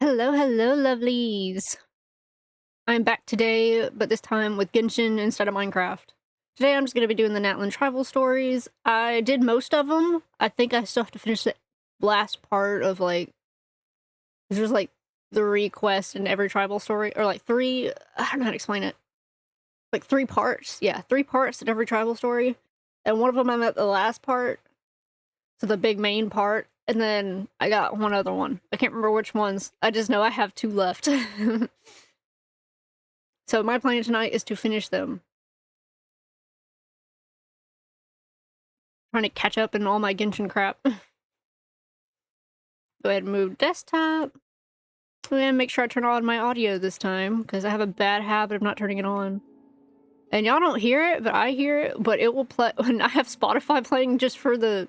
Hello, hello, lovelies. I'm back today, but this time with Genshin instead of Minecraft. Today I'm just going to be doing the Natlan tribal stories. I did most of them. I think I still have to finish the last part of, like, there's like 3 quests in every tribal story, or like 3, I don't know how to explain it. Like 3 parts. Yeah, 3 parts in every tribal story. And one of them I'm at the last part, so the big main part, and then I got one other one. I can't remember which ones. I just know I have 2 left. So my plan tonight is to finish them. Trying to catch up in all my Genshin crap. Go ahead and move desktop. And make sure I turn on my audio this time, because I have a bad habit of not turning it on. And y'all don't hear it, but I hear it, but it will play- when I have Spotify playing just for the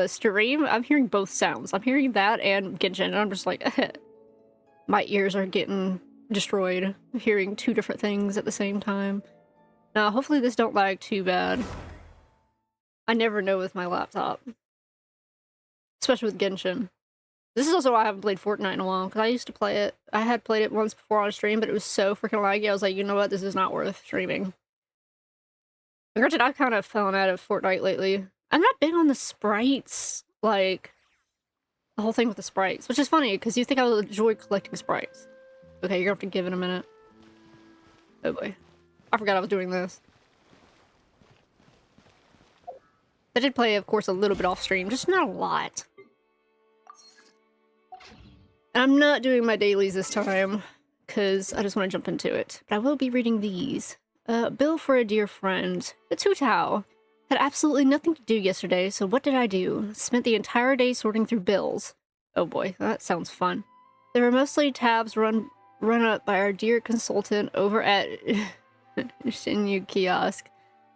stream, I'm hearing both sounds. I'm hearing that and Genshin, and I'm just like, my ears are getting destroyed, hearing 2 different things at the same time. Now, hopefully this don't lag too bad. I never know with my laptop. Especially with Genshin. This is also why I haven't played Fortnite in a while, because I used to play it. I had played it once before on stream, but it was so freaking laggy, I was like, you know what, this is not worth streaming. And granted, I've kind of fallen out of Fortnite lately. I'm not big on the sprites, like, the whole thing with the sprites, which is funny, because you think I would enjoy collecting sprites. Okay, you're gonna have to give it a minute. Oh boy. I forgot I was doing this. I did play, of course, a little bit off stream, just not a lot. And I'm not doing my dailies this time, because I just want to jump into it. But I will be reading these. Bill for a dear friend. The Tutao. Had absolutely nothing to do yesterday, so what did I do? Spent the entire day sorting through bills. Oh boy, that sounds fun. There were mostly tabs run up by our dear consultant over at Shinyu Kiosk,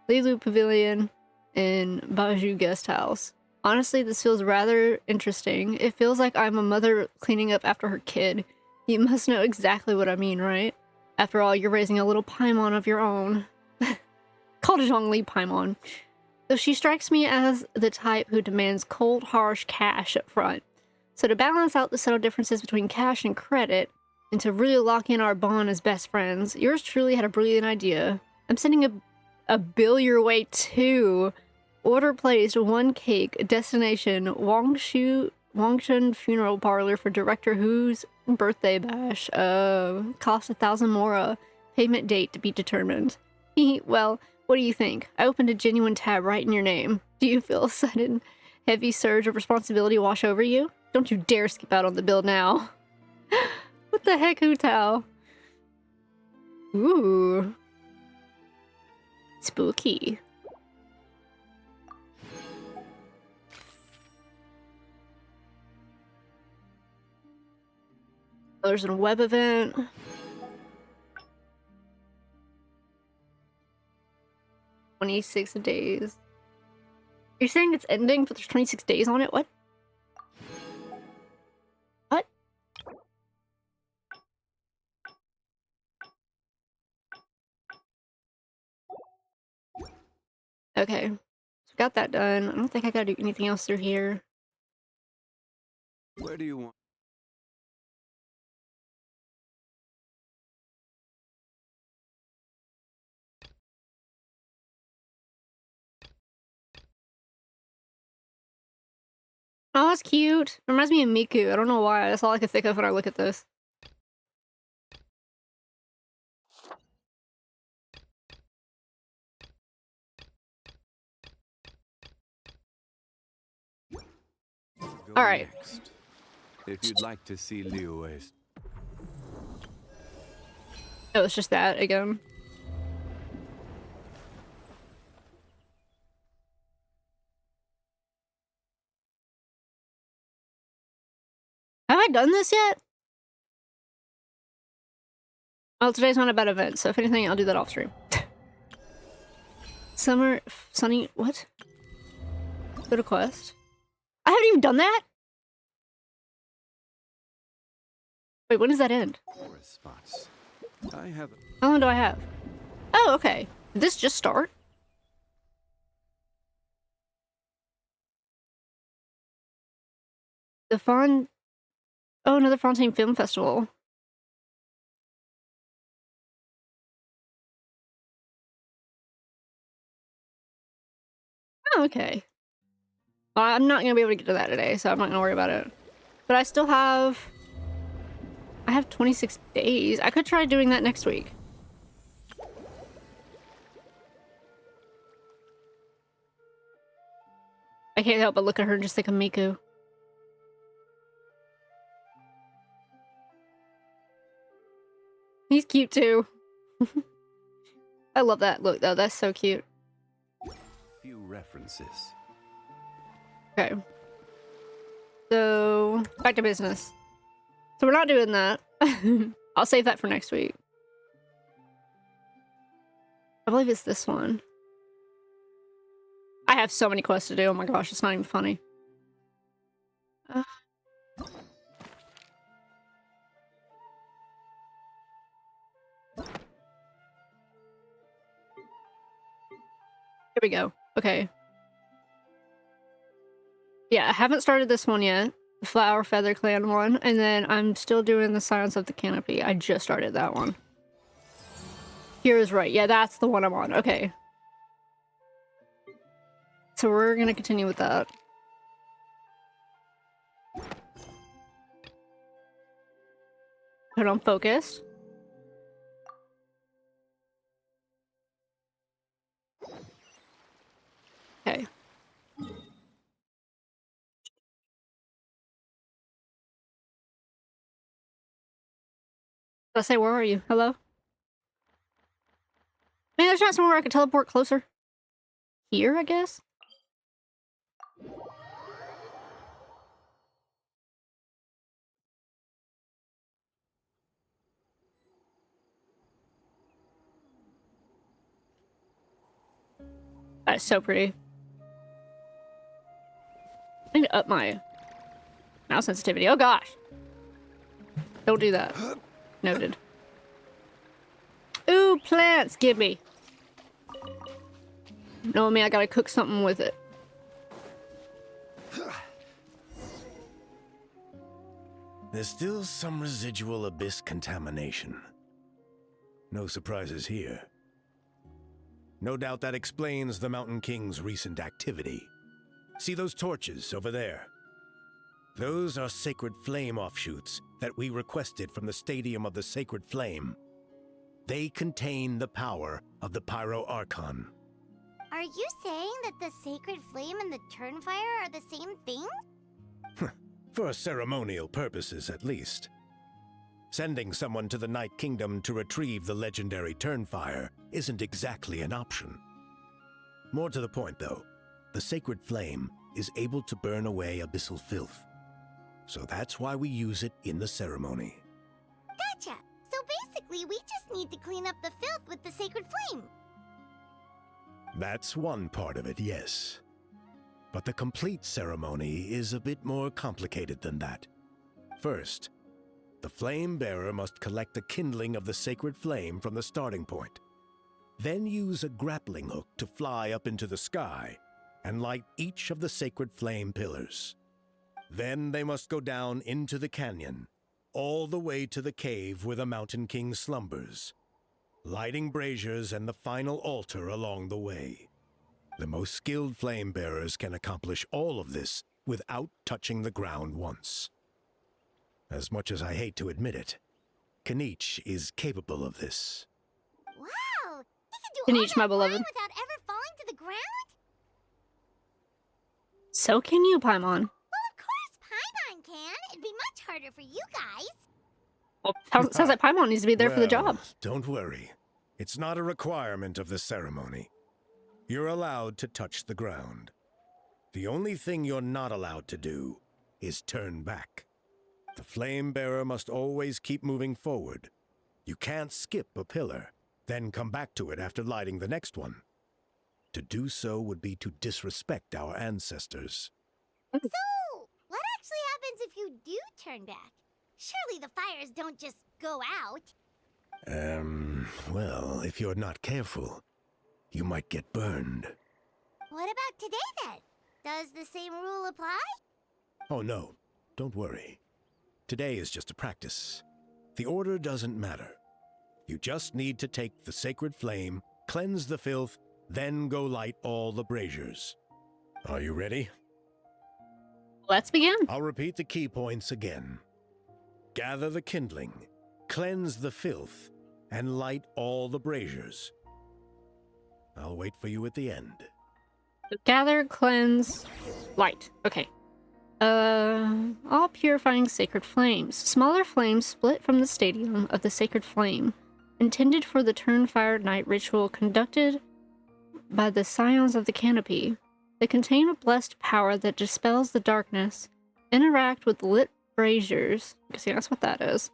Lilu Pavilion, and Baju Guest House. Honestly, this feels rather interesting. It feels like I'm a mother cleaning up after her kid. You must know exactly what I mean, right? After all, you're raising a little Paimon of your own. Called Zhongli Paimon. Though she strikes me as the type who demands cold, harsh cash up front. So to balance out the subtle differences between cash and credit, and to really lock in our bond as best friends, yours truly had a brilliant idea. I'm sending a bill your way too. Order placed, 1 cake, destination, Wangshun Funeral Parlor for Director Who's birthday bash. Cost 1,000 mora. Payment date to be determined. Well, what do you think? I opened a genuine tab right in your name. Do you feel a sudden heavy surge of responsibility wash over you? Don't you dare skip out on the bill now. What the heck, Hu Tao? Ooh. Spooky. There's a web event. 26 days. You're saying it's ending, but there's 26 days on it? What? What? Okay. So got that done. I don't think I gotta do anything else through here. Where do you want? Oh, that's cute. Reminds me of Miku. I don't know why. That's all I can think of when I look at this. Go Alright. next. If you'd like to see Liyue's. Oh, it's just that again. Have I done this yet? Oh, today's not about events, so if anything, I'll do that off stream. Summer... Sunny... What? Go to quest? I haven't even done that? Wait, when does that end? Spots. I have. How long do I have? Oh, okay. Did this just start? The fun Oh, another Fontaine Film Festival. Oh, okay. Well, I'm not gonna be able to get to that today, so I'm not gonna worry about it. But I still have... I have 26 days. I could try doing that next week. I can't help but look at her and just think of Miku. He's cute too. I love that look though. That's so cute. Few references. Okay. So, back to business. So we're not doing that. I'll save that for next week. I believe it's this one. I have so many quests to do. Oh my gosh, it's not even funny. Here we go. Okay. Yeah, I haven't started this one yet. The Flower Feather Clan one. And then I'm still doing the Silence of the Canopy. I just started that one. Here is right. Yeah, that's the one I'm on. Okay. So we're gonna continue with that. Put on focus. Okay. Did I say, where are you? Hello? Man, there's not somewhere I could teleport closer. Here, I guess? That is so pretty. I need to up my mouse sensitivity. Oh gosh. Don't do that. Noted. Ooh, plants! Give me. No, I mean, I gotta cook something with it. There's still some residual abyss contamination. No surprises here. No doubt that explains the Mountain King's recent activity. See those torches over there? Those are sacred flame offshoots that we requested from the Stadium of the Sacred Flame. They contain the power of the Pyro Archon. Are you saying that the sacred flame and the turnfire are the same thing? For ceremonial purposes, at least. Sending someone to the Night Kingdom to retrieve the legendary turnfire isn't exactly an option. More to the point, though, the sacred flame is able to burn away abyssal filth. So that's why we use it in the ceremony. Gotcha! So basically, we just need to clean up the filth with the sacred flame. That's one part of it, yes. But the complete ceremony is a bit more complicated than that. First, the flame bearer must collect the kindling of the sacred flame from the starting point. Then use a grappling hook to fly up into the sky and light each of the sacred flame pillars. Then they must go down into the canyon, all the way to the cave where the Mountain King slumbers, lighting braziers and the final altar along the way. The most skilled flame bearers can accomplish all of this without touching the ground once. As much as I hate to admit it, Kanich is capable of this. Wow! He can do Kanich, all my that beloved. flying without ever falling to the ground? So can you, Paimon. Well, of course Paimon can. It'd be much harder for you guys. Well, sounds like Paimon needs to be there for the job. Don't worry. It's not a requirement of the ceremony. You're allowed to touch the ground. The only thing you're not allowed to do is turn back. The flame bearer must always keep moving forward. You can't skip a pillar, then come back to it after lighting the next one. To do so would be to disrespect our ancestors. So, what actually happens if you do turn back? Surely the fires don't just go out. Well, if you're not careful, you might get burned. What about today then? Does the same rule apply? Oh no, don't worry. Today is just a practice. The order doesn't matter. You just need to take the sacred flame, cleanse the filth, then go light all the braziers. Are you ready? Let's begin. I'll repeat the key points again. Gather the kindling, cleanse the filth, and light all the braziers. I'll wait for you at the end. Gather, cleanse, light. Okay. All purifying sacred flames. Smaller flames split from the stadium of the sacred flame, intended for the Turnfire Night ritual conducted by the Scions of the Canopy. They contain a blessed power that dispels the darkness, interact with lit braziers, I guess that's what that is,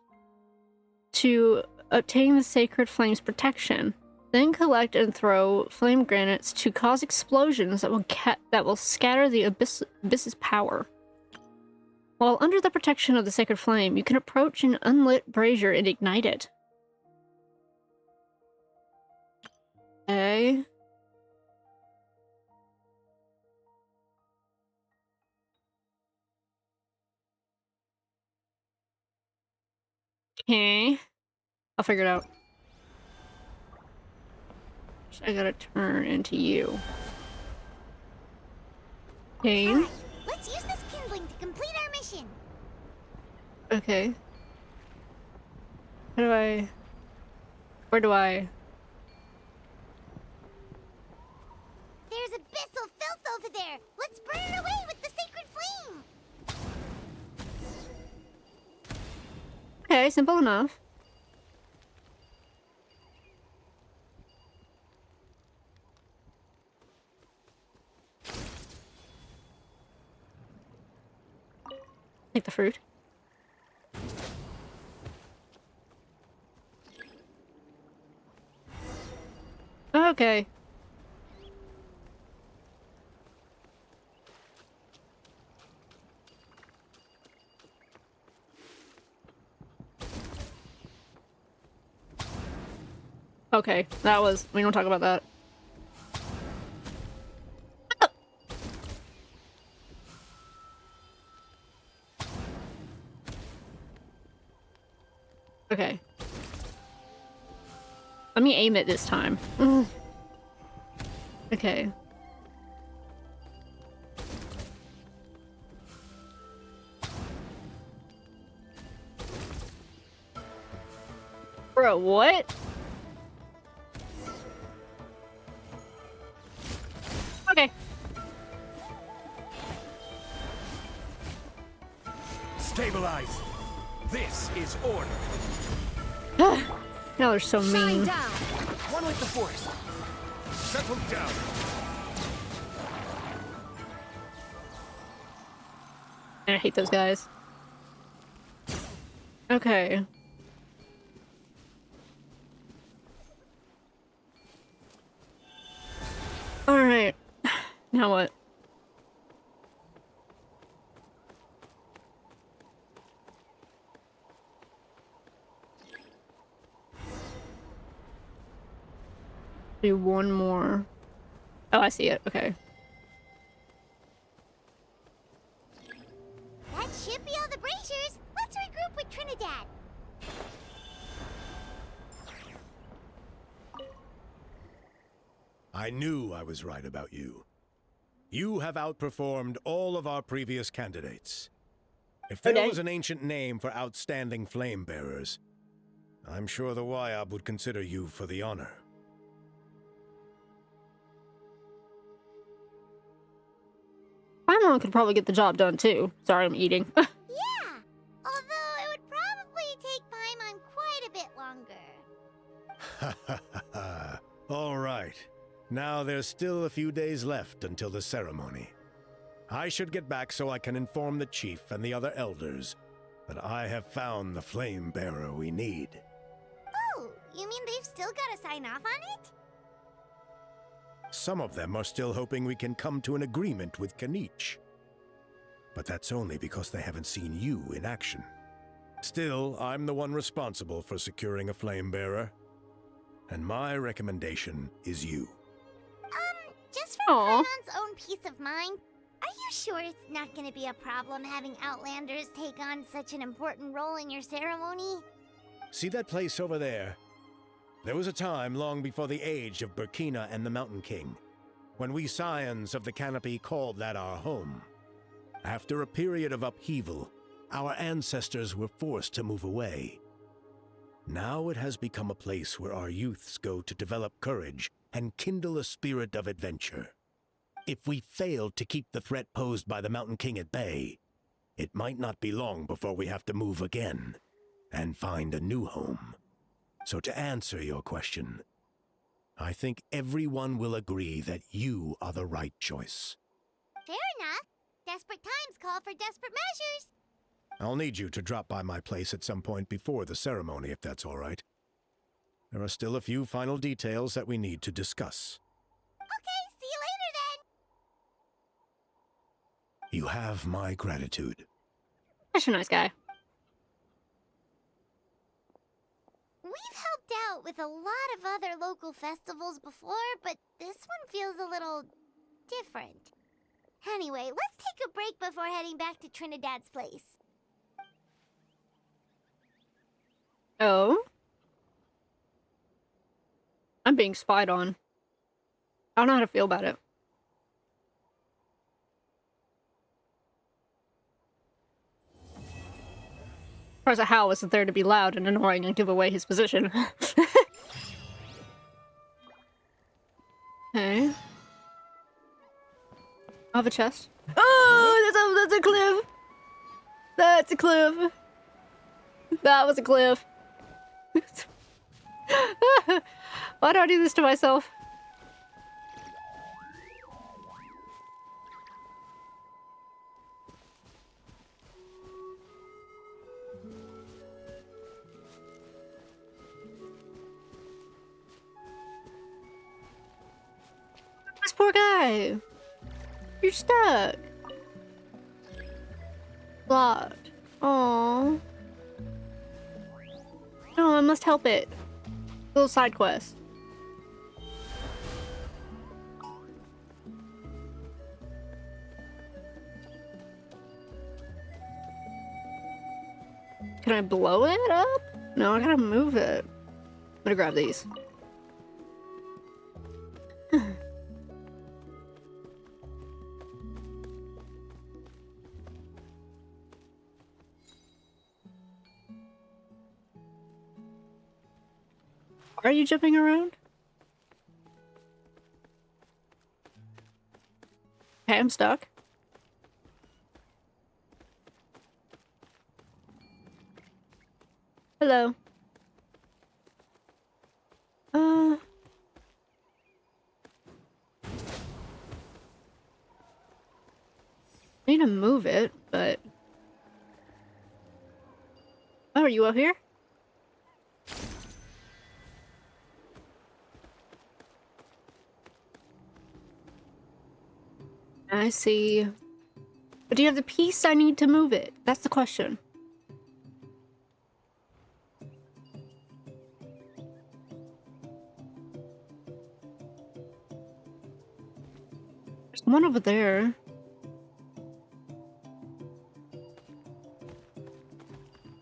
to obtain the sacred flame's protection. Then collect and throw flame granites to cause explosions that will scatter the abyss's power. While under the protection of the sacred flame, you can approach an unlit brazier and ignite it. Okay. Okay. I'll figure it out. I gotta turn into you. Okay. Alright, let's use this kindling to complete our mission. Okay. How do I... Where do I... There's abyssal filth over there. Let's burn it away with the sacred flame. Okay, simple enough. Take the fruit. Okay. Okay, that was... We don't talk about that. Okay. Let me aim it this time. Okay. Bro, what? Okay. Stabilize. This is order. Now they're so mean. Down. One with the force. Settle down. I hate those guys. Okay. Alright. Now what? Do one more. Oh, I see it. Okay. That should be all the braziers. Let's regroup with Trinidad. I knew I was right about you. You have outperformed all of our previous candidates. If there Okay. was an ancient name for outstanding flame bearers, I'm sure the ILYBB would consider you for the honor. Paimon could probably get the job done too. Sorry, I'm eating. Yeah, although it would probably take Paimon quite a bit longer. Ha ha ha. All right. Now there's still a few days left until the ceremony. I should get back so I can inform the chief and the other elders that I have found the flame bearer we need. Oh, you mean they've still got to sign off on it? Some of them are still hoping we can come to an agreement with Kanich. But that's only because they haven't seen you in action. Still, I'm the one responsible for securing a flame bearer. And my recommendation is you. Just for Aw. Paimon's own peace of mind, Are you sure it's not gonna be a problem having Outlanders take on such an important role in your ceremony? See that place over there? There was a time long before the age of Burkina and the Mountain King, when we Scions of the Canopy called that our home. After a period of upheaval, our ancestors were forced to move away. Now it has become a place where our youths go to develop courage and kindle a spirit of adventure. If we failed to keep the threat posed by the Mountain King at bay, it might not be long before we have to move again and find a new home. So to answer your question, I think everyone will agree that you are the right choice. Fair enough. Desperate times call for desperate measures. I'll need you to drop by my place at some point before the ceremony, if that's all right. There are still a few final details that we need to discuss. Okay, see you later then. You have my gratitude. Such a nice guy. We've helped out with a lot of other local festivals before, but this one feels a little different. Anyway, let's take a break before heading back to Trinidad's place. Oh? I'm being spied on. I don't know how to feel about it. As far as Hal wasn't there to be loud and annoying and give away his position. Okay. I have a chest. Oh, that's a cliff! That's a cliff! That was a cliff. Why do I do this to myself? This poor guy. You're stuck. Blocked. Aww. No, I must help it. Little side quest. Can I blow it up? No, I gotta move it. I'm gonna grab these. Are you jumping around? Okay, I'm stuck. Hello. I need to move it, but... Oh, are you up here? I see. But do you have the piece I need to move it? That's the question. There's one over there.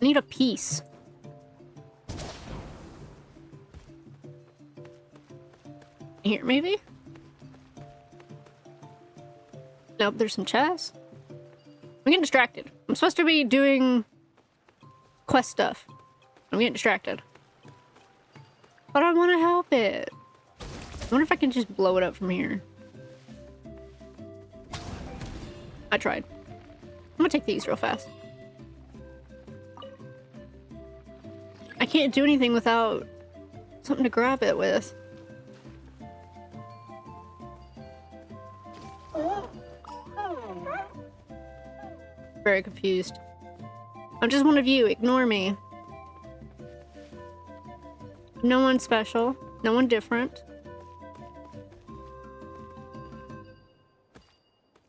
I need a piece. Here, maybe? Nope, there's some chests. I'm getting distracted. I'm supposed to be doing quest stuff. I'm getting distracted. But I want to help it. I wonder if I can just blow it up from here. I tried. I'm gonna take these real fast. I can't do anything without something to grab it with. Very confused. I'm just one of you. Ignore me. No one special. No one different.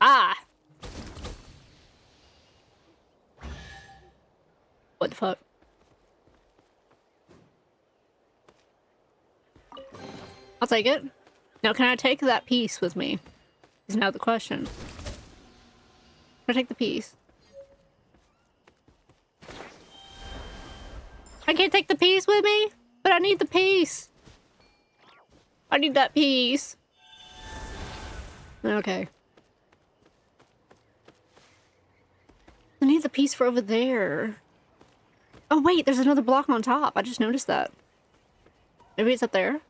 Ah! What the fuck? I'll take it. Now can I take that piece with me? Is now the question. I take the piece. I can't take the piece with me, but I need the piece. I need that piece. Okay. I need the piece for over there. Oh wait, there's another block on top. I just noticed that. Maybe it's up there.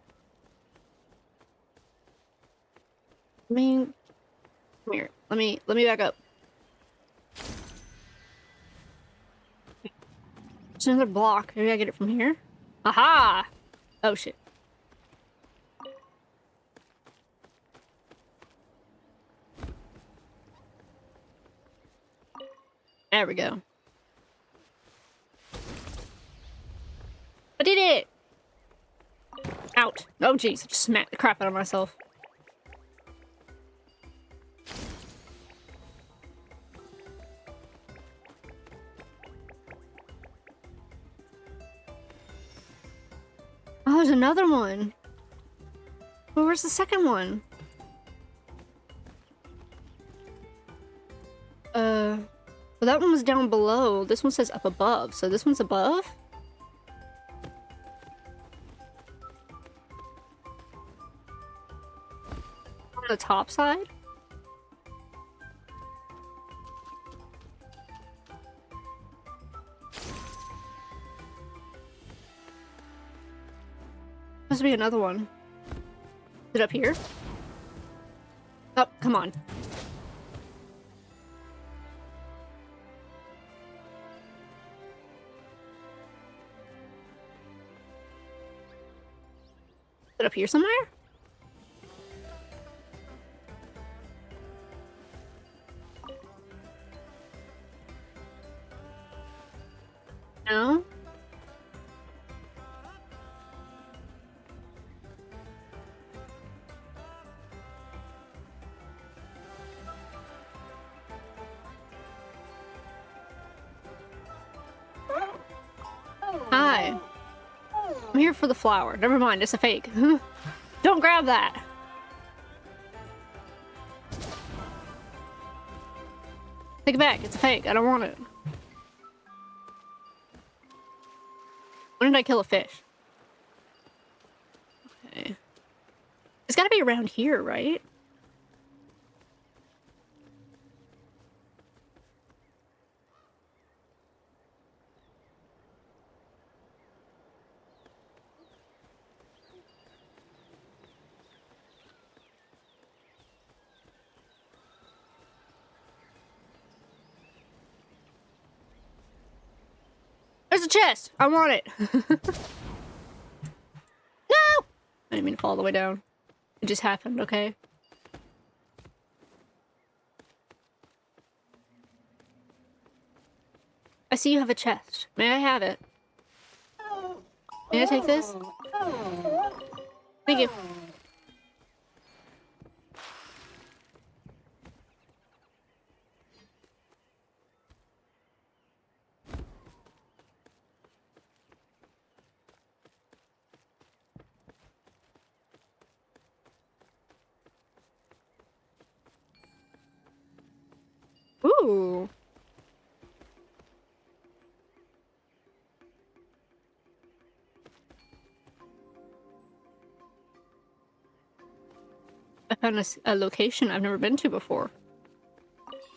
I mean, come here. Let me back up. There's another block. Maybe I get it from here. Aha! Oh shit. There we go. I did it! Out. Oh jeez, I just smacked the crap out of myself. Oh, there's another one. Well, where's the second one? Well, that one was down below. This one says up above, so this one's above? On the top side? Supposed to be another one. Is it up here? Oh, come on. Is it up here somewhere? No? Hi. I'm here for the flower. Never mind, it's a fake. Don't grab that! Take it back, it's a fake. I don't want it. When did I kill a fish? Okay. It's gotta be around here, right? There's a chest! I want it! No! I didn't mean to fall all the way down. It just happened, okay? I see you have a chest. May I have it? May I take this? Thank you. Ooh. I found a location I've never been to before.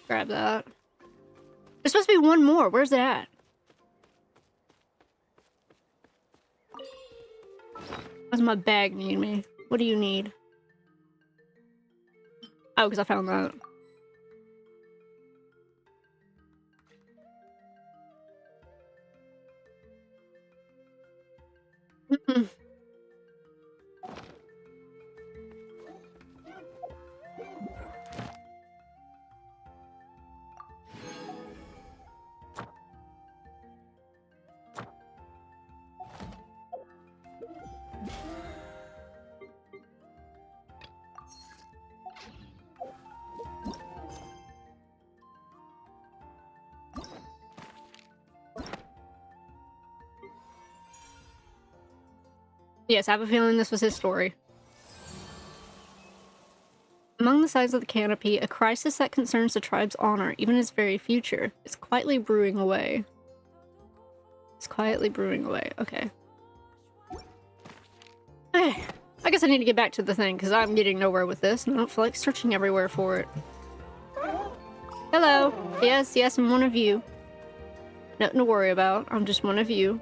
Grab that. There's supposed to be one more. Where's it at? What does my bag need me? What do you need? Oh, because I found that. Mm-mm. Yes, I have a feeling this was his story. Among the signs of the canopy, a crisis that concerns the tribe's honor, even its very future, is quietly brewing away. It's quietly brewing away. Okay. Hey, I guess I need to get back to the thing, because I'm getting nowhere with this, and I don't feel like searching everywhere for it. Hello. Yes, yes, I'm one of you. Nothing to worry about. I'm just one of you.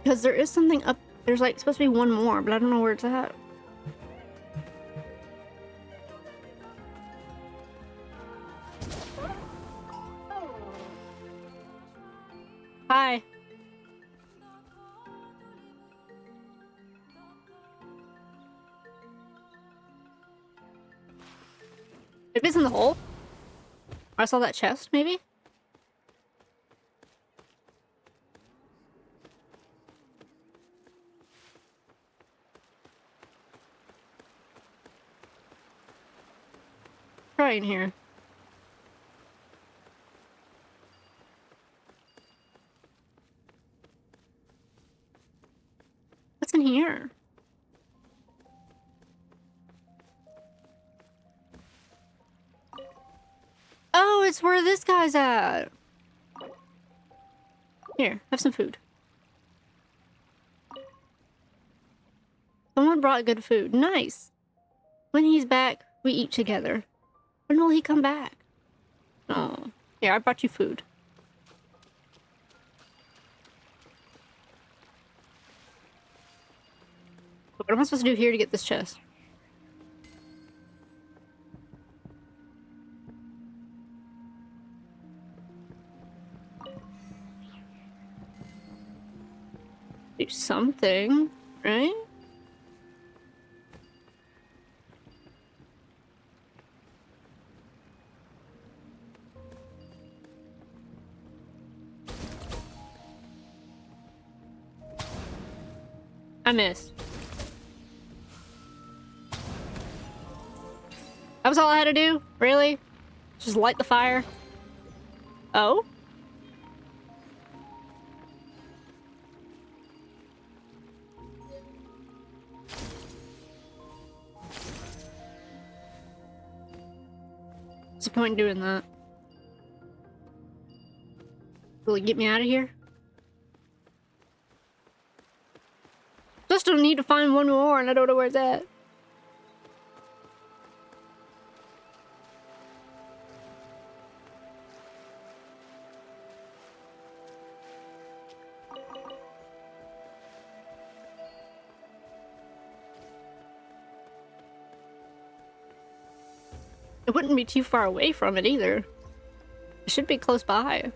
Because there is something up... There's, like, supposed to be one more, but I don't know where it's at. Hi. Maybe it's in the hole? I saw that chest, maybe? Try in here. What's in here? Oh, it's where this guy's at. Here, have some food. Someone brought good food. Nice. When he's back, we eat together. When will he come back? Oh, here, I brought you food. What am I supposed to do here to get this chest? Do something, right? I missed. That was all I had to do? Really? Just light the fire? Oh? What's the point in doing that? Will it get me out of here? Just don't need to find one more and I don't know where it's at. It wouldn't be too far away from it either. It should be close by.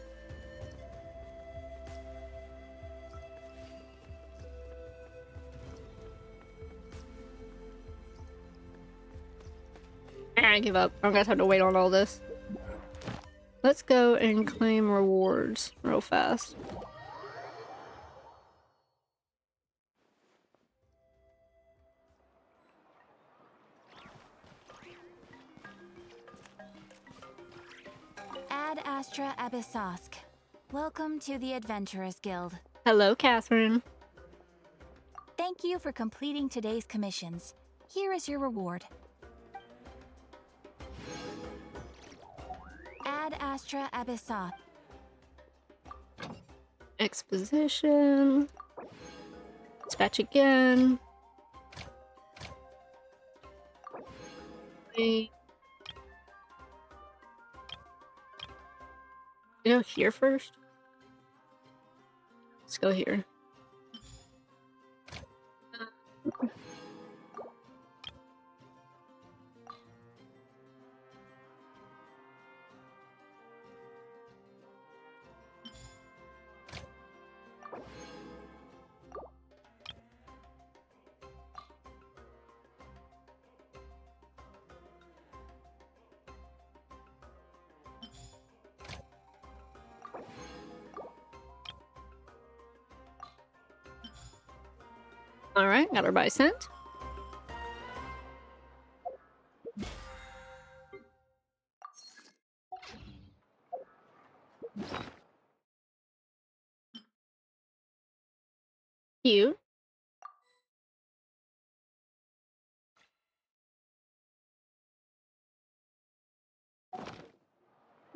I give up. I don't got time to wait on all this. Let's go and claim rewards real fast. Ad Astra Abyssosk. Welcome to the Adventurers Guild. Hello, Catherine. Thank you for completing today's commissions. Here is your reward. Ad Astra Abyssosk. Exposition. Dispatch again. Wait. Go here first. Let's go here. Alright, got our buy sent. Cute.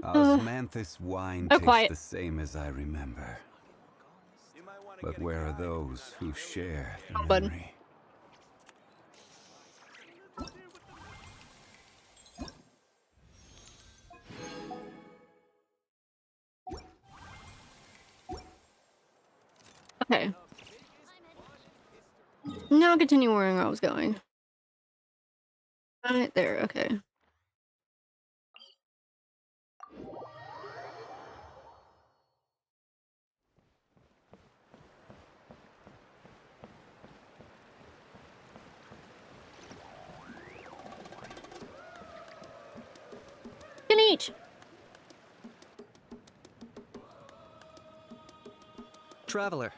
Osmanthus wine Oh, tastes quiet. the same as I remember. But where are those who share the Bud. memory? Okay. Now continue where I was going. Right there, okay. Can each. Traveler,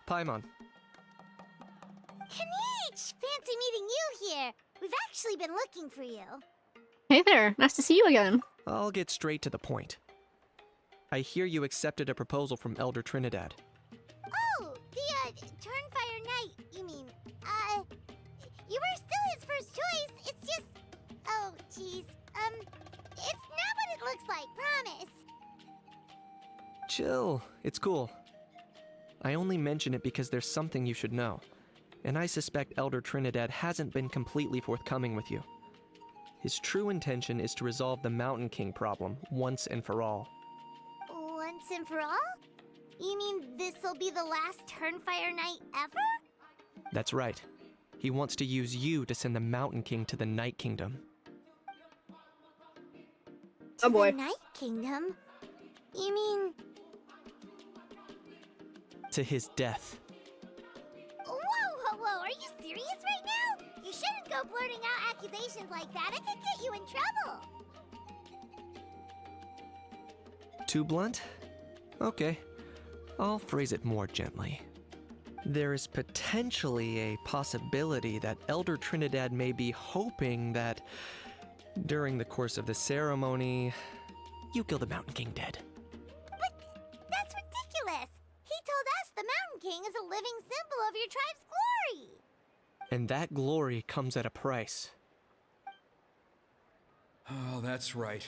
Paimon. Kanich! Fancy meeting you here. We've actually been looking for you. Hey there, nice to see you again. I'll get straight to the point. I hear you accepted a proposal from Elder Trinidad. Oh, the, Turnfire Knight, you mean. You were still his first choice. It's just... Oh, jeez. It's not what it looks like, promise. Chill, it's cool. I only mention it because there's something you should know, and I suspect Elder Trinidad hasn't been completely forthcoming with you. His true intention is to resolve the Mountain King problem once and for all. Once and for all? You mean this'll be the last Turnfire Knight ever? That's right. He wants to use you to send the Mountain King to the Night Kingdom. Oh boy. The Night Kingdom? You mean... To his death. Whoa, are you serious right now? You shouldn't go blurting out accusations like that. It could get you in trouble. Too blunt? Okay. I'll phrase it more gently. There is potentially a possibility that Elder Trinidad may be hoping that during the course of the ceremony, you kill the Mountain King dead. But that's ridiculous. He told us the Mountain King is a living symbol of your tribe's glory. And that glory comes at a price. Oh, that's right.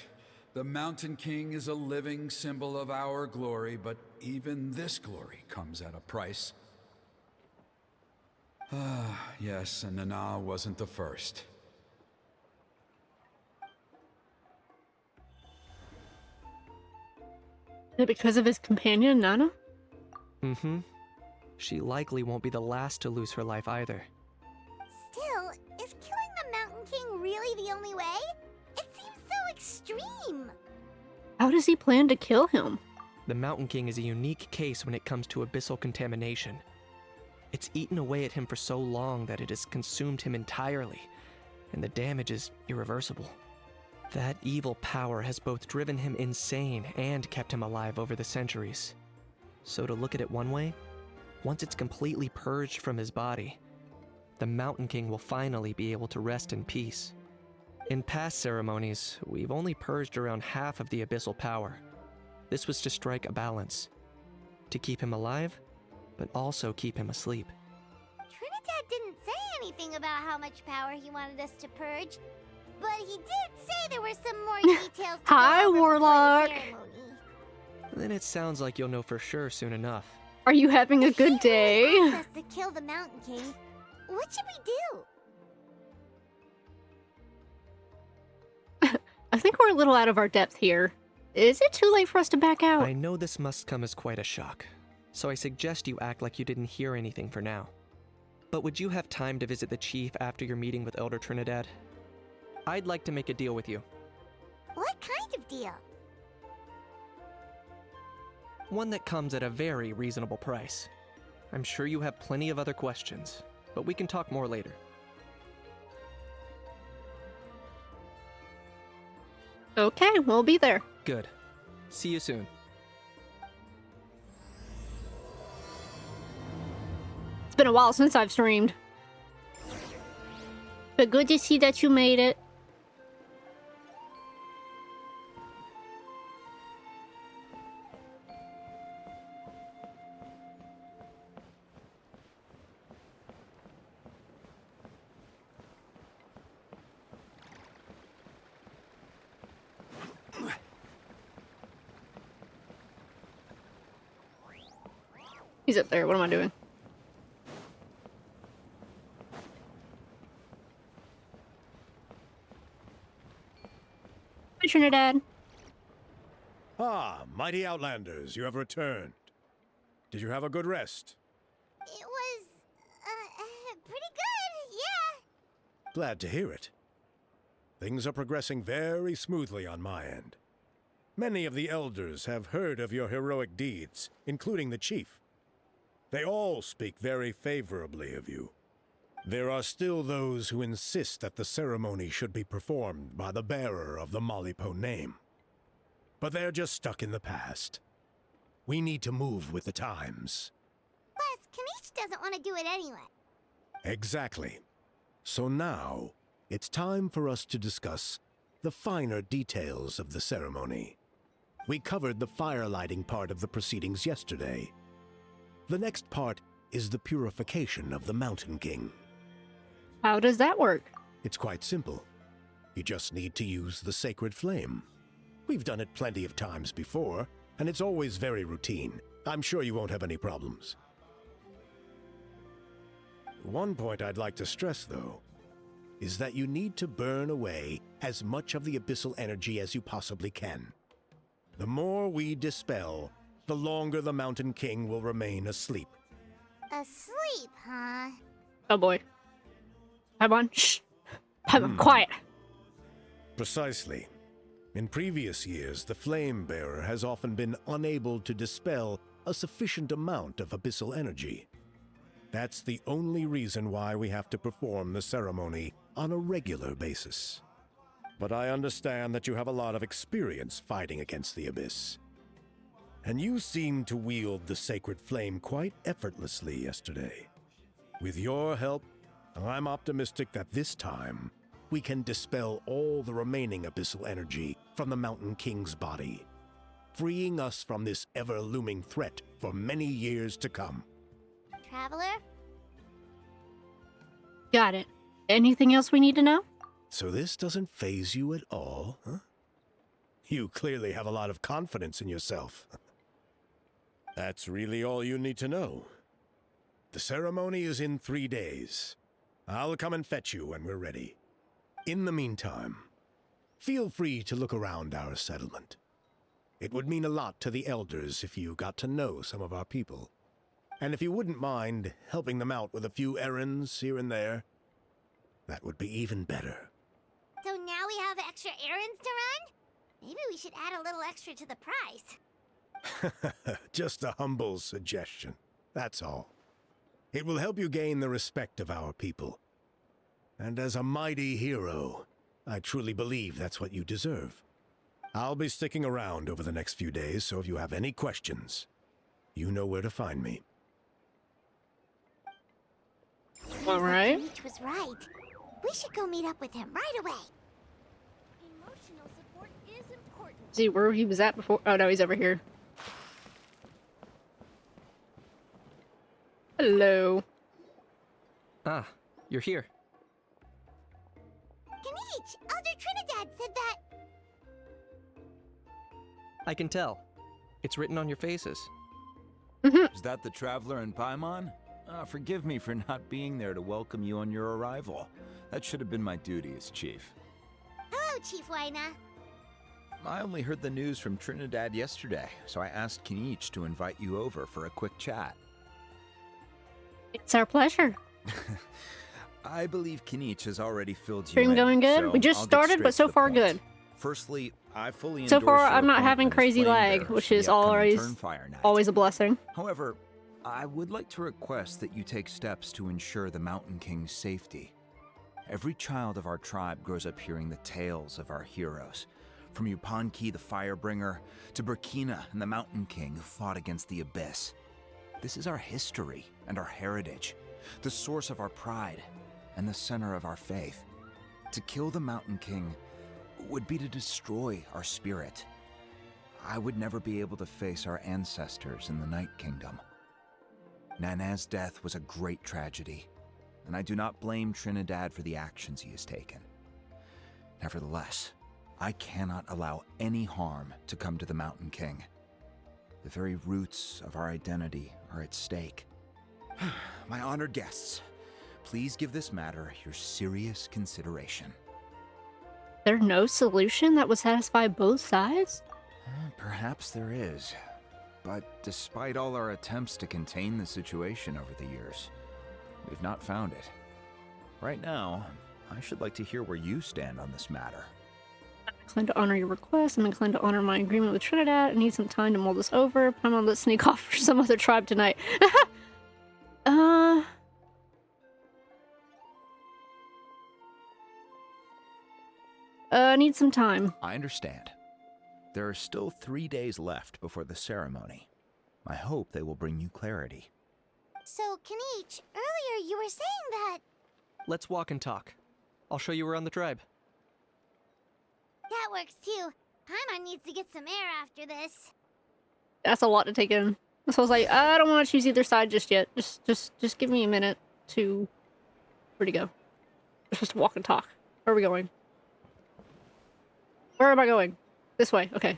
The Mountain King is a living symbol of our glory, but even this glory comes at a price. Ah, yes, and Nana wasn't the first. Is it because of his companion, Nana? Mm-hmm. She likely won't be the last to lose her life either. Still, is killing the Mountain King really the only way? It seems so extreme. How does he plan to kill him? The Mountain King is a unique case when it comes to abyssal contamination. It's eaten away at him for so long that it has consumed him entirely, and the damage is irreversible. That evil power has both driven him insane and kept him alive over the centuries. So to look at it one way, once it's completely purged from his body, the Mountain King will finally be able to rest in peace. In past ceremonies, we've only purged around half of the abyssal power. This was to strike a balance, to keep him alive, but also keep him asleep. Trinidad didn't say anything about how much power he wanted us to purge, but he did say there were some more details to Hi, go over Warlock. before the ceremony. Then it sounds like you'll know for sure soon enough. Are you having a good day? He wants us to kill the Mountain King. What should we do? I think we're a little out of our depth here. Is it too late for us to back out? I know this must come as quite a shock, so I suggest you act like you didn't hear anything for now. But would you have time to visit the chief after your meeting with Elder Trinidad? I'd like to make a deal with you. What kind of deal? One that comes at a very reasonable price. I'm sure you have plenty of other questions, but we can talk more later. Okay, we'll be there. Good. See you soon. It's been a while since I've streamed. But good to see that you made it. He's up there. What am I doing? Hi, Trinidad. Ah, mighty Outlanders, you have returned. Did you have a good rest? It was, pretty good, yeah. Glad to hear it. Things are progressing very smoothly on my end. Many of the elders have heard of your heroic deeds, including the chief. They all speak very favorably of you. There are still those who insist that the ceremony should be performed by the bearer of the Malipo name. But they're just stuck in the past. We need to move with the times. Plus, Kanish doesn't want to do it anyway. Exactly. So now, it's time for us to discuss the finer details of the ceremony. We covered the fire-lighting part of the proceedings yesterday. The next part is the purification of the Mountain King. How does that work? It's quite simple. You just need to use the sacred flame. We've done it plenty of times before, and it's always very routine. I'm sure you won't have any problems. One point I'd like to stress, though, is that you need to burn away as much of the abyssal energy as you possibly can. The more we dispel, the longer the Mountain King will remain asleep. Asleep, huh? Oh boy. Paimon, shh. Paimon, quiet. Precisely. In previous years, the Flame Bearer has often been unable to dispel a sufficient amount of abyssal energy. That's the only reason why we have to perform the ceremony on a regular basis. But I understand that you have a lot of experience fighting against the Abyss. And you seemed to wield the sacred flame quite effortlessly yesterday. With your help, I'm optimistic that this time, we can dispel all the remaining abyssal energy from the Mountain King's body, freeing us from this ever-looming threat for many years to come. Traveler? Got it. Anything else we need to know? So this doesn't faze you at all, huh? You clearly have a lot of confidence in yourself. That's really all you need to know. The ceremony is in 3 days. I'll come and fetch you when we're ready. In the meantime, feel free to look around our settlement. It would mean a lot to the elders if you got to know some of our people. And if you wouldn't mind helping them out with a few errands here and there, that would be even better. So now we have extra errands to run? Maybe we should add a little extra to the price. Just a humble suggestion, that's all. It will help you gain the respect of our people. And as a mighty hero, I truly believe that's what you deserve. I'll be sticking around over the next few days, so if you have any questions, you know where to find me. All right. Kanish was right. We should go meet up with him right away. Emotional support is important. See where he was at before? Oh no, he's over here. Hello. Ah, you're here. Kanish, Elder Trinidad said that. I can tell. It's written on your faces. Is that the Traveler and Paimon? Forgive me for not being there to welcome you on your arrival. That should have been my duty as chief. Hello, Chief Waina. I only heard the news from Trinidad yesterday, so I asked Kanish to invite you over for a quick chat. It's our pleasure. I believe Kanish has already filled you Stream in, going good? so We just I'll get started, straight but to so the far point. good. Firstly, I fully So endorse far, your I'm not having appointment as crazy flame lag, bearer which for the is upcoming always Turnfire Night. always a blessing. However, I would like to request that you take steps to ensure the Mountain King's safety. Every child of our tribe grows up hearing the tales of our heroes, from Yupanqui the Firebringer to Burkina and the Mountain King who fought against the Abyss. This is our history and our heritage, the source of our pride and the center of our faith. To kill the Mountain King would be to destroy our spirit. I would never be able to face our ancestors in the Night Kingdom. Nana's death was a great tragedy, and I do not blame Trinidad for the actions he has taken. Nevertheless, I cannot allow any harm to come to the Mountain King. The very roots of our identity are at stake. My honored guests, please give this matter your serious consideration. There's no solution that would satisfy both sides? Perhaps there is. But despite all our attempts to contain the situation over the years, we've not found it. Right now, I should like to hear where you stand on this matter. I'm inclined to honor your request. I'm inclined to honor my agreement with Trinidad. I need some time to mull this over. I'm gonna let's sneak off for some other tribe tonight. I need some time. I understand. There are still 3 days left before the ceremony. I hope they will bring you clarity. So, Kanich, earlier you were saying that... Let's walk and talk. I'll show you around the tribe. That works too. Paimon needs to get some air after this. That's a lot to take in. So I was like, I don't want to choose either side just yet. Just give me a minute to... Where'd he go? Just walk and talk. Where are we going? Where am I going? This way. Okay.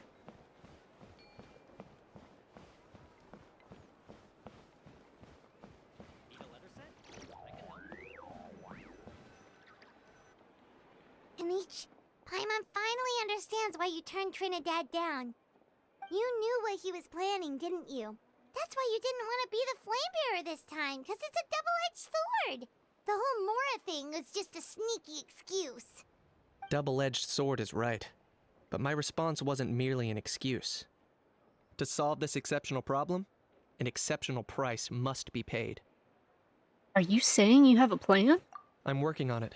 Kanich, Paimon finally understands why you turned Trinidad down. You knew what he was planning, didn't you? That's why you didn't want to be the flame bearer this time, because it's a double-edged sword. The whole Mora thing was just a sneaky excuse. Double-edged sword is right. But my response wasn't merely an excuse. To solve this exceptional problem, an exceptional price must be paid. Are you saying you have a plan? I'm working on it.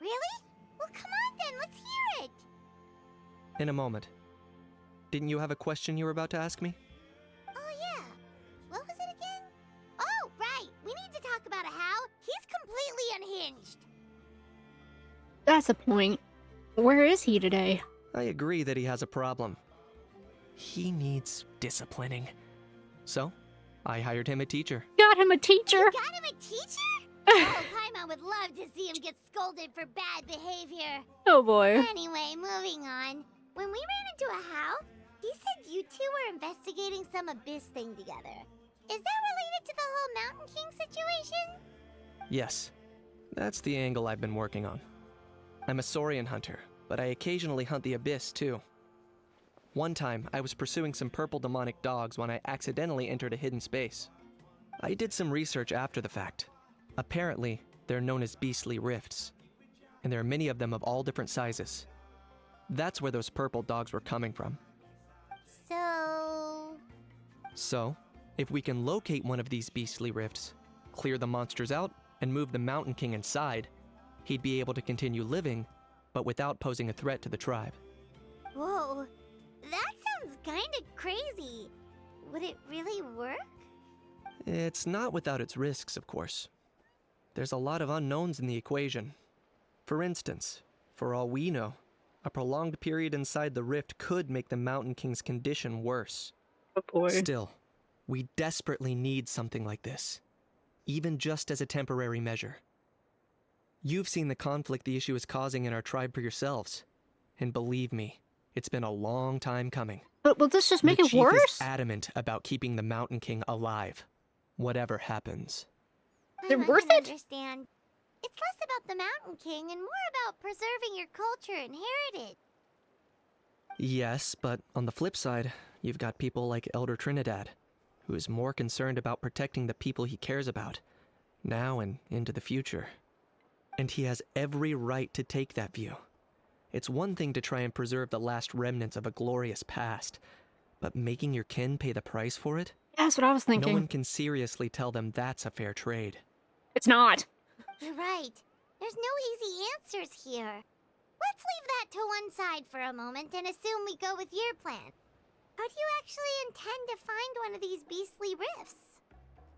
Really? Well, come on then, let's hear it. In a moment. Didn't you have a question you were about to ask me? Oh yeah. What was it again? Oh, right. We need to talk about How. He's completely unhinged. That's the point. Where is he today? I agree that he has a problem. He needs disciplining. So, I hired him a teacher. Got him a teacher? You got him a teacher? Oh, Paimon would love to see him get scolded for bad behavior. Oh boy. Anyway, moving on. When we ran into a How, he said you two were investigating some abyss thing together. Is that related to the whole Mountain King situation? Yes, that's the angle I've been working on. I'm a Saurian hunter, but I occasionally hunt the abyss too. One time, I was pursuing some purple demonic dogs when I accidentally entered a hidden space. I did some research after the fact. Apparently, they're known as beastly rifts, and there are many of them of all different sizes. That's where those purple dogs were coming from. So, if we can locate one of these beastly rifts, clear the monsters out, and move the Mountain King inside, he'd be able to continue living, but without posing a threat to the tribe. whoa, that sounds kinda crazy. Would it really work? It's not without its risks, of course. There's a lot of unknowns in the equation. For instance, for all we know, a prolonged period inside the rift could make the Mountain King's condition worse. Oh boy. Still, we desperately need something like this, even just as a temporary measure. You've seen the conflict the issue is causing in our tribe for yourselves, and believe me, it's been a long time coming. But will this just make the it chief worse? is adamant about keeping the Mountain King alive, whatever happens. They're I worth can it? understand. It's less about the Mountain King and more about preserving your culture and heritage. Yes, but on the flip side, you've got people like Elder Trinidad, who is more concerned about protecting the people he cares about, now and into the future. And he has every right to take that view. It's one thing to try and preserve the last remnants of a glorious past, but making your kin pay the price for it? That's what I was thinking. No one can seriously tell them that's a fair trade. It's not. You're right. There's no easy answers here. Let's leave that to one side for a moment and assume we go with your plan. How do you actually intend to find one of these beastly rifts?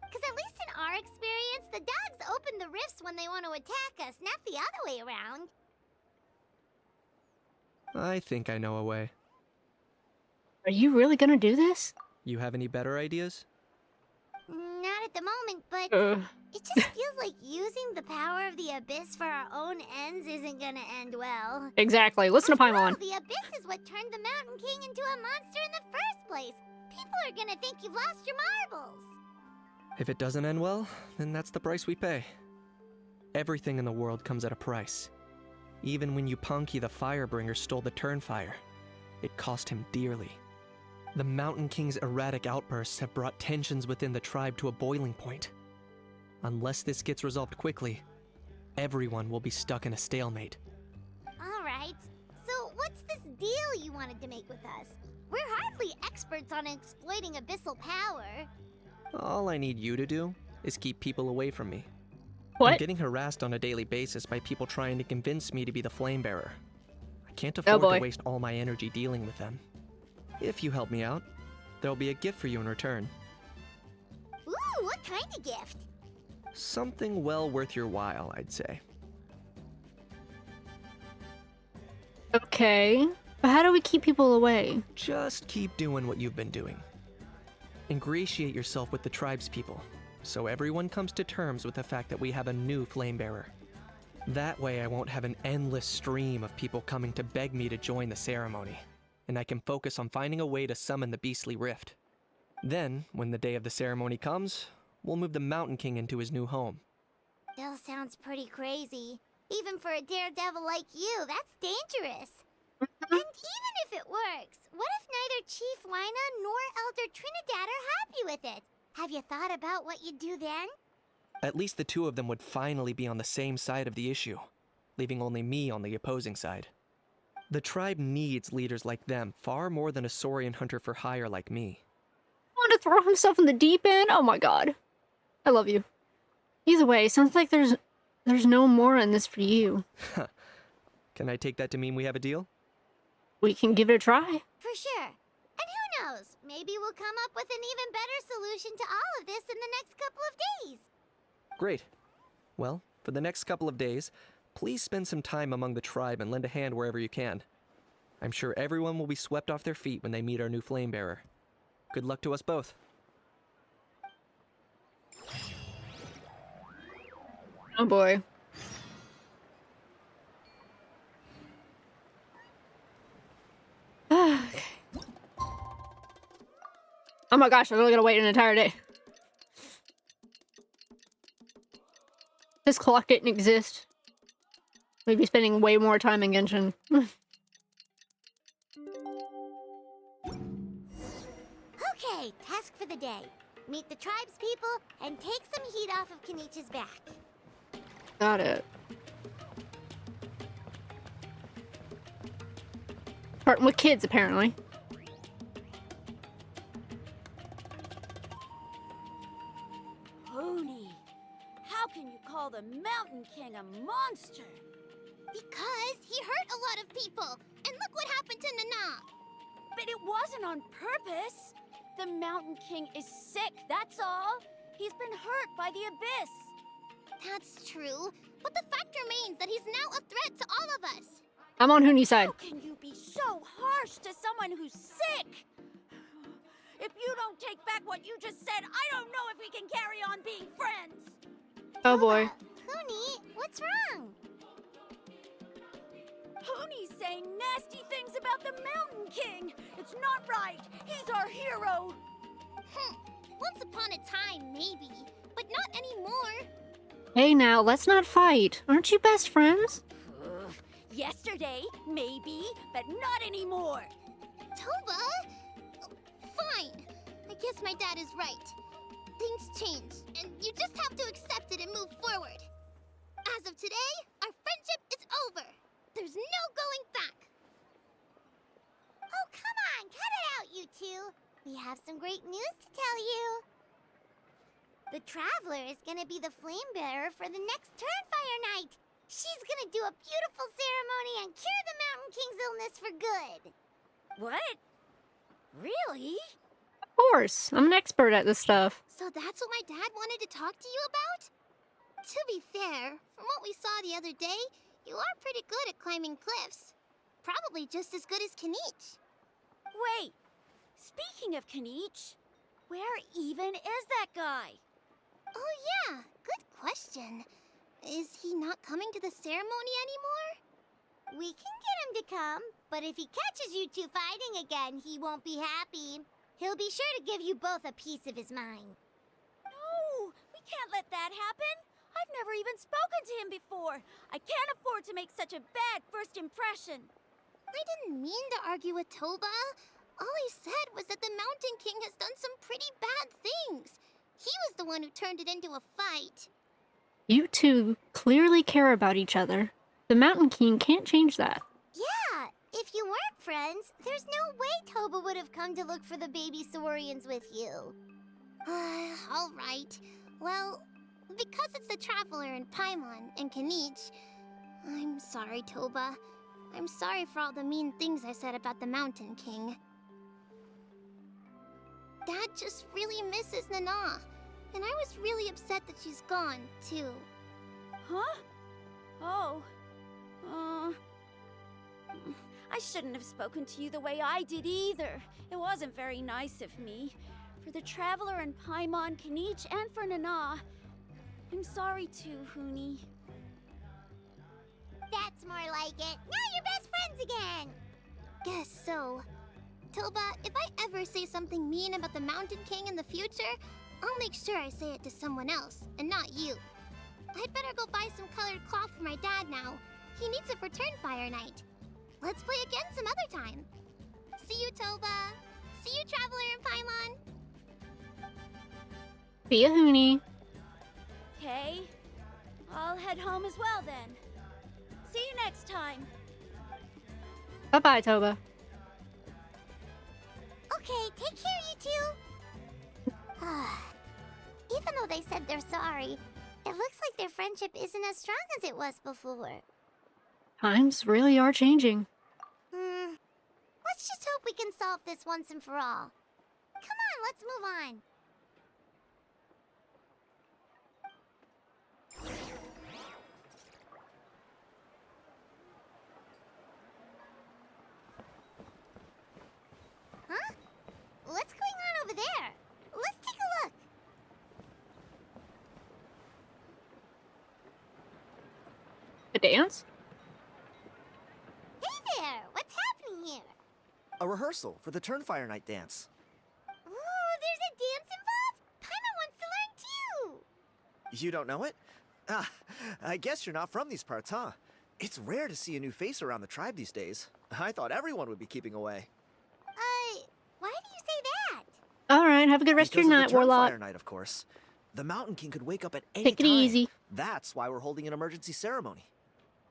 Because at least in our experience, the dogs open the rifts when they want to attack us, not the other way around. I think I know a way. Are you really gonna do this? You have any better ideas? Not at the moment, but Uh, it just feels like using the power of the Abyss for our own ends isn't gonna end well. exactly. Listen to After all, Paimon. the Abyss is what turned the Mountain King into a monster in the first place. People are gonna think you've lost your marbles. If it doesn't end well, then that's the price we pay. Everything in the world comes at a price. Even when Yupanqui the Firebringer stole the Turnfire, it cost him dearly. The Mountain King's erratic outbursts have brought tensions within the tribe to a boiling point. Unless this gets resolved quickly, everyone will be stuck in a stalemate. Alright, so what's this deal you wanted to make with us? We're hardly experts on exploiting abyssal power. All I need you to do is keep people away from me. What? I'm getting harassed on a daily basis by people trying to convince me to be the Flame Bearer. I can't Oh afford boy. to waste all my energy dealing with them. If you help me out, there'll be a gift for you in return. Ooh, what kind of gift? Something well worth your while, I'd say. Okay. But how do we keep people away? Just keep doing what you've been doing. Ingratiate yourself with the tribespeople, so everyone comes to terms with the fact that we have a new Flame Bearer. That way I won't have an endless stream of people coming to beg me to join the ceremony, and I can focus on finding a way to summon the beastly rift. Then, when the day of the ceremony comes, we'll move the Mountain King into his new home. Still sounds pretty crazy. Even for a daredevil like you, that's dangerous. And even if it works, what if neither Chief Lina nor Elder Trinidad are happy with it? Have you thought about what you'd do then? At least the two of them would finally be on the same side of the issue, leaving only me on the opposing side. The tribe needs leaders like them far more than a Saurian hunter for hire like me. Want to throw himself in the deep end? Oh my god. I love you. Either way, sounds like there's no more in this for you. Can I take that to mean we have a deal? We can give it a try. For sure. And who knows, maybe we'll come up with an even better solution to all of this in the next couple of days. Great. Well, for the next couple of days, please spend some time among the tribe and lend a hand wherever you can. I'm sure everyone will be swept off their feet when they meet our new Flame Bearer. Good luck to us both. Oh boy. Okay. Oh my gosh, I'm really gonna wait an entire day. This clock didn't exist. We'd be spending way more time in Genshin. Okay, task for the day. Meet the tribespeople and take some heat off of Kenichi's back. Got it. Starting with kids, apparently. Pony, how can you call the Mountain King a monster? Because he hurt a lot of people, and look what happened to Nana. But it wasn't on purpose. The Mountain King is sick, that's all. He's been hurt by the abyss. That's true, but the fact remains that he's now a threat to all of us. I'm on Huni's side. How can you be so harsh to someone who's sick? If you don't take back what you just said, I don't know if we can carry on being friends. Oh boy. Huni, what's wrong? Pony's saying nasty things about the Mountain King. It's not right. He's our hero. Once upon a time, maybe, but not anymore. Hey now, let's not fight. Aren't you best friends? Yesterday, maybe, but not anymore. Toba? Fine. I guess my dad is right. Things change, and you just have to accept it and move forward. As of today, our friendship is over. There's no going back. Oh, come on, cut it out, you two. We have some great news to tell you. The Traveler is gonna be the Flame Bearer for the next Turnfire night. She's gonna do a beautiful ceremony and cure the Mountain King's illness for good. What? Really? Of course. I'm an expert at this stuff. So that's what my dad wanted to talk to you about? To be fair, from what we saw the other day, you are pretty good at climbing cliffs. Probably just as good as Kenich. Wait, speaking of Kenich, where even is that guy? Oh yeah, good question. Is he not coming to the ceremony anymore? We can get him to come, but if he catches you two fighting again, he won't be happy. He'll be sure to give you both a piece of his mind. No, we can't let that happen. I've never even spoken to him before. I can't afford to make such a bad first impression. I didn't mean to argue with Toba. All I said was that the Mountain King has done some pretty bad things. He was the one who turned it into a fight. You two clearly care about each other. The Mountain King can't change that. Yeah, if you weren't friends, there's no way Toba would have come to look for the baby Saurians with you. All right. Well, because it's the Traveler and Paimon and Kanich, I'm sorry, Toba. I'm sorry for all the mean things I said about the Mountain King. Dad just really misses Nana, and I was really upset that she's gone, too. Huh? Oh. I shouldn't have spoken to you the way I did either. It wasn't very nice of me. For the Traveler and Paimon, Kanich, and for Nana. I'm sorry too, Huni. That's more like it. Now you're best friends again! Guess so. Toba, if I ever say something mean about the Mountain King in the future, I'll make sure I say it to someone else, and not you. I'd better go buy some colored cloth for my dad now. He needs it for Turnfire Night. Let's play again some other time. See you, Toba. See you, Traveler and Paimon. See ya, Huni. Okay. I'll head home as well then. See you next time. Bye-bye, Toba. Okay, take care, you two. Even though they said they're sorry, it looks like their friendship isn't as strong as it was before. Times really are changing. Let's just hope we can solve this once and for all. Come on, let's move on. Huh? What's going on over there? Let's take a look. A dance? Hey there! What's happening here? A rehearsal for the Turnfire Night dance. Ooh, there's a dance involved? Paimon wants to learn too! You don't know it? Ah, I guess you're not from these parts, huh? It's rare to see a new face around the tribe these days. I thought everyone would be keeping away. Why do you say that? Alright, have a good rest of your night, Because of the Warlock. Turnfire Night, of course. The Mountain King could wake up at any Take it time. easy. That's why we're holding an emergency ceremony.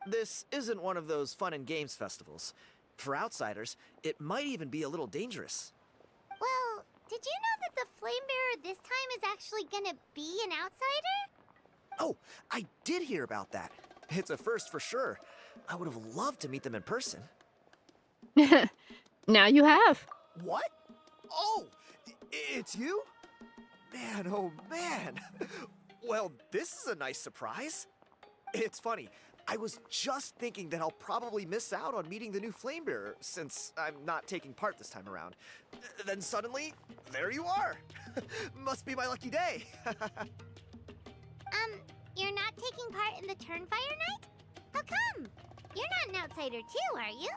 This isn't one of those fun and games festivals. For outsiders, it might even be a little dangerous. Well, did you know that the Flame Bearer this time is actually gonna be an outsider? Oh, I did hear about that. It's a first for sure. I would have loved to meet them in person. Now you have. What? Oh, it's you? Man, oh man. Well, this is a nice surprise. It's funny. I was just thinking that I'll probably miss out on meeting the new Flamebearer since I'm not taking part this time around. Then suddenly, there you are. Must be my lucky day. You're not taking part in the Turnfire Night? How come? You're not an outsider too, are you?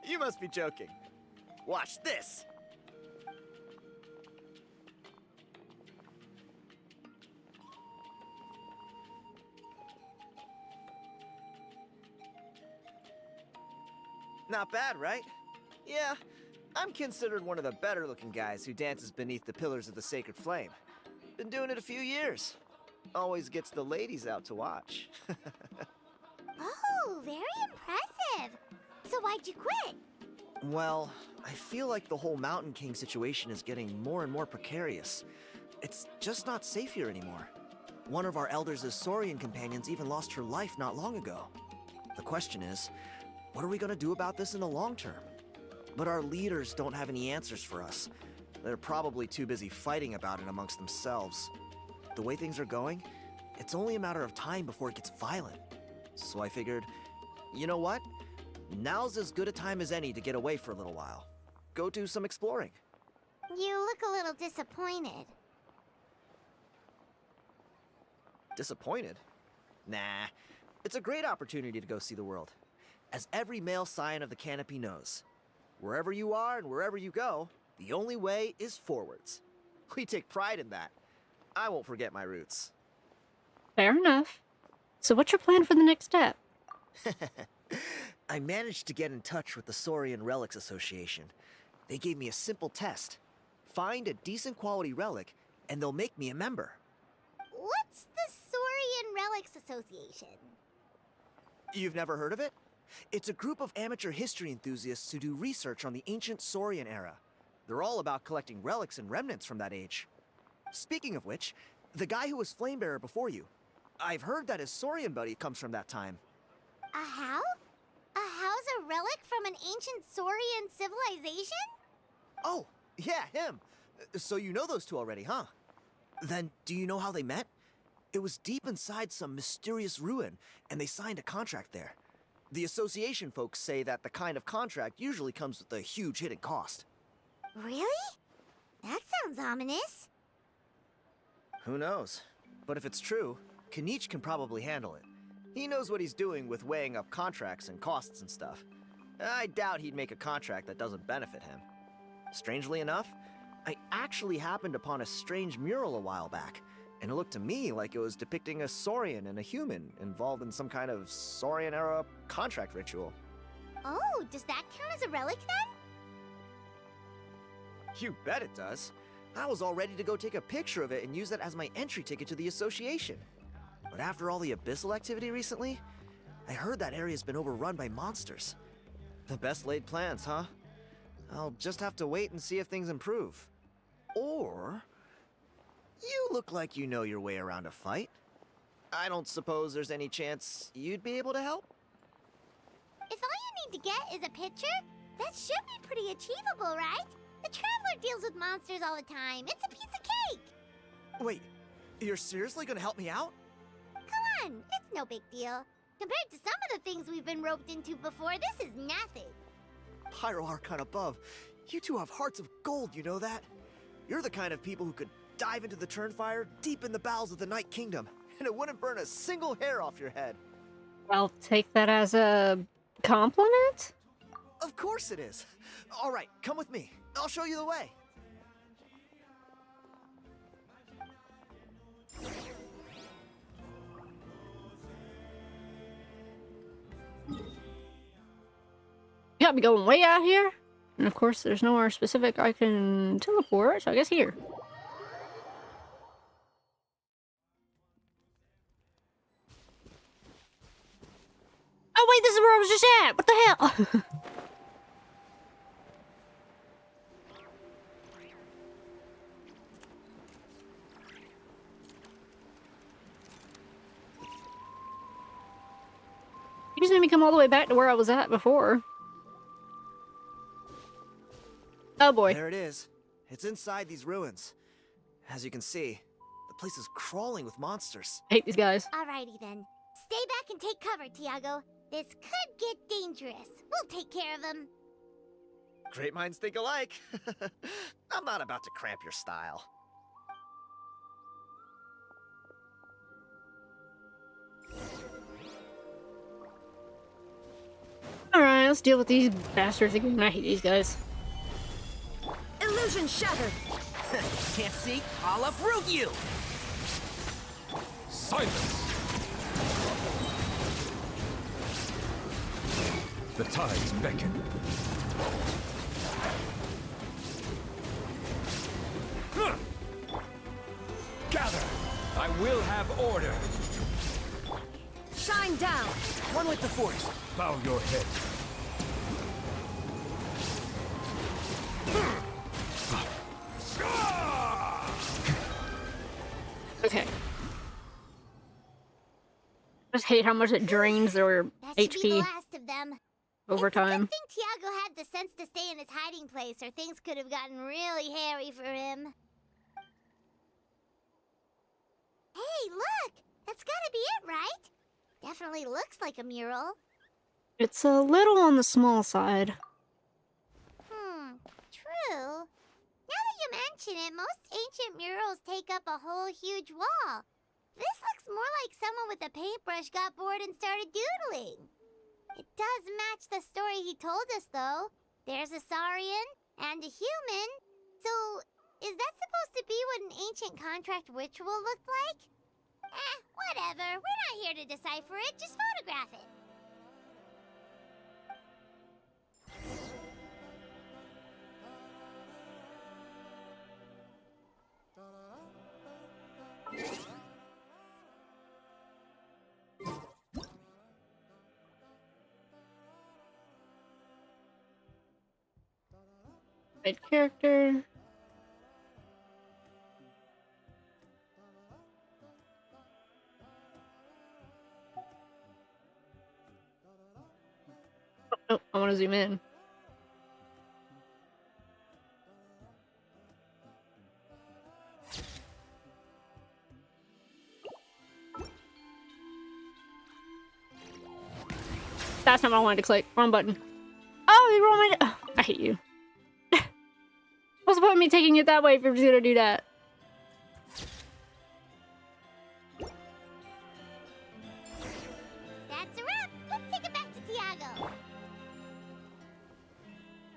You must be joking. Watch this. Not bad, right? Yeah, I'm considered one of the better looking guys who dances beneath the pillars of the sacred flame. Been doing it a few years. Always gets the ladies out to watch. Oh, very impressive. So why'd you quit? Well, I feel like the whole Mountain King situation is getting more and more precarious. It's just not safe here anymore. One of our elders' Saurian companions even lost her life not long ago. The question is, what are we gonna do about this in the long term? But our leaders don't have any answers for us. They're probably too busy fighting about it amongst themselves. The way things are going, it's only a matter of time before it gets violent. So I figured, you know what? Now's as good a time as any to get away for a little while. Go do some exploring. You look a little disappointed. Disappointed? Nah, it's a great opportunity to go see the world. As every male scion of the canopy knows, Wherever you are and wherever you go, the only way is forwards. We take pride in that. I won't forget my roots. Fair enough. So what's your plan for the next step? I managed to get in touch with the Saurian Relics Association. They gave me a simple test. Find a decent quality relic, and they'll make me a member. What's the Saurian Relics Association? You've never heard of it? It's a group of amateur history enthusiasts who do research on the ancient Saurian era. They're all about collecting relics and remnants from that age. Speaking of which, the guy who was Flamebearer before you, I've heard that his Saurian buddy comes from that time. A how? A how's a relic from an ancient Saurian civilization? Oh, yeah, him. So you know those two already, huh? Then, do you know how they met? It was deep inside some mysterious ruin, and they signed a contract there. The association folks say that the kind of contract usually comes with a huge hidden cost. Really? That sounds ominous. Who knows? But if it's true, Kanich can probably handle it. He knows what he's doing with weighing up contracts and costs and stuff. I doubt he'd make a contract that doesn't benefit him. Strangely enough, I actually happened upon a strange mural a while back, and it looked to me like it was depicting a Saurian and a human involved in some kind of Saurian-era contract ritual. Oh, does that count as a relic then? You bet it does. I was all ready to go take a picture of it and use that as my entry ticket to the association. But after all the abyssal activity recently, I heard that area's been overrun by monsters. The best laid plans, huh? I'll just have to wait and see if things improve. Or... you look like you know your way around a fight. I don't suppose there's any chance you'd be able to help? If all you need to get is a picture, that should be pretty achievable, right? The Traveler deals with monsters all the time. It's a piece of cake. Wait, you're seriously gonna help me out? Come on, it's no big deal. Compared to some of the things we've been roped into before, this is nothing. Pyro Archon above, you two have hearts of gold, you know that? You're the kind of people who could dive into the Turnfire deep in the bowels of the Night Kingdom, and it wouldn't burn a single hair off your head. I'll take that as a compliment? Of course it is. All right, come with me. I'll show you the way. You got me going way out here. And of course, there's nowhere specific I can teleport, so I guess here. Oh wait, this is where I was just at! What the hell? You just made me come all the way back to where I was at before. Oh boy. There it is. It's inside these ruins. As you can see, the place is crawling with monsters. I hate these guys. Alrighty then. Stay back and take cover, Tiago. This could get dangerous. We'll take care of them. Great minds think alike. I'm not about to cramp your style. Alright, let's deal with these bastards again. I hate these guys. Illusion shattered! Can't see? I'll uproot you! Silence! The tides beckon. Gather! I will have order! Shine down! One with the force! Bow your head. Okay. I just hate how much it drains their That should be the HP last of them. over time. I think Tiago had the sense to stay in his hiding place, or things could have gotten really hairy for him. Hey, look! That's gotta be it, right? Definitely looks like a mural. It's a little on the small side. True. Now that you mention it, most ancient murals take up a whole huge wall. This looks more like someone with a paintbrush got bored and started doodling. It does match the story he told us, though. There's a Saurian and a human. So, is that supposed to be what an ancient contract ritual looked like? Whatever. We're not here to decipher it. Just photograph it. Right character. Oh, I want to zoom in. That's not what I wanted to click. Wrong button. Oh, you wrong button. Oh, I hate you. What's the point of me taking it that way if you're just gonna do that? That's a wrap. Let's take it back to Tiago.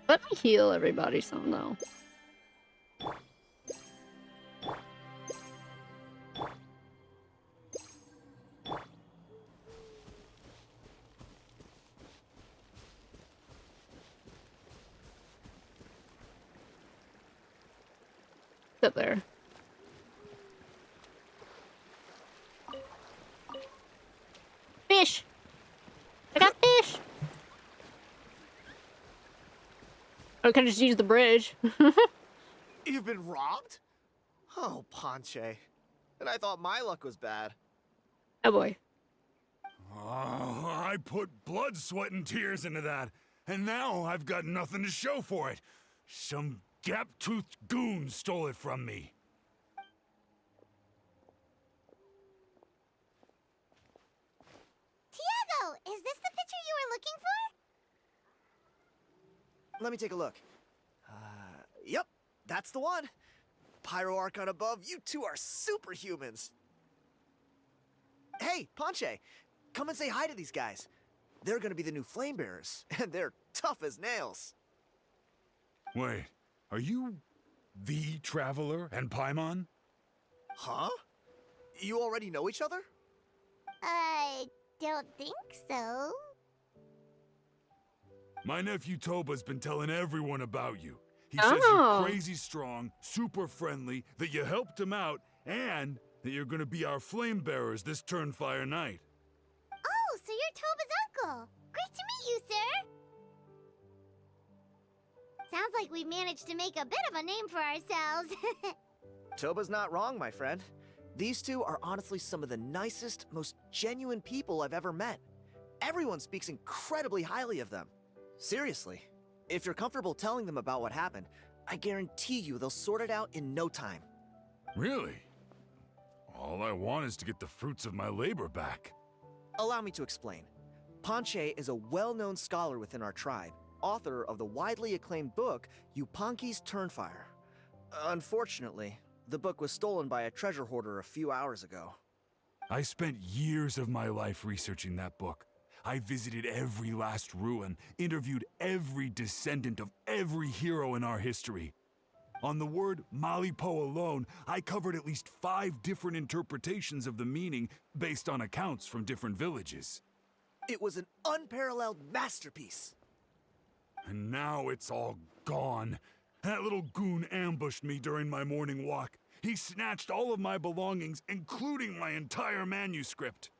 Let me heal everybody some though. Up there. Fish! I got fish! I could just use the bridge. You've been robbed? Oh, Ponche. And I thought my luck was bad. Oh boy. Oh, I put blood, sweat, and tears into that, and now I've got nothing to show for it. Some gap-toothed goon stole it from me. Tiago, is this the picture you were looking for? Let me take a look. Yep, that's the one. Pyro Archon above, you two are superhumans. Hey, Ponche, come and say hi to these guys. They're gonna be the new flame bearers, and they're tough as nails. Wait, are you the Traveler and Paimon? Huh? You already know each other? I don't think so. My nephew Toba's been telling everyone about you. He says you're crazy strong, super friendly, that you helped him out, and that you're gonna be our flame bearers this Turnfire night. Oh, so you're Toba's uncle. Great to meet you, sir. Sounds like we managed to make a bit of a name for ourselves. Toba's not wrong, my friend. These two are honestly some of the nicest, most genuine people I've ever met. Everyone speaks incredibly highly of them. Seriously, if you're comfortable telling them about what happened, I guarantee you they'll sort it out in no time. Really? All I want is to get the fruits of my labor back. Allow me to explain. Ponche is a well-known scholar within our tribe, author of the widely acclaimed book, Yupanqui's Turnfire. Unfortunately, the book was stolen by a treasure hoarder a few hours ago. I spent years of my life researching that book. I visited every last ruin, interviewed every descendant of every hero in our history. On the word Malipo alone, I covered at least 5 different interpretations of the meaning based on accounts from different villages. It was an unparalleled masterpiece. And now it's all gone. That little goon ambushed me during my morning walk. He snatched all of my belongings, including my entire manuscript.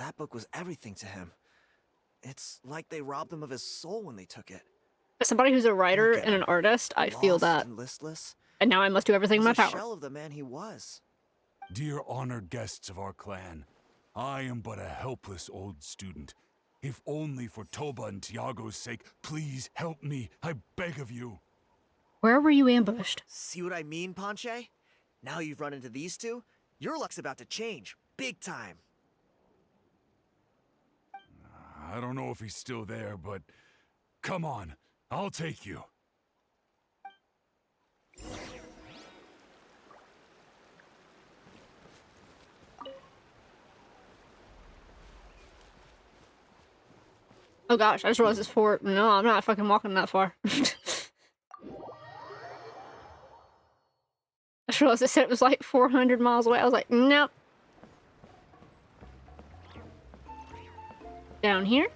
That book was everything to him. It's like they robbed him of his soul when they took it. As somebody who's a writer and an artist, I feel that. And listless. And now I must do everything in my power. He was a shell of the man he was. Dear honored guests of our clan, I am but a helpless old student. If only for Toba and Tiago's sake, please help me, I beg of you. Where were you ambushed? See what I mean, Ponche? Now you've run into these two, your luck's about to change, big time. I don't know if he's still there, but come on, I'll take you. Oh gosh, I just realized it's 4. No, I'm not fucking walking that far. I just realized it said it was like 400 miles away. I was like, nope. Down here?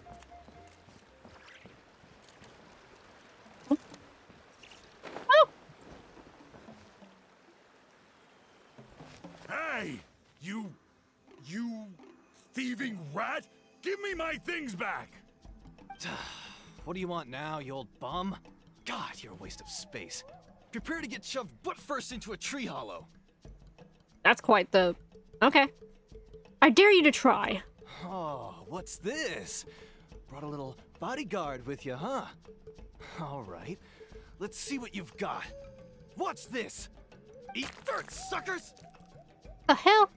Oh! Hey! You thieving rat! Give me my things back! What do you want now, you old bum? God, you're a waste of space. Prepare to get shoved butt first into a tree hollow. That's quite the... Okay. I dare you to try. Oh, what's this? Brought a little bodyguard with you, huh? All right. Let's see what you've got. What's this? Eat dirt, suckers! The hell?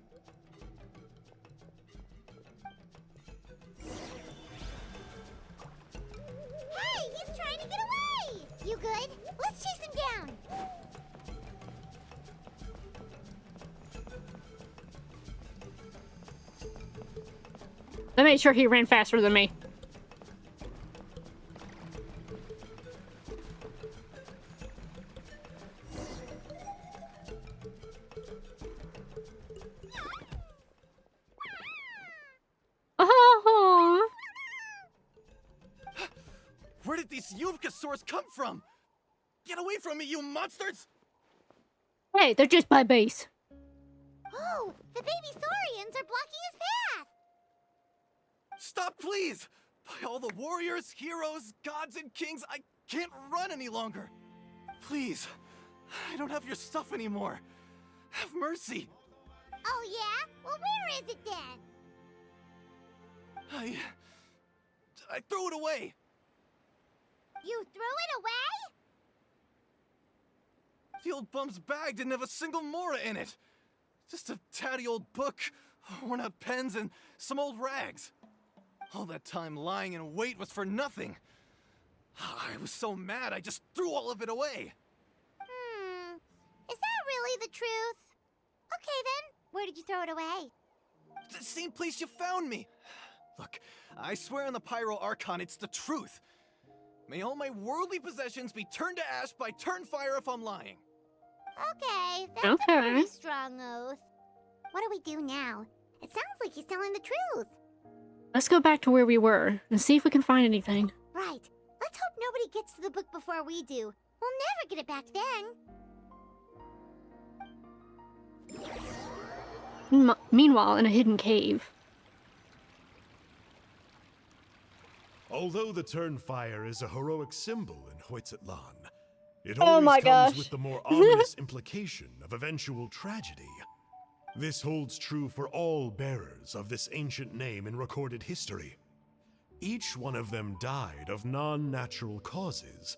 Hey, he's trying to get away! You good? Let's chase him down. I made sure he ran faster than me. Oh. Where did these Yuvkasaurs come from? Get away from me, you monsters! Hey, they're just by base. Oh, the baby saurians are blocking his path! Stop, please! By all the warriors, heroes, gods, and kings, I can't run any longer. Please, I don't have your stuff anymore. Have mercy. Oh yeah? Well, where is it then? I threw it away. You threw it away? The old bum's bag didn't have a single mora in it. Just a tatty old book, worn out pens, and some old rags. All that time lying in wait was for nothing. I was so mad, I just threw all of it away. Is that really the truth? Okay then, where did you throw it away? The same place you found me. Look, I swear on the Pyro Archon it's the truth. May all my worldly possessions be turned to ash by Turnfire if I'm lying. Okay, that's a pretty strong oath. What do we do now? It sounds like he's telling the truth. Let's go back to where we were and see if we can find anything. Right. Let's hope nobody gets to the book before we do. We'll never get it back then. Meanwhile, in a hidden cave. Although the Turnfire is a heroic symbol in Hoytzatlan, it Oh always my comes gosh. with the more ominous implication of eventual tragedy. This holds true for all bearers of this ancient name in recorded history. Each one of them died of non-natural causes,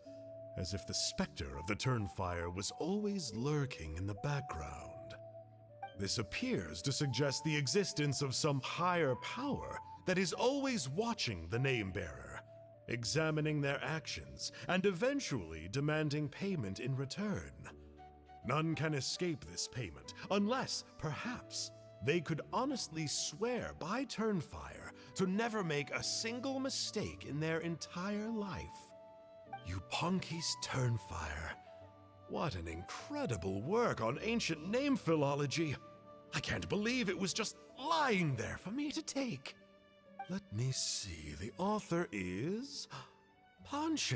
as if the specter of the Turnfire was always lurking in the background. This appears to suggest the existence of some higher power that is always watching the name-bearer, examining their actions, and eventually demanding payment in return. None can escape this payment, unless, perhaps, they could honestly swear by Turnfire to never make a single mistake in their entire life. Yupanki's Turnfire. What an incredible work on ancient name philology. I can't believe it was just lying there for me to take. Let me see, the author is... Panche.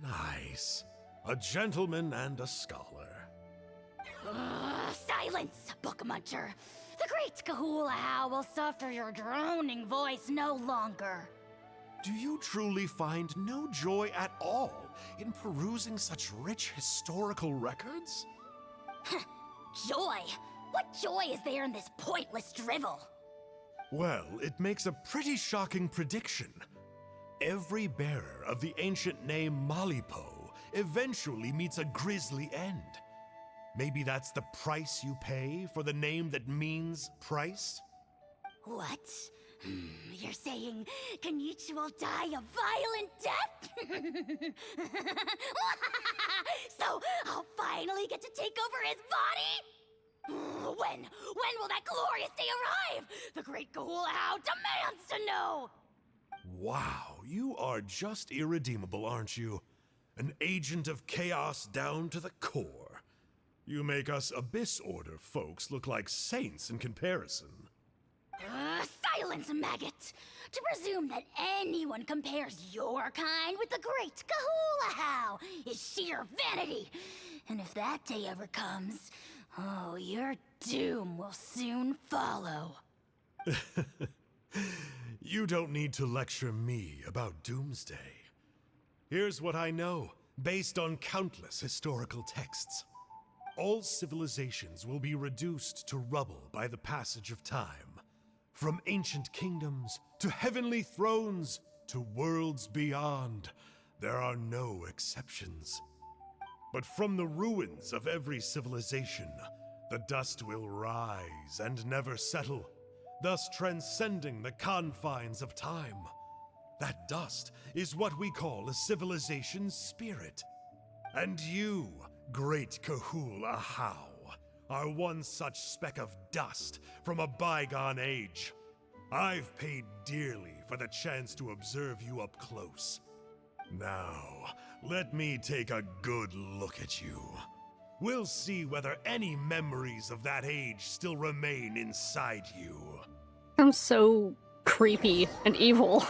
Nice. A gentleman and a scholar. Silence, book muncher. The great Kahula will suffer your droning voice no longer. Do you truly find no joy at all in perusing such rich historical records? Joy? What joy is there in this pointless drivel? Well, it makes a pretty shocking prediction. Every bearer of the ancient name Malipo eventually meets a grisly end. Maybe that's the price you pay for the name that means price? What? You're saying Kenichi will die a violent death? So I'll finally get to take over his body? When will that glorious day arrive? The great Kahula demands to know! Wow, you are just irredeemable, aren't you? An agent of chaos down to the core. You make us Abyss Order folks look like saints in comparison. Silence, maggot! To presume that anyone compares your kind with the great Kahula is sheer vanity. And if that day ever comes, oh, your doom will soon follow. You don't need to lecture me about Doomsday. Here's what I know, based on countless historical texts. All civilizations will be reduced to rubble by the passage of time. From ancient kingdoms, to heavenly thrones, to worlds beyond, there are no exceptions. But from the ruins of every civilization, the dust will rise and never settle, thus transcending the confines of time. That dust is what we call a civilization's spirit. And you, great Kahula How, are one such speck of dust from a bygone age. I've paid dearly for the chance to observe you up close. Now, let me take a good look at you. We'll see whether any memories of that age still remain inside you. I'm so creepy and evil.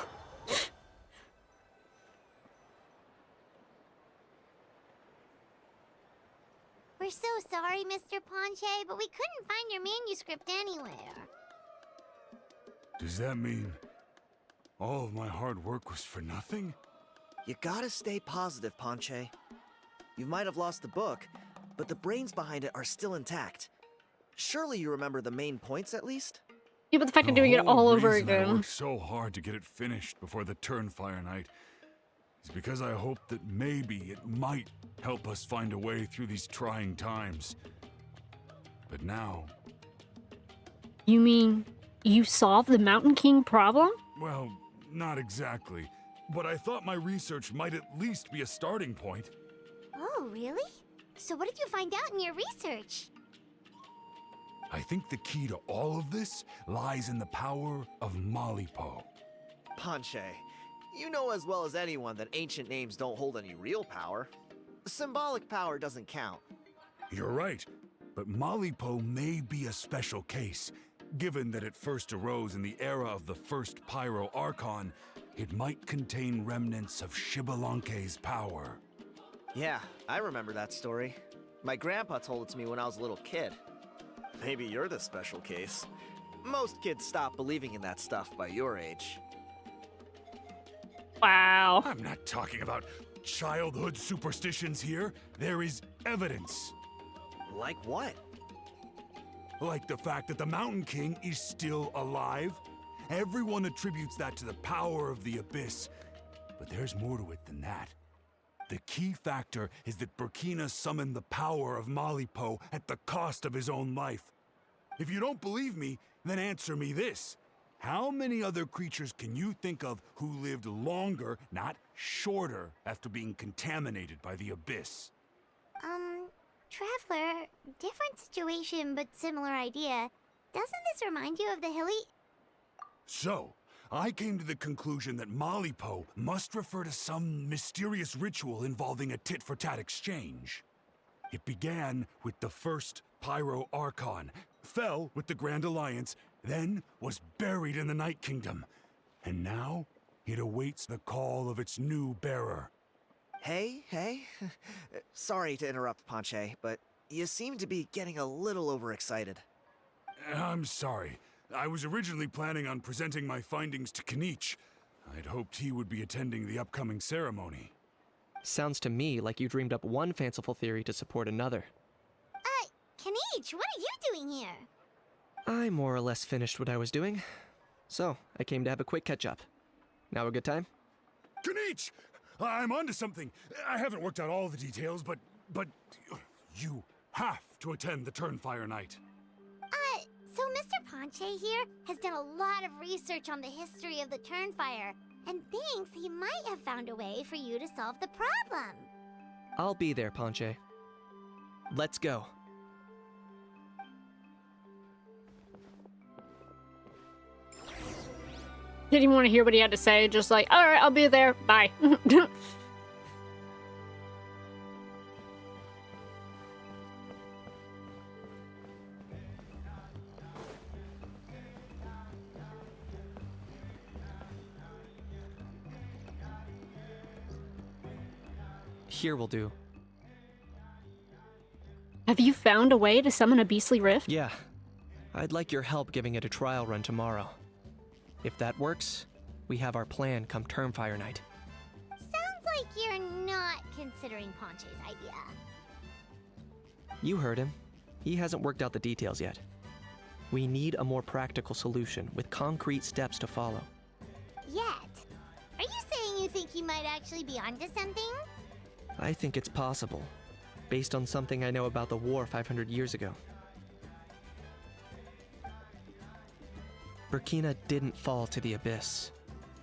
We're so sorry, Mr. Ponche, but we couldn't find your manuscript anywhere. Does that mean all of my hard work was for nothing? You gotta stay positive, Ponche. You might have lost the book, but the brains behind it are still intact. Surely you remember the main points at least? Yeah, but the fact of doing it all over I again. worked so hard to get it finished before the Turnfire Night is because I hoped that maybe it might help us find a way through these trying times. But now... You mean you solved the Mountain King problem? Well, not exactly. But I thought my research might at least be a starting point. Oh, really? So what did you find out in your research? I think the key to all of this lies in the power of Malipo. Ponche, you know as well as anyone that ancient names don't hold any real power. Symbolic power doesn't count. You're right, but Malipo may be a special case. Given that it first arose in the era of the first Pyro Archon, it might contain remnants of Xbalanque's power. Yeah, I remember that story. My grandpa told it to me when I was a little kid. Maybe you're the special case. Most kids stop believing in that stuff by your age. Wow. I'm not talking about childhood superstitions here. There is evidence. Like what? Like the fact that the Mountain King is still alive. Everyone attributes that to the power of the Abyss. But there's more to it than that. The key factor is that Burkina summoned the power of Malipo at the cost of his own life. If you don't believe me, then answer me this. How many other creatures can you think of who lived longer, not shorter, after being contaminated by the Abyss? Traveler, different situation but similar idea. Doesn't this remind you of the hilly... So, I came to the conclusion that Malipo must refer to some mysterious ritual involving a tit-for-tat exchange. It began with the first Pyro Archon, fell with the Grand Alliance, then was buried in the Night Kingdom. And now, it awaits the call of its new bearer. Hey. Sorry to interrupt, Ponche, but you seem to be getting a little overexcited. I'm sorry. I was originally planning on presenting my findings to Kinich. I'd hoped he would be attending the upcoming ceremony. Sounds to me like you dreamed up one fanciful theory to support another. Kinich, what are you doing here? I more or less finished what I was doing, so I came to have a quick catch-up. Now a good time? Kinich! I'm onto something. I haven't worked out all the details, but you have to attend the Turnfire Night. So Mr. Ponche here has done a lot of research on the history of the Turnfire, and thinks he might have found a way for you to solve the problem. I'll be there, Ponche. Let's go. Didn't even want to hear what he had to say. Just like, all right, I'll be there. Bye. Here will do. Have you found a way to summon a beastly rift? Yeah. I'd like your help giving it a trial run tomorrow. If that works, we have our plan come Termfire Night. Sounds like you're not considering Ponche's idea. You heard him. He hasn't worked out the details yet. We need a more practical solution with concrete steps to follow. Yet? Are you saying you think he might actually be onto something? I think it's possible, based on something I know about the war 500 years ago. Burkina didn't fall to the abyss.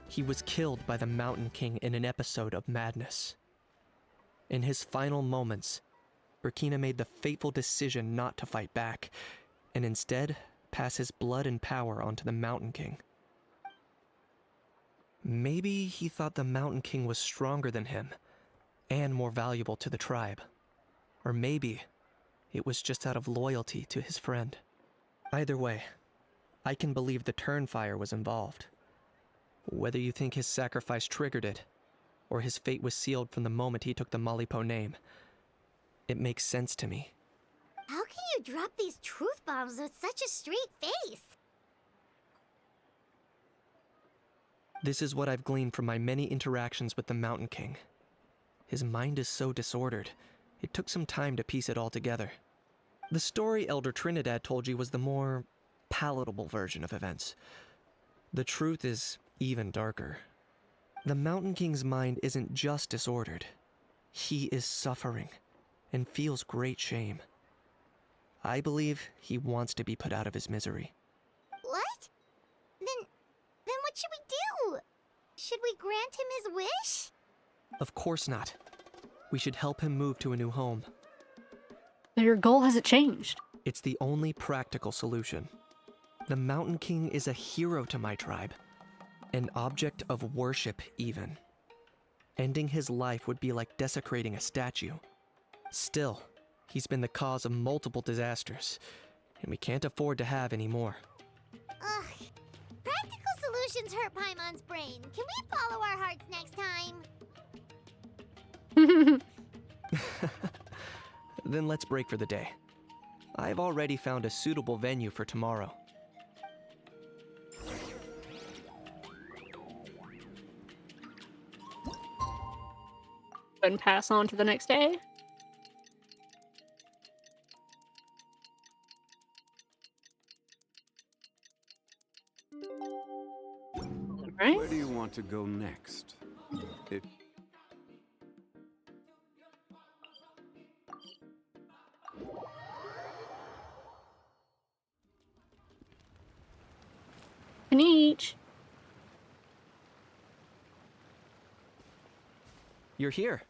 He was killed by the Mountain King in an episode of madness. In his final moments, Burkina made the fateful decision not to fight back, and instead pass his blood and power onto the Mountain King. Maybe he thought the Mountain King was stronger than him, and more valuable to the tribe. Or maybe it was just out of loyalty to his friend. Either way, I can believe the Turnfire was involved. Whether you think his sacrifice triggered it, or his fate was sealed from the moment he took the Malipo name, it makes sense to me. How can you drop these truth bombs with such a straight face? This is what I've gleaned from my many interactions with the Mountain King. His mind is so disordered, it took some time to piece it all together. The story Elder Trinidad told you was the more palatable version of events. The truth is even darker. The Mountain King's mind isn't just disordered. He is suffering and feels great shame. I believe he wants to be put out of his misery. What? Then what should we do? Should we grant him his wish? Of course not. We should help him move to a new home. Your goal hasn't changed. It's the only practical solution. The Mountain King is a hero to my tribe. An object of worship, even. Ending his life would be like desecrating a statue. Still, he's been the cause of multiple disasters, and we can't afford to have any more. Ugh. Practical solutions hurt Paimon's brain. Can we follow our hearts next time? Then let's break for the day. I've already found a suitable venue for tomorrow. And pass on to the next day. Right? Where do you want to go next? An each. You're here.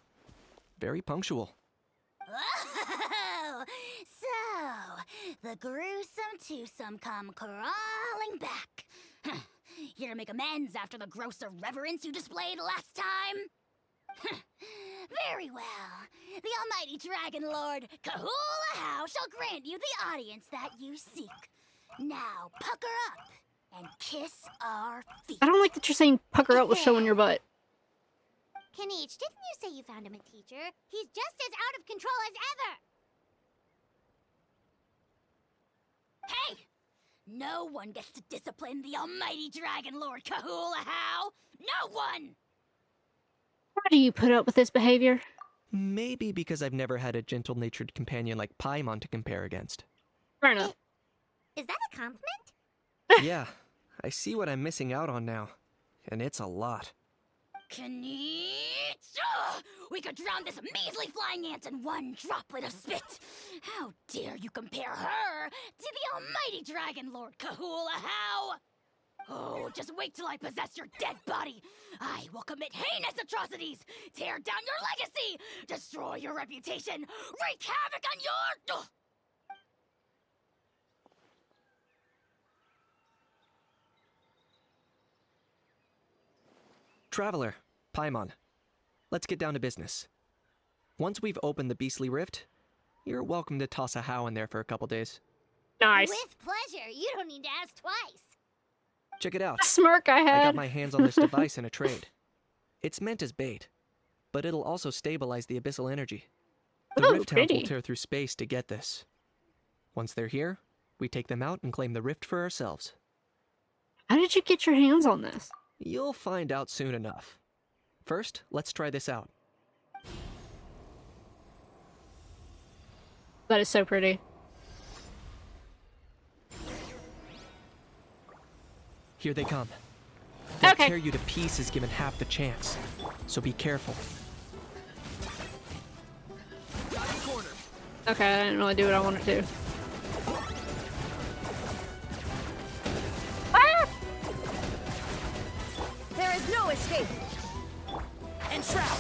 Very punctual. Oh, so the gruesome twosome come crawling back. Here to make amends after the gross irreverence you displayed last time? Very well. The almighty Dragon Lord, Kahula How, shall grant you the audience that you seek. Now, pucker up and kiss our feet. I don't like that you're saying pucker up with showing your butt. Kanichi, didn't you say you found him a teacher? He's just as out of control as ever! Hey! No one gets to discipline the almighty Dragon Lord Kahula How! No one! Why do you put up with this behavior? Maybe because I've never had a gentle-natured companion like Paimon to compare against. Fair enough. Is that a compliment? Yeah, I see what I'm missing out on now. And it's a lot. Kanichi! We could drown this measly flying ant in one droplet of spit! How dare you compare her to the almighty Dragon Lord Kahula How! Oh, just wait till I possess your dead body! I will commit heinous atrocities! Tear down your legacy! Destroy your reputation! Wreak havoc on your... Traveler, Paimon, let's get down to business. Once we've opened the beastly rift, you're welcome to toss a how in there for a couple days. Nice. With pleasure. You don't need to ask twice. Check it out. The smirk I I had. got my hands on this device in a trade. It's meant as bait, but it'll also stabilize the abyssal energy. The Ooh, rift hounds will pretty. tear through space to get this. Once they're here, we take them out and claim the rift for ourselves. How did you get your hands on this? You'll find out soon enough. First, let's try this out. That is so pretty. Here they come. They'll Okay. tear you to pieces given half the chance, so be careful. Okay, I didn't really do what I wanted to. Ah! There is no escape. Enshroud.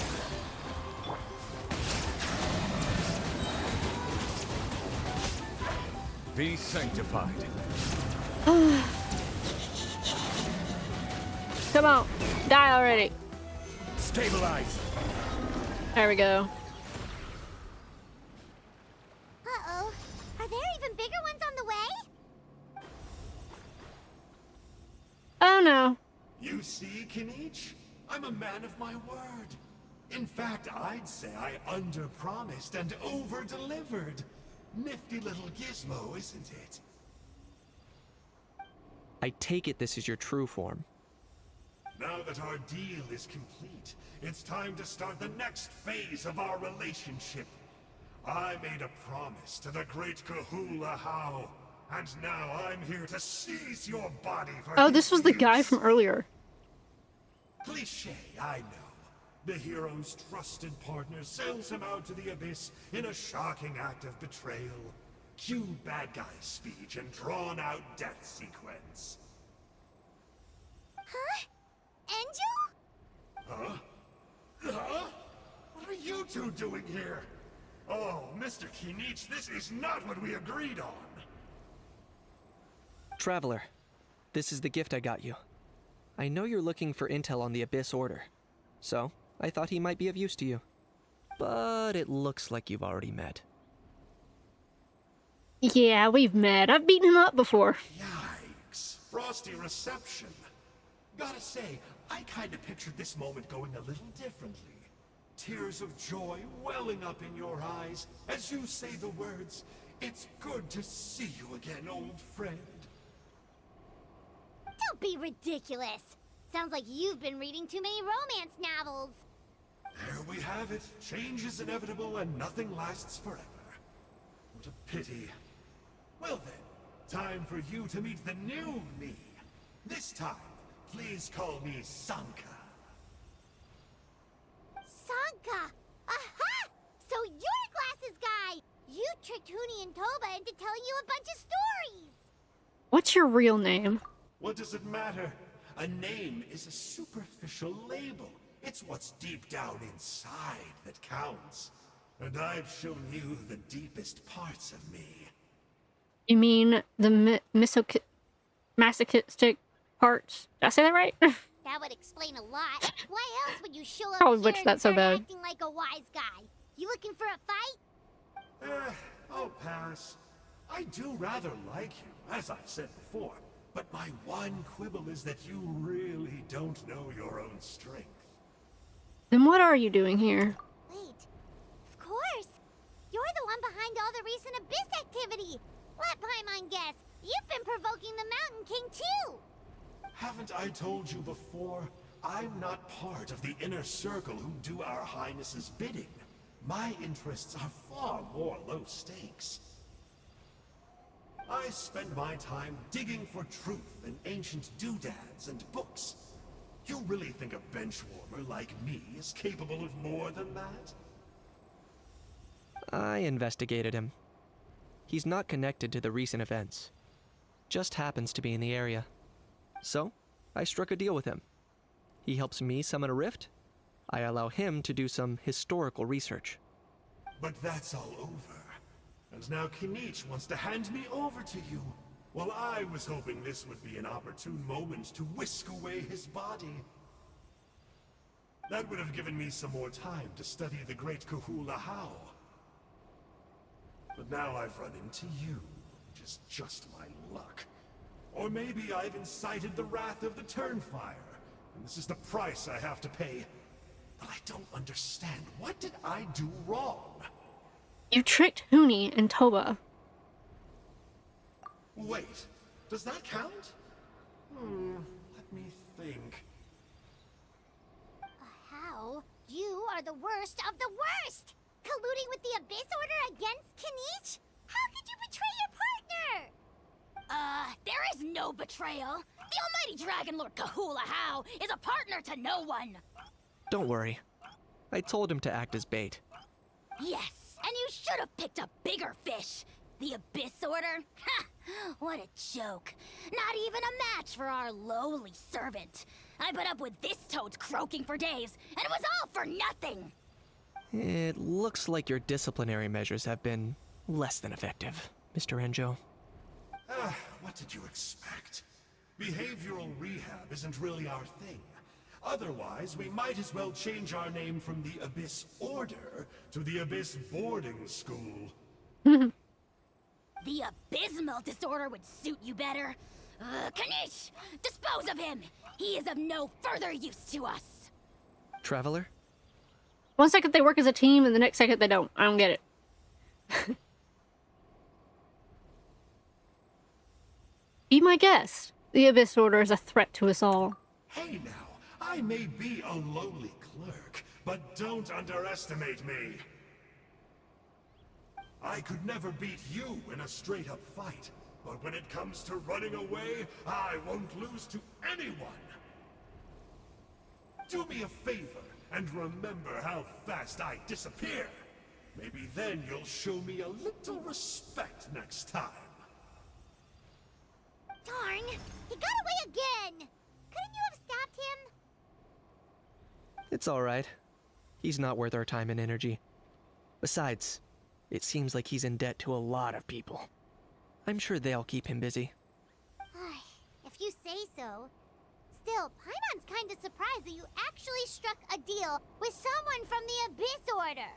Be sanctified. Come on, die already. Stabilize. There we go. Uh-oh. Are there even bigger ones on the way? Oh no. You see, Kinich? I'm a man of my word. In fact, I'd say I under-promised and over-delivered. Nifty little gizmo, isn't it? I take it this is your true form. Now that our deal is complete, it's time to start the next phase of our relationship. I made a promise to the great Kahula How, and now I'm here to seize your body for Oh, his this was the guy use. from earlier. Cliché, I know. The hero's trusted partner sells him out to the abyss in a shocking act of betrayal. Cue bad guy speech and drawn-out death sequence. Huh? Angel? Huh? Huh? What are you two doing here? Oh, Mr. Kinich, this is not what we agreed on. Traveler, this is the gift I got you. I know you're looking for intel on the Abyss Order, so I thought he might be of use to you. But it looks like you've already met. Yeah, we've met. I've beaten him up before. Yikes. Frosty reception. Gotta say, I kinda pictured this moment going a little differently. Tears of joy welling up in your eyes as you say the words, "It's good to see you again, old friend." Don't be ridiculous. Sounds like you've been reading too many romance novels. There we have it. Change is inevitable and nothing lasts forever. What a pity. Well then, time for you to meet the new me. This time, please call me Sanka. Sanka! Aha! So you're Glasses Guy! You tricked Huni and Toba into telling you a bunch of stories! What's your real name? What does it matter? A name is a superficial label. It's what's deep down inside that counts. And I've shown you the deepest parts of me. You mean the masochistic parts? Did I say that right? That would explain a lot. Why else would you show up Probably here butchered and that so start bad. acting like a wise guy? You looking for a fight? I'll pass. I do rather like you, as I've said before. But my one quibble is that you really don't know your own strength. Then what are you doing here? Wait, of course. You're the one behind all the recent Abyss activity. Let Paimon guess. You've been provoking the Mountain King too. Haven't I told you before? I'm not part of the inner circle who do our Highness's bidding. My interests are far more low stakes. I spend my time digging for truth in ancient doodads and books. You really think a benchwarmer like me is capable of more than that? I investigated him. He's not connected to the recent events. Just happens to be in the area. So, I struck a deal with him. He helps me summon a rift. I allow him to do some historical research. But that's all over. And now Kinich wants to hand me over to you. Well, I was hoping this would be an opportune moment to whisk away his body. That would have given me some more time to study the great Kahula How. But now I've run into you, which is just my luck. Or maybe I've incited the wrath of the Turnfire, and this is the price I have to pay. But I don't understand. What did I do wrong? You tricked Huni and Toba. Wait, does that count? Let me think. How? You are the worst of the worst! Colluding with the Abyss Order against Kinich? How could you betray your partner? There is no betrayal. The almighty Dragon Lord Kahula How is a partner to no one. Don't worry. I told him to act as bait. Yes, and you should have picked a bigger fish. The Abyss Order? Ha! What a joke. Not even a match for our lowly servant. I put up with this toad's croaking for days, and it was all for nothing. It looks like your disciplinary measures have been less than effective, Mr. Enjo. What did you expect? Behavioral rehab isn't really our thing. Otherwise, we might as well change our name from the Abyss Order to the Abyss Boarding School. The abysmal disorder would suit you better. Kanish! Dispose of him! He is of no further use to us. Traveler? One second they work as a team, and the next second they don't. I don't get it. Be my guest. The Abyss Order is a threat to us all. Hey now, I may be a lowly clerk, but don't underestimate me. I could never beat you in a straight-up fight, but when it comes to running away, I won't lose to anyone. Do me a favor and remember how fast I disappear. Maybe then you'll show me a little respect next time. Darn! He got away again! Couldn't you have stopped him? It's alright. He's not worth our time and energy. Besides, it seems like he's in debt to a lot of people. I'm sure they'll keep him busy. If you say so. Still, Paimon's kinda surprised that you actually struck a deal with someone from the Abyss Order.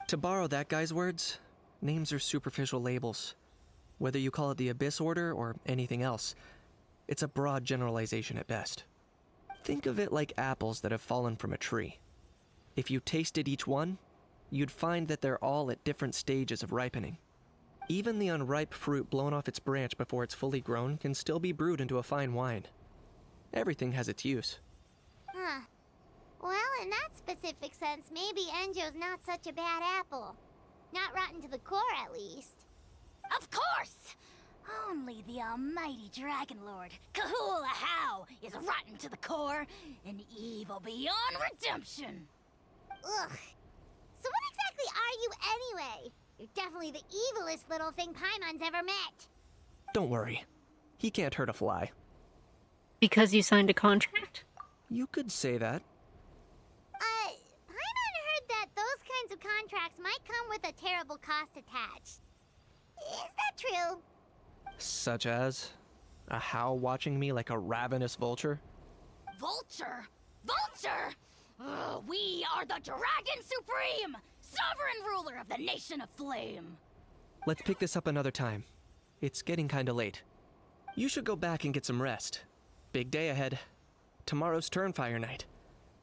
To borrow that guy's words, names are superficial labels. Whether you call it the Abyss Order or anything else, it's a broad generalization at best. Think of it like apples that have fallen from a tree. If you tasted each one, you'd find that they're all at different stages of ripening. Even the unripe fruit blown off its branch before it's fully grown can still be brewed into a fine wine. Everything has its use. Huh. Well, in that specific sense, maybe Enjo's not such a bad apple. Not rotten to the core, at least. Of course! Only the almighty Dragon Lord, Kahula How, is rotten to the core and evil beyond redemption. Ugh. So what exactly are you anyway? You're definitely the evilest little thing Paimon's ever met. Don't worry. He can't hurt a fly. Because you signed a contract? You could say that. Paimon heard that those kinds of contracts might come with a terrible cost attached. Is that true? Such as a How watching me like a ravenous vulture? Vulture? Vulture? We are the Dragon Supreme, sovereign ruler of the Nation of Flame. Let's pick this up another time. It's getting kinda late. You should go back and get some rest. Big day ahead. Tomorrow's Turnfire night.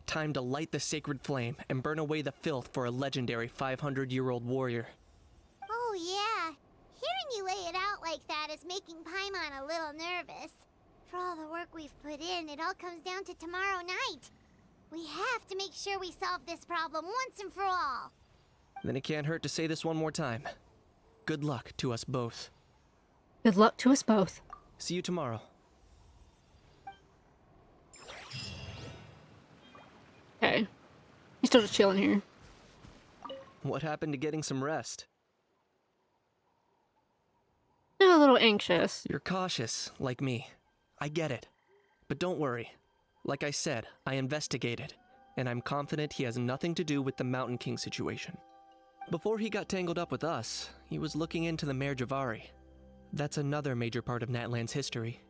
Time to light the sacred flame and burn away the filth for a legendary 500-year-old warrior. Oh yeah. Hearing you lay it out like that is making Paimon a little nervous. For all the work we've put in, it all comes down to tomorrow night. We have to make sure we solve this problem once and for all. Then it can't hurt to say this one more time. Good luck to us both. Good luck to us both. See you tomorrow. Okay. He's still just chilling here. What happened to getting some rest? I'm a little anxious. You're cautious, like me. I get it. But don't worry. Like I said, I investigated, and I'm confident he has nothing to do with the Mountain King situation. Before he got tangled up with us, he was looking into the Mare Javari. That's another major part of Natlan's history.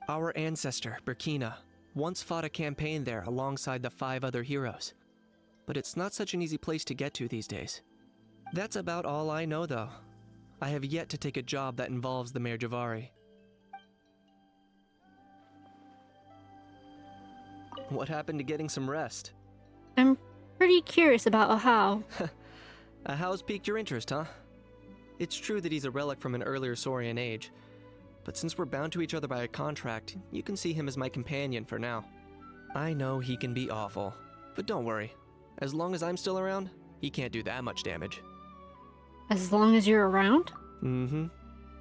Our ancestor, Burkina, Once fought a campaign there alongside the 5 other heroes. But it's not such an easy place to get to these days. That's about all I know, though. I have yet to take a job that involves the Mayor Javari. What happened to getting some rest? I'm pretty curious about Ahau. Ahau's piqued your interest, huh? It's true that he's a relic from an earlier Saurian age, but since we're bound to each other by a contract, you can see him as my companion for now. I know he can be awful, but don't worry. As long as I'm still around, he can't do that much damage. As long as you're around? Mm-hmm.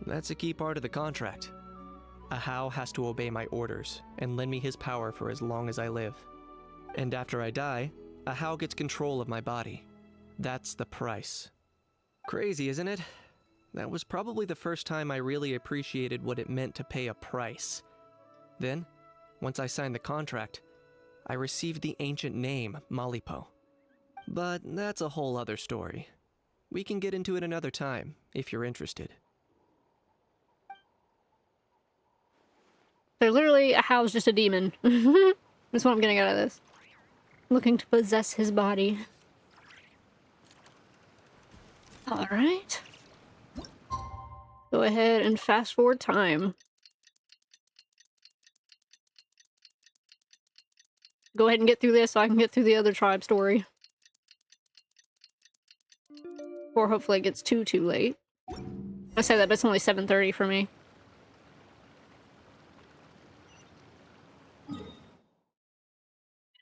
That's a key part of the contract. Ahau has to obey my orders and lend me his power for as long as I live. And after I die, Ahau gets control of my body. That's the price. Crazy, isn't it? That was probably the first time I really appreciated what it meant to pay a price. Then, once I signed the contract, I received the ancient name, Malipo. But that's a whole other story. We can get into it another time, if you're interested. So literally, Ahau's just a demon. That's what I'm getting out of this. Looking to possess his body. Alright. Go ahead and fast forward time. Go ahead and get through this so I can get through the other tribe story. Or hopefully it gets too late. I say that, but it's only 7:30 for me.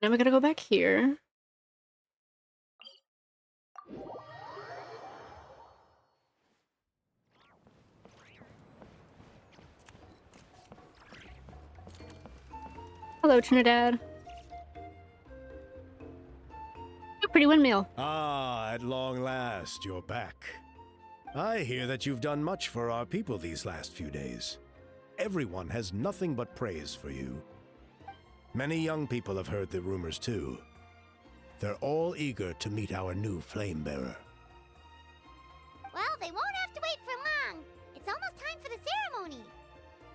Now we gotta go back here. Hello, Trinidad. A pretty windmill. Ah, at long last, you're back. I hear that you've done much for our people these last few days. Everyone has nothing but praise for you. Many young people have heard the rumors too. They're all eager to meet our new flame bearer. Well, they won't have to wait for long. It's almost time for the ceremony.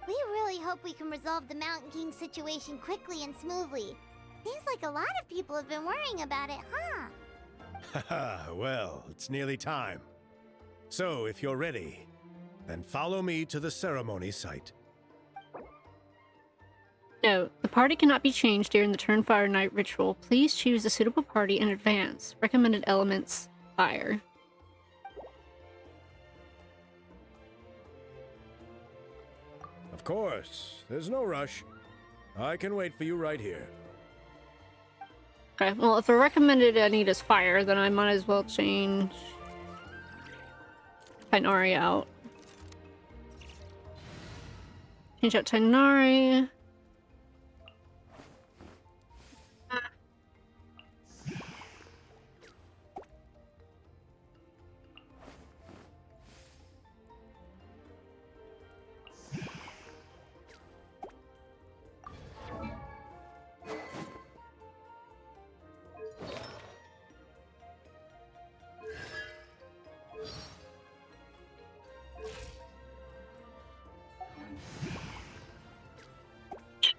We really hope we can resolve the Mountain King situation quickly and smoothly. Seems like a lot of people have been worrying about it, huh? Haha, well, it's nearly time. So, if you're ready, then follow me to the ceremony site. Note, the party cannot be changed during the Turnfire Night ritual. Please choose a suitable party in advance. Recommended elements: fire. Of course, there's no rush. I can wait for you right here. Okay, well, if the recommended I need is fire, then I might as well change Tainari out. Change out Tainari.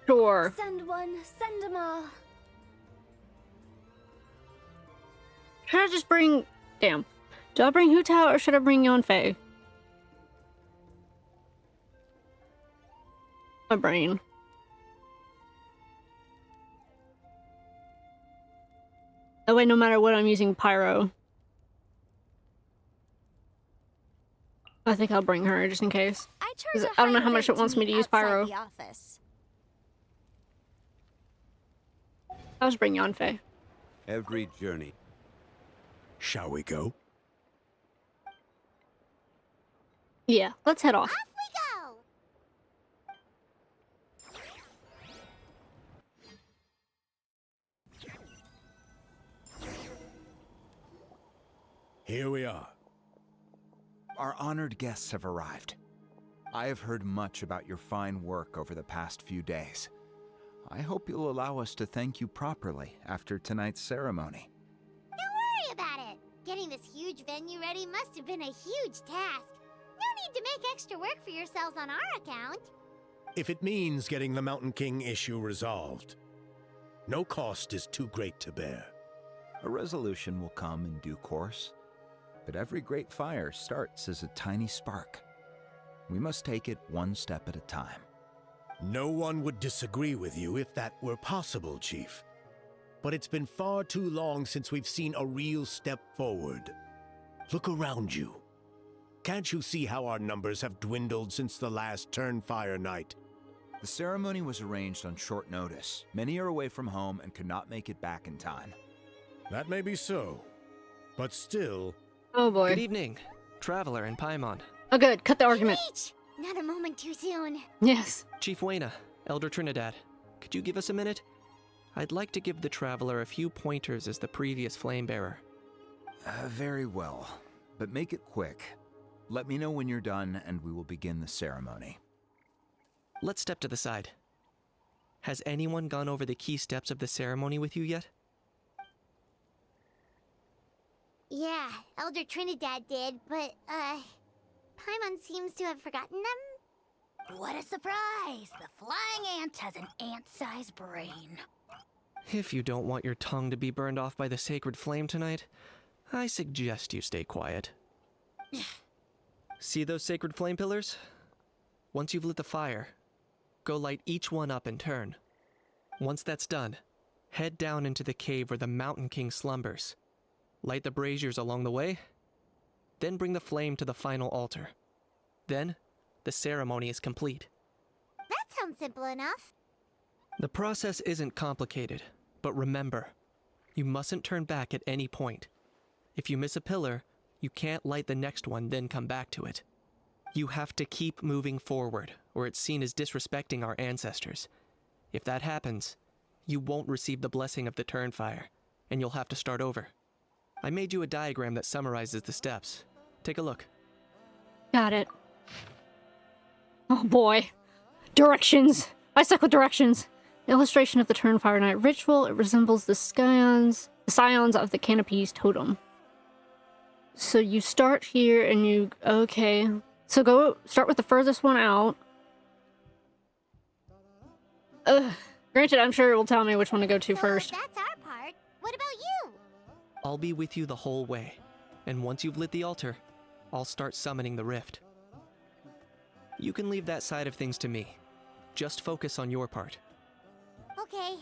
Sure. Send one, send them all. Should I just bring... Damn. Do I bring Hu Tao or should I bring Yonfei? My brain. That way, no matter what, I'm using Pyro. I think I'll bring her just in case. I don't know how much it wants me to use Pyro. I'll just bring Yonfei. Every journey. Shall we go? Yeah, let's head off. Here we are. Our honored guests have arrived. I have heard much about your fine work over the past few days. I hope you'll allow us to thank you properly after tonight's ceremony. Don't worry about it. Getting this huge venue ready must have been a huge task. No need to make extra work for yourselves on our account. If it means getting the Mountain King issue resolved, No cost is too great to bear. A resolution will come in due course, but every great fire starts as a tiny spark. We must take it one step at a time. No one would disagree with you if that were possible, Chief. But it's been far too long since we've seen a real step forward. Look around you. Can't you see how our numbers have dwindled since the last Turnfire night? The ceremony was arranged on short notice. Many are away from home and could not make it back in time. That may be so, but still... Oh boy. Good evening, Traveler and Paimon. Oh good, cut the argument. Not a moment too soon. Yes. Chief Wayna, Elder Trinidad, could you give us a minute? I'd like to give the Traveler a few pointers as the previous Flamebearer. Very well, but make it quick. Let me know when you're done and we will begin the ceremony. Let's step to the side. Has anyone gone over the key steps of the ceremony with you yet? Yeah, Elder Trinidad did, but, Paimon seems to have forgotten them? What a surprise! The flying ant has an ant-sized brain. If you don't want your tongue to be burned off by the sacred flame tonight, I suggest you stay quiet. See those sacred flame pillars? Once you've lit the fire, go light each one up in turn. Once that's done, head down into the cave where the Mountain King slumbers. Light the braziers along the way, then bring the flame to the final altar. Then, the ceremony is complete. That sounds simple enough. The process isn't complicated, but remember, you mustn't turn back at any point. If you miss a pillar, you can't light the next one, then come back to it. You have to keep moving forward, or it's seen as disrespecting our ancestors. If that happens, you won't receive the blessing of the Turnfire, and you'll have to start over. I made you a diagram that summarizes the steps. Take a look. Got it. Oh boy. Directions. I suck with directions. Illustration of the Turnfire Night ritual. It resembles the scions of the Canopy's totem. So you start here and you... Okay. So go start with the furthest one out. Granted, I'm sure it will tell me which one to go to first. That's our part. What about you? I'll be with you the whole way, and once you've lit the altar, I'll start summoning the rift. You can leave that side of things to me. Just focus on your part. Okay.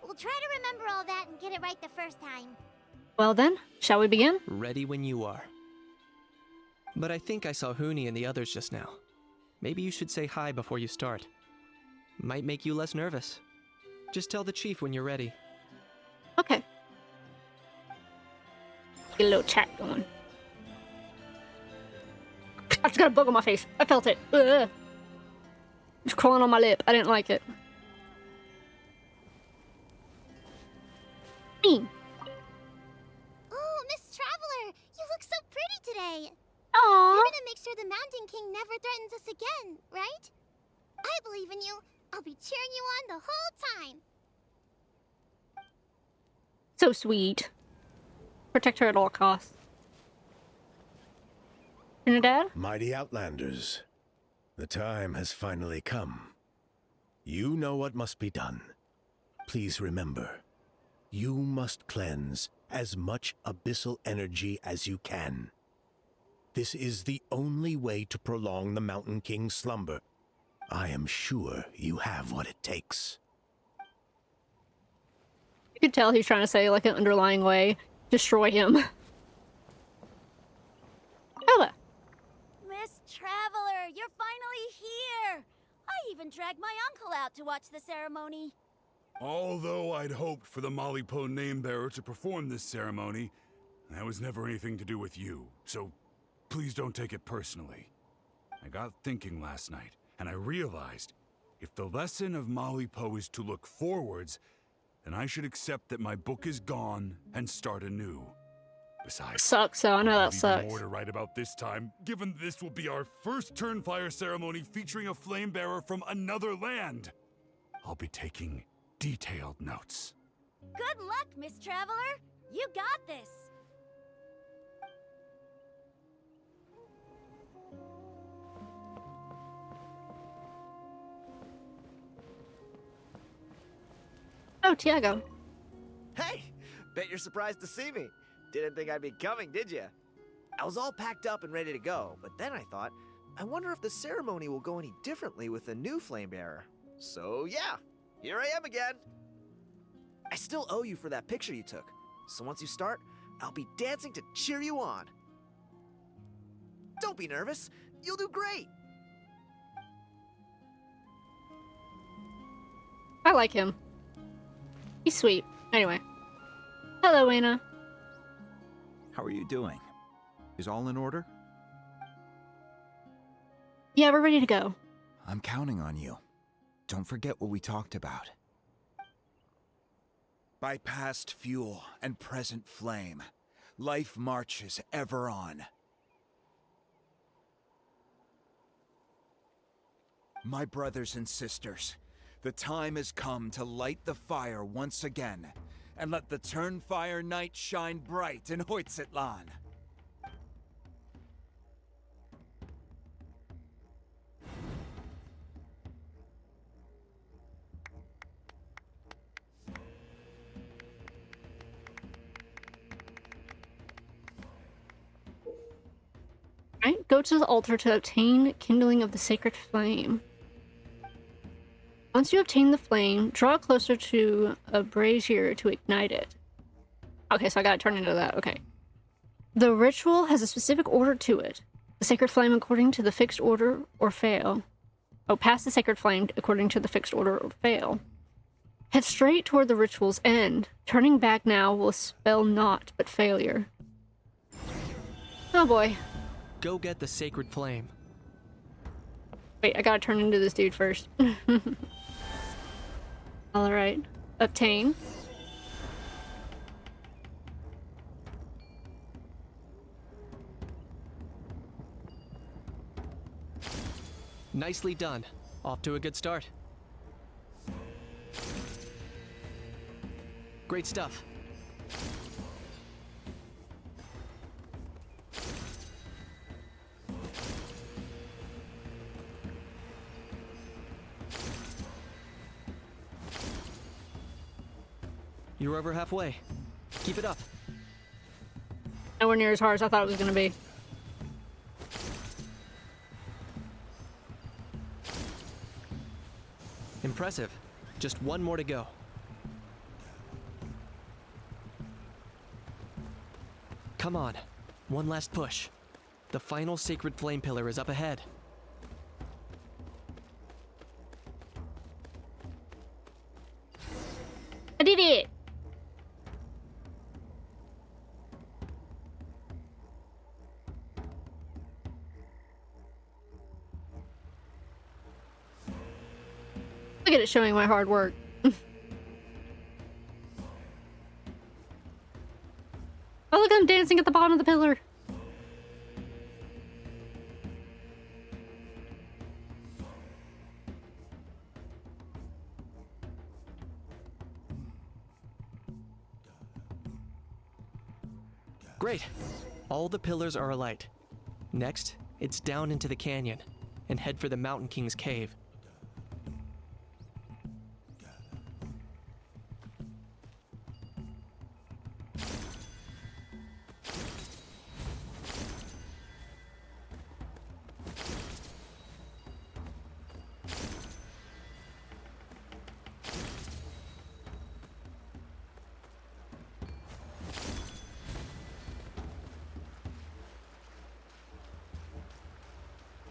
We'll try to remember all that and get it right the first time. Well then, shall we begin? Ready when you are. But I think I saw Huni and the others just now. Maybe you should say hi before you start. Might make you less nervous. Just tell the chief when you're ready. Okay. Get a little chat going. I just got a bug on my face. I felt it. Ugh. It's crawling on my lip. I didn't like it. Me. Oh, Miss Traveler, you look so pretty today. Aww. You're gonna make sure the Mountain King never threatens us again, right? I believe in you. I'll be cheering you on the whole time. So sweet. Protect her at all costs. Trinidad? Mighty Outlanders, the time has finally come. You know what must be done. Please remember, you must cleanse as much abyssal energy as you can. This is the only way to prolong the Mountain King's slumber. I am sure you have what it takes. You could tell he's trying to say, like, an underlying way. Destroy him. Ella! Miss Traveler, you're finally here! I even dragged my uncle out to watch the ceremony. Although I'd hoped for the Malipo name-bearer to perform this ceremony, that was never anything to do with you, so please don't take it personally. I got thinking last night, and I realized if the lesson of Malipo is to look forwards, then I should accept that my book is gone and start anew. Besides, sucks, so I know that sucks. More to write about this time, given this will be our first Turnfire ceremony featuring a flame-bearer from another land. I'll be taking detailed notes. Good luck, Miss Traveler! You got this! Oh, Tiago. Hey! Bet you're surprised to see me. Didn't think I'd be coming, did you? I was all packed up and ready to go, but then I thought, I wonder if the ceremony will go any differently with the new flame bearer. So yeah, here I am again. I still owe you for that picture you took, so once you start, I'll be dancing to cheer you on. Don't be nervous, you'll do great. I like him. He's sweet. Anyway. Hello, Anna. How are you doing? Is all in order? Yeah, we're ready to go. I'm counting on you. Don't forget what we talked about. By past fuel and present flame, life marches ever on. My brothers and sisters, the time has come to light the fire once again, and let the Turnfire night shine bright in Hoytzitlan. Alright, go to the altar to obtain kindling of the sacred flame. Once you obtain the flame, draw closer to a brazier to ignite it. Okay, so I gotta turn into that, okay. The ritual has a specific order to it. The sacred flame according to the fixed order or fail. Oh, pass the sacred flame according to the fixed order or fail. Head straight toward the ritual's end. Turning back now will spell naught but failure. Oh boy. Go get the sacred flame. Wait, I gotta turn into this dude first. Alright. Obtain. Nicely done. Off to a good start. Great stuff. You're over halfway. Keep it up. Nowhere near as hard as I thought it was gonna be. Impressive. Just one more to go. Come on. One last push. The final sacred flame pillar is up ahead. I did it! Look at it showing my hard work. Oh, look, I'm dancing at the bottom of the pillar. Great. All the pillars are alight. Next, it's down into the canyon and head for the Mountain King's cave.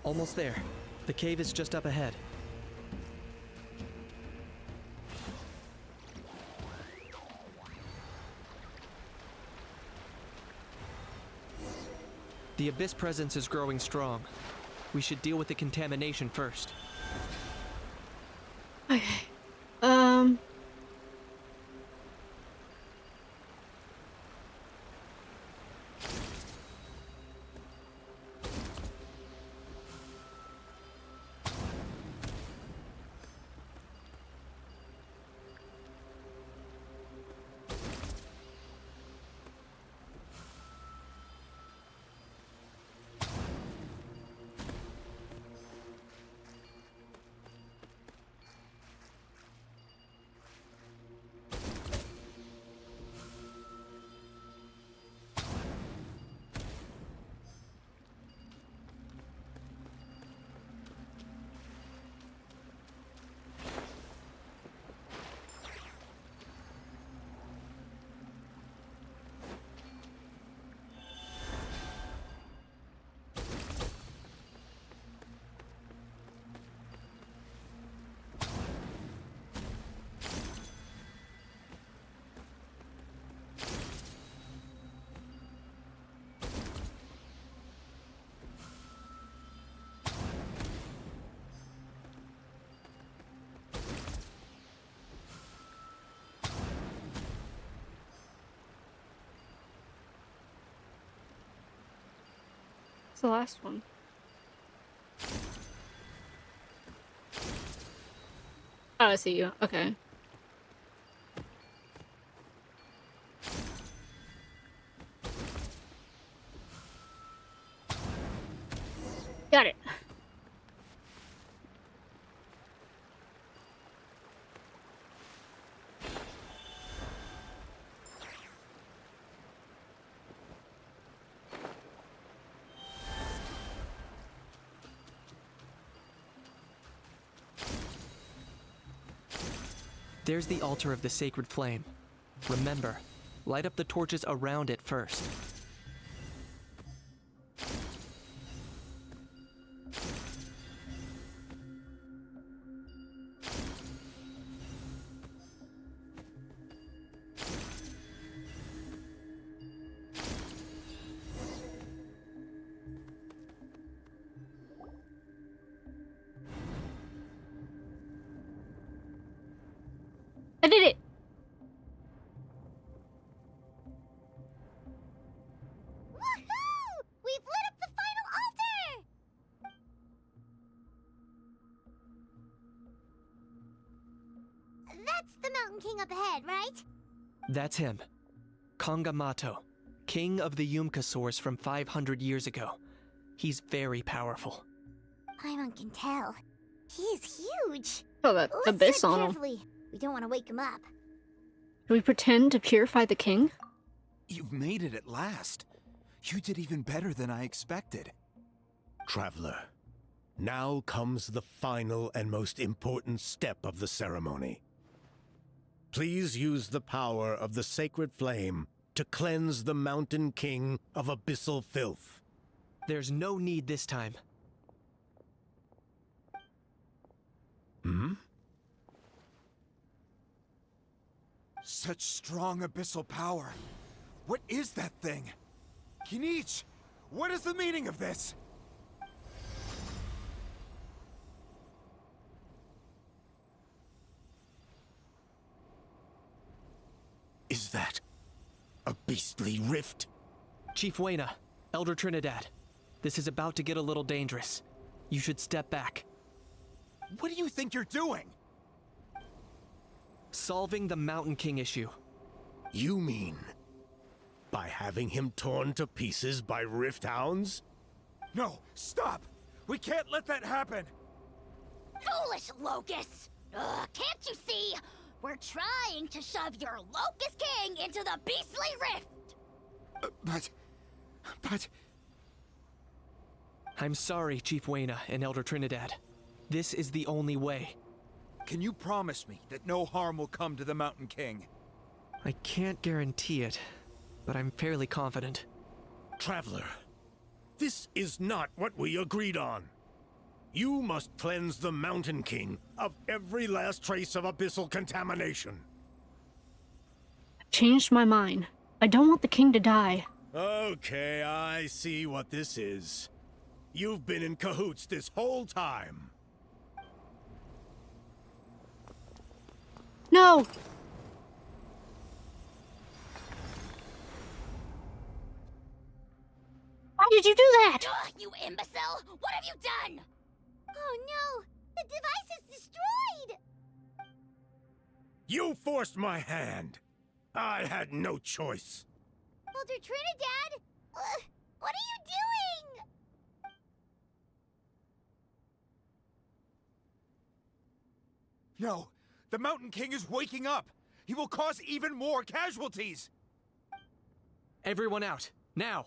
Almost there. The cave is just up ahead. The Abyss presence is growing strong. We should deal with the contamination first. Okay. the last one? Oh, I see you. Okay. Got it. There's the altar of the sacred flame. Remember, light up the torches around it first. I did it! Woohoo! We've lit up the final altar! That's the Mountain King up ahead, right? That's him. Kongamato, king of the Yumkasaurs from 500 years ago. He's very powerful. Paimon can tell. He's huge. Oh, that Let's abyss tread on him. carefully. We don't want to wake him up. Do we pretend to purify the king? You've made it at last. You did even better than I expected. Traveler, now comes the final and most important step of the ceremony. Please use the power of the sacred flame to cleanse the Mountain King of abyssal filth. There's no need this time. Hmm? Such strong abyssal power. What is that thing? Kinich, what is the meaning of this? Is that a beastly rift? Chief Wayna, Elder Trinidad, this is about to get a little dangerous. You should step back. What do you think you're doing? Solving the Mountain King issue. You mean by having him torn to pieces by rift hounds? No, stop! We can't let that happen! Foolish locusts! Can't you see? We're trying to shove your Locust King into the beastly rift! But... I'm sorry, Chief Wayna and Elder Trinidad. This is the only way. Can you promise me that no harm will come to the Mountain King? I can't guarantee it, but I'm fairly confident. Traveler, this is not what we agreed on. You must cleanse the Mountain King of every last trace of abyssal contamination. I've changed my mind. I don't want the king to die. Okay, I see what this is. You've been in cahoots this whole time. No! Why did you do that? You imbecile! What have you done? Oh no! The device is destroyed! You forced my hand. I had no choice. Elder Trinidad? What are you doing? No, the Mountain King is waking up. He will cause even more casualties. Everyone out, now!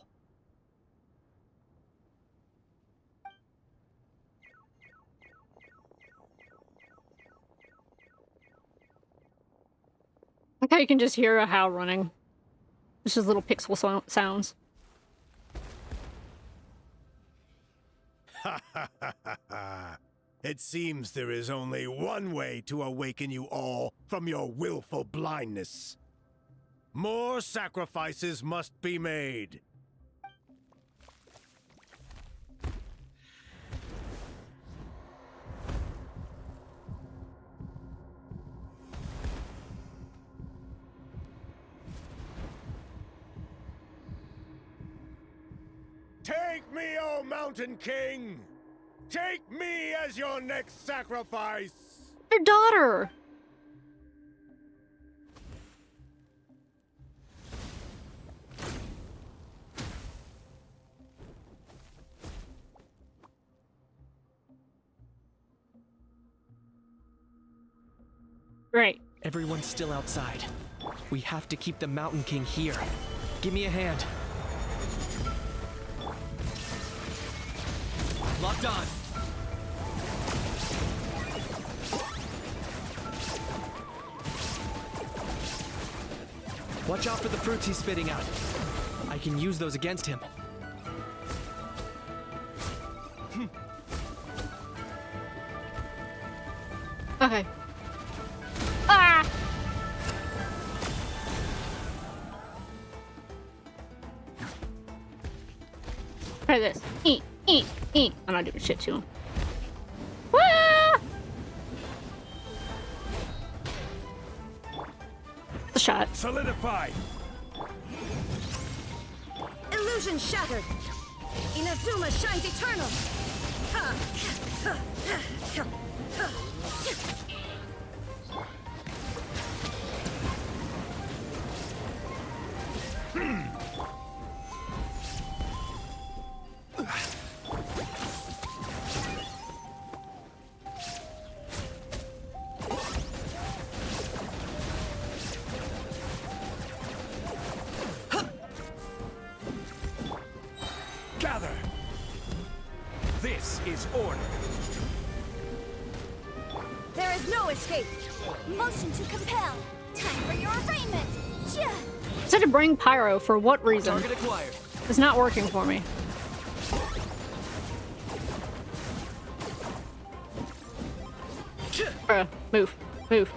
Like how you can just hear a How running. It's just little pixel sounds. Ha ha ha ha ha. It seems there is only one way to awaken you all from your willful blindness. More sacrifices must be made. Take me, O Mountain King! Take me as your next sacrifice! Your daughter! Right. Everyone's still outside. We have to keep the Mountain King here. Give me a hand. Locked on. Watch out for the fruits he's spitting out. I can use those against him. Okay. Ah! Try this. Eat, eat, eat. I'm not doing shit to him. Ah! A shot. Solidify. Illusion shattered. Inazuma shines eternal. Gather. This is order. There is no escape. Motion to compel. Time for your arraignment. Yeah. I said to bring Pyro for what reason? Target acquired. It's not working for me. Move. Move.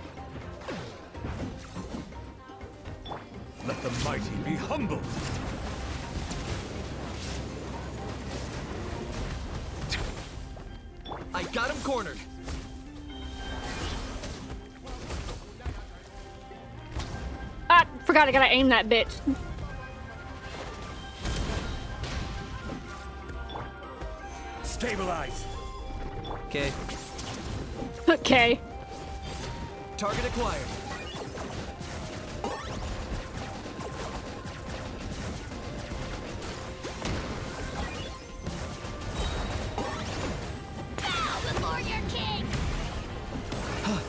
Let the mighty be humbled. I got him cornered. Ah, forgot I gotta aim that bitch. Stabilize. Okay. Okay. Target acquired.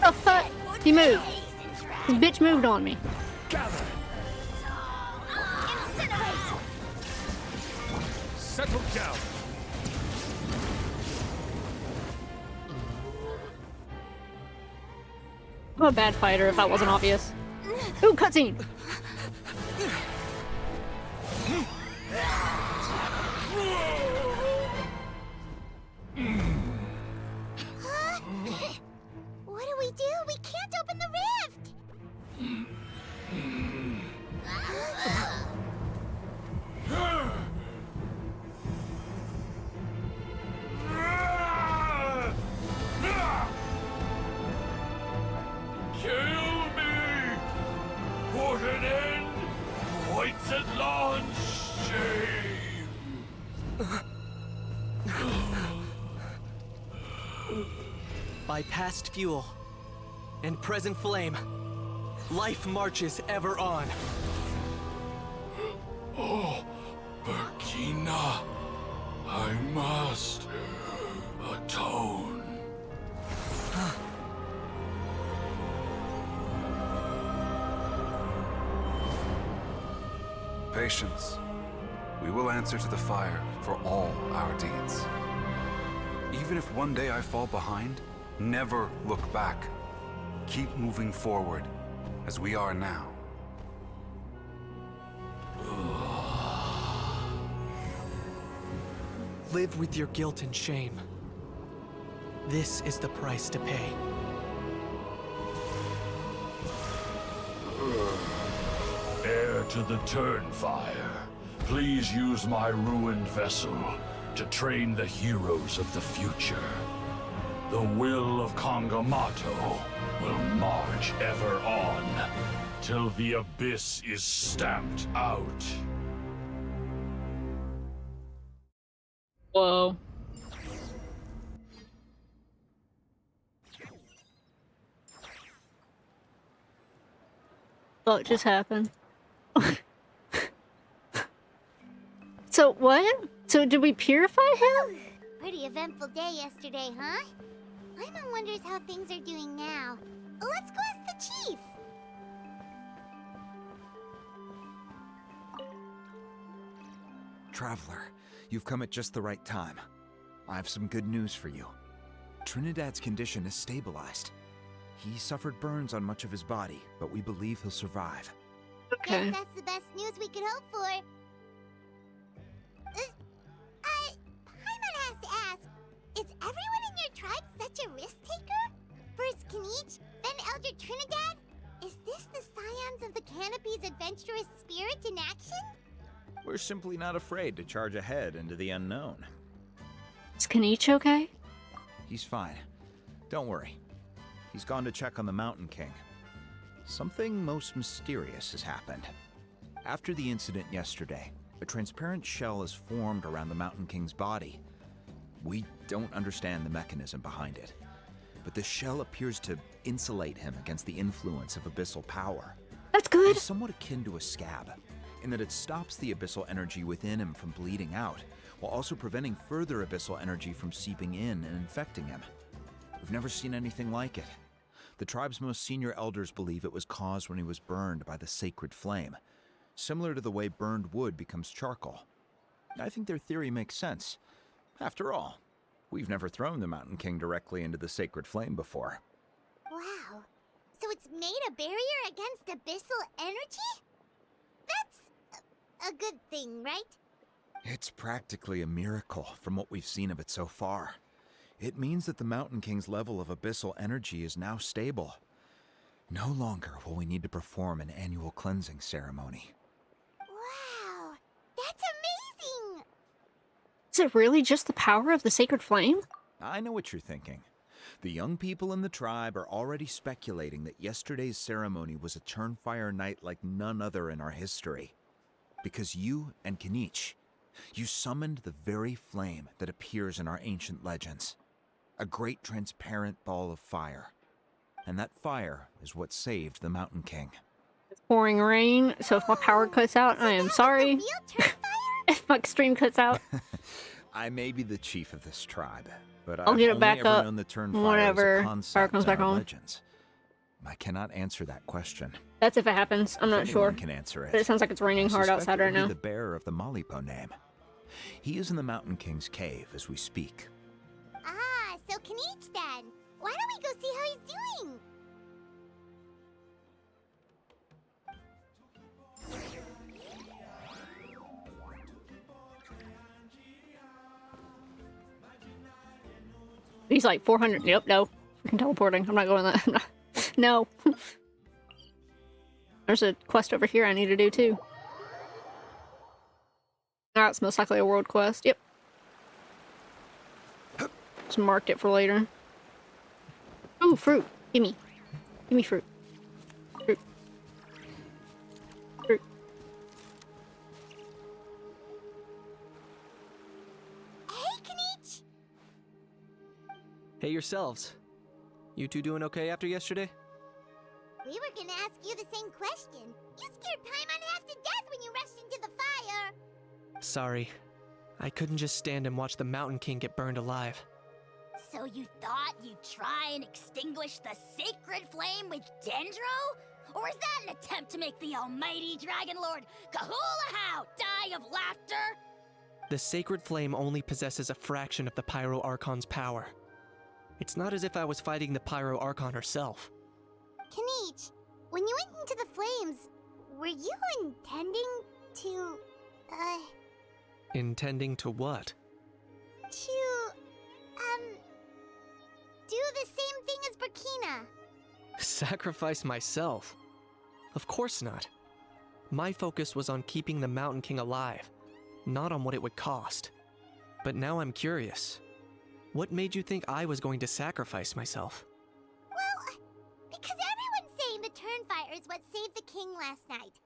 Oh fuck! He moved. This bitch moved on me. Gather. Incinerate. Settle down. I'm a bad fighter if that wasn't obvious. Ooh, cutscene! What do we do? We can't open the rift! Kill me! Put an end to White's at launch shame! By past fuel and present flame, life marches ever on. Oh, Burkina, I must atone. Patience. We will answer to the fire for all our deeds. Even if one day I fall behind, never look back. Keep moving forward, as we are now. Live with your guilt and shame. This is the price to pay. Heir to the Turnfire, please use my ruined vessel to train the heroes of the future. The will of Kangamato will march ever on, till the abyss is stamped out. Whoa. What just happened? So what? So did we purify him? Pretty eventful day yesterday, huh? Paimon wonders how things are doing now. Let's go ask the chief. Traveler, you've come at just the right time. I have some good news for you. Trinidad's condition is stabilized. He suffered burns on much of his body, but we believe he'll survive. Okay. Guess that's the best news we could hope for. Paimon has to ask, is everyone in your tribe such a risk-taker? First Kinich, then Elder Trinidad? Is this the scions of the Canopy's adventurous spirit in action? We're simply not afraid to charge ahead into the unknown. Is Kinich okay? He's fine. Don't worry. He's gone to check on the Mountain King. Something most mysterious has happened. After the incident yesterday, a transparent shell is formed around the Mountain King's body. We don't understand the mechanism behind it, but the shell appears to insulate him against the influence of abyssal power. That's good. It's somewhat akin to a scab, in that it stops the abyssal energy within him from bleeding out, while also preventing further abyssal energy from seeping in and infecting him. We've never seen anything like it. The tribe's most senior elders believe it was caused when he was burned by the sacred flame, similar to the way burned wood becomes charcoal. I think their theory makes sense. After all, we've never thrown the Mountain King directly into the sacred flame before. Wow. So it's made a barrier against abyssal energy? That's a good thing, right? It's practically a miracle from what we've seen of it so far. It means that the Mountain King's level of abyssal energy is now stable. No longer will we need to perform an annual cleansing ceremony. Wow, that's amazing! Is it really just the power of the sacred flame? I know what you're thinking. The young people in the tribe are already speculating that yesterday's ceremony was a Turnfire night like none other in our history. Because you and Kinich, you summoned the very flame that appears in our ancient legends. A great transparent ball of fire. And that fire is what saved the Mountain King. It's pouring rain, so if my power cuts out, I am sorry. If my stream cuts out. I may be the chief of this tribe, but I'll I've get it only back ever up known the Turnfire whenever as a power concept comes in back our on. legends. I cannot answer that question. That's if it happens. I'm not If sure. anyone can answer it. But it sounds like it's raining hard I suspect outside it right would be now. the bearer of the Malipo name. He is in the Mountain King's cave as we speak. Ah, so Kinich then. Why don't we go see how he's doing? He's like 400. Yep, no. Freaking teleporting. I'm not going that. No. There's a quest over here I need to do too. That's most likely a world quest. Yep. Just marked it for later. Ooh, fruit. Gimme. Gimme fruit. Fruit. Fruit. Hey, Kinich! Hey yourselves. You two doing okay after yesterday? We were gonna ask you the same question. You scared Paimon half to death when you rushed into the fire. Sorry. I couldn't just stand and watch the Mountain King get burned alive. So you thought you'd try and extinguish the sacred flame with Dendro? Or is that an attempt to make the almighty Dragon Lord Kahulahow die of laughter? The sacred flame only possesses a fraction of the Pyro Archon's power. It's not as if I was fighting the Pyro Archon herself. Kinich, when you went into the flames, were you intending to, Intending to what? do the same thing as Burkina? Sacrifice myself? Of course not. My focus was on keeping the Mountain King alive, not on what it would cost. But now I'm curious. What made you think I was going to sacrifice myself? Well, because everyone's saying the Turnfire is what saved the king last night.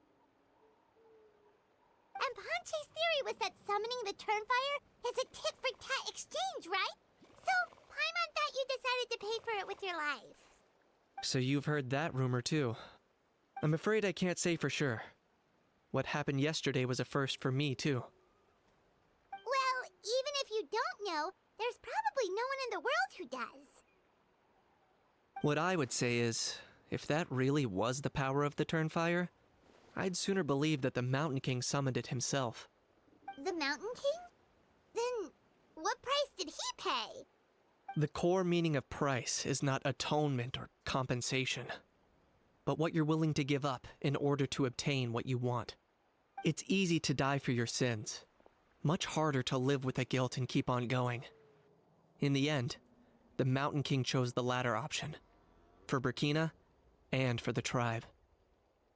And Ponche's theory was that summoning the Turnfire is a tit-for-tat exchange, right? So, Paimon thought you decided to pay for it with your life. So you've heard that rumor too. I'm afraid I can't say for sure. What happened yesterday was a first for me too. Well, even if you don't know, there's probably no one in the world who does. What I would say is, if that really was the power of the Turnfire, I'd sooner believe that the Mountain King summoned it himself. The Mountain King? Then, what price did he pay? The core meaning of price is not atonement or compensation, but what you're willing to give up in order to obtain what you want. It's easy to die for your sins, much harder to live with the guilt and keep on going. In the end, the Mountain King chose the latter option, for Burkina and for the tribe.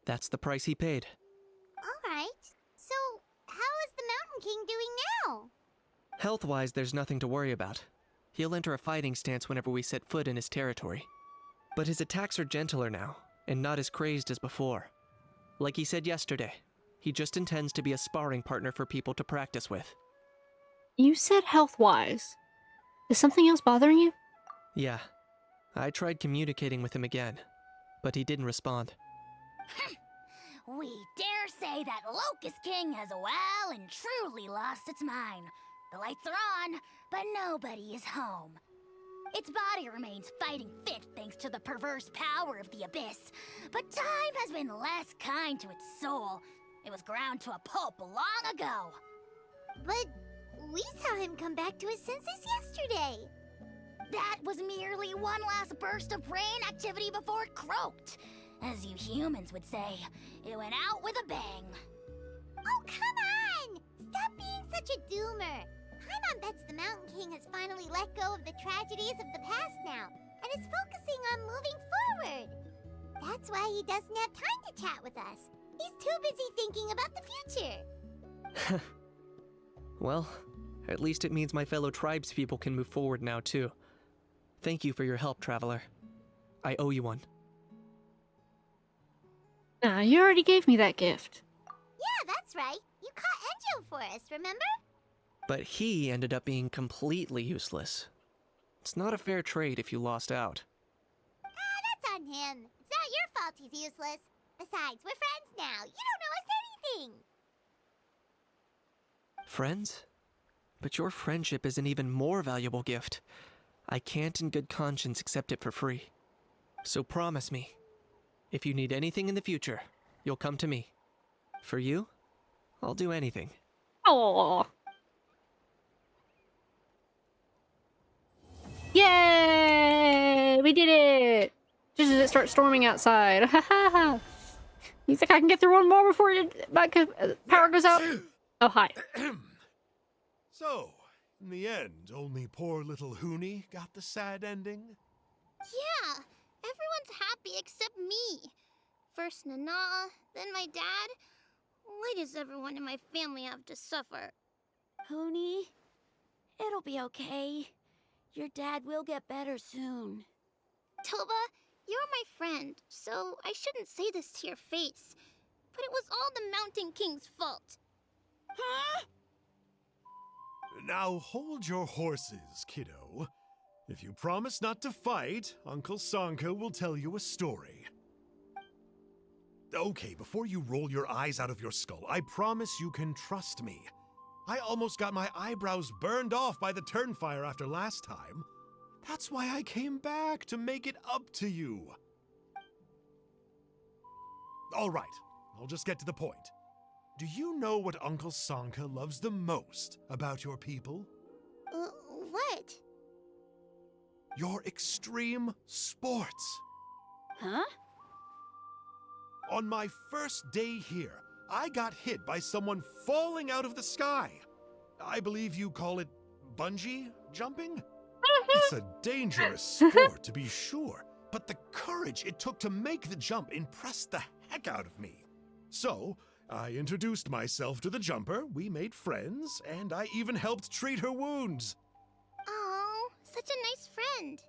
That's the price he paid. Alright, so how is the Mountain King doing now? Health-wise, there's nothing to worry about. He'll enter a fighting stance whenever we set foot in his territory. But his attacks are gentler now, and not as crazed as before. Like he said yesterday, he just intends to be a sparring partner for people to practice with. You said health-wise. Is something else bothering you? Yeah. I tried communicating with him again, but he didn't respond. We dare say that Locust King has well and truly lost its mind. The lights are on, but nobody is home. Its body remains fighting fit thanks to the perverse power of the Abyss, but time has been less kind to its soul. It was ground to a pulp long ago. But we saw him come back to his senses yesterday. That was merely one last burst of brain activity before it croaked. As you humans would say, it went out with a bang. Oh, come on! Stop being such a doomer. Paimon bets the Mountain King has finally let go of the tragedies of the past now, and is focusing on moving forward. That's why he doesn't have time to chat with us. He's too busy thinking about the future. Well, at least it means my fellow tribespeople can move forward now too. Thank you for your help, Traveler. I owe you one. Nah, you already gave me that gift. Yeah, that's right. You caught Enjo for us, remember? But he ended up being completely useless. It's not a fair trade if you lost out. That's on him. It's not your fault he's useless. Besides, we're friends now. You don't owe us anything. Friends? But your friendship is an even more valuable gift. I can't in good conscience accept it for free. So promise me, if you need anything in the future, you'll come to me. For you, I'll do anything. Aww. Yay! We did it! Just as it starts storming outside. Ha ha ha! You think I can get through one more before my power goes out? Oh, hi. So, in the end, only poor little Huni got the sad ending? Yeah, everyone's happy except me. First Nana, then my dad. Why does everyone in my family have to suffer? Huni, it'll be okay. Your dad will get better soon. Toba, you're my friend, so I shouldn't say this to your face. But it was all the Mountain King's fault. Huh? Now hold your horses, kiddo. If you promise not to fight, Uncle Sanka will tell you a story. Okay, before you roll your eyes out of your skull, I promise you can trust me. I almost got my eyebrows burned off by the Turnfire after last time. That's why I came back, to make it up to you. All right, I'll just get to the point. Do you know what Uncle Sanka loves the most about your people? What? Your extreme sports. Huh? On my first day here, I got hit by someone falling out of the sky. I believe you call it bungee jumping? It's a dangerous sport, to be sure, but the courage it took to make the jump impressed the heck out of me. So, I introduced myself to the jumper, we made friends, and I even helped treat her wounds. Oh, such a nice friend.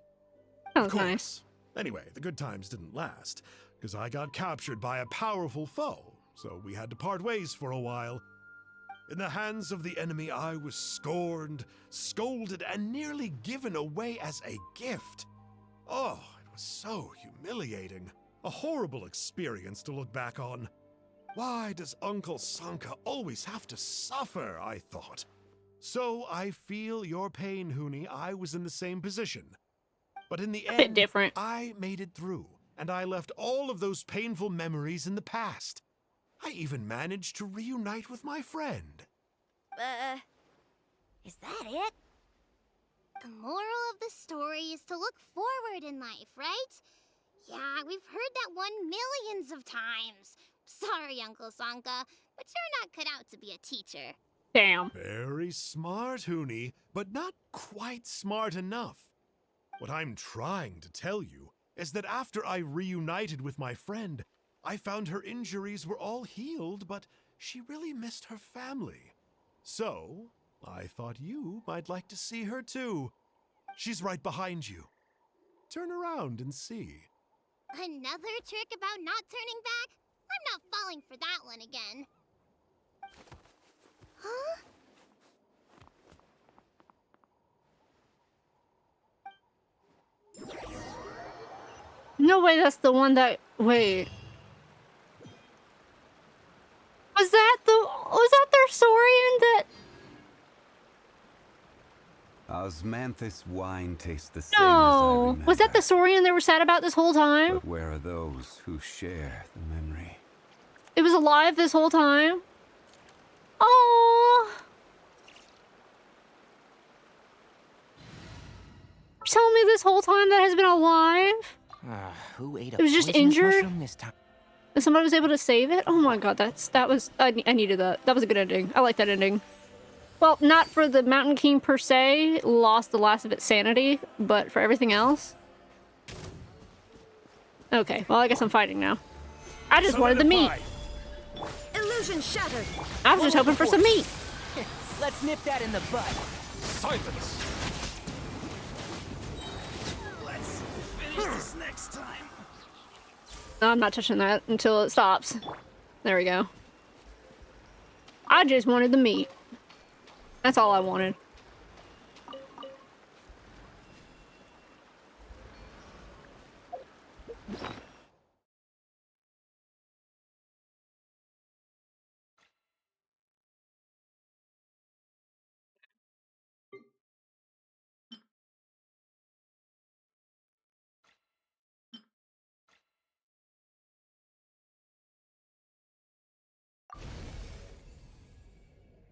That was Of course. nice. Anyway, the good times didn't last, because I got captured by a powerful foe, so we had to part ways for a while. In the hands of the enemy, I was scorned, scolded, and nearly given away as a gift. Oh, it was so humiliating. A horrible experience to look back on. Why does Uncle Sanka always have to suffer, I thought. So I feel your pain, Huni. I was in the same position. But in the end, different. I made it through, and I left all of those painful memories in the past. I even managed to reunite with my friend. Is that it? The moral of the story is to look forward in life, right? Yeah, we've heard that one millions of times. Sorry, Uncle Sanka, but you're not cut out to be a teacher. Damn. Very smart, Huni, but not quite smart enough. What I'm trying to tell you is that after I reunited with my friend, I found her injuries were all healed, but she really missed her family. So, I thought you might like to see her too. She's right behind you. Turn around and see. Another trick about not turning back? I'm not falling for that one again. Huh? No way, that's the one that... Wait. Was that their Saurian that... Osmanthus wine tastes the same No! as I remember. Was that the Saurian they were sad about this whole time? But where are those who share the memory? It was alive this whole time? Oh. You're telling me this whole time that has been alive? Who ate a It was just poisonous injured? mushroom this time? And somebody was able to save it? Oh my god, that was... I needed that. That was a good ending. I like that ending. Well, not for the Mountain King per se, lost the last of its sanity, but for everything else. Okay, well I guess I'm fighting now. I just wanted the meat. Illusion shattered. I was just hoping for some meat. Let's nip that in the bud. Silence. Let's finish this next time. No, I'm not touching that until it stops. There we go. I just wanted the meat. That's all I wanted.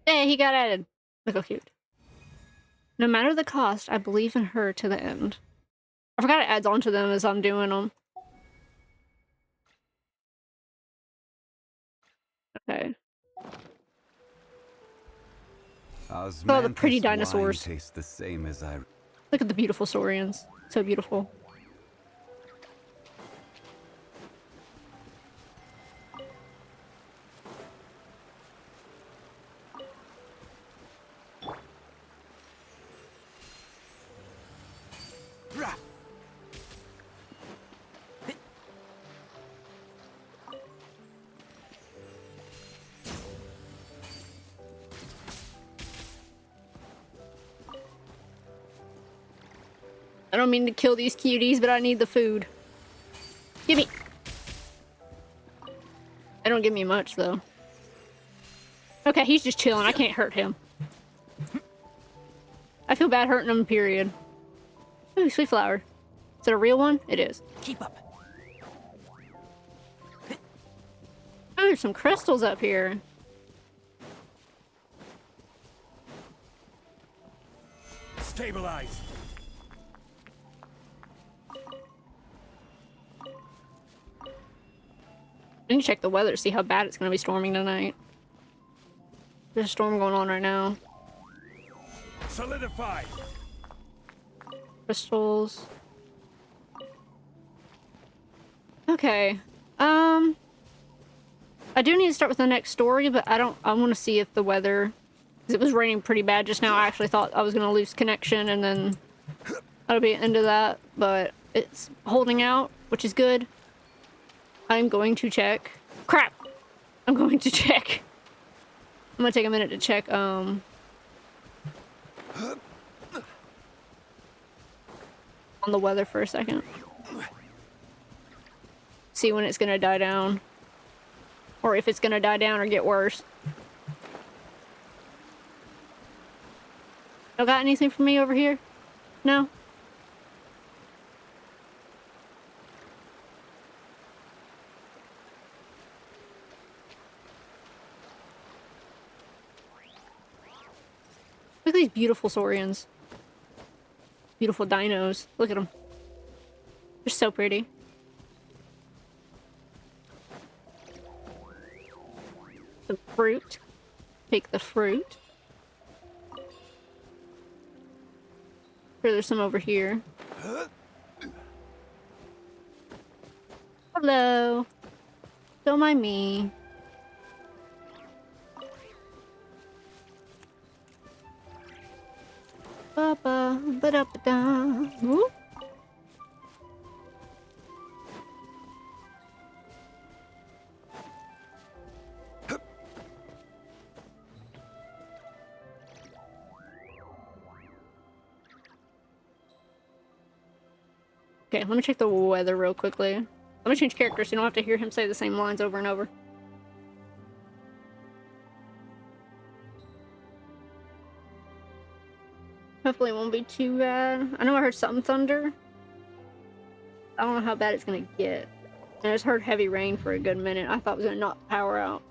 Hey, he got added. Look how cute. No matter the cost, I believe in her to the end. I forgot it adds on to them as I'm doing them. Okay. Oh, the pretty dinosaurs. Tastes the same as I... Look at the beautiful saurians. So beautiful. I don't mean to kill these cuties, but I need the food. Gimme! They don't give me much, though. Okay, he's just chilling. I can't hurt him. I feel bad hurting him, period. Ooh, sweet flower. Is it a real one? It is. Keep up. Oh, there's some crystals up here. Stabilize. I need to check the weather to see how bad it's going to be storming tonight. There's a storm going on right now. Solidify. Crystals. Okay. I do need to start with the next story, but I want to see if the weather... Because it was raining pretty bad just now. I actually thought I was going to lose connection, and then that'll be the end of that. But it's holding out, which is good. I'm going to check. Crap! I'm going to check gonna take a minute to check, on the weather for a second. See when it's gonna die down. Or if it's gonna die down or get worse. Y'all got anything for me over here? No? Look at these beautiful saurians. Beautiful dinos. Look at them. They're so pretty. Some fruit. Take the fruit. Sure, there's some over here. Hello. Don't mind me. Ba-ba, ba-da-ba-da. Whoop. Okay, let me check the weather real quickly. Let me change characters so you don't have to hear him say the same lines over and over. Hopefully it won't be too bad. I know I heard some thunder. I don't know how bad it's gonna get. And I just heard heavy rain for a good minute. I thought it was gonna knock the power out.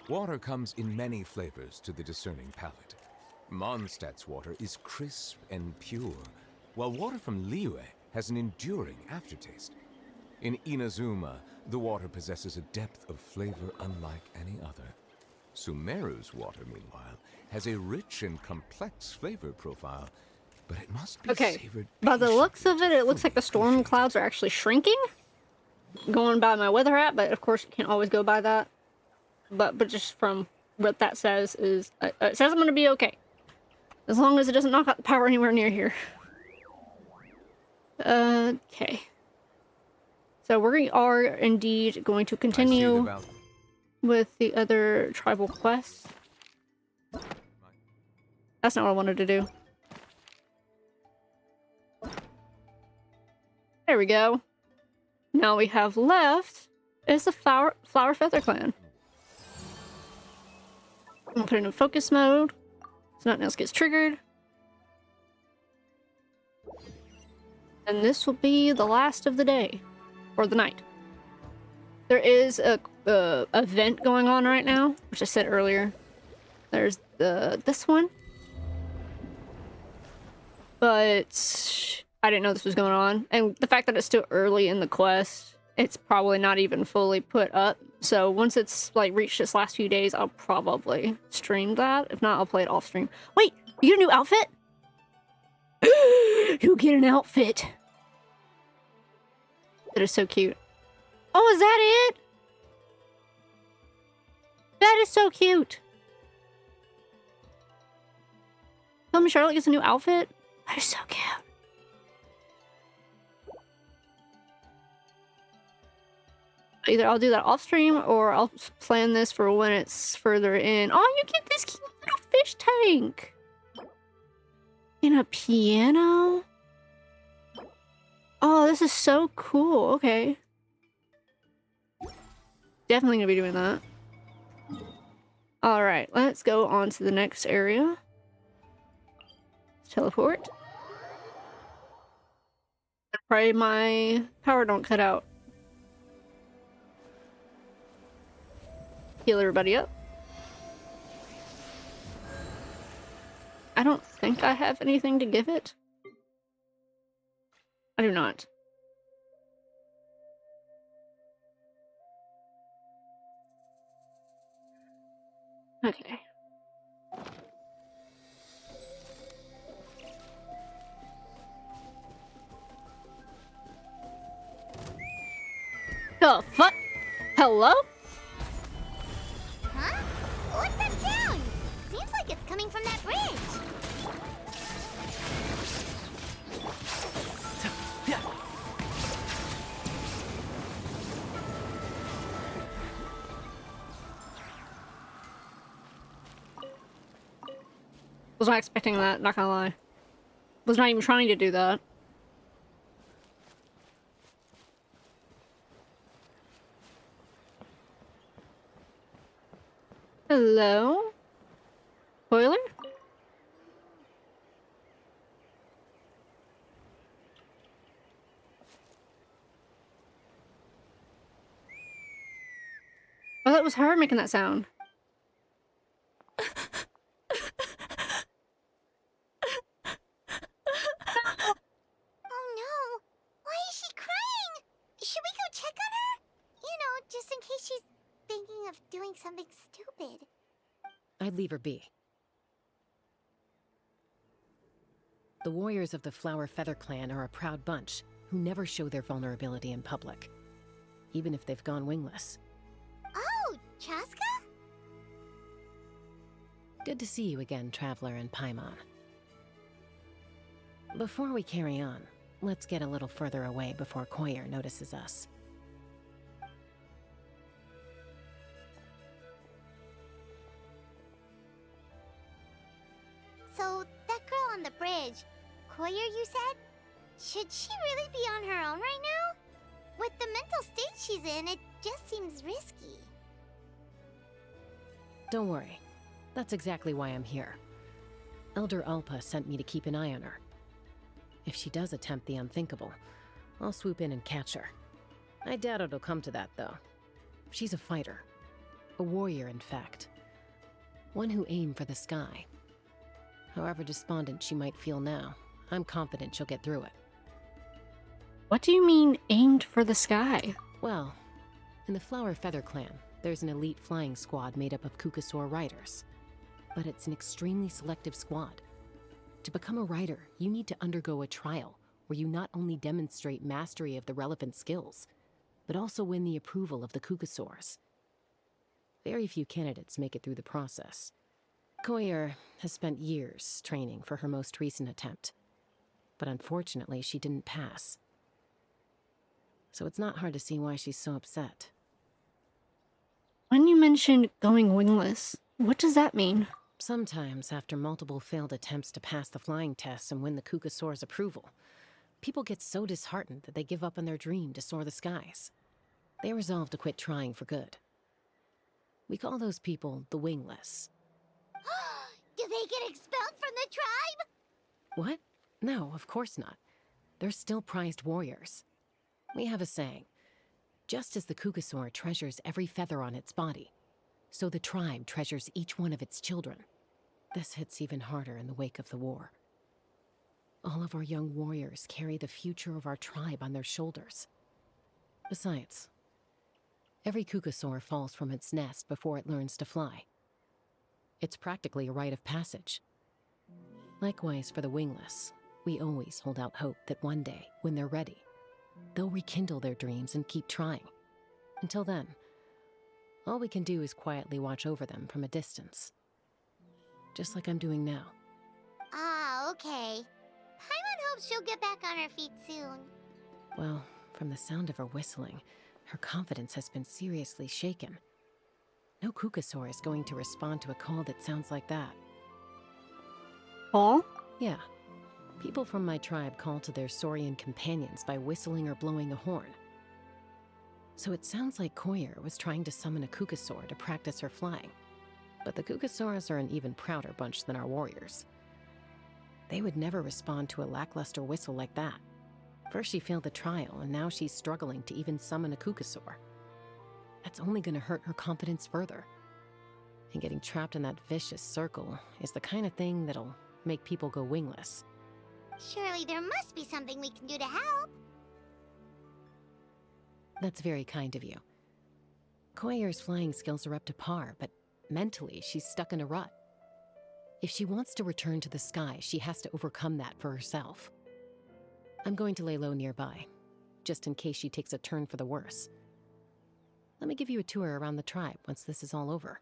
Water comes in many flavors to the discerning palate. Mondstadt's water is crisp and pure, while water from Liyue has an enduring aftertaste. In Inazuma, the water possesses a depth of flavor unlike any other. Sumeru's water, meanwhile, has a rich and complex flavor profile, but it must be savored. By the looks of it, it looks like the storm clouds are actually shrinking. Going by my weather app, but of course you can't always go by that. But just from what that says is, it says I'm gonna be okay. As long as it doesn't knock out the power anywhere near here. Okay. So we are indeed going to continue with the other tribal quests. That's not what I wanted to do. There we go. Now we have left is the Flower Feather Clan. I'm gonna put it in focus mode, so nothing else gets triggered. And this will be the last of the day, or the night. There is a event going on right now, which I said earlier. There's this one, but I didn't know this was going on, and the fact that it's still early in the quest, it's probably not even fully put up. So once it's like reached its last few days, I'll probably stream that. If not, I'll play it off stream. Wait, you get a new outfit? You get an outfit. That is so cute. Oh, is that it? That is so cute. Tell me Charlotte gets a new outfit? That is so cute. Either I'll do that off stream or I'll plan this for when it's further in. Oh, you get this cute little fish tank. And a piano. Oh, this is so cool. Okay. Definitely gonna be doing that. Alright, let's go on to the next area. Teleport. Pray my power don't cut out. Heal everybody up. I don't think I have anything to give it. I do not. Okay. The fuck? Hello? Huh? What's that sound? Seems like it's coming from that bridge. Was not expecting that, not gonna lie. Was not even trying to do that. Hello? Spoiler? Oh, that was her making that sound. Oh no! Why is she crying? Should we go check on her? You know, just in case she's thinking of doing something stupid. I'd leave her be. The warriors of the Flower Feather Clan are a proud bunch who never show their vulnerability in public, even if they've gone wingless. Oh, Chaska? Good to see you again, Traveler and Paimon. Before we carry on, let's get a little further away before Koyer notices us. So, that girl on the bridge, Koyer, you said? Should she really be on her own right now? With the mental state she's in, it just seems risky. Don't worry. That's exactly why I'm here. Elder Alpa sent me to keep an eye on her. If she does attempt the unthinkable, I'll swoop in and catch her. I doubt it'll come to that, though. She's a fighter. A warrior, in fact. One who aimed for the sky. However despondent she might feel now, I'm confident she'll get through it. What do you mean, aimed for the sky? Well, in the Flower Feather Clan, there's an elite flying squad made up of Kukasaur riders. But it's an extremely selective squad. To become a rider, you need to undergo a trial where you not only demonstrate mastery of the relevant skills, but also win the approval of the Kukasaurs. Very few candidates make it through the process. Koyer has spent years training for her most recent attempt, but unfortunately she didn't pass. So it's not hard to see why she's so upset. When you mentioned going wingless, what does that mean? Sometimes, after multiple failed attempts to pass the flying tests and win the Kukasaur's approval, people get so disheartened that they give up on their dream to soar the skies. They resolve to quit trying for good. We call those people the wingless. Do they get expelled from the tribe? What? No, of course not. They're still prized warriors. We have a saying, just as the Kukasaur treasures every feather on its body, so the tribe treasures each one of its children. This hits even harder in the wake of the war. All of our young warriors carry the future of our tribe on their shoulders. Besides, every Kukasaur falls from its nest before it learns to fly. It's practically a rite of passage. Likewise for the wingless, we always hold out hope that one day, when they're ready, they'll rekindle their dreams and keep trying. Until then, all we can do is quietly watch over them from a distance. Just like I'm doing now. Ah, okay. Paimon hopes she'll get back on her feet soon. Well, from the sound of her whistling, her confidence has been seriously shaken. No Kukasaur is going to respond to a call that sounds like that. Call? Yeah. People from my tribe call to their Saurian companions by whistling or blowing a horn. So it sounds like Koyer was trying to summon a Kukasaur to practice her flying. But the Kukasaurs are an even prouder bunch than our warriors. They would never respond to a lackluster whistle like that. First she failed the trial, and now she's struggling to even summon a Kukasaur. That's only gonna hurt her confidence further. And getting trapped in that vicious circle is the kind of thing that'll make people go wingless. Surely there must be something we can do to help. That's very kind of you. Koyer's flying skills are up to par, but mentally she's stuck in a rut. If she wants to return to the sky, she has to overcome that for herself. I'm going to lay low nearby, just in case she takes a turn for the worse. Let me give you a tour around the tribe once this is all over.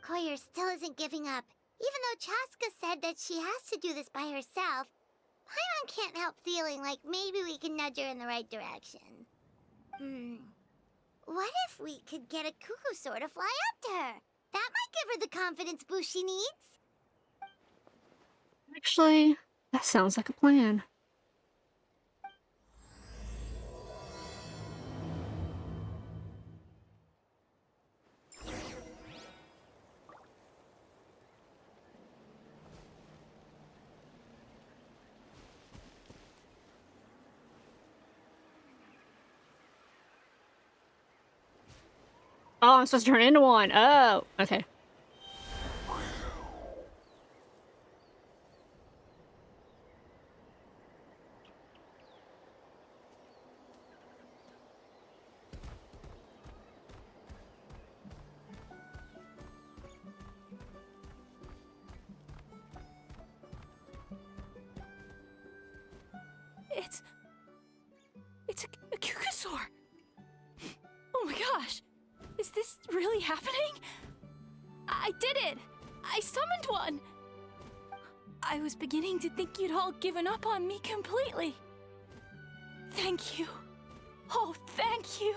Koyer still isn't giving up. Even though Chaska said that she has to do this by herself, Paimon can't help feeling like maybe we can nudge her in the right direction. What if we could get a Kukusaur to fly up to her? That might give her the confidence boost she needs. Actually, that sounds like a plan. Oh, I'm supposed to turn into one. Oh, okay. It's a Kukasaur. Oh my gosh. Is this really happening? I did it! I summoned one! I was beginning to think you'd all given up on me completely. Thank you. Oh, thank you.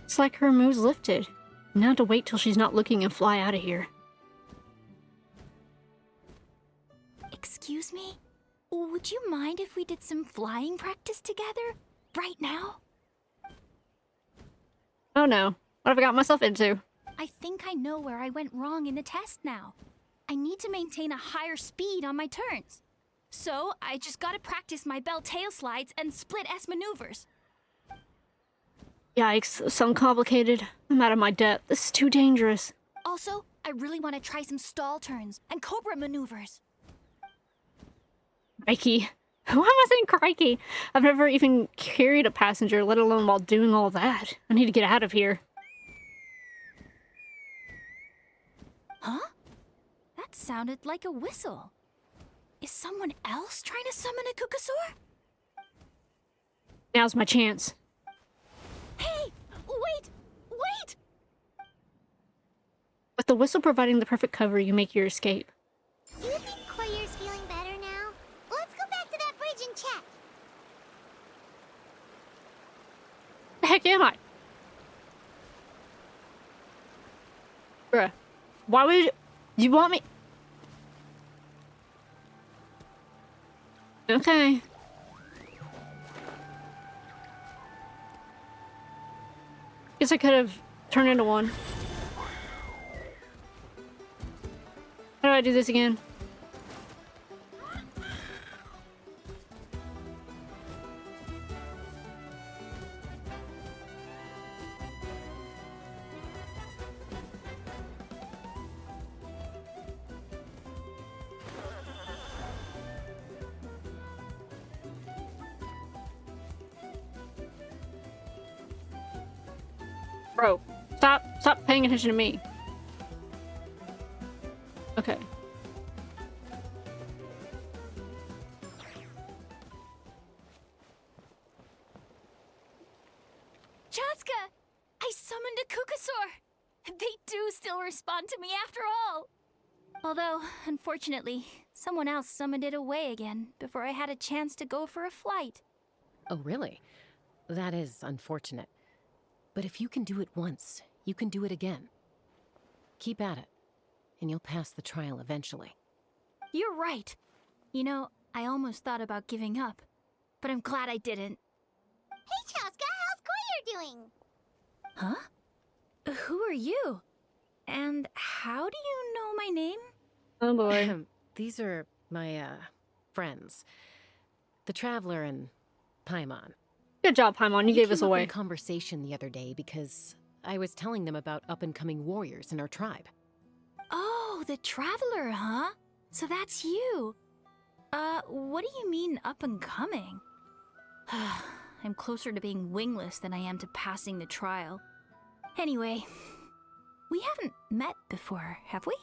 It's like her mood's lifted. Now to wait till she's not looking and fly out of here. Excuse me? Would you mind if we did some flying practice together? Right now? Oh no. What have I got myself into? I think I know where I went wrong in the test now. I need to maintain a higher speed on my turns. So, I just gotta practice my bell tail slides and split S maneuvers. Yikes, some complicated. I'm out of my depth. This is too dangerous. Also, I really want to try some stall turns and cobra maneuvers. Crikey. Why am I saying crikey? I've never even carried a passenger, let alone while doing all that. I need to get out of here. Huh? That sounded like a whistle. Is someone else trying to summon a Kukasaur? Now's my chance. Hey! Wait! Wait! With the whistle providing the perfect cover, you make your escape. Do you think Koyer's feeling better now? Let's go back to that bridge and check. The heck am I? Bruh. Why would you want me? Okay. Guess I could have turned into one. How do I do this again? Bro, stop paying attention to me. Okay. Chaska! I summoned a Kukasaur! They do still respond to me after all! Although, unfortunately, someone else summoned it away again before I had a chance to go for a flight. Oh, really? That is unfortunate. But if you can do it once, you can do it again. Keep at it, and you'll pass the trial eventually. You're right. You know, I almost thought about giving up. but I'm glad I didn't. Hey, Chaska, how's Koyer doing? Huh? Who are you? And how do you know my name? Oh boy. These are my, friends. The Traveler and Paimon. Good job, Paimon. You gave us came up away. in conversation the other day because I was telling them about up-and-coming warriors in our tribe. Oh, the Traveler, huh? So that's you. What do you mean up and coming? I'm closer to being wingless than I am to passing the trial. Anyway, we haven't met before, have we?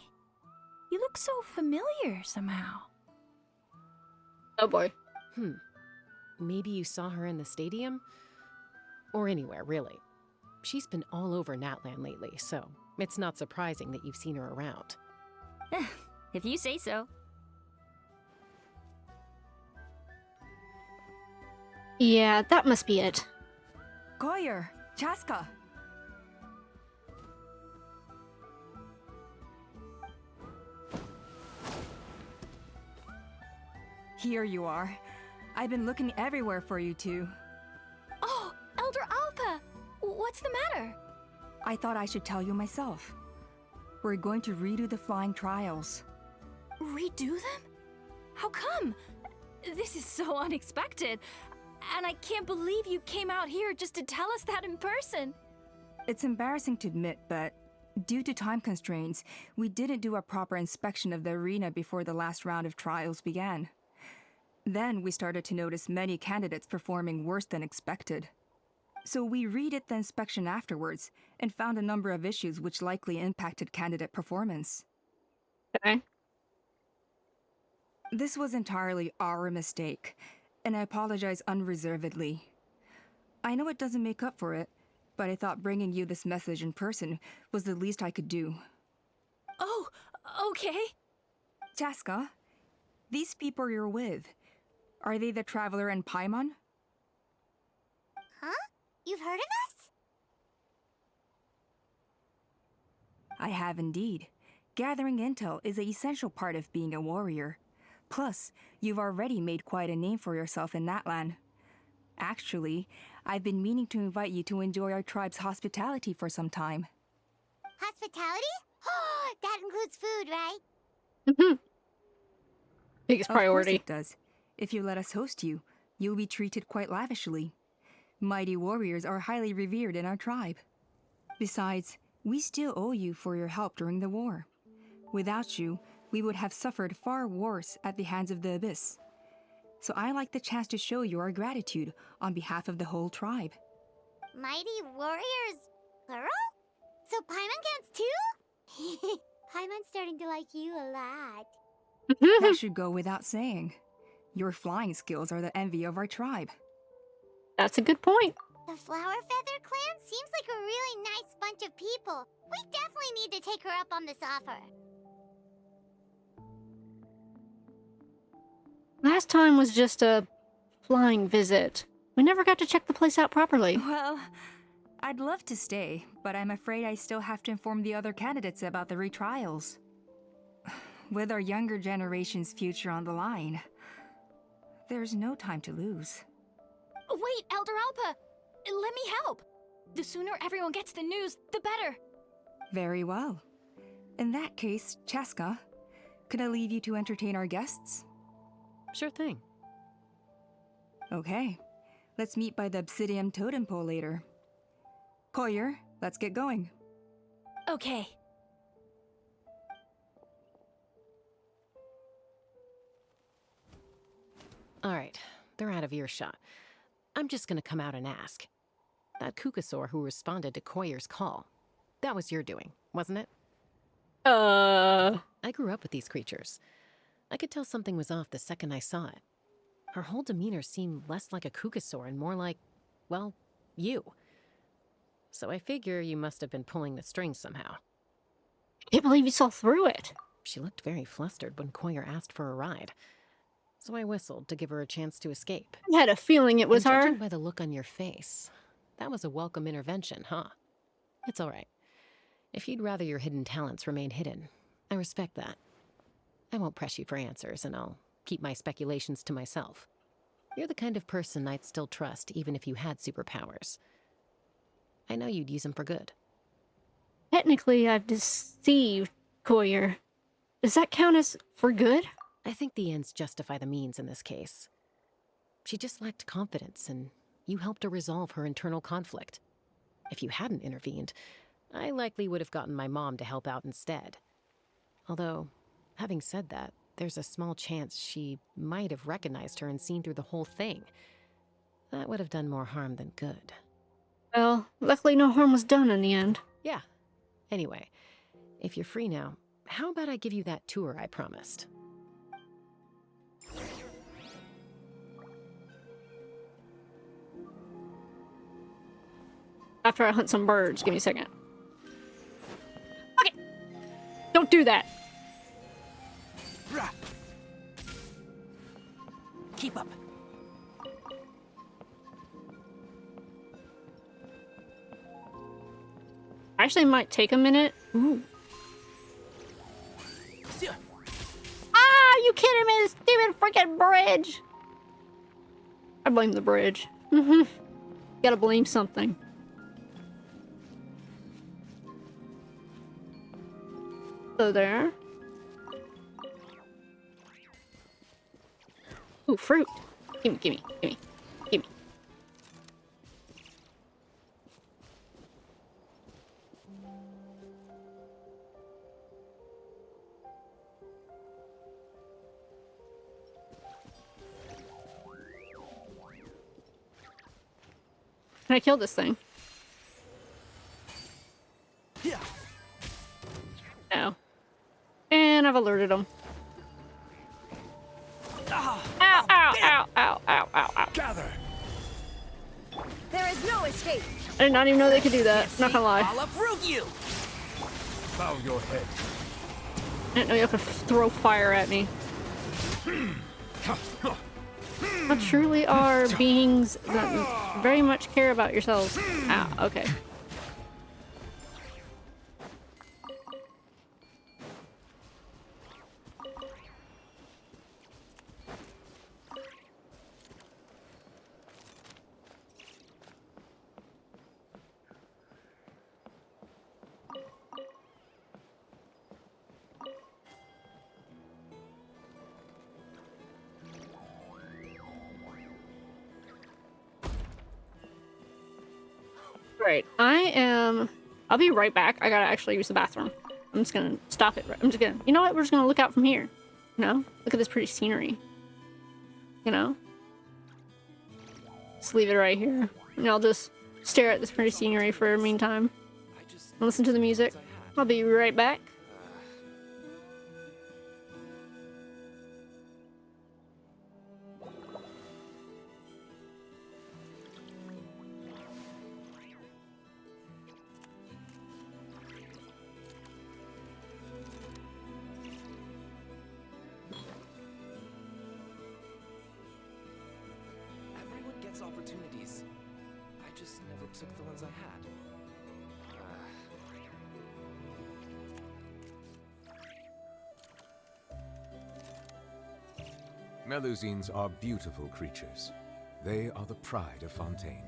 You look so familiar somehow. Oh boy. Maybe you saw her in the stadium? Or anywhere, really. She's been all over Natlan lately, so it's not surprising that you've seen her around. If you say so. Yeah, that must be it. Koyer, Chaska. Here you are. I've been looking everywhere for you two. Oh, Elder Alpa! What's the matter? I thought I should tell you myself. We're going to redo the flying trials. Redo them? How come? This is so unexpected. And I can't believe you came out here just to tell us that in person. It's embarrassing to admit, but due to time constraints, we didn't do a proper inspection of the arena before the last round of trials began. Then we started to notice many candidates performing worse than expected. So we redid the inspection afterwards and found a number of issues which likely impacted candidate performance. Okay. This was entirely our mistake, and I apologize unreservedly. I know it doesn't make up for it, but I thought bringing you this message in person was the least I could do. Oh, okay. Chaska, these people you're with, are they the Traveler and Paimon? Huh? You've heard of us? I have indeed. Gathering intel is an essential part of being a warrior. Plus, you've already made quite a name for yourself in Natlan. Actually, I've been meaning to invite you to enjoy our tribe's hospitality for some time. Hospitality? That includes food, right? Biggest Of course priority. it does. If you let us host you, you'll be treated quite lavishly. Mighty warriors are highly revered in our tribe. Besides, we still owe you for your help during the war. Without you, we would have suffered far worse at the hands of the Abyss. So I like the chance to show you our gratitude on behalf of the whole tribe. Mighty warriors, plural? So Paimon counts too? Paimon's starting to like you a lot. That should go without saying. Your flying skills are the envy of our tribe. That's a good point. The Flower Feather clan seems like a really nice bunch of people. We definitely need to take her up on this offer. Last time was just a flying visit. We never got to check the place out properly. Well, I'd love to stay, but I'm afraid I still have to inform the other candidates about the retrials. With our younger generation's future on the line, there's no time to lose. Wait, Elder Alpa! Let me help! The sooner everyone gets the news, the better! Very well. In that case, Chaska, could I leave you to entertain our guests? Sure thing. Okay. Let's meet by the Obsidian Totem Pole later. Koyer, let's get going. Okay. Alright, they're out of earshot. I'm just gonna come out and ask. That Kukasaur who responded to Koyer's call, that was your doing, wasn't it? I grew up with these creatures. I could tell something was off the second I saw it. Her whole demeanor seemed less like a Kukasaur and more like, well, you. So I figure you must have been pulling the strings somehow. I can't believe you saw through it. She looked very flustered when Koyer asked for a ride. So I whistled to give her a chance to escape. I had a feeling it was And her. judging by the look on your face, that was a welcome intervention, huh? It's all right. If you'd rather your hidden talents remain hidden, I respect that. I won't press you for answers, and I'll keep my speculations to myself. You're the kind of person I'd still trust even if you had superpowers. I know you'd use them for good. Technically, I've deceived Koyer. Does that count as for good? I think the ends justify the means in this case. She just lacked confidence, and you helped her resolve her internal conflict. If you hadn't intervened, I likely would have gotten my mom to help out instead. Although, having said that, there's a small chance she might have recognized her and seen through the whole thing. That would have done more harm than good. Well, luckily no harm was done in the end. Yeah. Anyway, if you're free now, how about I give you that tour I promised? After I hunt some birds. Give me a second. Okay! Don't do that! Keep up. Actually, might take a minute. Ooh. Ah! You kidding me? This stupid freaking bridge! I blame the bridge. Gotta blame something. So there. Ooh, fruit. Gimme, gimme, gimme, gimme. Can I kill this thing? Yeah. No. And I've alerted him. Ow, ow, ow, ow, ow, ow, ow. Gather. There is no escape. I did not even know they could do that. Not gonna lie. I'll uproot you. Bow your head. I didn't know you could throw fire at me. But truly are beings that very much care about yourselves. Ow, okay. Right, I'll be right back. I gotta actually use the bathroom. I'm just gonna stop it. I'm just gonna, you know what? We're just gonna look out from here. You know? Look at this pretty scenery. You know? Just leave it right here. And I'll just stare at this pretty scenery for the meantime. And listen to the music. I'll be right back. Opportunities. I just never took the ones I had. Melusines are beautiful creatures. They are the pride of Fontaine.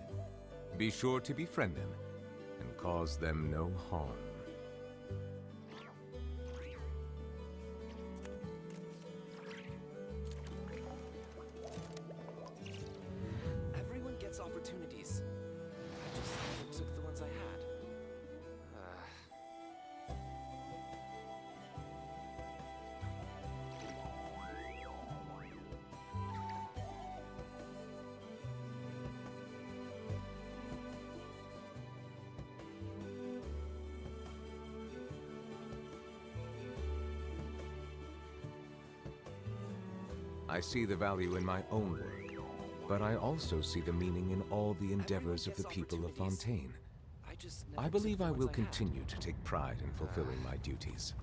Be sure to befriend them and cause them no harm. Opportunities. I just never took the ones I had. I see the value in my own work. But I also see the meaning in all the endeavors of the people of Fontaine. I believe I will continue to take pride in fulfilling my duties.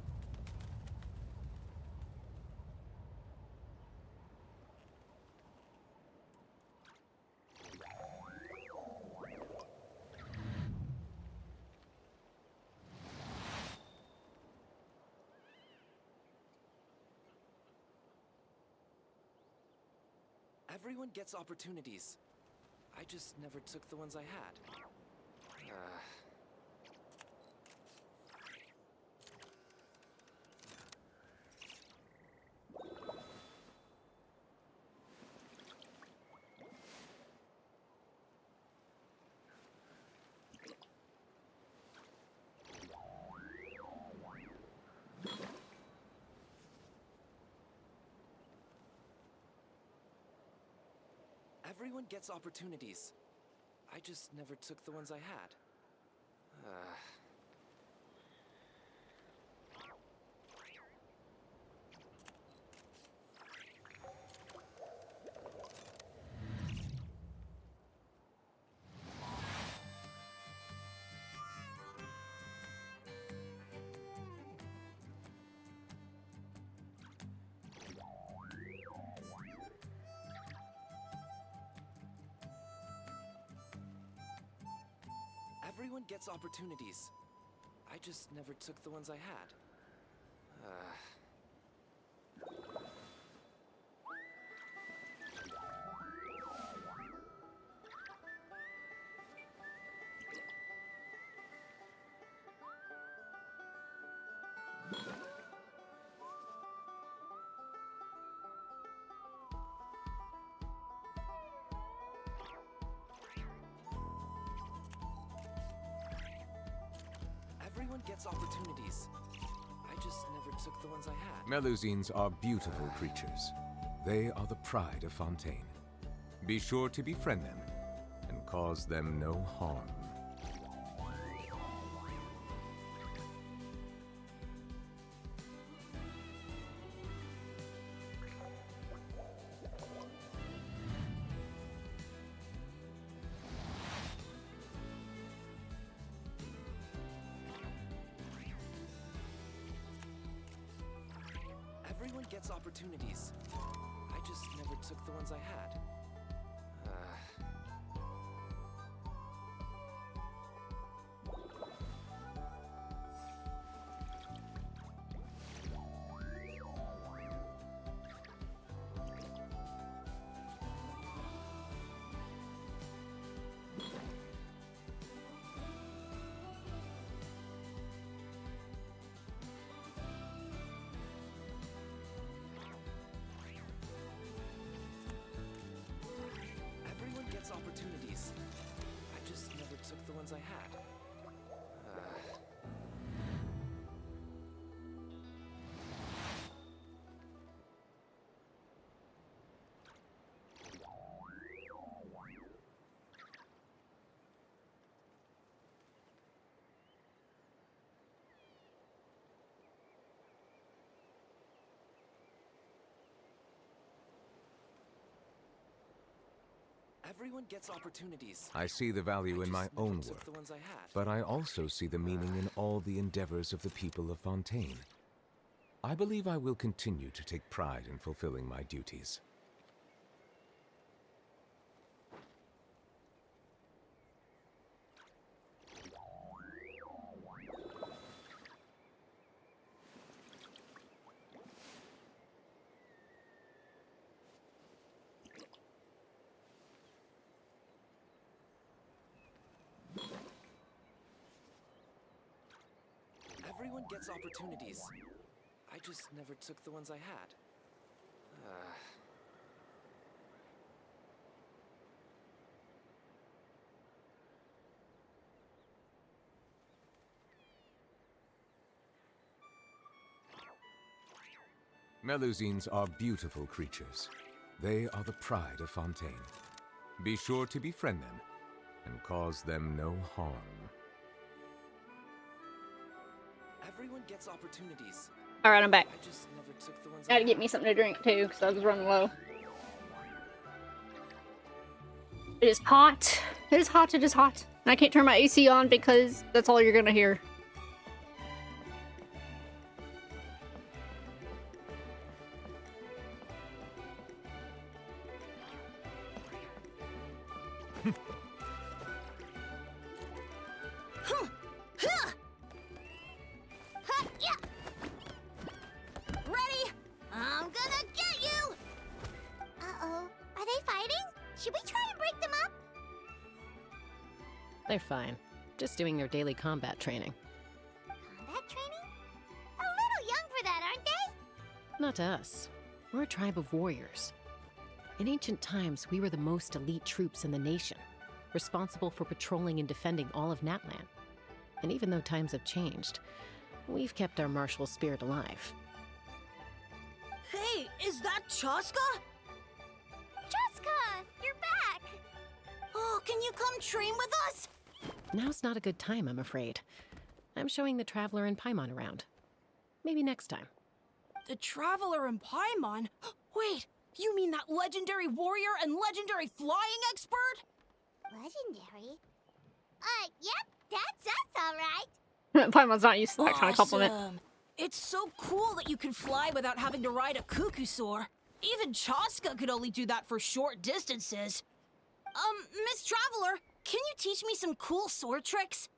Everyone gets opportunities. I just never took the ones I had. Everyone gets opportunities. I just never took the ones I had. Everyone gets opportunities. I just never took the ones I had. Everyone gets opportunities. I just never took the ones I had. Melusines are beautiful creatures. They are the pride of Fontaine. Be sure to befriend them and cause them no harm. Everyone gets opportunities. I just never took the ones I had. Everyone gets opportunities. I just never took the ones I had. Everyone gets opportunities. I see the value in my own work, but I also see the meaning in all the endeavors of the people of Fontaine. I believe I will continue to take pride in fulfilling my duties. Everyone gets opportunities. I just never took the ones I had. Melusines are beautiful creatures. They are the pride of Fontaine. Be sure to befriend them and cause them no harm. Everyone gets opportunities. Alright, I'm back. I just never took the ones Gotta get me something to drink too, because I was running low. It is hot. It is hot. It is hot. And I can't turn my AC on because that's all you're gonna hear. Ready? I'm gonna get you! Uh-oh. Are they Should we try and break them up? They're fine. Just doing their daily combat training. Combat training? A little young for that, aren't they? Not to us. We're a tribe of warriors. In ancient times, we were the most elite troops in the nation, responsible for patrolling and defending all of Natlan. And even though times have changed, we've kept our martial spirit alive. Hey, is that Chaska? Chaska, you're back! Oh, can you come train with us? Now's not a good time, I'm afraid. I'm showing the Traveler and Paimon around. Maybe next time. The Traveler and Paimon? Wait, you mean that legendary warrior and legendary flying expert? Legendary? Yep, that's us, alright. Paimon's not used to that kind of compliment. Awesome. It's so cool that you can fly without having to ride a cuckoosaur. Even Chaska could only do that for short distances. Miss Traveler, can you teach me some cool sword tricks?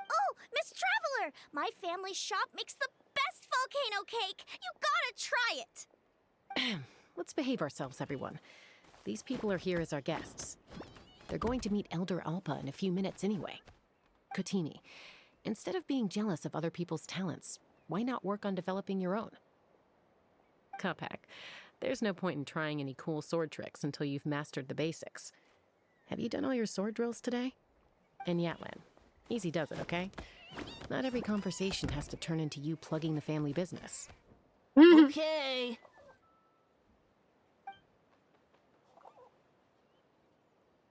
Oh, Miss Traveler! My family's shop makes the best volcano cake! You gotta try it! Let's behave ourselves, everyone. These people are here as our guests. They're going to meet Elder Alpa in a few minutes anyway. Kotini, instead of being jealous of other people's talents, why not work on developing your own? Kapak, there's no point in trying any cool sword tricks until you've mastered the basics. Have you done all your sword drills today? And Natlan, easy does it, okay? Not every conversation has to turn into you plugging the family business. Okay.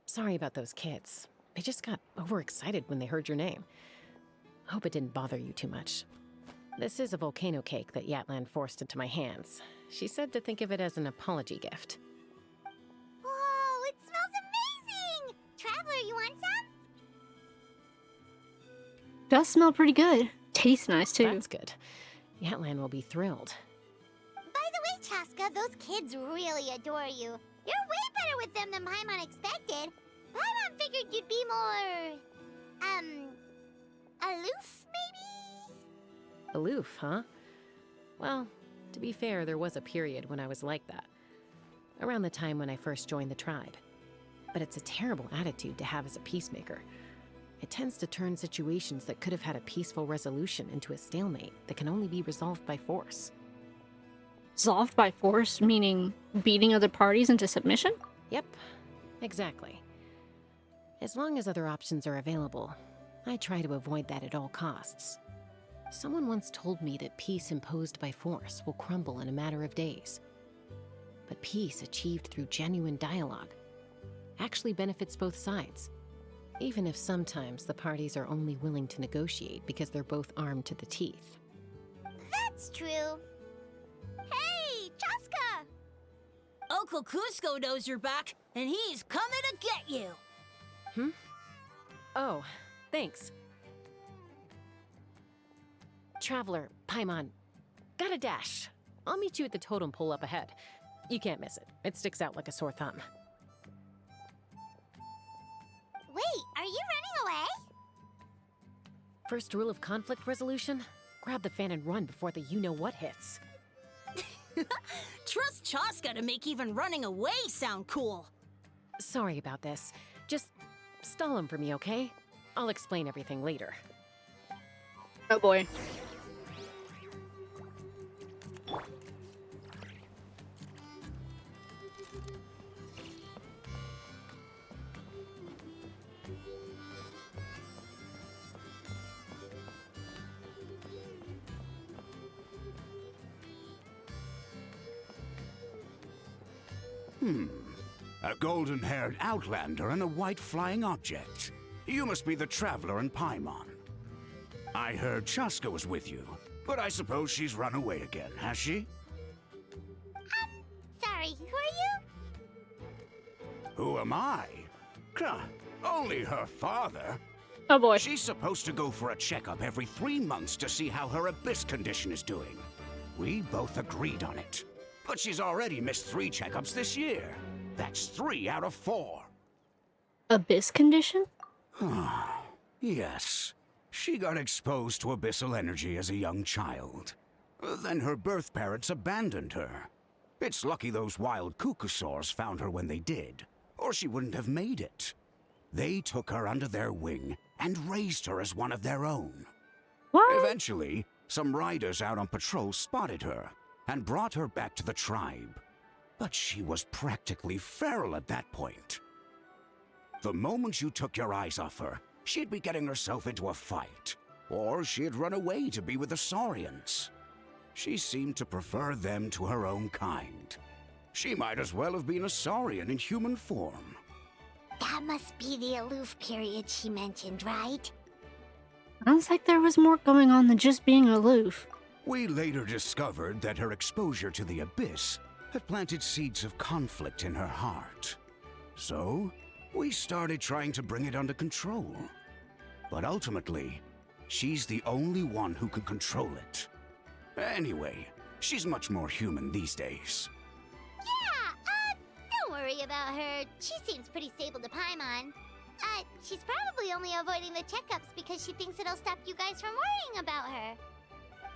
Sorry about those kids. They just got overexcited when they heard your name. Hope it didn't bother you too much. This is a volcano cake that Yatlan forced into my hands. She said to think of it as an apology gift. Whoa, it smells amazing! Traveler, you want some? Does smell pretty good. Tastes nice too. That's good. Yatlan will be thrilled. By the way, Chaska, those kids really adore you. You're way better with them than Paimon expected. Paimon figured you'd be more... aloof, maybe? Aloof, huh? Well, to be fair, there was a period when I was like that. Around the time when I first joined the tribe. But it's a terrible attitude to have as a peacemaker. It tends to turn situations that could have had a peaceful resolution into a stalemate that can only be resolved by force. Resolved by force, meaning beating other parties into submission? Yep, exactly. As long as other options are available, I try to avoid that at all costs. Someone once told me that peace imposed by force will crumble in a matter of days. But peace achieved through genuine dialogue actually benefits both sides, even if sometimes the parties are only willing to negotiate because they're both armed to the teeth. That's true. Hey, Chaska! Uncle Cusco knows you're back, and he's coming to get you. Oh, thanks. Traveler, Paimon, got a dash. I'll meet you at the totem pole up ahead. You can't miss it. It sticks out like a sore thumb. Wait, are you running away? First rule of conflict resolution? Grab the fan and run before the you-know-what hits. Trust Chaska to make even running away sound cool. Sorry about this. Just stall him for me, okay? I'll explain everything later. Oh boy. A golden-haired outlander and a white flying object. You must be the Traveler and Paimon. I heard Chaska was with you, but I suppose she's run away again, has she? Sorry, who are you? Who am I? Only her father. Oh boy. She's supposed to go for a checkup every 3 months to see how her abyss condition is doing. We both agreed on it. But she's already missed 3 checkups this year. That's 3 out of 4. Abyss condition? Yes. She got exposed to abyssal energy as a young child. Then her birth parents abandoned her. It's lucky those wild cuckoosaurs found her when they did. or she wouldn't have made it. They took her under their wing and raised her as one of their own. What? Eventually, some riders out on patrol spotted her and brought her back to the tribe. But she was practically feral at that point. The moment you took your eyes off her, she'd be getting herself into a fight, or she'd run away to be with the Saurians. She seemed to prefer them to her own kind. She might as well have been a Saurian in human form. That must be the aloof period she mentioned, right? Sounds like there was more going on than just being aloof. We later discovered that her exposure to the Abyss had planted seeds of conflict in her heart. So, we started trying to bring it under control. But ultimately, she's the only one who can control it. Anyway, she's much more human these days. Yeah, don't worry about her. She seems pretty stable to Paimon. She's probably only avoiding the checkups because she thinks it'll stop you guys from worrying about her.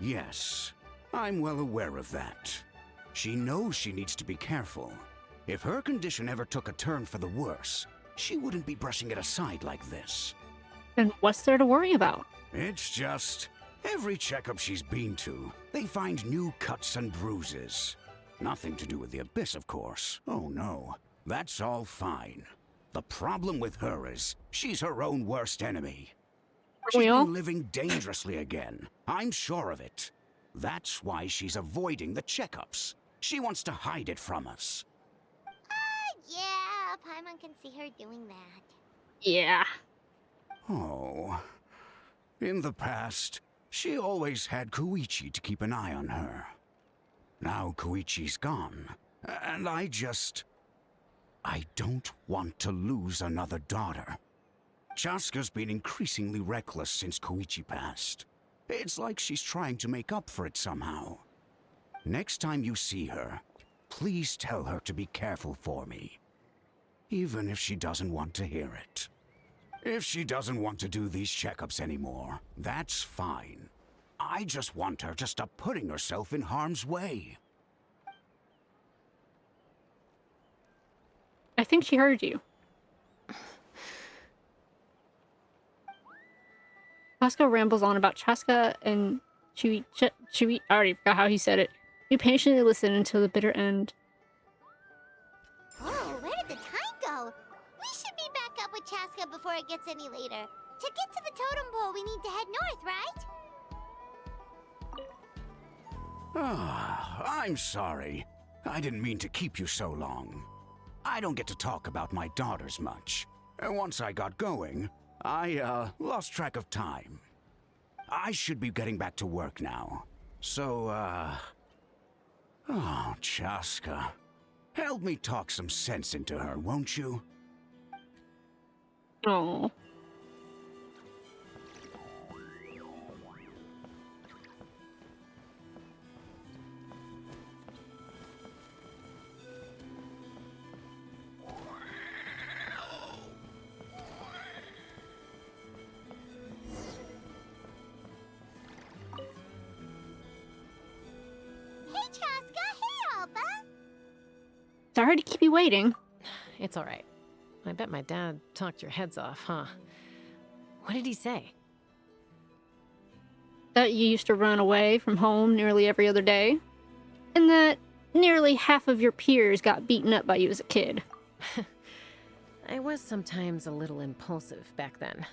Yes, I'm well aware of that. She knows she needs to be careful. If her condition ever took a turn for the worse, she wouldn't be brushing it aside like this. And what's there to worry about? It's just, every checkup she's been to, they find new cuts and bruises. Nothing to do with the Abyss, of course. Oh no, that's all fine. The problem with her is, she's her own worst enemy. She's been living dangerously again. I'm sure of it. That's why she's avoiding the checkups. She wants to hide it from us. Yeah, Paimon can see her doing that. Yeah. Oh. In the past, she always had Koichi to keep an eye on her. Now Koichi's gone, and I don't want to lose another daughter. Chaska's been increasingly reckless since Koichi passed. It's like she's trying to make up for it somehow. Next time you see her, please tell her to be careful for me. Even if she doesn't want to hear it. If she doesn't want to do these checkups anymore, that's fine. I just want her to stop putting herself in harm's way. I think she heard you. Chaska rambles on about Chaska and Chui. I already forgot how he said it. You patiently listen until the bitter end. Whoa, where did the time go? We should be back up with Chaska before it gets any later. To get to the totem pole, we need to head north, right? I'm sorry. I didn't mean to keep you so long. I don't get to talk about my daughters much. Once I got going, I lost track of time. I should be getting back to work now. So, oh, Chaska. Help me talk some sense into her, won't you? Oh. Sorry to keep you waiting. It's all right. I bet my dad talked your heads off, huh? What did he say? That you used to run away from home nearly every other day. And that nearly half of your peers got beaten up by you as a kid. I was sometimes a little impulsive back then.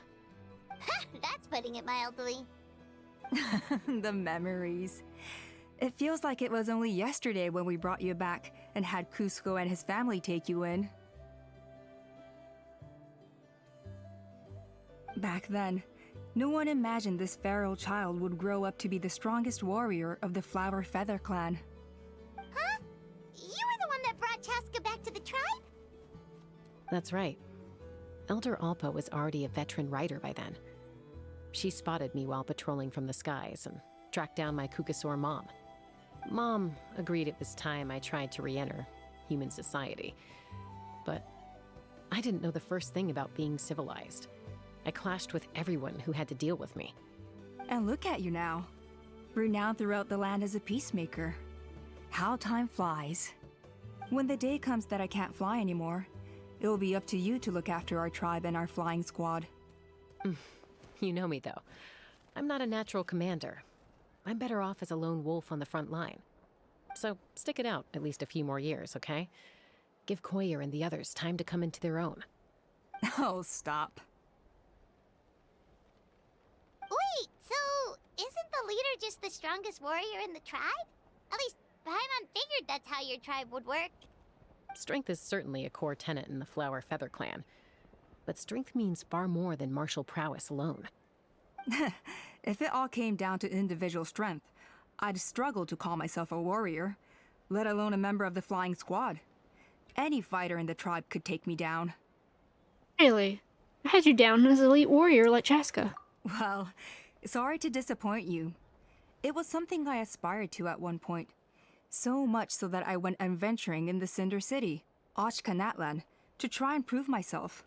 That's putting it mildly. The memories. It feels like it was only yesterday when we brought you back and had Cusco and his family take you in. Back then, no one imagined this feral child would grow up to be the strongest warrior of the Flower Feather clan. Huh? You were the one that brought Chaska back to the tribe? That's right. Elder Alpa was already a veteran rider by then. She spotted me while patrolling from the skies and tracked down my Kukasaur mom. Mom agreed it was time I tried to re-enter human society. But I didn't know the first thing about being civilized. I clashed with everyone who had to deal with me. And look at you now. Renowned throughout the land as a peacemaker. How time flies. When the day comes that I can't fly anymore, It'll be up to you to look after our tribe and our flying squad. You know me, though. I'm not a natural commander. I'm better off as a lone wolf on the front line. So stick it out at least a few more years, okay? Give Koyer and the others time to come into their own. Oh, stop. Wait, so isn't the leader just the strongest warrior in the tribe? At least Paimon figured that's how your tribe would work. Strength is certainly a core tenet in the Flower Feather clan. But strength means far more than martial prowess alone. If it all came down to individual strength, I'd struggle to call myself a warrior, let alone a member of the flying squad. Any fighter in the tribe could take me down. Really? I had you down as an elite warrior like Chaska. Well, sorry to disappoint you. It was something I aspired to at one point. So much so that I went adventuring in the Cinder City, Natlan, to try and prove myself.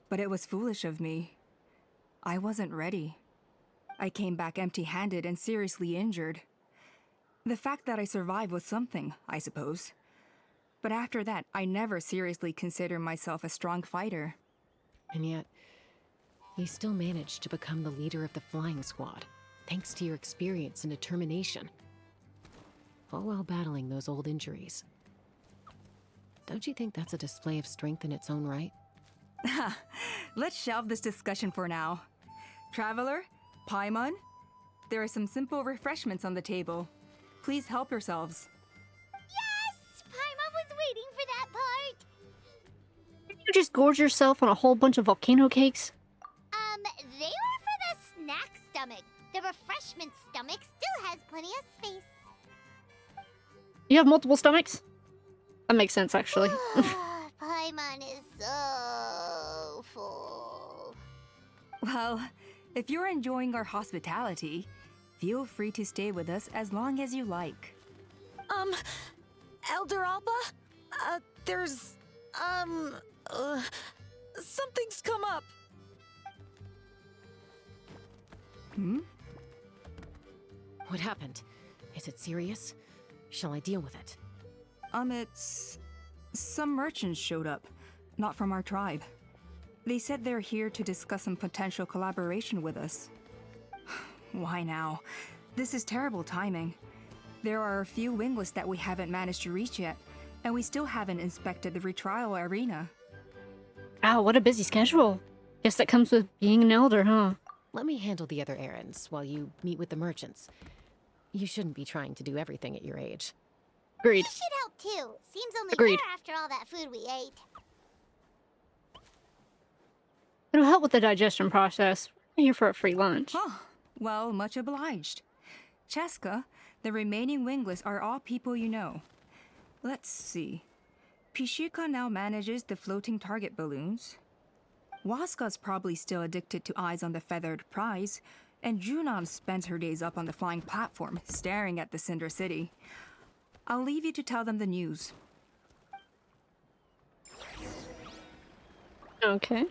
But it was foolish of me. I wasn't ready. I came back empty-handed and seriously injured. The fact that I survived was something, I suppose. But after that, I never seriously considered myself a strong fighter. And yet, you still managed to become the leader of the flying squad, thanks to your experience and determination. All while battling those old injuries. Don't you think that's a display of strength in its own right? Let's shelve this discussion for now. Traveler, Paimon, there are some simple refreshments on the table. Please help yourselves. Yes! Paimon was waiting for that part! Did you just gorge yourself on a whole bunch of volcano cakes? They were for the snack stomach. The refreshment stomach still has plenty of space. You have multiple stomachs? That makes sense, actually. Paimon is so full. Well, if you're enjoying our hospitality, feel free to stay with us as long as you like. Elder Alba? There's, something's come up. What happened? Is it serious? Shall I deal with it? It's... Some merchants showed up, not from our tribe. They said they're here to discuss some potential collaboration with us. Why now? This is terrible timing. There are a few wingless that we haven't managed to reach yet, and we still haven't inspected the retrial arena. Wow, what a busy schedule. Guess that comes with being an elder, huh? Let me handle the other errands while you meet with the merchants. You shouldn't be trying to do everything at your age. Agreed. We should help too. Seems only Agreed. fair after all that food we ate. It'll help with the digestion process. We're here for a free lunch. Oh, well, much obliged. Chaska, the remaining wingless are all people you know. Let's see. Pishika now manages the floating target balloons. Waska's probably still addicted to eyes on the feathered prize, and Junon spends her days up on the flying platform, staring at the Cinder City. I'll leave you to tell them the news. Okay. As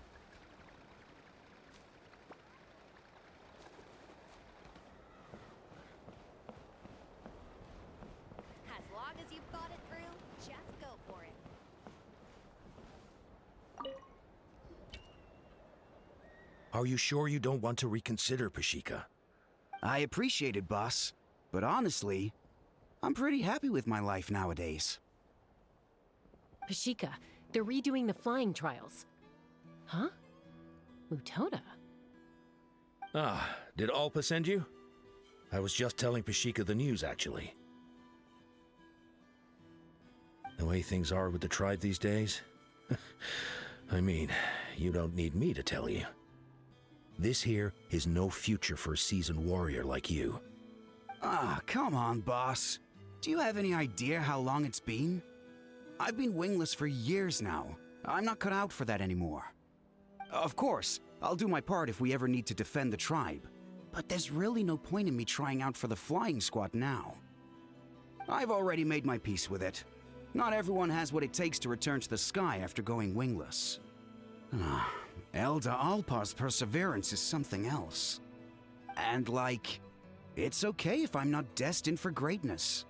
long as you've thought it through, just go for it. Are you sure you don't want to reconsider, Pashika? I appreciate it, boss. But honestly, I'm pretty happy with my life nowadays. Pashika, they're redoing the flying trials. Huh? Mutoda? Ah, did Alpa send you? I was just telling Pashika the news, actually. The way things are with the tribe these days? I mean, you don't need me to tell you. This here is no future for a seasoned warrior like you. Ah, come on, boss. Do you have any idea how long it's been? I've been wingless for years now. I'm not cut out for that anymore. Of course, I'll do my part if we ever need to defend the tribe. But there's really no point in me trying out for the flying squad now. I've already made my peace with it. Not everyone has what it takes to return to the sky after going wingless. Elder Alpa's perseverance is something else. And it's okay if I'm not destined for greatness.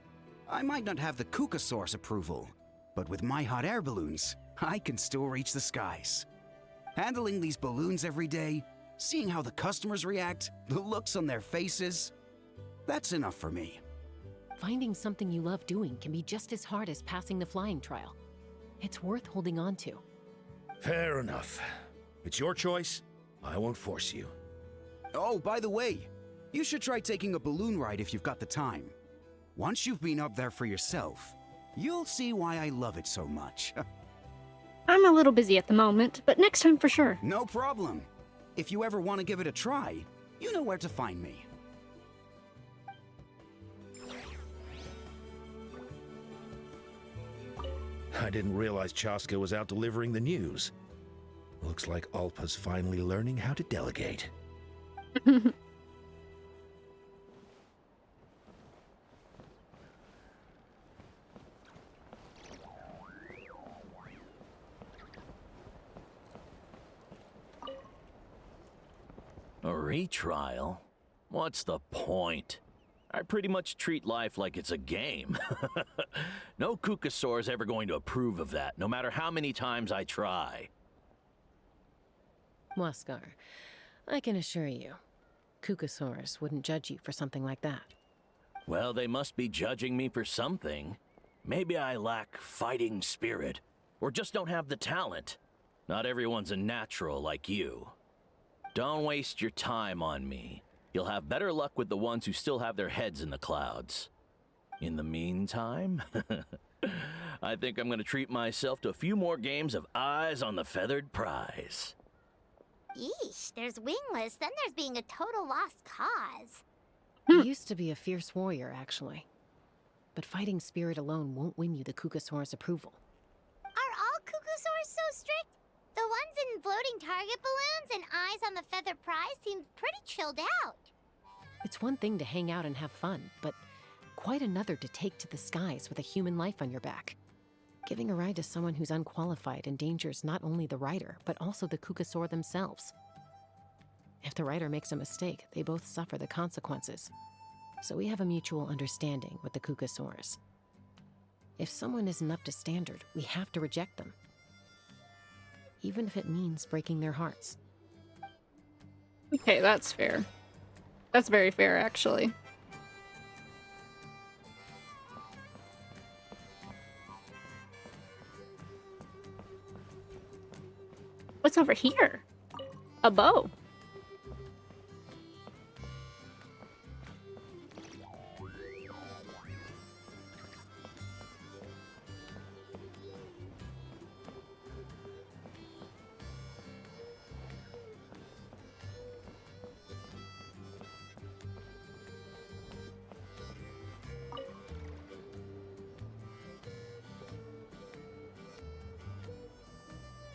I might not have the Kukasaur's approval, but with my hot air balloons, I can still reach the skies. Handling these balloons every day, seeing how the customers react, the looks on their faces, that's enough for me. Finding something you love doing can be just as hard as passing the flying trial. It's worth holding on to. Fair enough. It's your choice. I won't force you. Oh, by the way, you should try taking a balloon ride if you've got the time. Once you've been up there for yourself, you'll see why I love it so much. I'm a little busy at the moment, but next time for sure. No problem. If you ever want to give it a try, you know where to find me. I didn't realize Chaska was out delivering the news. Looks like Alpa's finally learning how to delegate. A retrial? What's the point? I pretty much treat life like it's a game. No Kukasaur is ever going to approve of that, no matter how many times I try. Waskar, I can assure you, Kukasaurs wouldn't judge you for something like that. Well, they must be judging me for something. Maybe I lack fighting spirit, or just don't have the talent. Not everyone's a natural like you. Don't waste your time on me. You'll have better luck with the ones who still have their heads in the clouds. In the meantime, I think I'm gonna treat myself to a few more games of Eyes on the Feathered Prize. Yeesh, there's wingless, then there's being a total lost cause. You used to be a fierce warrior, actually. But fighting spirit alone won't win you the Kukasaur's approval. Are all Kukasaurs so strict? The ones in floating target balloons and Eyes on the Feathered Prize seem pretty chilled out. It's one thing to hang out and have fun, but quite another to take to the skies with a human life on your back. Giving a ride to someone who's unqualified endangers not only the rider, but also the Kukasaur themselves. If the rider makes a mistake, they both suffer the consequences. So we have a mutual understanding with the Kukasaurs. If someone isn't up to standard, we have to reject them. Even if it means breaking their hearts. Okay, that's fair. That's very fair, actually. What's over here? A bow.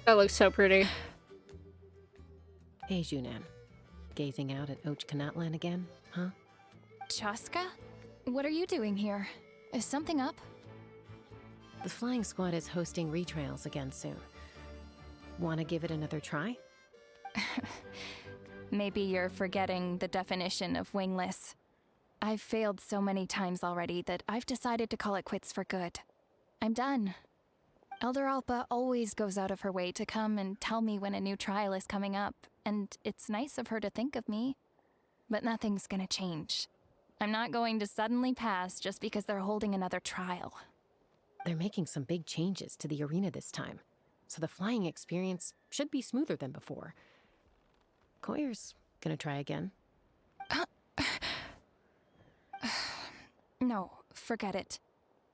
That looks so pretty. Hey, Junan. Gazing out at Natlan again, huh? Chaska? What are you doing here? Is something up? The flying squad is hosting retrials again soon. Want to give it another try? Maybe you're forgetting the definition of wingless. I've failed so many times already that I've decided to call it quits for good. I'm done. Elder Alpa always goes out of her way to come and tell me when a new trial is coming up, and it's nice of her to think of me. But nothing's gonna change. I'm not going to suddenly pass just because they're holding another trial. They're making some big changes to the arena this time, so the flying experience should be smoother than before. Koyer's gonna try again. No, forget it.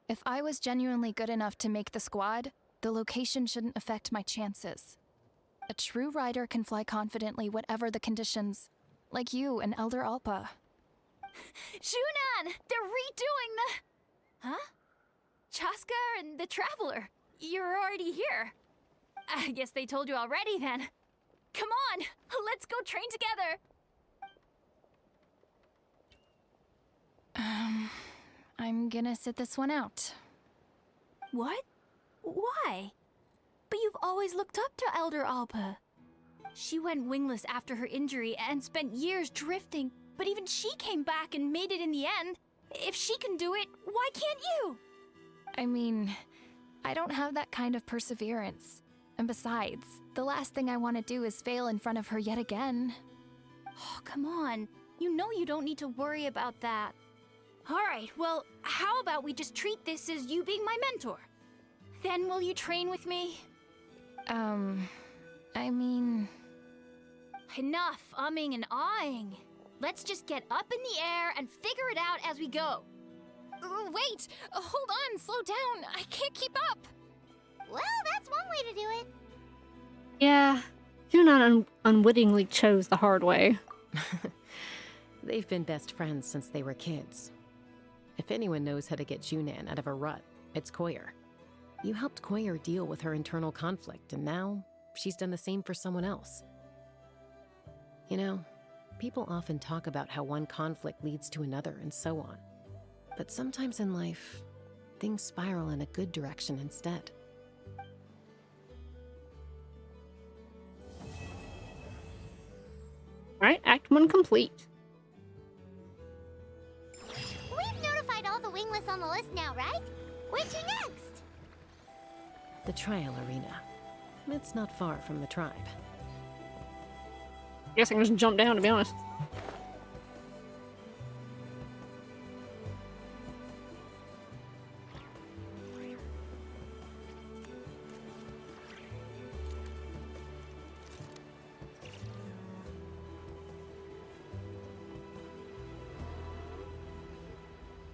If I was genuinely good enough to make the squad, the location shouldn't affect my chances. A true rider can fly confidently whatever the conditions, like you and Elder Alpa. Junan! They're redoing the... Huh? Chaska and the Traveler. You're already here. I guess they told you already then. Come on, let's go train together. I'm gonna sit this one out. What? Why? But you've always looked up to Elder Alpa. She went wingless after her injury and spent years drifting, but even she came back and made it in the end. If she can do it, why can't you? I mean, I don't have that kind of perseverance. And besides, the last thing I want to do is fail in front of her yet again. Oh, come on. You know you don't need to worry about that. Alright, well, how about we just treat this as you being my mentor? Then will you train with me? I mean... Enough umming and ahhing. Let's just get up in the air and figure it out as we go. Wait! Hold on, slow down. I can't keep up. Well, that's one way to do it. Yeah, Junon unwittingly chose the hard way. They've been best friends since they were kids. If anyone knows how to get Junan out of a rut, it's Koyer. You helped Koyer deal with her internal conflict, and now she's done the same for someone else. You know, people often talk about how one conflict leads to another and so on. But sometimes in life, things spiral in a good direction instead. Alright, Act 1 complete. We've notified all the wingless on the list now, right? Where to next? The trial arena. It's not far from the tribe. Guess I can just jump down, to be honest.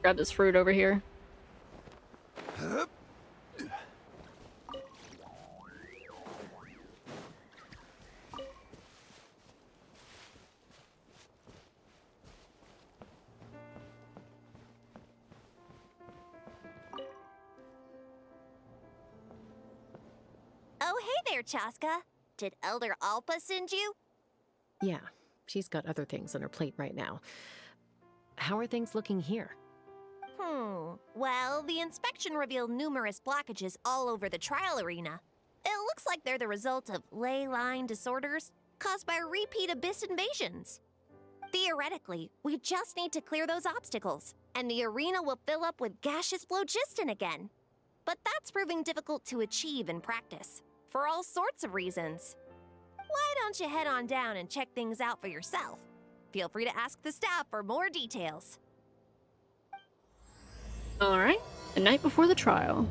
Grab this fruit over here. Oh, hey there, Chaska. Did Elder Alpa send you? Yeah, she's got other things on her plate right now. How are things looking here? Well, the inspection revealed numerous blockages all over the trial arena. It looks like they're the result of ley line disorders caused by repeat abyss invasions. Theoretically, we just need to clear those obstacles, and the arena will fill up with gaseous phlogiston again. But that's proving difficult to achieve in practice, for all sorts of reasons. Why don't you head on down and check things out for yourself? Feel free to ask the staff for more details. Alright, the night before the trial.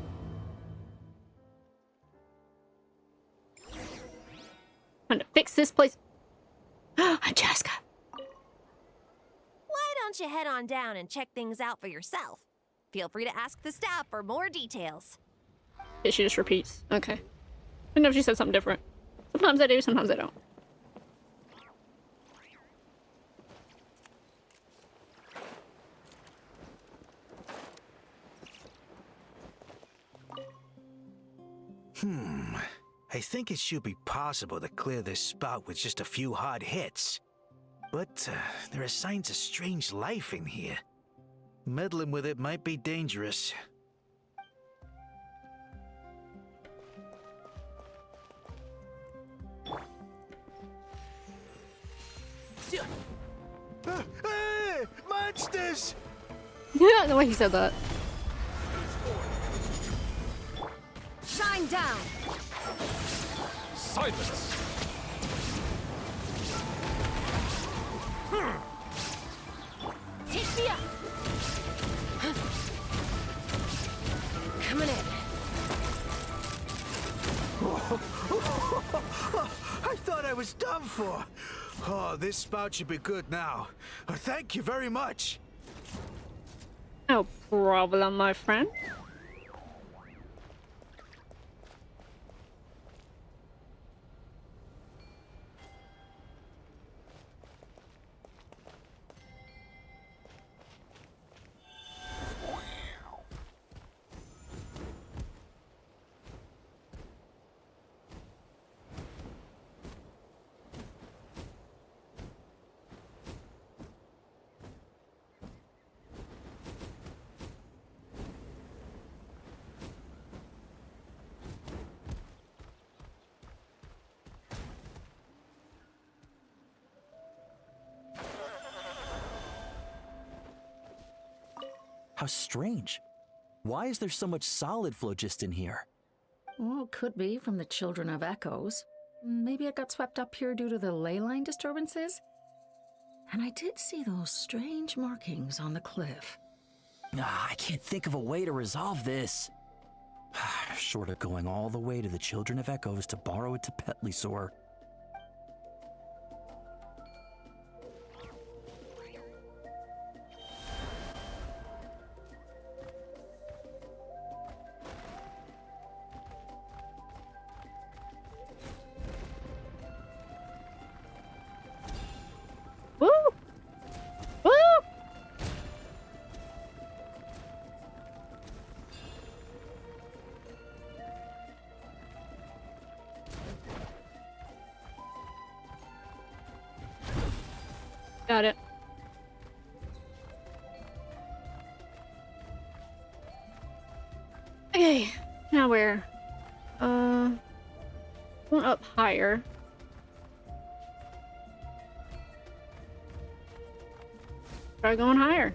Trying to fix this place. I'm Chaska. Why don't you head on down and check things out for yourself? Feel free to ask the staff for more details. Yeah, she just repeats. Okay. I don't know if she said something different. Sometimes I do, sometimes I don't. I think it should be possible to clear this spout with just a few hard hits. But there are signs of strange life in here. Meddling with it might be dangerous. Hey! Monsters! Yeah, the way he said that. Shine down! Silence! Take me up! Coming in. I thought I was done for. Oh, this spout should be good now. Thank you very much. No problem, my friend. How strange. Why is there so much solid phlogiston here? Well, could be from the Children of Echoes. Maybe it got swept up here due to the ley line disturbances? And I did see those strange markings on the cliff. I can't think of a way to resolve this. Short of going all the way to the Children of Echoes to borrow it to Petlisaur. Woo! Woo! Got it. Okay, now where? Going up higher. Try going higher.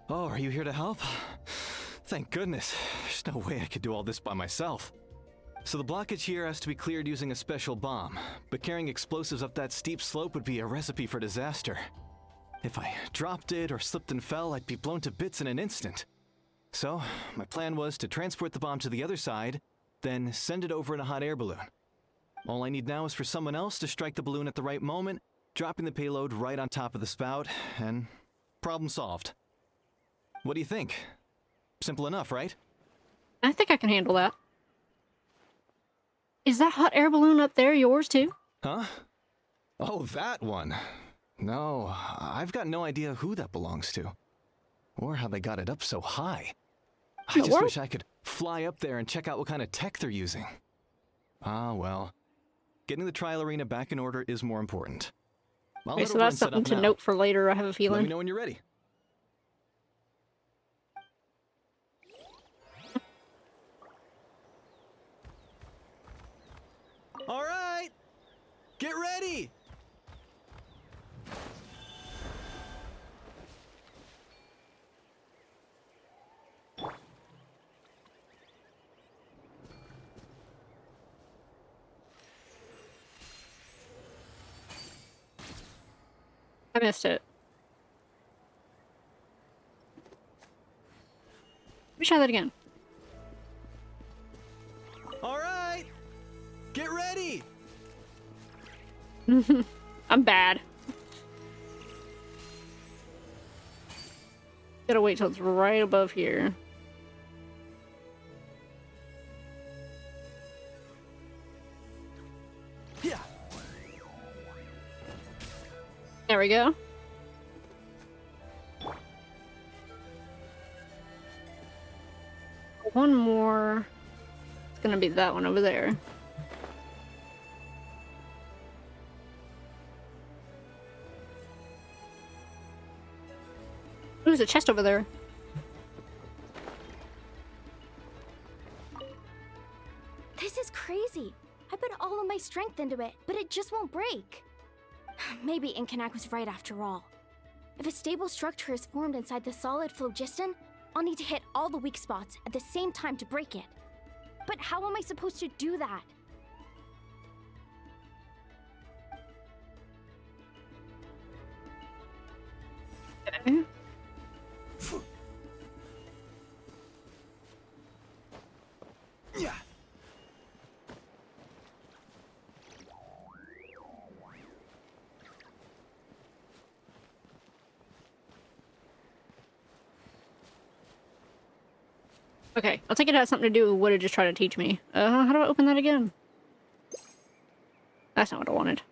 Oh, are you here to help? Thank goodness. There's no way I could do all this by myself. So the blockage here has to be cleared using a special bomb, but carrying explosives up that steep slope would be a recipe for disaster. If I dropped it or slipped and fell, I'd be blown to bits in an instant. So, my plan was to transport the bomb to the other side, then send it over in a hot air balloon. All I need now is for someone else to strike the balloon at the right moment, dropping the payload right on top of the spout, and problem solved. What do you think? Simple enough, right? I think I can handle that. Is that hot air balloon up there yours too? Huh? Oh, that one. No, I've got no idea who that belongs to. Or how they got it up so high. I just wish I could fly up there and check out what kind of tech they're using. Ah, well. Getting the trial arena back in order is more important. Okay, so that's something to note for later, I have a feeling. Let me know when you're ready. All right! Get ready! I missed it. Let me try that again. All right! Get ready! I'm bad. Gotta wait till it's right above here. Yeah. There we go. One more. It's gonna be that one over there. Ooh, there's a chest over there. This is crazy. I put all of my strength into it, but it just won't break. Maybe Inkanak was right after all. If a stable structure is formed inside the solid phlogiston, I'll need to hit all the weak spots at the same time to break it. But how am I supposed to do that? Okay. Yeah. Okay, I'll take it as something to do with what it just tried to teach me. How do I open that again? That's not what I wanted.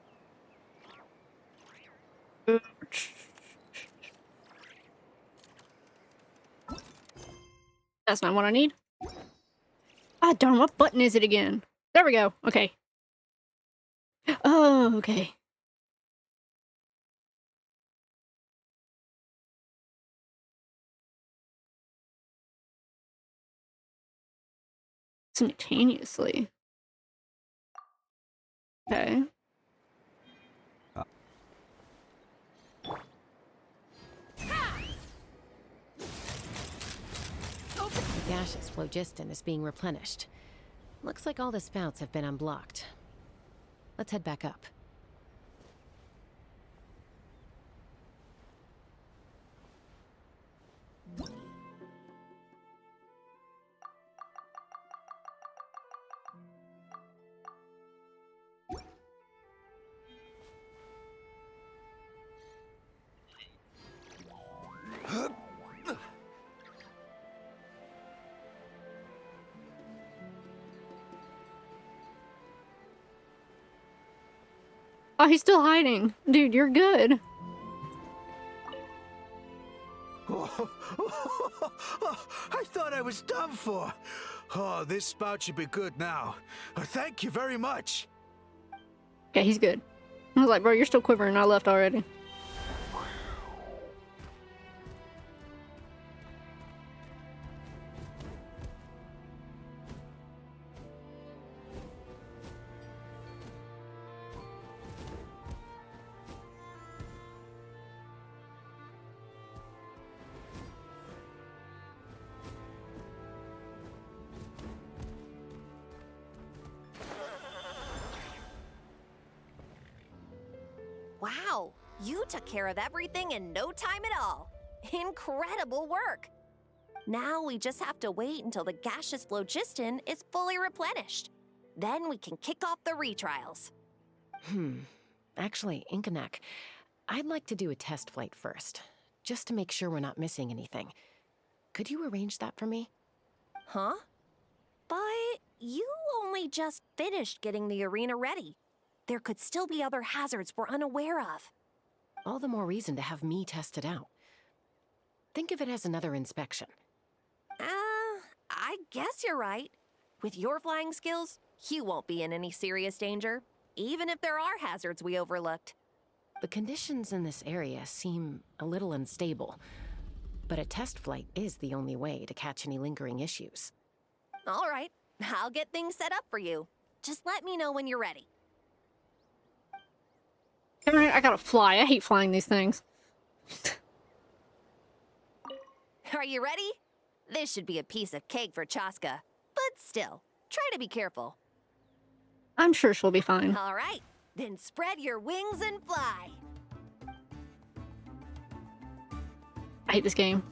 That's not what I need. Ah, darn, what button is it again? There we go. Okay. Oh, okay. Simultaneously. Okay. gaseous phlogiston is being replenished. Looks like all the spouts have been unblocked. Let's head back up. Oh, he's still hiding. Dude, you're good. I thought I was done for. Oh, this spout should be good now. Thank you very much. Okay, he's good. I was like, bro, you're still quivering. I left already. Wow, you took care of everything in no time at all. Incredible work. Now we just have to wait until the gaseous phlogiston is fully replenished. Then we can kick off the retrials. Actually, Inkanak, I'd like to do a test flight first, just to make sure we're not missing anything. Could you arrange that for me? Huh? But you only just finished getting the arena ready. There could still be other hazards we're unaware of. All the more reason to have me test it out. Think of it as another inspection. I guess you're right. With your flying skills, you won't be in any serious danger, even if there are hazards we overlooked. The conditions in this area seem a little unstable, but a test flight is the only way to catch any lingering issues. All right, I'll get things set up for you. Just let me know when you're ready. Alright, I gotta fly. I hate flying these things. Are you ready? This should be a piece of cake for Chaska. But still, try to be careful. I'm sure she'll be fine. All right, then spread your wings and fly. I hate this game.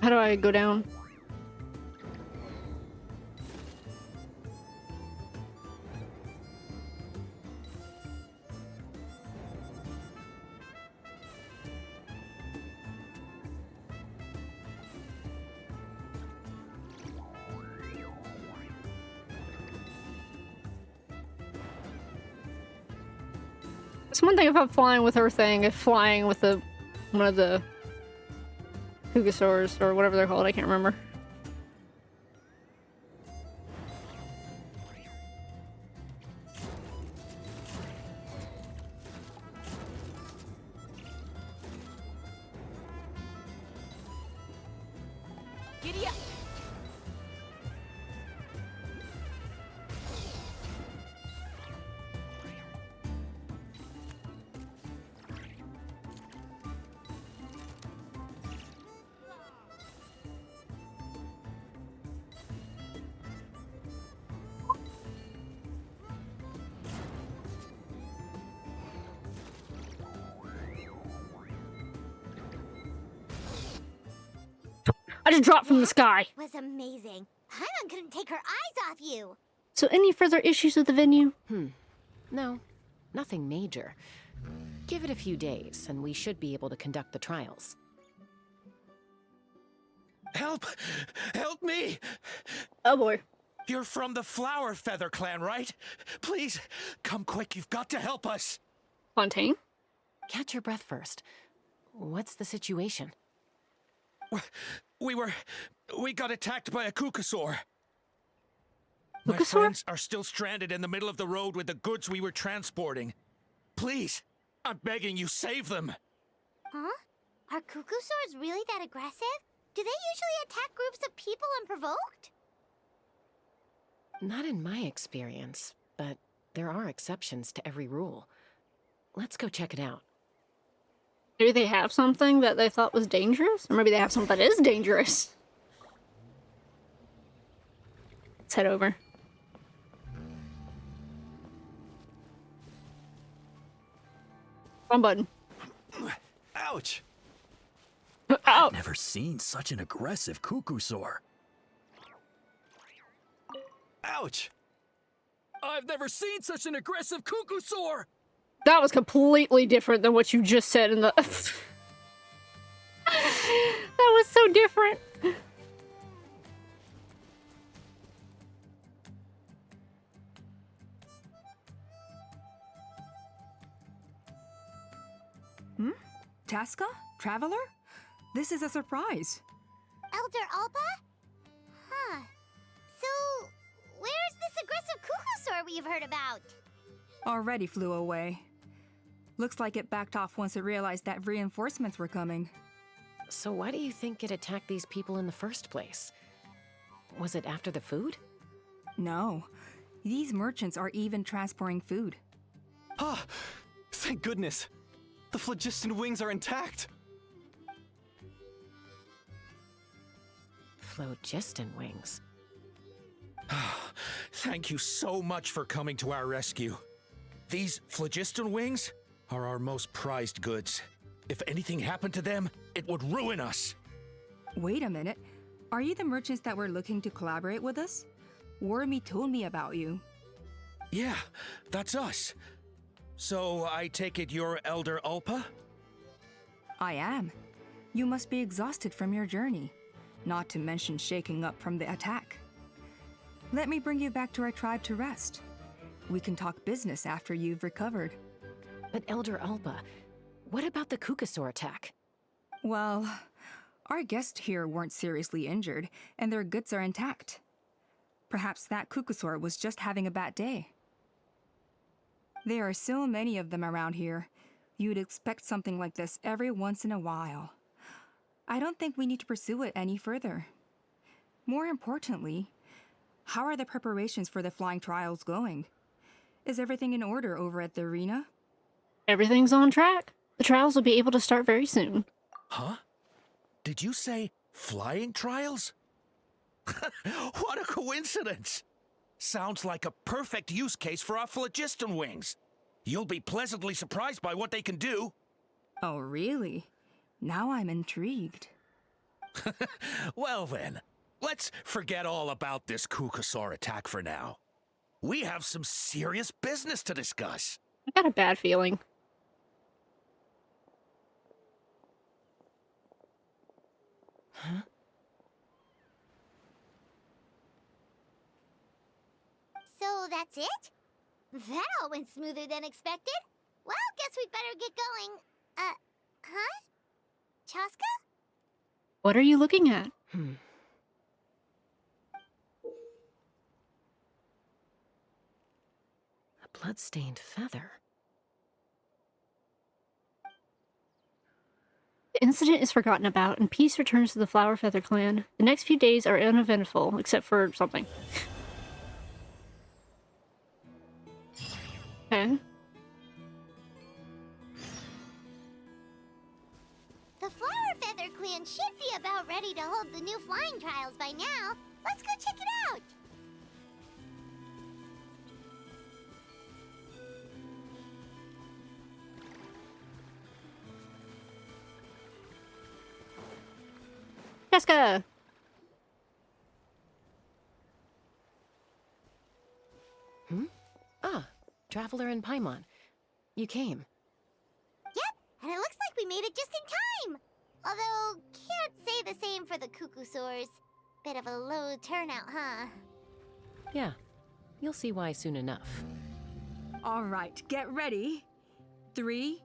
How do I go down? It's one thing if I'm flying with her thing, if flying with one of the Kugasaurs or whatever they're called, I can't remember. Giddy up! I just dropped from the sky. Was amazing. Paimon couldn't take her eyes off you. So any further issues with the venue? No, nothing major. Give it a few days, and we should be able to conduct the trials. Help! Help me! Oh boy. You're from the Flower Feather clan, right? Please, come quick, you've got to help us! Fontaine? Catch your breath first. What's the situation? We got attacked by a Kukasaur. My Kukasaur? friends are still stranded in the middle of the road with the goods we were transporting. Please, I'm begging you, save them! Huh? Are Kukusaurs really that aggressive? Do they usually attack groups of people unprovoked? Not in my experience, but there are exceptions to every rule. Let's go check it out. Maybe they have something that they thought was dangerous? Or maybe they have something that is dangerous. Let's head over. Wrong button. Ouch! I've never seen such an aggressive cuckoosaur. Ouch! I've never seen such an aggressive cuckoosaur! That was completely different than what you just said in the... That was so different. Tasca? Traveler? This is a surprise. Elder Alpa? Huh. So, where's this aggressive cuckoosaur we've heard about? Already flew away. Looks like it backed off once it realized that reinforcements were coming. So why do you think it attacked these people in the first place? Was it after the food? No. These merchants are even transporting food. Ah! Thank goodness! The phlogiston wings are intact! Phlogiston wings. Thank you so much for coming to our rescue. These phlogiston wings are our most prized goods. If anything happened to them, it would ruin us. Wait a minute. Are you the merchants that were looking to collaborate with us? Wormy told me about you. Yeah, that's us. So I take it you're Elder Alpa? I am. You must be exhausted from your journey, not to mention shaking up from the attack. Let me bring you back to our tribe to rest. We can talk business after you've recovered. But Elder Alpa, what about the cuckoosaur attack? Well, our guests here weren't seriously injured, and their goods are intact. Perhaps that cuckoosaur was just having a bad day. There are so many of them around here. You'd expect something like this every once in a while. I don't think we need to pursue it any further. More importantly, how are the preparations for the flying trials going? Is everything in order over at the arena? Everything's on track. The trials will be able to start very soon. Huh? Did you say flying trials? What a coincidence! Sounds like a perfect use case for our phlogiston wings. You'll be pleasantly surprised by what they can do. Oh, really? Now I'm intrigued. Well then, let's forget all about this cuckoosaur attack for now. We have some serious business to discuss. I got a bad feeling. Huh? So that's it? That all went smoother than expected. Well, guess we'd better get going. Huh? Chaska? What are you looking at? A blood-stained feather. The incident is forgotten about, and peace returns to the Flower Feather clan. The next few days are uneventful, except for something. Okay. The Flower Feather clan should be about ready to hold the new flying trials by now. Let's go check it out. Jessica! Ah, Traveler and Paimon. You came. Yep, and it looks like we made it just in time. Although, can't say the same for the cuckoosaurs. Bit of a low turnout, huh? Yeah, you'll see why soon enough. All right, get ready. 3,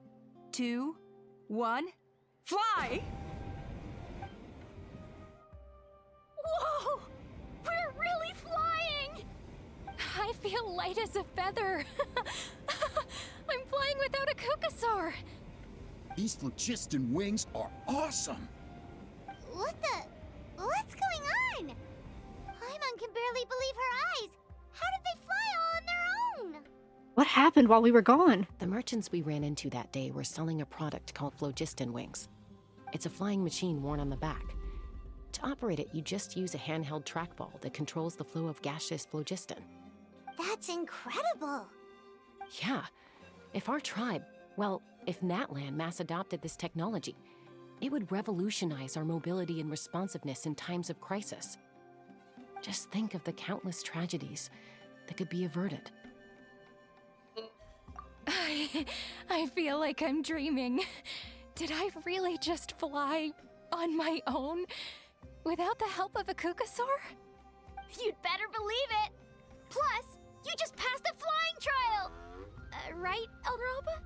2, 1, fly! Whoa! We're really flying! I feel light as a feather. I'm flying without a cuckoosaur. These phlogiston wings are awesome! What's going on? Paimon can barely believe her eyes. happened while we were gone? The merchants we ran into that day were selling a product called phlogiston wings. It's a flying machine worn on the back. To operate it, you just use a handheld trackball that controls the flow of gaseous phlogiston. That's incredible. Yeah. If our tribe, well, if Natlan mass adopted this technology, it would revolutionize our mobility and responsiveness in times of crisis. Just think of the countless tragedies that could be averted. I feel like I'm dreaming. Did I really just fly on my own without the help of a Kukasaur? You'd better believe it. Plus, you just passed a flying trial. Right, Elder Alpa?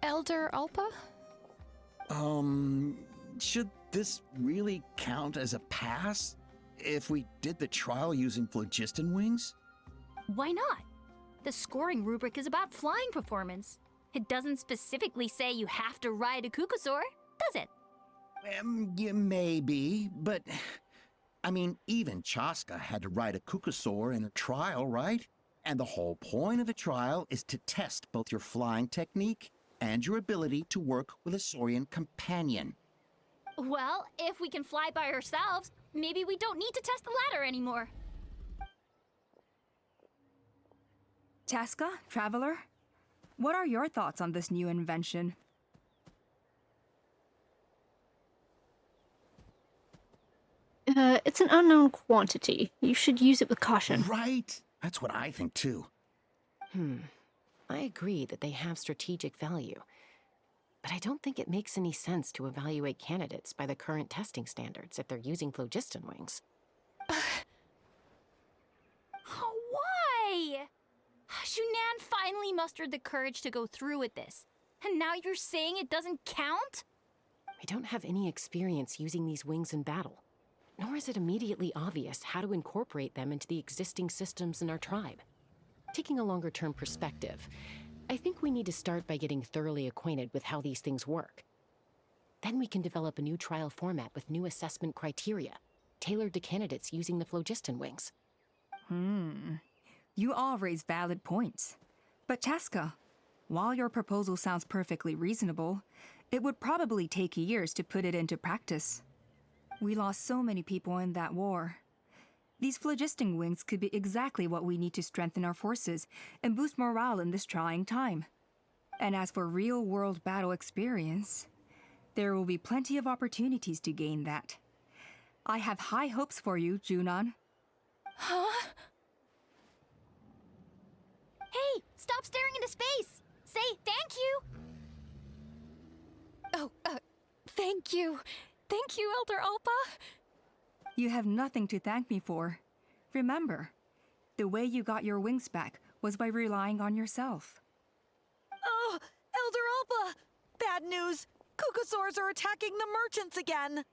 Elder Alpa? Should this really count as a pass if we did the trial using phlogiston wings? Why not? The scoring rubric is about flying performance. It doesn't specifically say you have to ride a Kukasaur, does it? Yeah, maybe, but I mean, even Chaska had to ride a Kukasaur in a trial, right? And the whole point of the trial is to test both your flying technique and your ability to work with a Saurian companion. Well, if we can fly by ourselves, maybe we don't need to test the ladder anymore. Chaska, Traveler, what are your thoughts on this new invention? It's an unknown quantity. You should use it with caution. Right? That's what I think too. I agree that they have strategic value, but I don't think it makes any sense to evaluate candidates by the current testing standards if they're using phlogiston wings. Why? Shunan finally mustered the courage to go through with this, and now you're saying it doesn't count? We don't have any experience using these wings in battle, nor is it immediately obvious how to incorporate them into the existing systems in our tribe. Taking a longer-term perspective, I think we need to start by getting thoroughly acquainted with how these things work. Then we can develop a new trial format with new assessment criteria, tailored to candidates using the phlogiston wings. You all raise valid points. But Chaska, while your proposal sounds perfectly reasonable, it would probably take years to put it into practice. We lost so many people in that war. These phlogiston wings could be exactly what we need to strengthen our forces and boost morale in this trying time. And as for real-world battle experience, there will be plenty of opportunities to gain that. I have high hopes for you, Junon. Huh? Hey, stop staring into space! Say thank you! Oh, thank you. Thank you, Elder Alpa. You have nothing to thank me for. Remember, the way you got your wings back was by relying on yourself. Oh, Elder Alpa! Bad news! Kukasaurs are attacking the merchants again!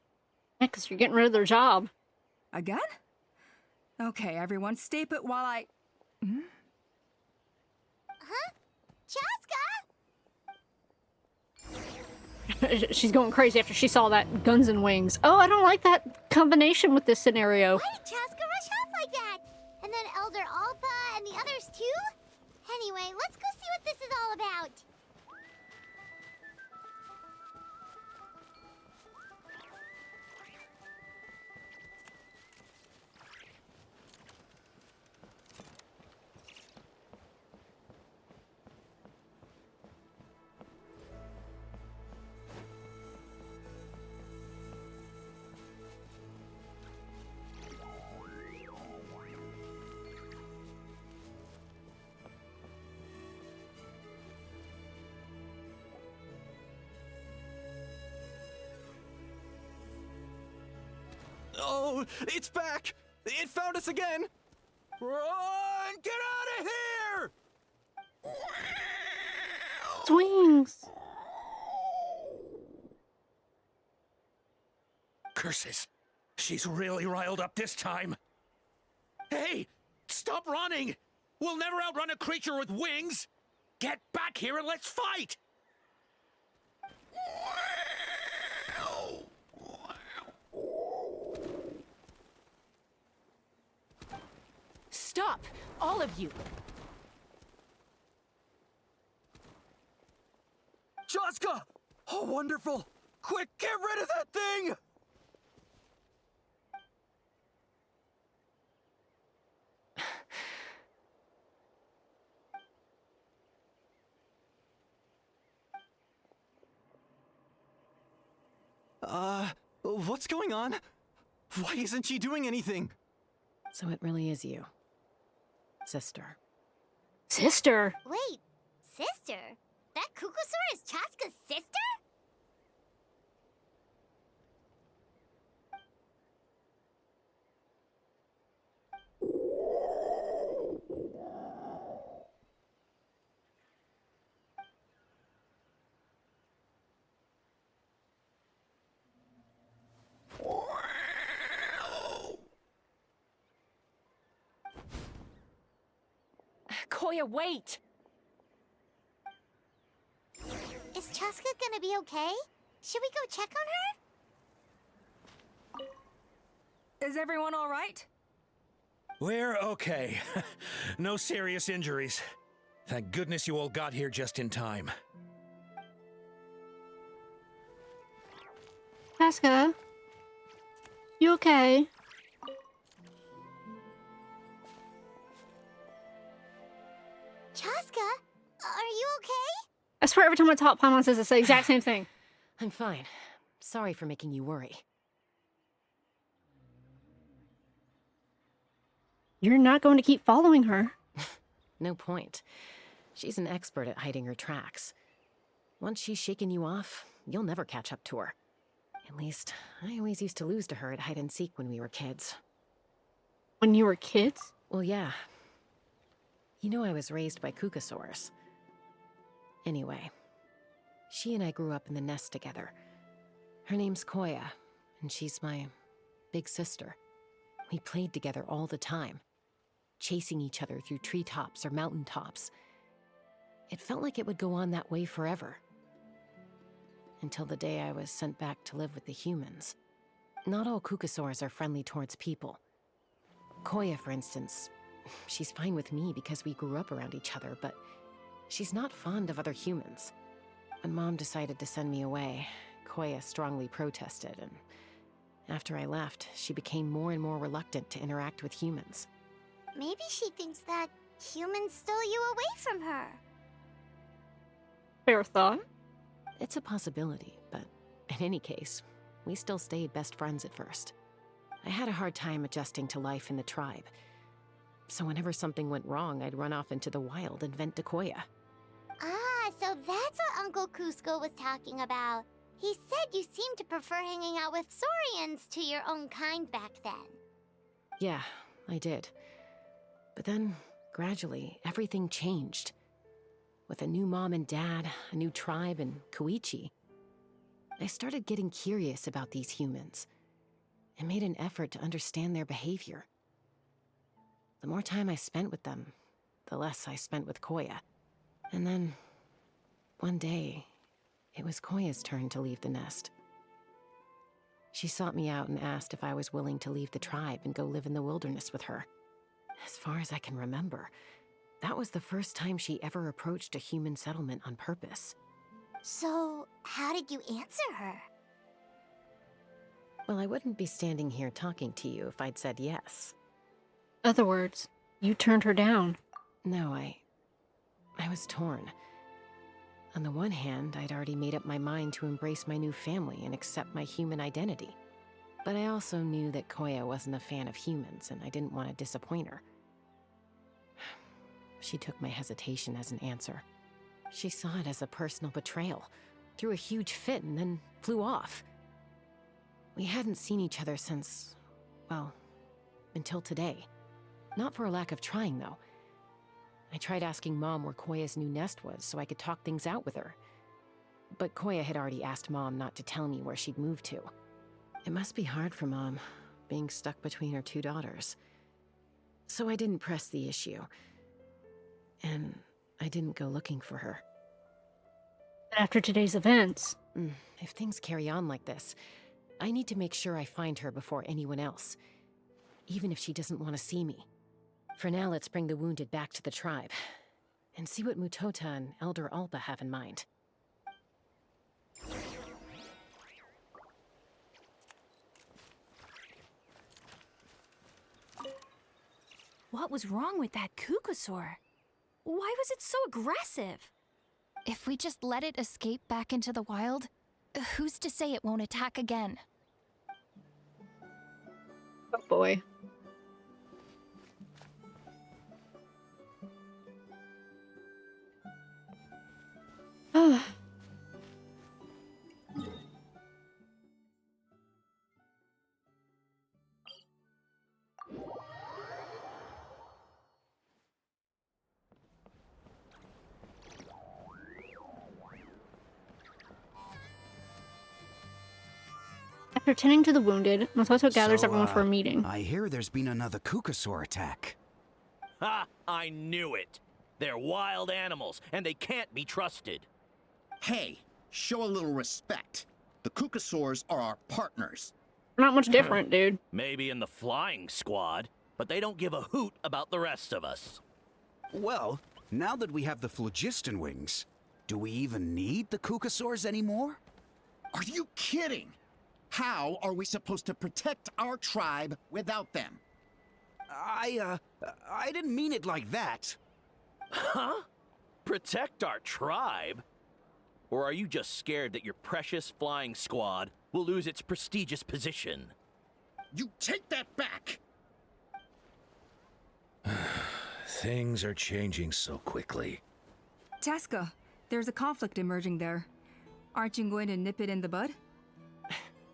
Yeah, because you're getting rid of their job. Again? Okay, everyone, stay put while I... Huh? Chaska? She's going crazy after she saw that guns and wings. Oh, I don't like that combination with this scenario. Why did Chaska rush off like that? And then Elder Alpa and the others too? Anyway, let's go see what this is all about. Oh, it's back! It found us again! Run! Get out of here! Swings! Curses. She's really riled up this time. Hey! Stop running! We'll never outrun a creature with wings! Get back here and let's fight! Stop! All of you! Chaska! Oh, wonderful! Quick, get rid of that thing! What's going on? Why isn't she doing anything? So it really is you. Sister. Sister? Wait, sister? That Kukusaur is Chaska's sister? Koya, wait! Is Chaska gonna be okay? Should we go check on her? Is everyone all right? We're okay. No serious injuries. Thank goodness you all got here just in time. Chaska? You okay? Chaska, are you okay? I swear every time I talk, Paimon says the exact same thing. I'm fine. Sorry for making you worry. You're not going to keep following her. No point. She's an expert at hiding her tracks. Once she's shaken you off, you'll never catch up to her. At least, I always used to lose to her at hide-and-seek when we were kids. When you were kids? Well, yeah. You know I was raised by Kukusaurs. Anyway, she and I grew up in the nest together. Her name's Koya, and she's my big sister. We played together all the time, chasing each other through treetops or mountaintops. It felt like it would go on that way forever. Until the day I was sent back to live with the humans. Not all Kukusaurs are friendly towards people. Koya, for instance, she's fine with me because we grew up around each other, but she's not fond of other humans. When Mom decided to send me away, Koya strongly protested, and after I left, she became more and more reluctant to interact with humans. Maybe she thinks that humans stole you away from her. Fair thought. It's a possibility, but in any case, we still stayed best friends at first. I had a hard time adjusting to life in the tribe. So whenever something went wrong, I'd run off into the wild and vent to Koya. Ah, so that's what Uncle Cusco was talking about. He said you seemed to prefer hanging out with Saurians to your own kind back then. Yeah, I did. But then, gradually, everything changed. With a new mom and dad, a new tribe, and Koichi, I started getting curious about these humans and made an effort to understand their behavior. The more time I spent with them, the less I spent with Koya. And then, one day, it was Koya's turn to leave the nest. She sought me out and asked if I was willing to leave the tribe and go live in the wilderness with her. As far as I can remember, that was the first time she ever approached a human settlement on purpose. So, how did you answer her? Well, I wouldn't be standing here talking to you if I'd said yes. Other words, you turned her down. No, I was torn. On the one hand, I'd already made up my mind to embrace my new family and accept my human identity. But I also knew that Koya wasn't a fan of humans, and I didn't want to disappoint her. She took my hesitation as an answer. She saw it as a personal betrayal, threw a huge fit, and then flew off. We hadn't seen each other since, well, until today. Not for a lack of trying, though. I tried asking Mom where Koya's new nest was so I could talk things out with her. But Koya had already asked Mom not to tell me where she'd moved to. It must be hard for Mom, being stuck between her two daughters. So I didn't press the issue. And I didn't go looking for her. After today's events. If things carry on like this, I need to make sure I find her before anyone else. Even if she doesn't want to see me. For now, let's bring the wounded back to the tribe and see what Mutota and Elder Alba have in mind. What was wrong with that Kukusaur? Why was it so aggressive? If we just let it escape back into the wild, who's to say it won't attack again? Oh boy. After tending to the wounded, Matoto gathers everyone for a meeting. I hear there's been another Kukusaur attack. Ha! I knew it! They're wild animals, and they can't be trusted. Hey, show a little respect. The Kukusaurs are our partners. Not much different, dude. Maybe in the flying squad, but they don't give a hoot about the rest of us. Well, now that we have the phlogiston wings, do we even need the Kukusaurs anymore? Are you kidding? How are we supposed to protect our tribe without them? I didn't mean it like that. Huh? Protect our tribe? Or are you just scared that your precious flying squad will lose its prestigious position? You take that back! Things are changing so quickly. Chaska, there's a conflict emerging there. Aren't you going to nip it in the bud?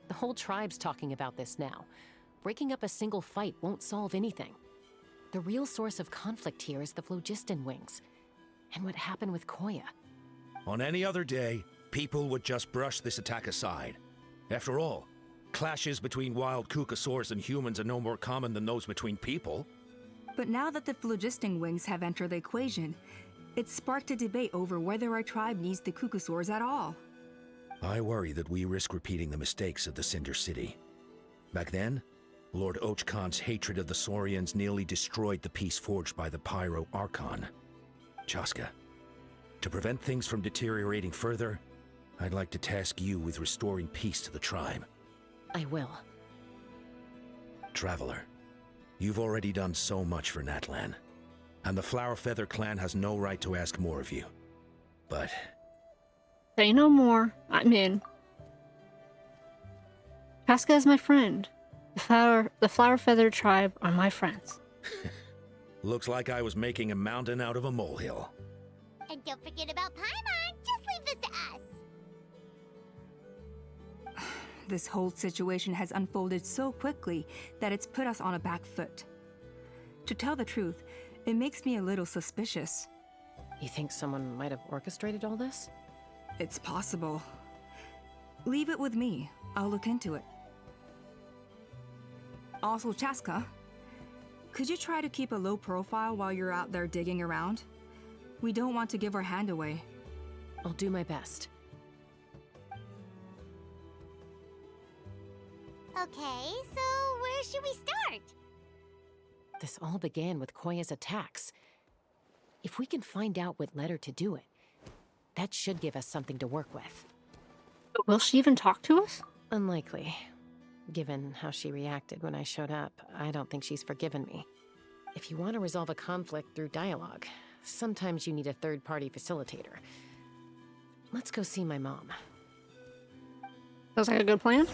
The whole tribe's talking about this now. Breaking up a single fight won't solve anything. The real source of conflict here is the phlogiston wings, and what happened with Koya. On any other day, people would just brush this attack aside. After all, clashes between wild Kukusaurs and humans are no more common than those between people. But now that the phlogiston wings have entered the equation, it's sparked a debate over whether our tribe needs the Kukusaurs at all. I worry that we risk repeating the mistakes of the Cinder City. Back then, Lord Ochkon's hatred of the Saurians nearly destroyed the peace forged by the Pyro Archon. Chaska, to prevent things from deteriorating further, I'd like to task you with restoring peace to the tribe. I will. Traveler, you've already done so much for Natlan, and the Flower Feather clan has no right to ask more of you. But Say no more. I'm in. Chaska is my friend. The Flower Feather tribe are my friends. looks like I was making a mountain out of a molehill. And don't forget about Paimon. Just leave this to us. This whole situation has unfolded so quickly that it's put us on a back foot. To tell the truth, it makes me a little suspicious. You think someone might have orchestrated all this? It's possible. Leave it with me. I'll look into it. Also, Chaska, could you try to keep a low profile while you're out there digging around? We don't want to give our hand away. I'll do my best. Okay, so where should we start? This all began with Koya's attacks. If we can find out what led her to do it, that should give us something to work with. Will she even talk to us? Unlikely. Given how she reacted when I showed up, I don't think she's forgiven me. If you want to resolve a conflict through dialogue, sometimes you need a third-party facilitator. Let's go see my mom. Sounds like a good plan.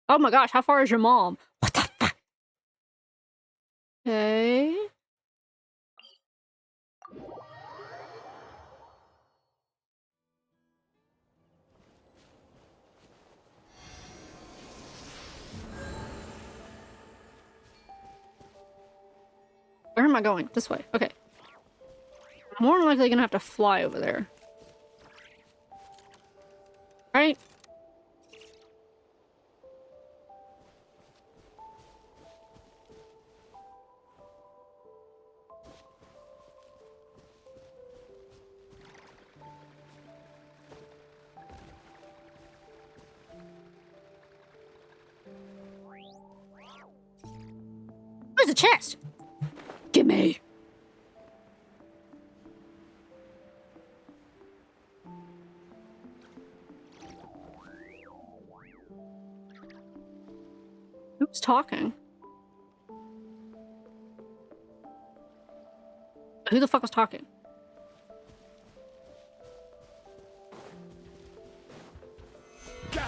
Oh my gosh, how far is your mom? What the fuck? Okay. Where am I going? This way. Okay. More than likely gonna have to fly over there. Right? there's a chest. Gimme. Who's talking? Who the fuck was talking?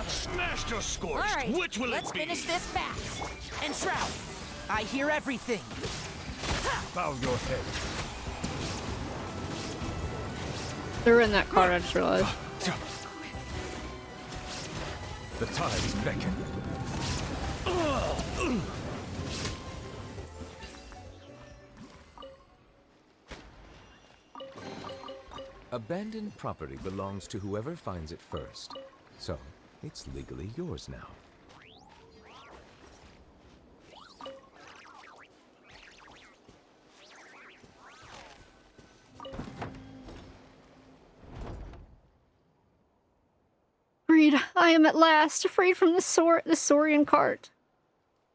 Smashed or scorched? All right, Which will let's it be? finish this fast. And Shroud, I hear everything. Bow your head. They're in that car, I just realized. The tides beckon. Abandoned property belongs to whoever finds it first. So, it's legally yours now. Freed, I am at last freed from the Saurian cart.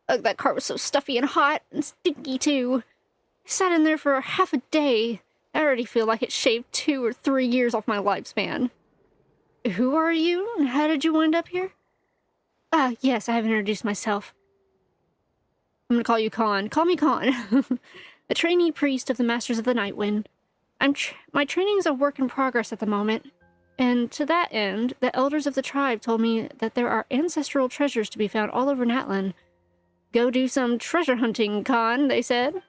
Ugh, that cart was so stuffy and hot and stinky too. I sat in there for half a day. I already feel like it shaved 2 or 3 years off my lifespan. Who are you, and how did you wind up here? Ah, yes, I haven't introduced myself. I'm gonna call you Khan. Call me Khan. A trainee priest of the Masters of the Nightwind. My training is a work in progress at the moment, and to that end, the elders of the tribe told me that there are ancestral treasures to be found all over Natlan. Go do some treasure hunting, Khan, they said.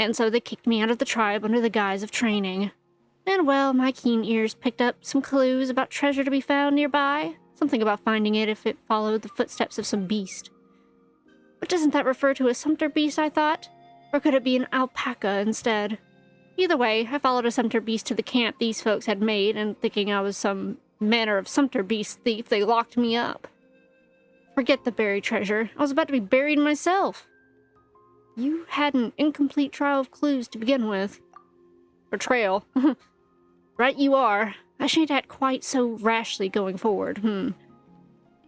And so they kicked me out of the tribe under the guise of training. And well, my keen ears picked up some clues about treasure to be found nearby. Something about finding it if it followed the footsteps of some beast. But doesn't that refer to a sumpter beast, I thought? Or could it be an alpaca instead? Either way, I followed a sumpter beast to the camp these folks had made, and thinking I was some manner of sumpter beast thief, they locked me up. Forget the buried treasure. I was about to be buried myself. You had an incomplete trail of clues to begin with. Or trail. Right you are. I shan't act quite so rashly going forward,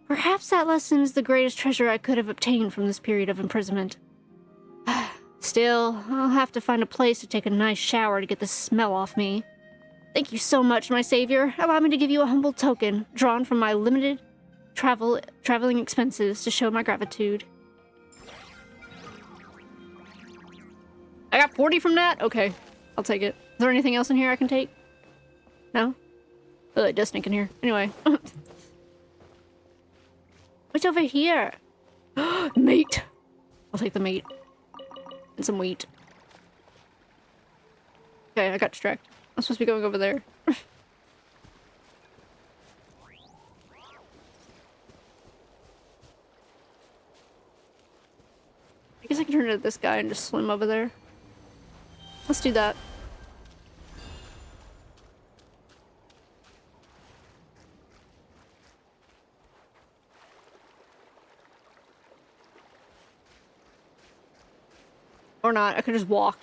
Perhaps that lesson is the greatest treasure I could have obtained from this period of imprisonment. Still, I'll have to find a place to take a nice shower to get the smell off me. Thank you so much, my savior. Allow me to give you a humble token, drawn from my limited traveling expenses to show my gratitude. I got 40 from that? Okay, I'll take it. Is there anything else in here I can take? No? Oh, it does stink in here. Anyway. What's over here? Meat! I'll take the meat. And some wheat. Okay, I got distracted. I'm supposed to be going over there. I guess I can turn into this guy and just swim over there. Let's do that. Or not, I could just walk.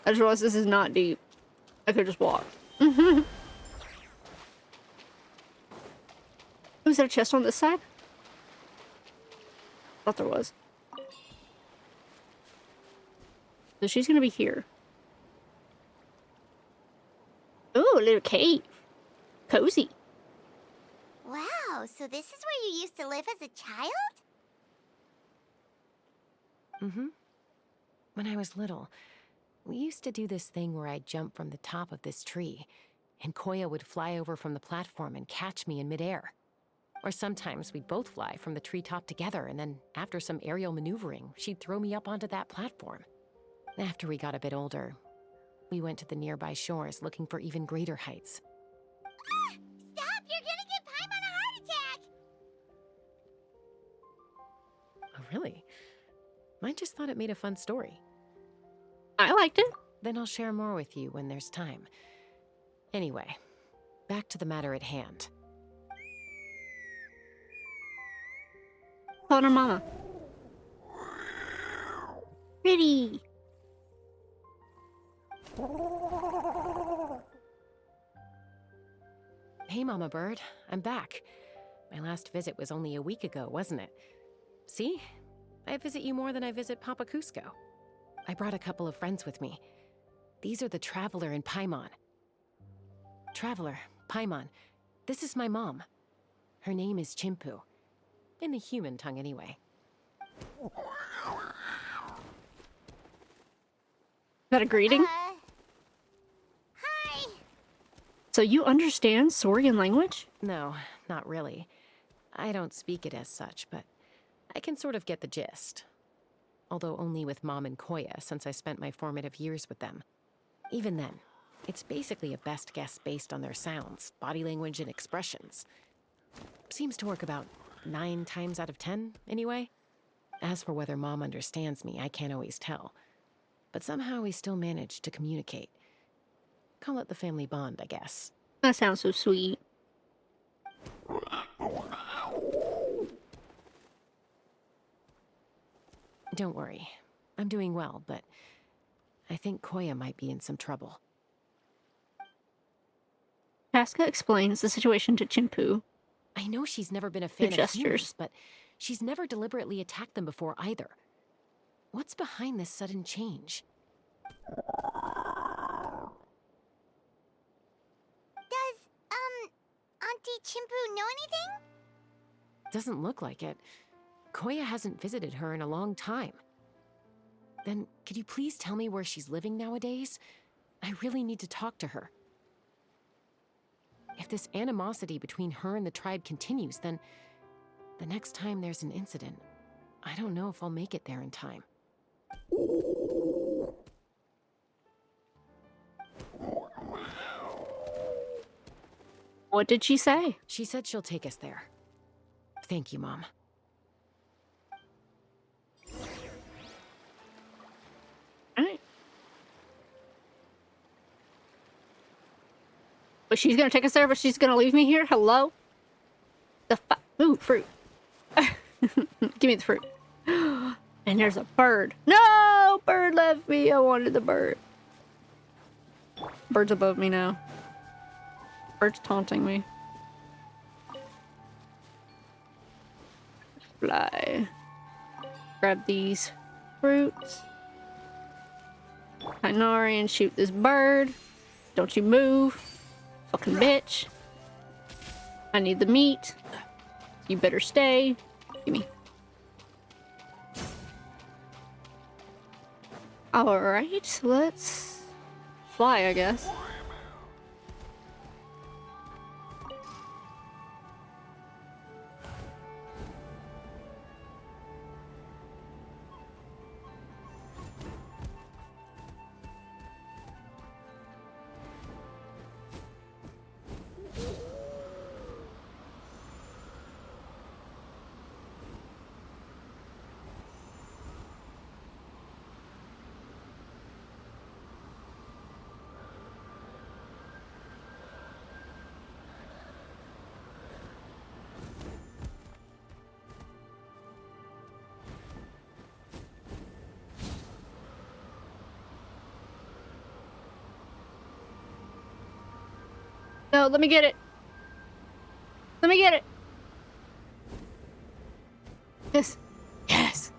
I just realized this is not deep. I could just walk. Is there a chest on this side? Thought there was. So she's gonna be here. Ooh, a little cave. Cozy. Wow, so this is where you used to live as a child? Mm-hmm. When I was little, we used to do this thing where I'd jump from the top of this tree, and Koya would fly over from the platform and catch me in midair. Or sometimes we'd both fly from the treetop together, and then after some aerial maneuvering, she'd throw me up onto that platform. After we got a bit older, we went to the nearby shores looking for even greater heights. Stop! You're gonna give Paimon a heart attack! Oh, really? I just thought it made a fun story. I liked it. Then I'll share more with you when there's time. Anyway, back to the matter at hand. Call her mama. Pretty. Hey, Mama Bird. I'm back. My last visit was only a week ago, wasn't it? See? I visit you more than I visit Papa Cusco. I brought a couple of friends with me. These are the Traveler and Paimon. Traveler, Paimon, this is my mom. Her name is Chimpu. In the human tongue, anyway. Is that a greeting? Hi. So you understand Saurian language? No, not really. I don't speak it as such, but I can sort of get the gist. Although only with Mom and Koya, since I spent my formative years with them. Even then, it's basically a best guess based on their sounds, body language, and expressions. Seems to work about 9 times out of 10, anyway. As for whether Mom understands me, I can't always tell. But somehow we still manage to communicate. Call it the family bond, I guess. That sounds so sweet. Don't worry. I'm doing well, but I think Koya might be in some trouble. Casca explains the situation to Chimpu. I know she's never been a fan of gestures. humans, but she's never deliberately attacked them before either. What's behind this sudden change? Does, Auntie Chimpu know anything? Doesn't look like it. Koya hasn't visited her in a long time. Then, could you please tell me where she's living nowadays? I really need to talk to her. If this animosity between her and the tribe continues, then the next time there's an incident, I don't know if I'll make it there in time. What did she say? She said she'll take us there. Thank you, Mom. Alright. But she's gonna take us there, but she's gonna leave me here? Hello? Ooh, fruit. Give me the fruit. And there's a bird. No! Bird left me. I wanted the bird. Bird's above me now. Bird's taunting me. Fly. Grab these fruits. Kainari and shoot this bird. Don't you move. Fucking bitch. I need the meat. You better stay. Gimme. Alright, let's fly, I guess. No, let me get it. Let me get it. Yes. Yes.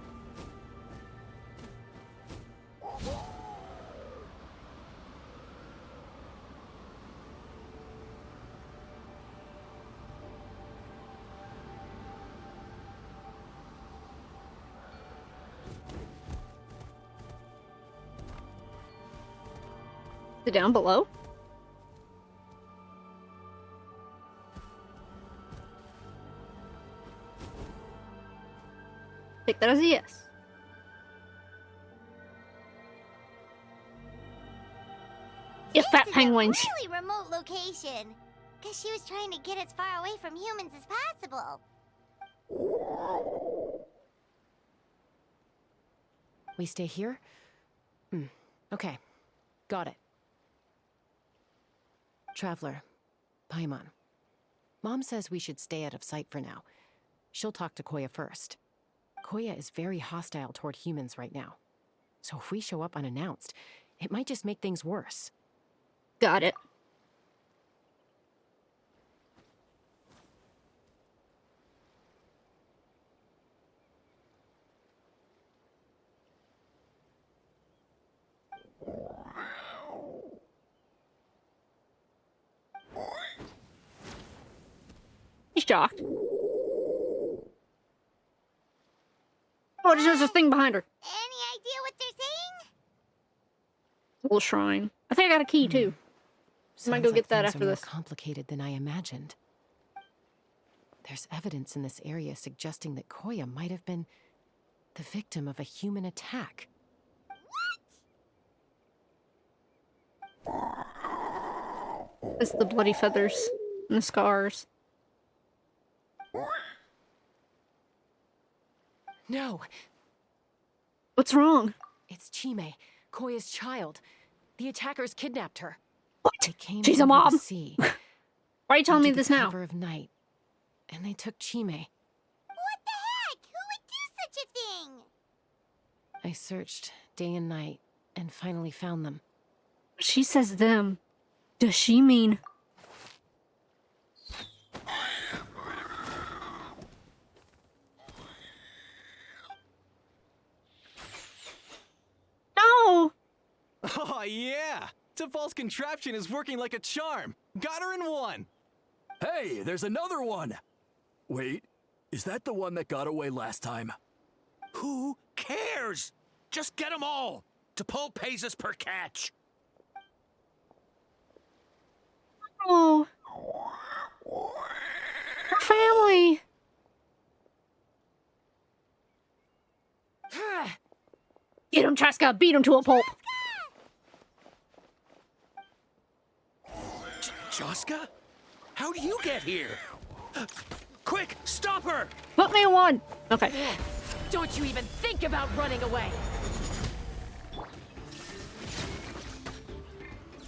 Is it down below? Take that as a yes. You fat penguins. This is a really remote location. Guess she was trying to get as far away from humans as possible. We stay here? Okay. Got it. Traveler, Paimon. Mom says we should stay out of sight for now. She'll talk to Koya first. Koya is very hostile toward humans right now. So if we show up unannounced, it might just make things worse. Got it. shocked. Oh, there's a thing behind her. Any idea what they're saying? A little shrine. I think I got a key too. I might go get that after this. More complicated than I imagined. There's evidence in this area suggesting that Koya might have been the victim of a human attack. It's the bloody feathers and the scars. No. What's wrong? It's Chime, Koya's child. The attackers kidnapped her. What? They came She's a over mom. the sea. Why are you telling me into this the now? cover of night, and they took Chime. What the heck? Who would do such a thing? I searched day and night and finally found them. She says them. Does she mean... No! Oh, yeah! Topal's contraption is working like a charm. Got her in one. Hey, there's another one! Wait, is that the one that got away last time? Who cares? Just get them all. T'Pol pays us per catch. Oh. Her family. Get him, Chaska! Beat him to a pulp! Chaska? How do you get here? Quick, stop her! Put me in one! Okay. Don't you even think about running away!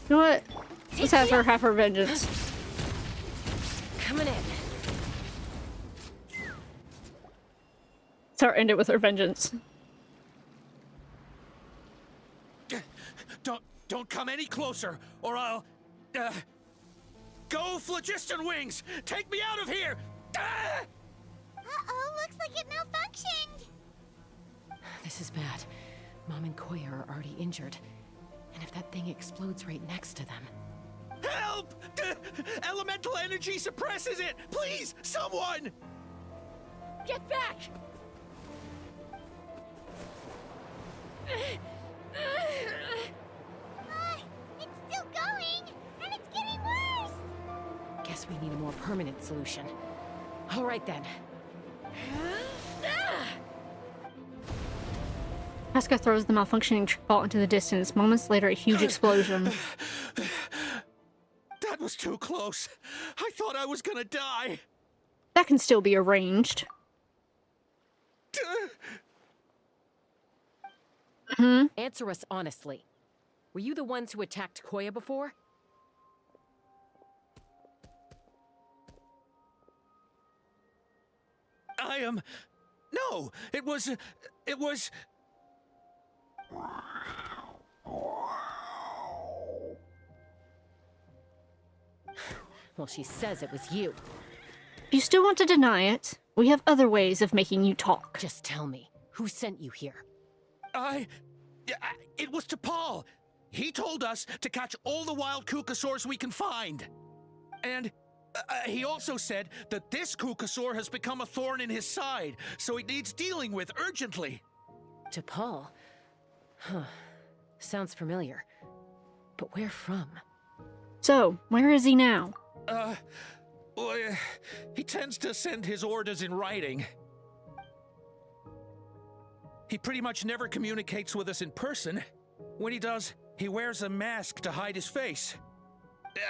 You know what? Let's have her vengeance. Coming in. Let's end it with her vengeance. Don't come any closer, or I'll... Go, Phlogiston Wings! Take me out of here! Uh-oh, looks like it malfunctioned. This is bad. Mom and Koya are already injured. And if that thing explodes right next to them... Help! Elemental energy suppresses it! Please, someone! Get back! It's still going, and it's getting worse. Guess we need a more permanent solution. All right then. Chaska throws the malfunctioning ball into the distance. Moments later, a huge explosion. That was too close. I thought I was gonna die. That can still be arranged. Answer us honestly. Were you the ones who attacked Koya before? I am... No, it was... Well, she says it was you. If you still want to deny it, we have other ways of making you talk. Just tell me, who sent you here? It was T'Pol. He told us to catch all the wild Kukasaurs we can find. And he also said that this Kukasaur has become a thorn in his side, so it needs dealing with urgently. T'Pol? Huh. Sounds familiar. But where from? So, where is he now? Well, he tends to send his orders in writing. He pretty much never communicates with us in person. When he does, he wears a mask to hide his face.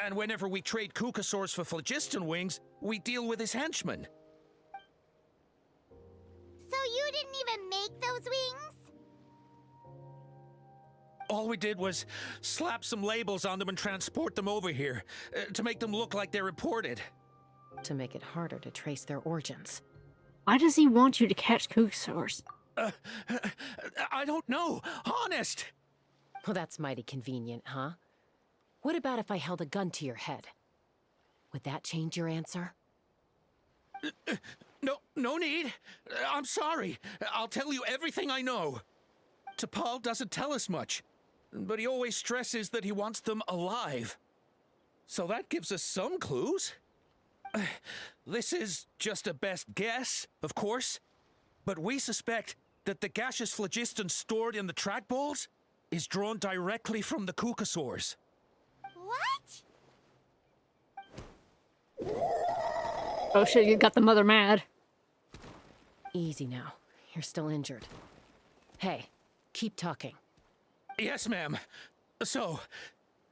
And whenever we trade Kukasaurs for Phlogiston Wings, we deal with his henchmen. So you didn't even make those wings? All we did was slap some labels on them and transport them over here, to make them look like they're imported. To make it harder to trace their origins. Why does he want you to catch Kukasaurs? I don't know, honest! Well, that's mighty convenient, huh? What about if I held a gun to your head? Would that change your answer? No need. I'm sorry. I'll tell you everything I know. T'Pol doesn't tell us much, but he always stresses that he wants them alive. So that gives us some clues. This is just a best guess, of course, but we suspect that the gaseous phlogiston stored in the track balls is drawn directly from the Kukasaurs. What? Oh shit, you got the mother mad. Easy now. You're still injured. Hey, keep talking. Yes, ma'am. So,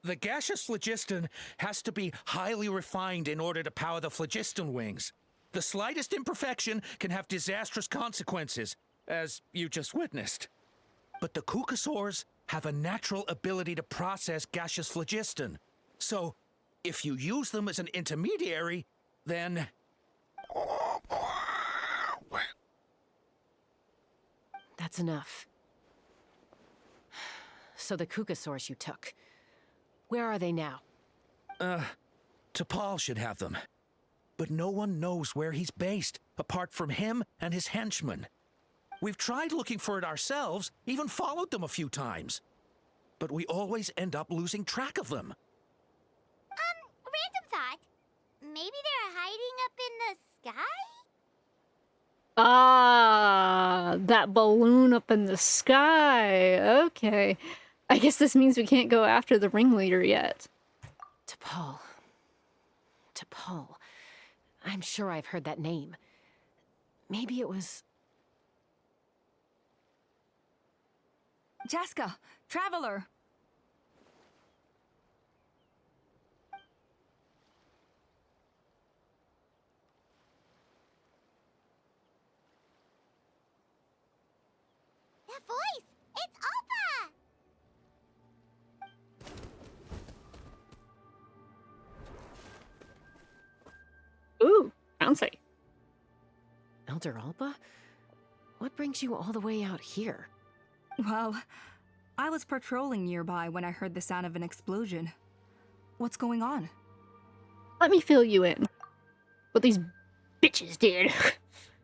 the gaseous phlogiston has to be highly refined in order to power the phlogiston wings. The slightest imperfection can have disastrous consequences, as you just witnessed. But the Kukasaurs have a natural ability to process gaseous phlogiston. So, if you use them as an intermediary, then... That's enough. So the Kukasaurs you took, where are they now? T'Pol should have them. But no one knows where he's based, apart from him and his henchmen. We've tried looking for it ourselves, even followed them a few times. But we always end up losing track of them. Random thought. Maybe they're hiding up in the sky? Ah, that balloon up in the sky. Okay. I guess this means we can't go after the ringleader yet. T'Pol. T'Pol. I'm sure I've heard that name. Maybe it was... Jaska, Traveler! That voice! It's Alpa! Ooh, fancy. Elder Alba? What brings you all the way out here? Well, I was patrolling nearby when I heard the sound of an explosion. What's going on? Let me fill you in. What these bitches did.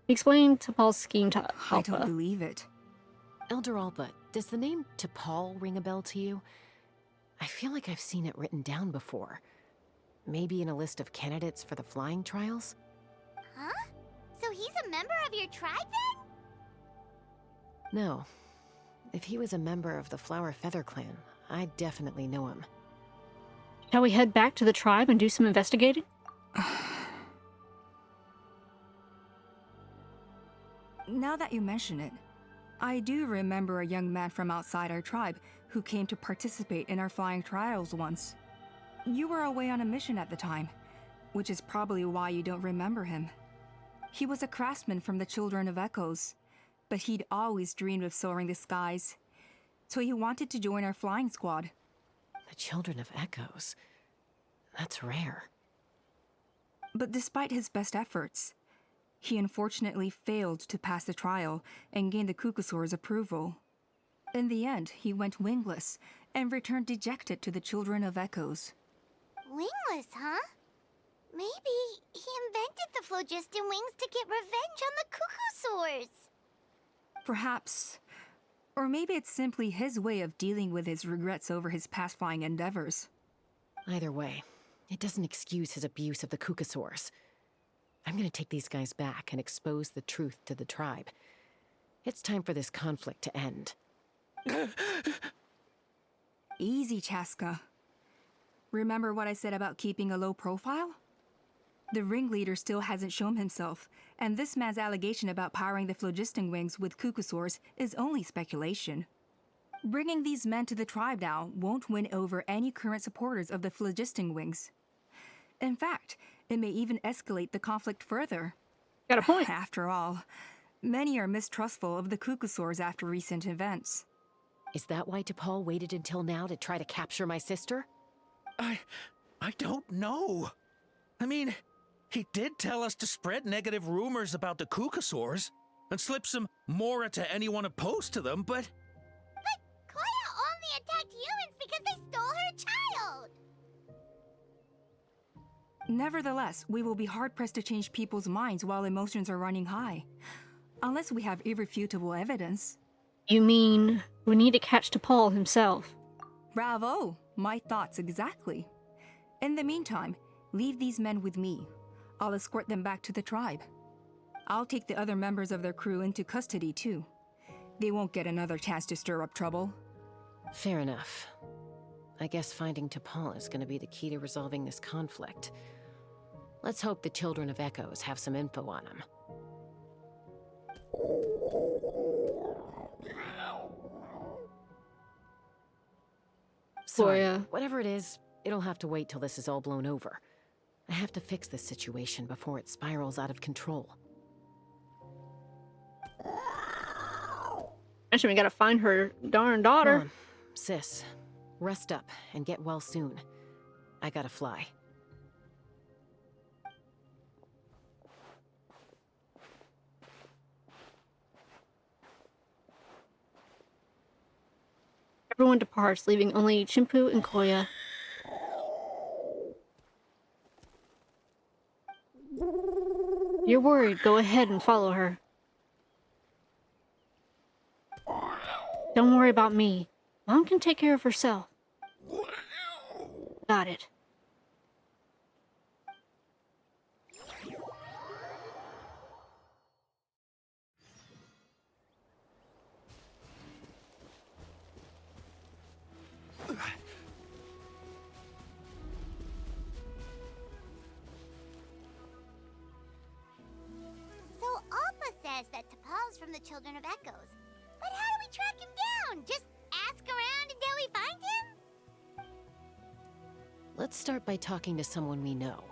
Explain T'Pol's scheme to Alpa. I don't believe it. Elder Alba, does the name T'Pol ring a bell to you? I feel like I've seen it written down before. Maybe in a list of candidates for the flying trials? Huh? So he's a member of your tribe then? No. If he was a member of the Flower Feather clan, I'd definitely know him. Shall we head back to the tribe and do some investigating? Now that you mention it, I do remember a young man from outside our tribe who came to participate in our flying trials once. You were away on a mission at the time, which is probably why you don't remember him. He was a craftsman from the Children of Echoes, but he'd always dreamed of soaring the skies, so he wanted to join our flying squad. The Children of Echoes? That's rare. But despite his best efforts, he unfortunately failed to pass the trial and gain the Kukasaur's approval. In the end, he went wingless and returned dejected to the Children of Echoes. Wingless, huh? Maybe he invented the phlogiston wings to get revenge on the Kukasaurs. Perhaps. Or maybe it's simply his way of dealing with his regrets over his past flying endeavors. Either way, it doesn't excuse his abuse of the Kukasaurs. I'm gonna take these guys back and expose the truth to the tribe. It's time for this conflict to end. Easy, Chaska. Remember what I said about keeping a low profile? The ringleader still hasn't shown himself, and this man's allegation about powering the phlogiston wings with Kukasaurs is only speculation. Bringing these men to the tribe now won't win over any current supporters of the phlogiston wings. In fact, it may even escalate the conflict further. Got a point. After all, many are mistrustful of the Kukasaurs after recent events. Is that why T'Pol waited until now to try to capture my sister? I don't know. I mean, he did tell us to spread negative rumors about the Kukasaurs and slip some Mora to anyone opposed to them, but... But Koya only attacked humans because they stole her child! Nevertheless, we will be hard-pressed to change people's minds while emotions are running high. Unless we have irrefutable evidence. You mean we need to catch T'Pol himself? Bravo! My thoughts exactly. In the meantime, leave these men with me. I'll escort them back to the tribe. I'll take the other members of their crew into custody, too. They won't get another chance to stir up trouble. Fair enough. I guess finding T'Pol is going to be the key to resolving this conflict. Let's hope the Children of Echoes have some info on him. Sorry, whatever it is, it'll have to wait till this is all blown over. I have to fix this situation before it spirals out of control. Actually, we gotta find her darn daughter. Come on, sis. Rest up and get well soon. I gotta fly. Everyone departs, leaving only Chimpu and Koya. You're worried. Go ahead and follow her. Don't worry about me. Mom can take care of herself. Got it. So Alpa says that T'Pol's from the Children of Echoes. But how do we track him down? Just ask around until we find him? Let's start by talking to someone we know.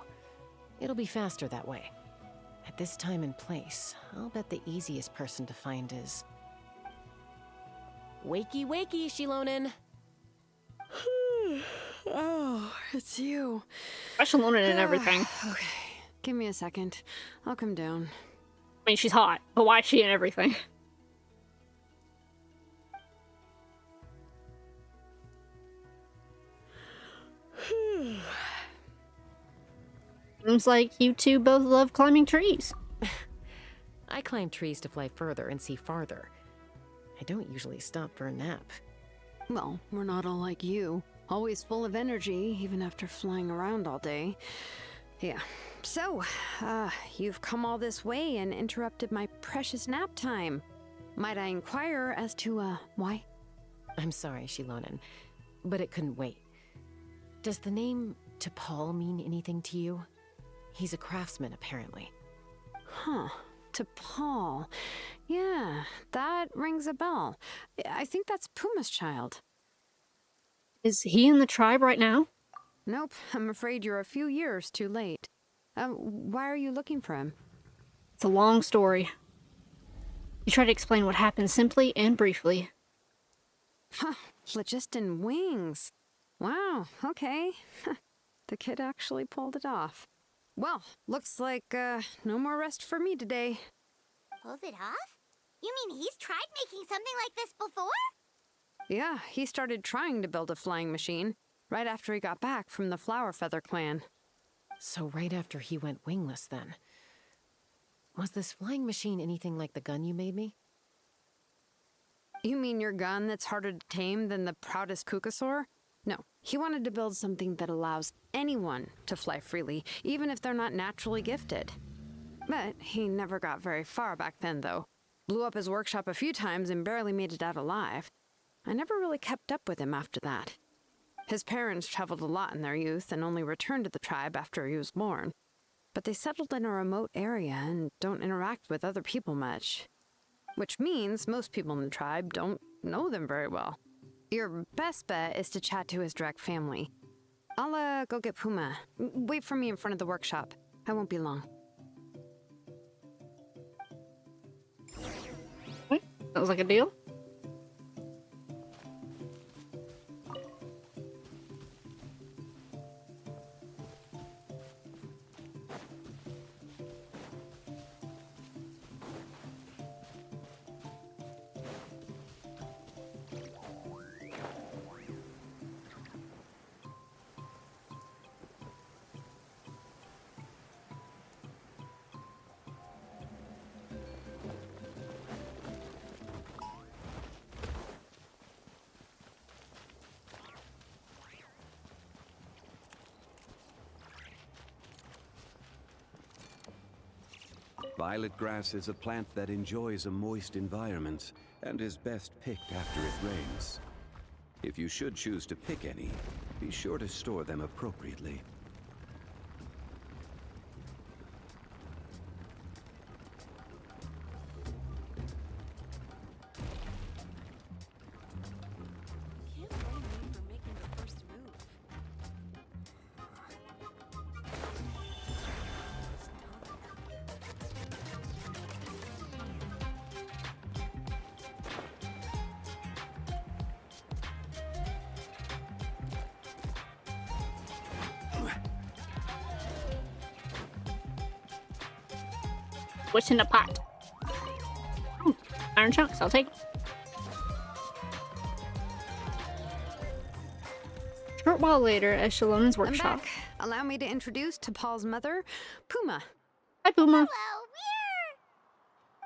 It'll be faster that way. At this time and place, I'll bet the easiest person to find is... Wakey, wakey, Shilonen! Oh, it's you. Shilonen and everything. Okay, give me a second. I'll come down. I mean, she's hot, but why is she in everything? Seems like you two both love climbing trees. I climb trees to fly further and see farther. I don't usually stop for a nap. Well, we're not all like you. Always full of energy, even after flying around all day. Yeah. So, you've come all this way and interrupted my precious nap time. Might I inquire as to, why? I'm sorry, Shilonen, but it couldn't wait. Does the name T'Pol mean anything to you? He's a craftsman, apparently. Huh. T'Pol. Yeah, that rings a bell. I think that's Puma's child. Is he in the tribe right now? Nope, I'm afraid you're a few years too late. Why are you looking for him? It's a long story. You try to explain what happened simply and briefly. Huh, phlogiston wings. Wow, okay. The kid actually pulled it off. Well, looks like, no more rest for me today. Pulled it off? You mean he's tried making something like this before? Yeah, he started trying to build a flying machine right after he got back from the Flower Feather clan. So right after he went wingless, then. Was this flying machine anything like the gun you made me? You mean your gun that's harder to tame than the proudest Kukasaur? No, he wanted to build something that allows anyone to fly freely, even if they're not naturally gifted. But he never got very far back then, though. Blew up his workshop a few times and barely made it out alive. I never really kept up with him after that. His parents traveled a lot in their youth and only returned to the tribe after he was born. But they settled in a remote area and don't interact with other people much. Which means most people in the tribe don't know them very well. Your best bet is to chat to his direct family. I'll, go get Puma. Wait for me in front of the workshop. I won't be long. That was like a deal? Violet grass is a plant that enjoys a moist environment and is best picked after it rains. If you should choose to pick any, be sure to store them appropriately. What's in the pot? Iron chunks, I'll take them. Short while later, at Shalon's workshop. I'm back. Allow me to introduce to Paul's mother, Puma. Hi, Puma.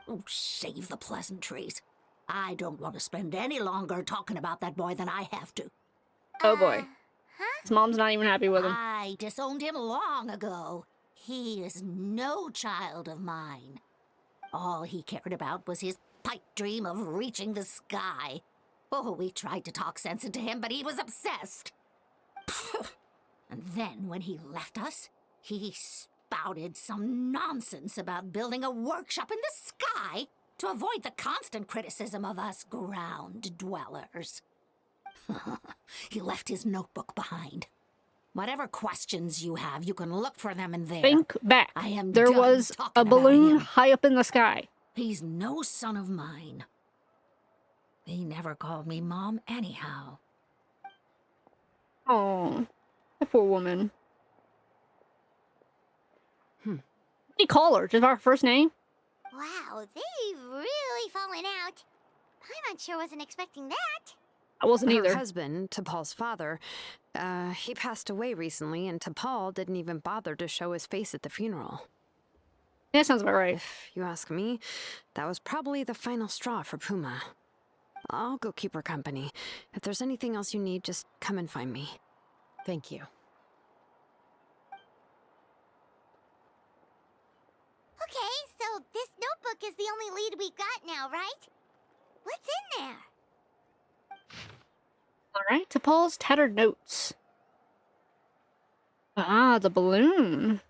Oh, save the pleasantries. I don't want to spend any longer talking about that boy than I have to. Oh boy. His mom's not even happy with him. I disowned him long ago. He is no child of mine. All he cared about was his pipe dream of reaching the sky. Oh, we tried to talk sense into him, but he was obsessed. And then when he left us, he spouted some nonsense about building a workshop in the sky to avoid the constant criticism of us ground dwellers. He left his notebook behind. Whatever questions you have, you can look for them in there. Think back. I am there done was talking a about balloon him. high up in the sky. He's no son of mine. He never called me Mom anyhow. Oh, that poor woman. What do you call her? Just our first name? Wow, they've really fallen out. I'm sure wasn't expecting that. I wasn't Her either. husband, T'Pol's father, he passed away recently, and T'Pol didn't even bother to show his face at the funeral. Yeah, sounds about right. If you ask me, that was probably the final straw for Puma. I'll go keep her company. If there's anything else you need, just come and find me. Thank you. Okay, so this notebook is the only lead we got now, right? What's in there? Alright, T'Pol's tattered notes. Ah, the balloon.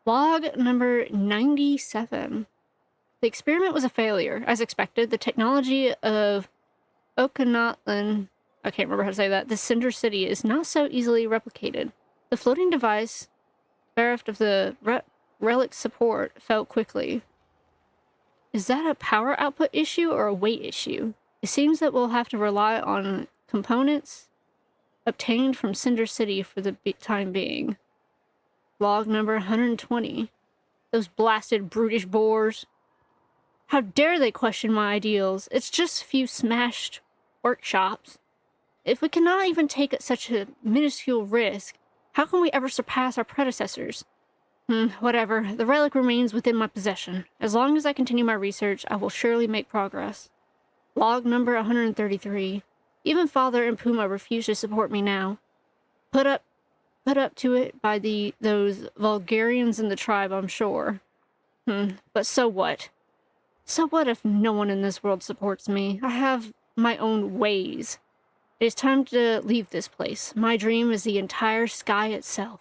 Log number 97. The experiment was a failure. As expected, the technology of Natlan, I can't remember how to say that, the Cinder City is not so easily replicated. The floating device, bereft of the relic support, fell quickly. Is that a power output issue or a weight issue? It seems that we'll have to rely on components obtained from Cinder City for the time being. Log number 120. Those blasted brutish boars. How dare they question my ideals? It's just a few smashed workshops. If we cannot even take such a minuscule risk, how can we ever surpass our predecessors? Whatever. The relic remains within my possession. As long as I continue my research, I will surely make progress. Log number 133. Even Father and Puma refuse to support me now. Put up to it by those vulgarians in the tribe, I'm sure. But so what? So what if no one in this world supports me? I have my own ways. It is time to leave this place. My dream is the entire sky itself.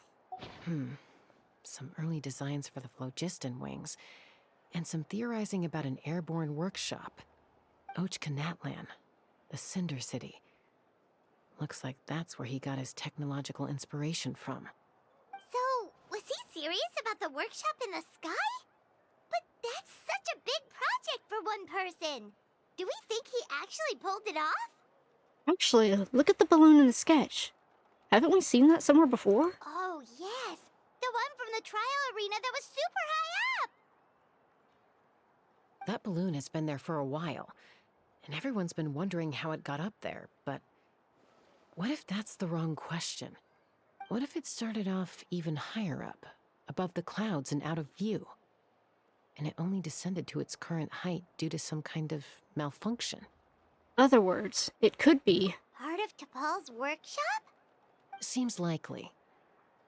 Some early designs for the phlogiston wings, and some theorizing about an airborne workshop. Natlan, the Cinder City. Looks like that's where he got his technological inspiration from. So, was he serious about the workshop in the sky? But that's such a big project for one person. Do we think he actually pulled it off? Actually, look at the balloon in the sketch. Haven't we seen that somewhere before? Oh, yes. The one from the trial arena that was super high up. That balloon has been there for a while, and everyone's been wondering how it got up there, but what if that's the wrong question? What if it started off even higher up, above the clouds and out of view, and it only descended to its current height due to some kind of malfunction? In other words, it could be part of T'Pol's workshop? Seems likely.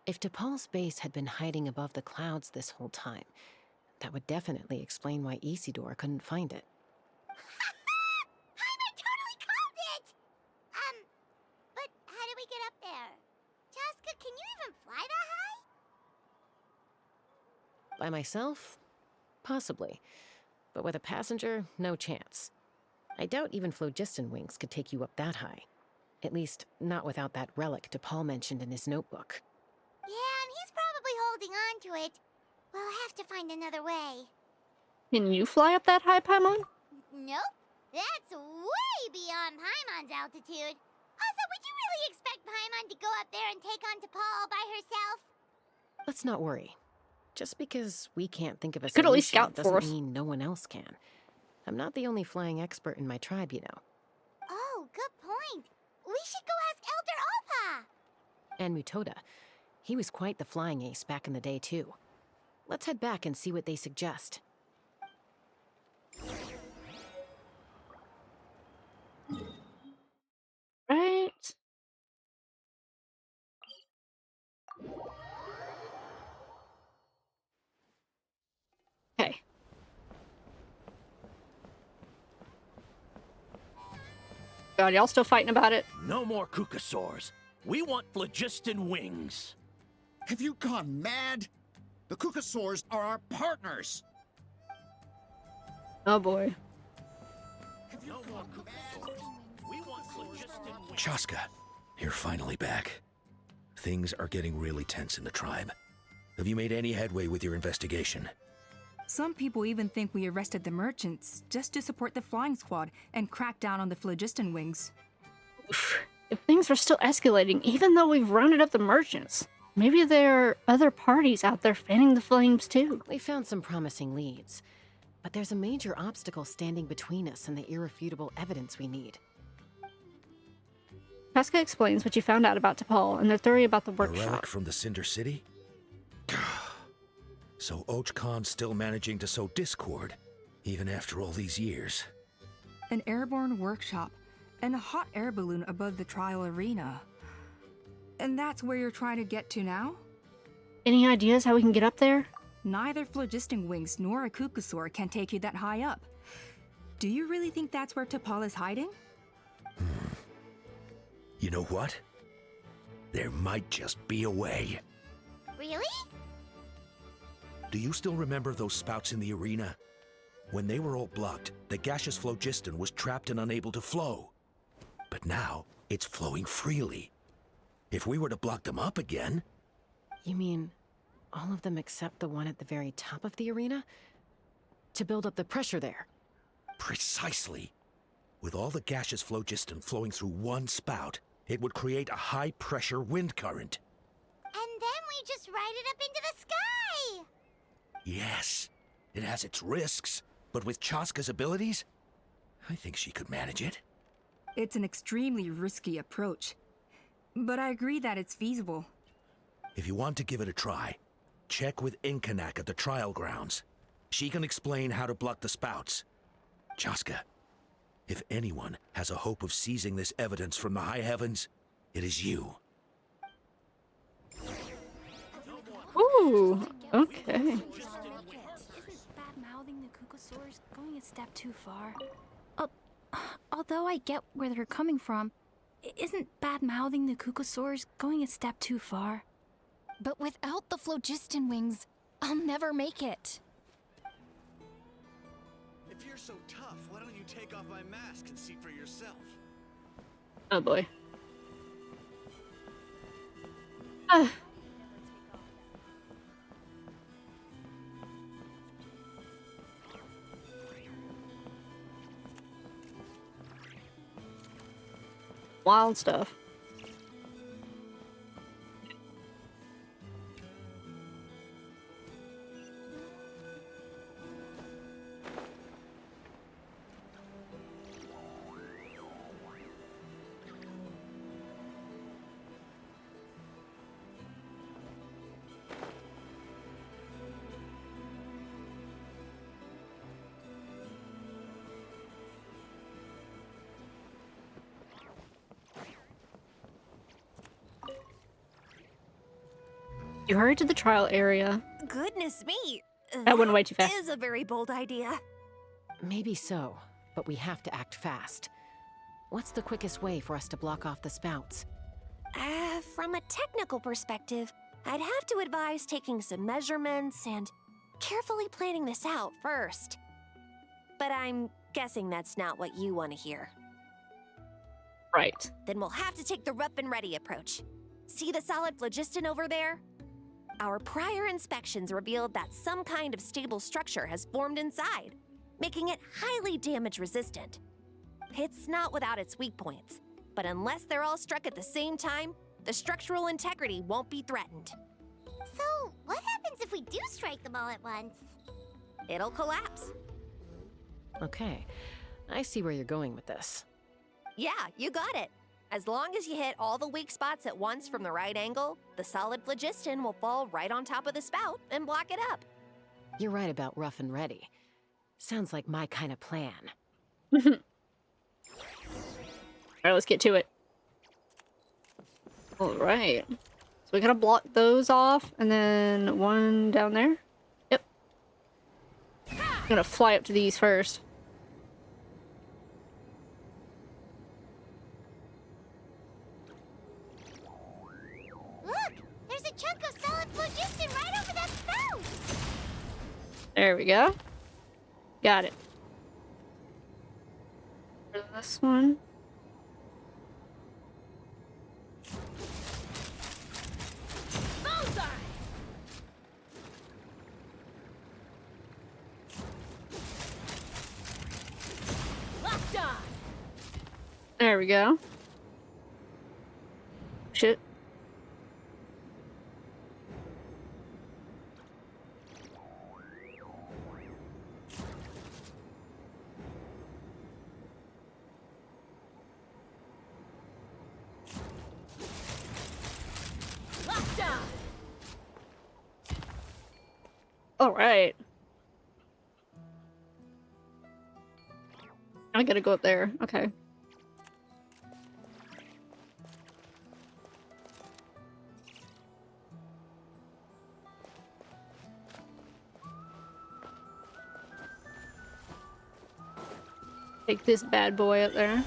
If T'Pol's base had been hiding above the clouds this whole time, That would definitely explain why Isidore couldn't find it. Paimon totally called it! But how do we get up there? Chaska, can you even fly that high? By myself? Possibly. But with a passenger, no chance. I doubt even phlogiston wings could take you up that high. At least, not without that relic DePaul mentioned in his notebook. Yeah, and he's probably holding on to it. We'll have to find another way. Can you fly up that high, Paimon? Nope. That's way beyond Paimon's altitude. Also, would you really expect Paimon to go up there and take on DePaul all by herself? Let's not worry. Just because we can't think of a Could at least solution scout for us. doesn't mean no one else can. I'm not the only flying expert in my tribe, you know. Oh, good point. We should go ask Elder Alpa. And Mutoda. He was quite the flying ace back in the day, too. Let's head back and see what they suggest. Right. Okay. God, y'all still fighting about it? No more Kukasaurs. We want phlogiston wings. Have you gone mad? The Kukasaurs are our partners. Oh boy. No more Kukasaurs. We want phlogiston wings. Chaska, you're finally back. Things are getting really tense in the tribe. Have you made any headway with your investigation? Some people even think we arrested the merchants just to support the flying squad and crack down on the phlogiston wings. If things are still escalating, even though we've rounded up the merchants, maybe there are other parties out there fanning the flames too. We found some promising leads, but there's a major obstacle standing between us and the irrefutable evidence we need. Chaska explains what you found out about T'Pol and their theory about the A workshop. relic from the Cinder City? So Och Khan's still managing to sow discord, even after all these years. An airborne workshop and a hot air balloon above the trial arena. And that's where you're trying to get to now? Any ideas how we can get up there? Neither phlogiston wings nor a Kukasaur can take you that high up. Do you really think that's where T'Pol is hiding? You know what? There might just be a way. Really? Do you still remember those spouts in the arena? When they were all blocked, the gaseous phlogiston was trapped and unable to flow. But now, it's flowing freely. If we were to block them up again... You mean all of them except the one at the very top of the arena? To build up the pressure there? Precisely. With all the gaseous phlogiston flowing through one spout, it would create a high-pressure wind current. And then we just ride it up into the sky! Yes, it has its risks, but with Chaska's abilities, I think she could manage it. It's an extremely risky approach, but I agree that it's feasible. If you want to give it a try, check with Inkanak at the trial grounds. She can explain how to block the spouts. Chaska, if anyone has a hope of seizing this evidence from the high heavens, it is you. Ooh, okay. Isn't bad-mouthing the Kukasaurs going a step too far? Although I get where they're coming from, isn't bad-mouthing the Kukasaurs going a step too far? But without the phlogiston wings, I'll never make it. If you're so tough, why don't you take off my mask and see for yourself? Oh boy. Wild stuff. You hurry to the trial area. Goodness me! That went way too fast. Is a very bold idea. Maybe so, but we have to act fast. What's the quickest way for us to block off the spouts? From a technical perspective, I'd have to advise taking some measurements and carefully planning this out first. But I'm guessing that's not what you want to hear. Right. Then we'll have to take the rough and ready approach. See the solid phlogiston over there? Our prior inspections revealed that some kind of stable structure has formed inside, making it highly damage resistant. It's not without its weak points, but unless they're all struck at the same time, the structural integrity won't be threatened. So, what happens if we do strike them all at once? It'll collapse. Okay, I see where you're going with this. Yeah, you got it. As long as you hit all the weak spots at once from the right angle, the solid phlogiston will fall right on top of the spout and block it up. You're right about rough and ready. Sounds like my kind of plan. Alright, let's get to it. Alright. So we gotta block those off, and then one down there. Yep. I'm gonna fly up to these first. Look! There's a chunk of solid phlogiston right over that spout! There we go. Got it. This one. Bullseye! Locked on! There we go. Shit. Locked on! All right. I gotta go up there. Okay. Take this bad boy up there.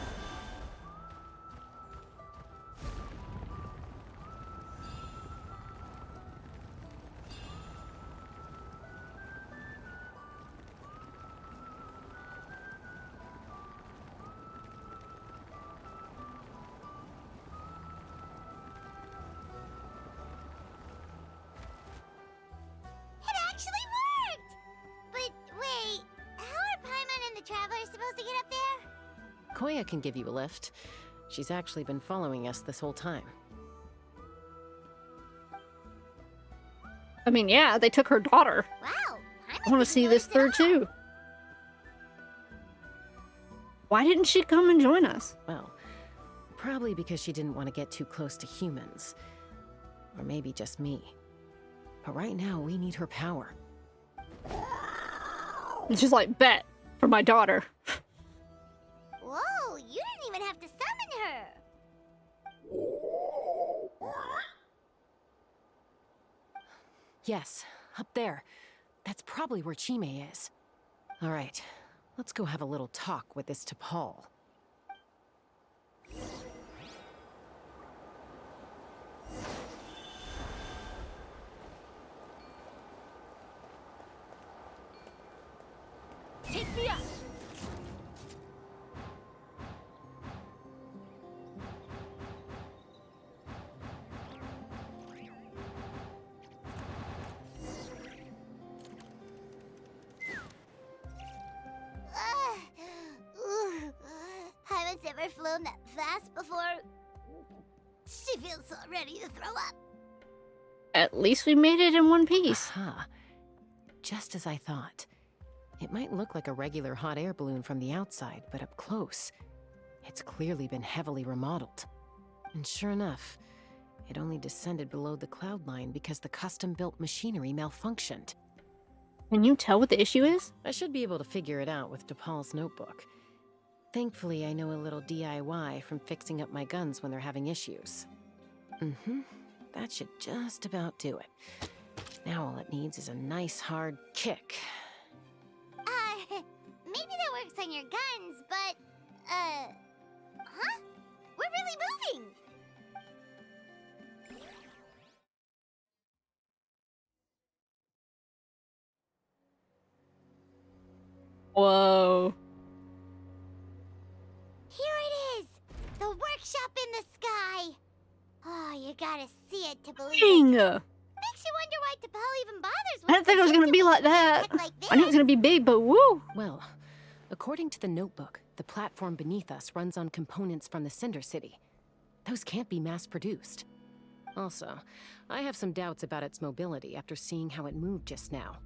It actually worked! But wait, how are Paimon and the Traveler supposed to get up there? Koya can give you a lift. She's actually been following us this whole time. I mean, yeah, they took her daughter. Wow, I want to see this through too. Why didn't she come and join us? Well, probably because she didn't want to get too close to humans. Or maybe just me. But right now, we need her power. And she's like, bet, for my daughter. Whoa, you didn't even have to summon her! Yes, up there. That's probably where Chime is. All right, let's go have a little talk with this T'Pol. Take me up! Paimon's never flown that fast before. She feels so ready to throw up. At least we made it in one piece. Aha. Just as I thought. It might look like a regular hot air balloon from the outside, but up close, it's clearly been heavily remodeled. And sure enough, it only descended below the cloud line because the custom-built machinery malfunctioned. Can you tell what the issue is? I should be able to figure it out with T'Pol's notebook. Thankfully, I know a little DIY from fixing up my guns when they're having issues. That should just about do it. Now all it needs is a nice hard kick. Maybe that works on your guns, but, huh? We're really moving! Whoa. Here it is! The workshop in the sky! Oh, you gotta see it to believe Dang. it. Makes you wonder why T'Pol even bothers I didn't think it was gonna be like that. I knew it was gonna be big, but woo! Well, according to the notebook, the platform beneath us runs on components from the Cinder City. Those can't be mass-produced. Also, I have some doubts about its mobility after seeing how it moved just now.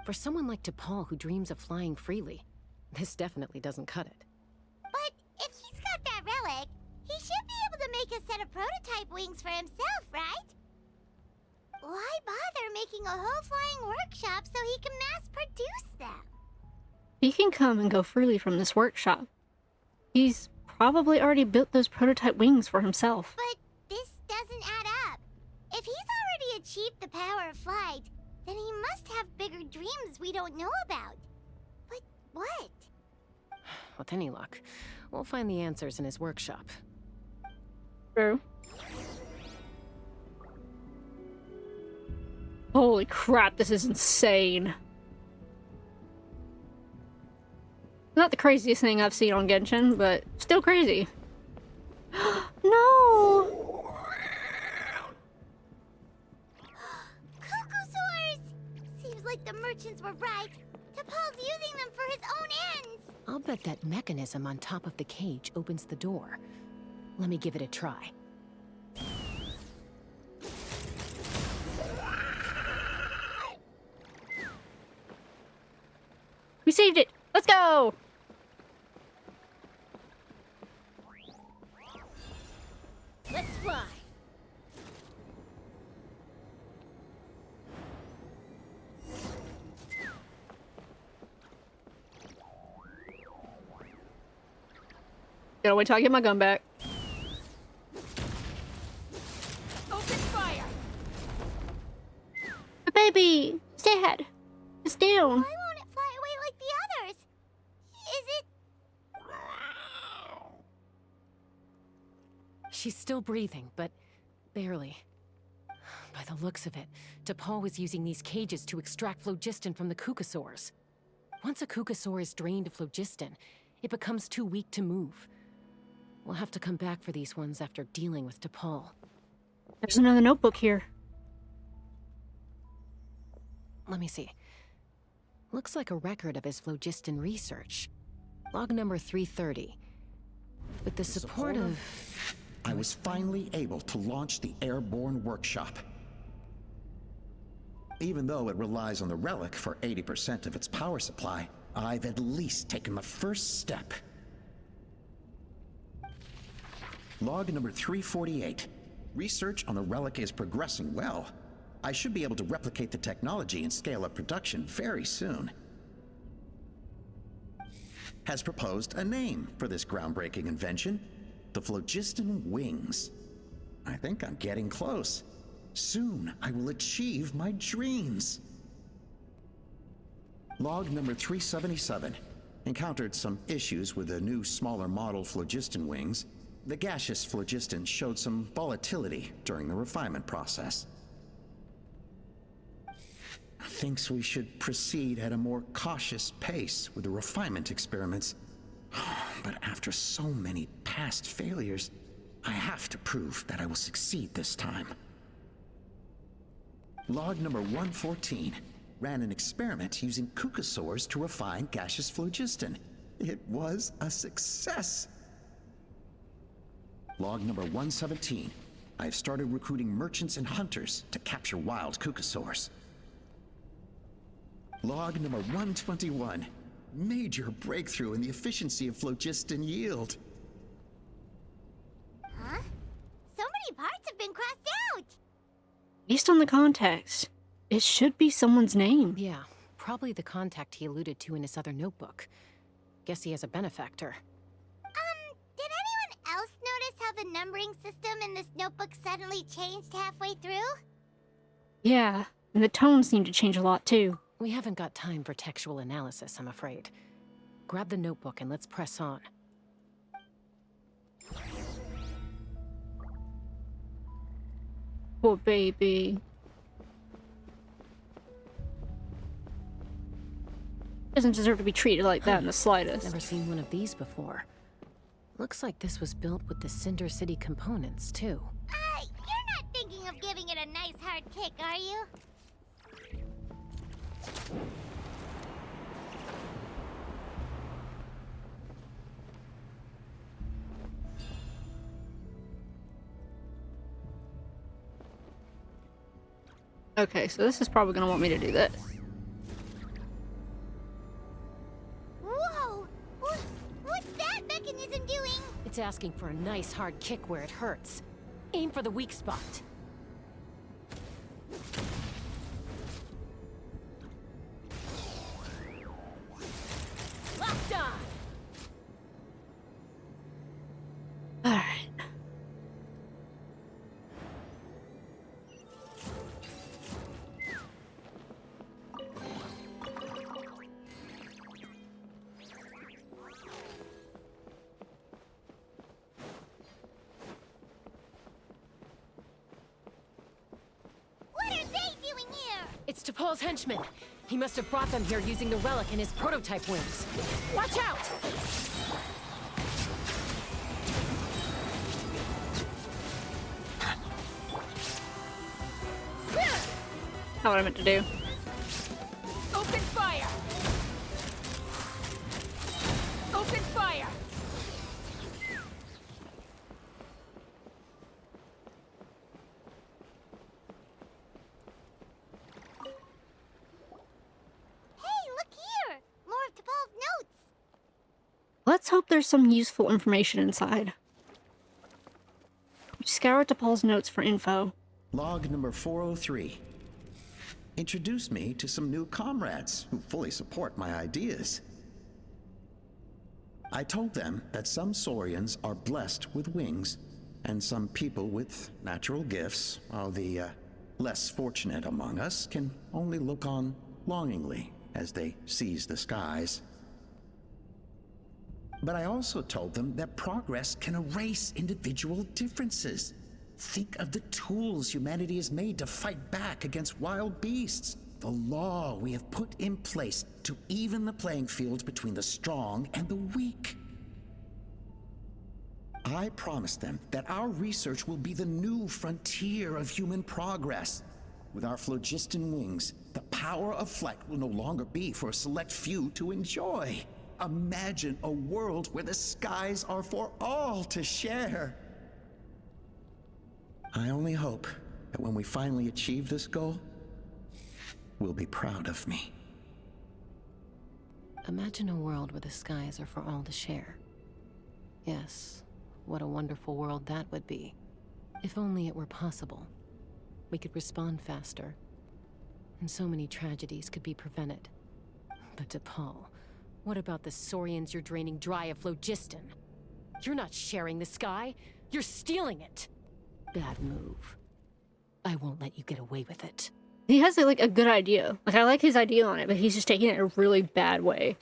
For someone like T'Pol who dreams of flying freely, this definitely doesn't cut it. But if he's got that relic, he should be able to make a set of prototype wings for himself, right? Why bother making a whole flying workshop so he can mass-produce them? He can come and go freely from this workshop. He's probably already built those prototype wings for himself. But this doesn't add up. If he's already achieved the power of flight, then he must have bigger dreams we don't know about. But what? With any luck, we'll find the answers in his workshop. True. Holy crap, this is insane. Not the craziest thing I've seen on Genshin, but still crazy. No! Cuckoosaurs! Seems like the merchants were right. T'Pol's using them for his own ends. I'll bet that mechanism on top of the cage opens the door. Let me give it a try. We saved it! Let's go! Let's fly. Gotta wait till I get my gun back. Open fire! Baby! Dad! It's down! Why won't it fly away like the others? Is it... She's still breathing, but barely. By the looks of it, T'Pol was using these cages to extract phlogiston from the Cucosaurs. Once a Cucosaur is drained of phlogiston, it becomes too weak to move. We'll have to come back for these ones after dealing with T'Pol. There's another notebook here. Let me see. Looks like a record of his phlogiston research. Log number 330. With the support of... I was finally able to launch the airborne workshop. Even though it relies on the relic for 80% of its power supply, I've at least taken the first step. Log number 348. Research on the relic is progressing well. I should be able to replicate the technology and scale up production very soon. Has proposed a name for this groundbreaking invention. The phlogiston wings. I think I'm getting close. Soon I will achieve my dreams. Log number 377. Encountered some issues with the new smaller model phlogiston wings. The gaseous phlogiston showed some volatility during the refinement process. Thinks we should proceed at a more cautious pace with the refinement experiments. But after so many past failures, I have to prove that I will succeed this time. Log number 114. Ran an experiment using Cucosaurs to refine gaseous phlogiston. It was a success. Log number 117. I've started recruiting merchants and hunters to capture wild Cucosaurs. Log number 121. Major breakthrough in the efficiency of phlogiston yield. Huh? So many parts have been crossed out! Based on the context, it should be someone's name. Yeah, probably the contact he alluded to in his other notebook. Guess he has a benefactor. Did anyone else notice how the numbering system in this notebook suddenly changed halfway through? Yeah, And the tones seem to change a lot, too. We haven't got time for textual analysis, I'm afraid. Grab the notebook and let's press on. Poor baby. Doesn't deserve to be treated like that in the slightest. Never seen one of these before. Looks like this was built with the Cinder City components, too. You're not thinking of giving it a nice hard kick, are you? Okay, so this is probably gonna want me to do this. Whoa! What's that mechanism doing? It's asking for a nice hard kick where it hurts. Aim for the weak spot. Locked on! Alright. It's T'Pol's henchman. He must have brought them here using the relic in his prototype wings. Watch out! Not what I meant to do. Open fire! Open fire! Let's hope there's some useful information inside. Scour T'Pol's notes for info. Log number 403. Introduce me to some new comrades who fully support my ideas. I told them that some Saurians are blessed with wings, and some people with natural gifts, while the less fortunate among us can only look on longingly as they seize the skies. But I also told them that progress can erase individual differences. Think of the tools humanity has made to fight back against wild beasts. The law we have put in place to even the playing field between the strong and the weak. I promised them that our research will be the new frontier of human progress. With our phlogiston wings, the power of flight will no longer be for a select few to enjoy. Imagine a world where the skies are for all to share. I only hope that when we finally achieve this goal, we'll be proud of me. Imagine a world where the skies are for all to share. Yes, what a wonderful world that would be. If only it were possible. We could respond faster, and so many tragedies could be prevented. But T'Pol, what about the Saurians you're draining dry of phlogiston? You're not sharing the sky, you're stealing it! Bad move. I won't let you get away with it. He has like a good idea. Like I like his idea on it, but he's just taking it in a really bad way.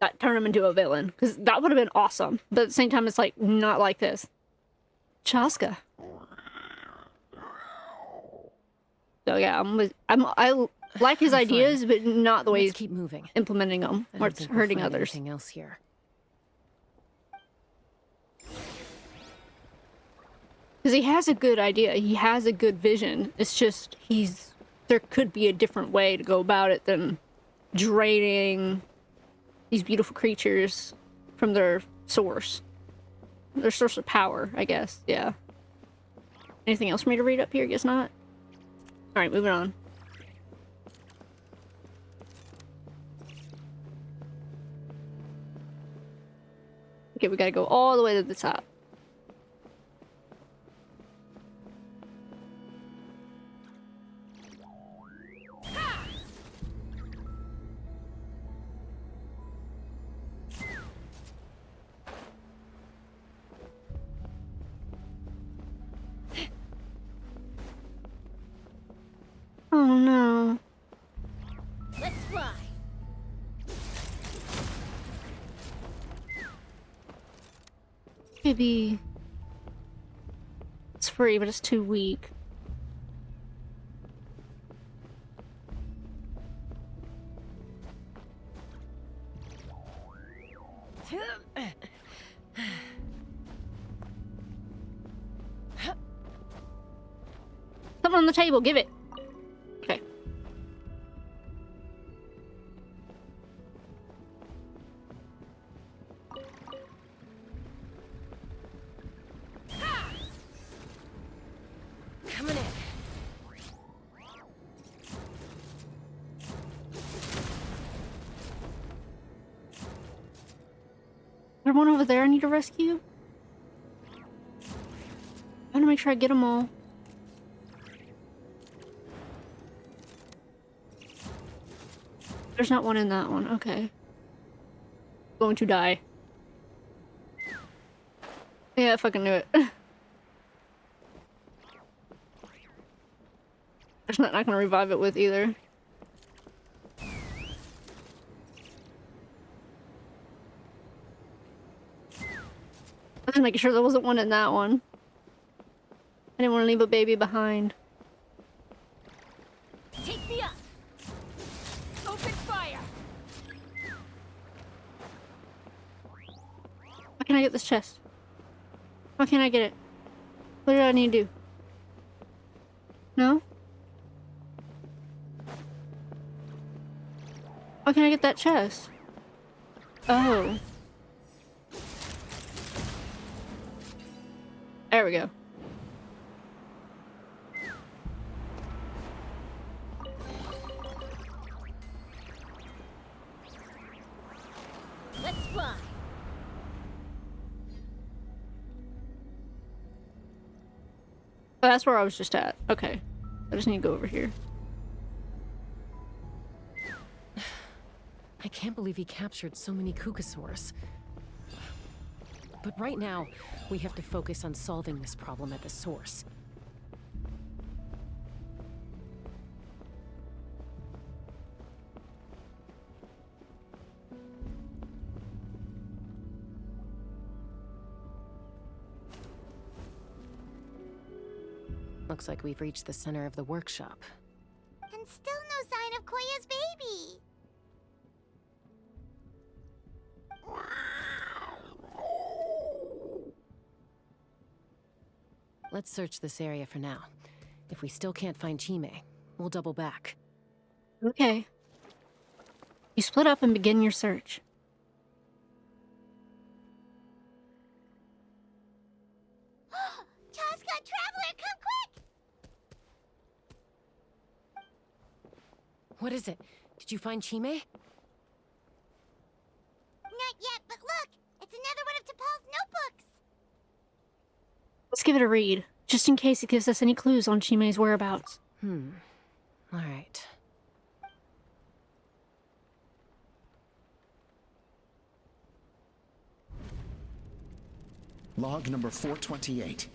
That turned him into a villain, because that would have been awesome. But at the same time, it's like not like this. Chaska. So yeah, I like his ideas, but not the way he's keep moving. Implementing them, or it's hurting others. Anything else here? Because he has a good idea, he has a good vision. It's just there could be a different way to go about it than draining these beautiful creatures from their source of power, I guess. Yeah. Anything else for me to read up here? Guess not. All right, moving on. Okay, we gotta go all the way to the top. Oh no. Let's fly. Maybe it's free, but it's too weak. Something on the table, give it. Okay. Coming in. There's one over there I need to rescue. I want to make sure I get them all. There's not one in that one. Okay. Going to die. Yeah, I fucking knew it. There's not gonna revive it with either. I was making sure there wasn't one in that one. I didn't want to leave a baby behind. Take me up. Open fire. Why can't I get this chest? Why can't I get it? What do I need to do? No? Why can't I get that chest? Oh. There we go. Let's fly. Oh, that's where I was just at. Okay. I just need to go over here. I can't believe he captured so many Kukasaurs. But right now, we have to focus on solving this problem at the source. Looks like we've reached the center of the workshop. And still no sign of Koya's baby. Let's search this area for now. If we still can't find Chime, we'll double back. Okay. You split up and begin your search. Chaska, Traveler, come quick! What is it? Did you find Chime? Not yet, but look! It's another one of T'Pol's notebooks! Let's give it a read, just in case it gives us any clues on Chime's whereabouts. Alright. Log number 428.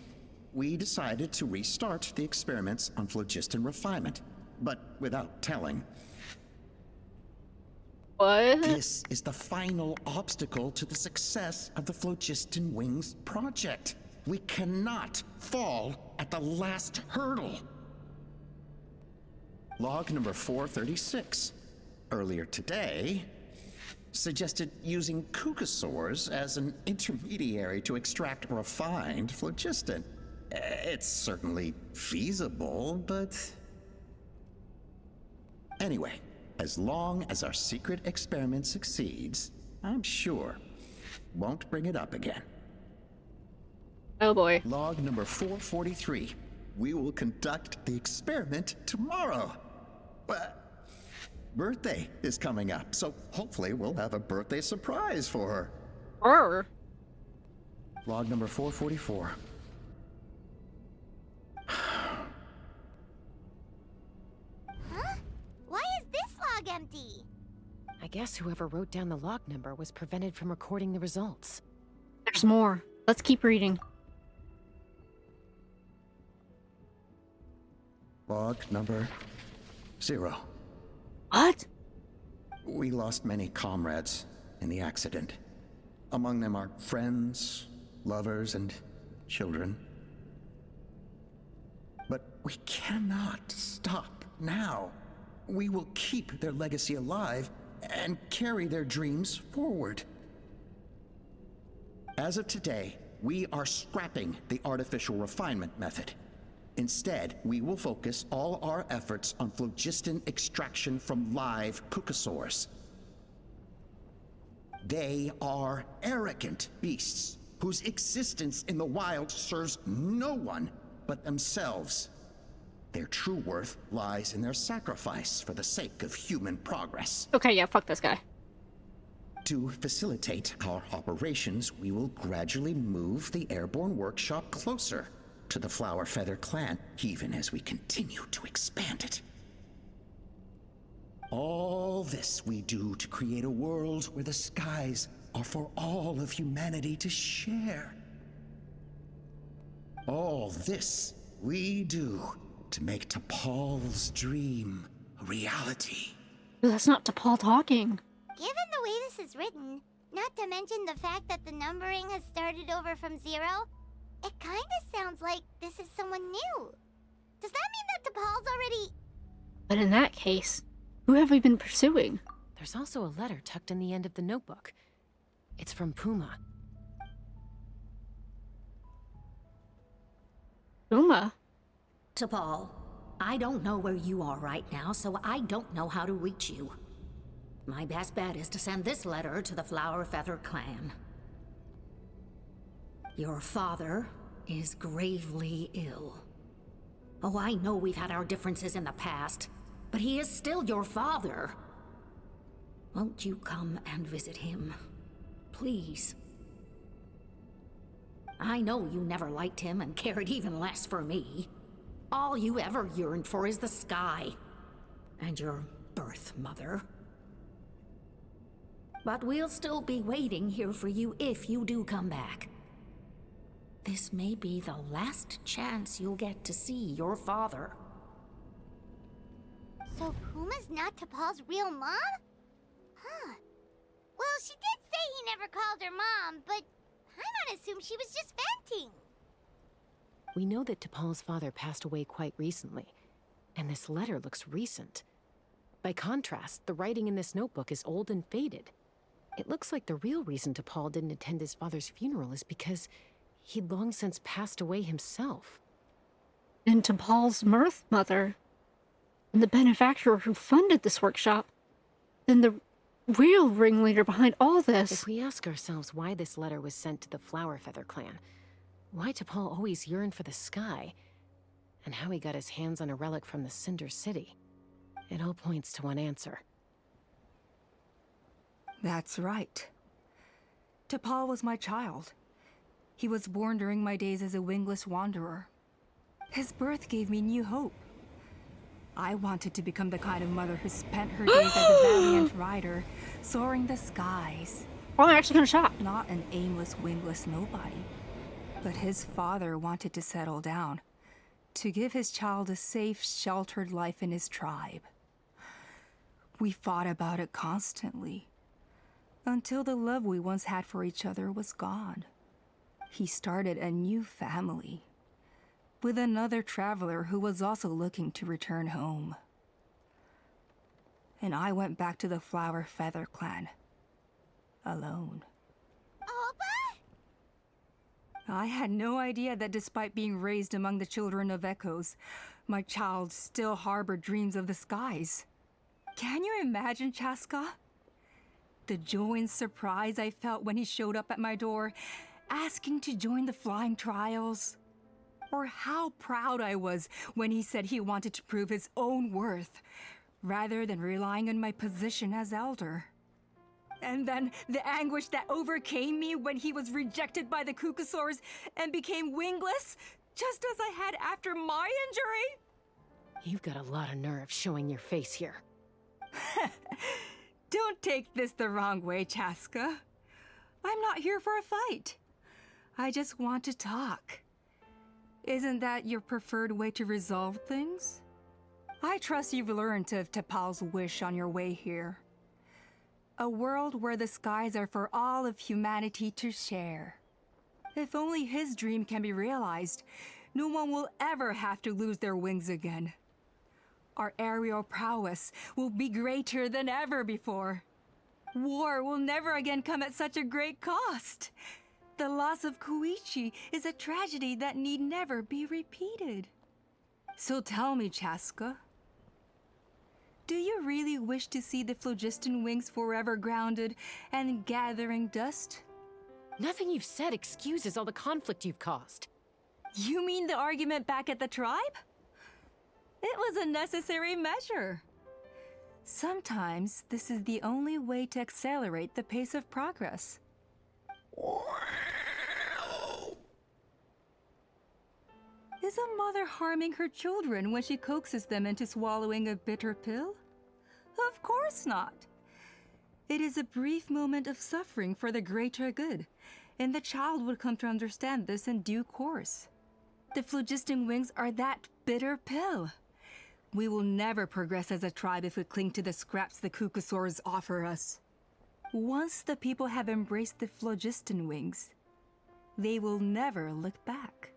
We decided to restart the experiments on phlogiston refinement, but without telling. What? This is the final obstacle to the success of the Phlogiston Wings project. We cannot fall at the last hurdle. Log number 436. Earlier today, suggested using Kukasaurs as an intermediary to extract refined phlogiston. It's certainly feasible, but... Anyway, as long as our secret experiment succeeds, I'm sure won't bring it up again. Oh boy. Log number 443. We will conduct the experiment tomorrow. Birthday is coming up, so hopefully we'll have a birthday surprise for her. Log number 444. Huh? Why is this log empty? I guess whoever wrote down the log number was prevented from recording the results. There's more. Let's keep reading. Log number 0. What? We lost many comrades in the accident. Among them are friends, lovers, and children. But we cannot stop now. We will keep their legacy alive and carry their dreams forward. As of today, we are scrapping the artificial refinement method. Instead, we will focus all our efforts on phlogiston extraction from live kukasaurs. They are arrogant beasts whose existence in the wild serves no one but themselves. Their true worth lies in their sacrifice for the sake of human progress. Okay, yeah, fuck this guy. To facilitate our operations, we will gradually move the airborne workshop closer to the Flower Feather clan, even as we continue to expand it. All this we do to create a world where the skies are for all of humanity to share. All this we do to make T'Pol's dream a reality. That's not T'Pol talking. Given the way this is written, not to mention the fact that the numbering has started over from 0, it kinda sounds like this is someone new. Does that mean that T'Pol's already... But in that case, who have we been pursuing? There's also a letter tucked in the end of the notebook. It's from Puma. Puma? T'Pol, I don't know where you are right now, so I don't know how to reach you. My best bet is to send this letter to the Flower Feather clan. Your father is gravely ill. Oh, I know we've had our differences in the past, but he is still your father. Won't you come and visit him? Please. I know you never liked him and cared even less for me. All you ever yearned for is the sky. And your birth mother. But we'll still be waiting here for you if you do come back. This may be the last chance you'll get to see your father. So Puma's not T'Pol's real mom? Huh. Well, she did say he never called her mom, but I might assume she was just venting. We know that T'Pol's father passed away quite recently, and this letter looks recent. By contrast, the writing in this notebook is old and faded. It looks like the real reason T'Pol didn't attend his father's funeral is because he'd long since passed away himself. And T'Pol's mirth mother, and the benefactor who funded this workshop, then the real ringleader behind all this. If we ask ourselves why this letter was sent to the Flower Feather clan, why T'Pol always yearned for the sky, and how he got his hands on a relic from the Cinder City, it all points to one answer. That's right. T'Pol was my child. He was born during my days as a wingless wanderer. His birth gave me new hope. I wanted to become the kind of mother who spent her days as a valiant rider, soaring the skies. Oh, I'm actually kind of shocked. Not an aimless, wingless nobody. But his father wanted to settle down, to give his child a safe, sheltered life in his tribe. We fought about it constantly, until the love we once had for each other was gone. He started a new family, with another traveler who was also looking to return home. And I went back to the Flower Feather clan, alone. I had no idea that despite being raised among the children of echoes, my child still harbored dreams of the skies. Can you imagine, Chaska? The joy and surprise I felt when he showed up at my door, asking to join the flying trials. Or how proud I was when he said he wanted to prove his own worth, rather than relying on my position as elder. And then the anguish that overcame me when he was rejected by the kukasaurs and became wingless, just as I had after my injury. You've got a lot of nerve showing your face here. Don't take this the wrong way, Chaska. I'm not here for a fight. I just want to talk. Isn't that your preferred way to resolve things? I trust you've learned of Tepal's wish on your way here. A world where the skies are for all of humanity to share. If only his dream can be realized, no one will ever have to lose their wings again. Our aerial prowess will be greater than ever before. War will never again come at such a great cost. The loss of Koichi is a tragedy that need never be repeated. So tell me, Chaska, do you really wish to see the phlogiston wings forever grounded and gathering dust? Nothing you've said excuses all the conflict you've caused. You mean the argument back at the tribe? It was a necessary measure. Sometimes this is the only way to accelerate the pace of progress. Is a mother harming her children when she coaxes them into swallowing a bitter pill? Of course not. It is a brief moment of suffering for the greater good, and the child would come to understand this in due course. The phlogiston wings are that bitter pill. We will never progress as a tribe if we cling to the scraps the Kukusaurs offer us. Once the people have embraced the phlogiston wings, they will never look back.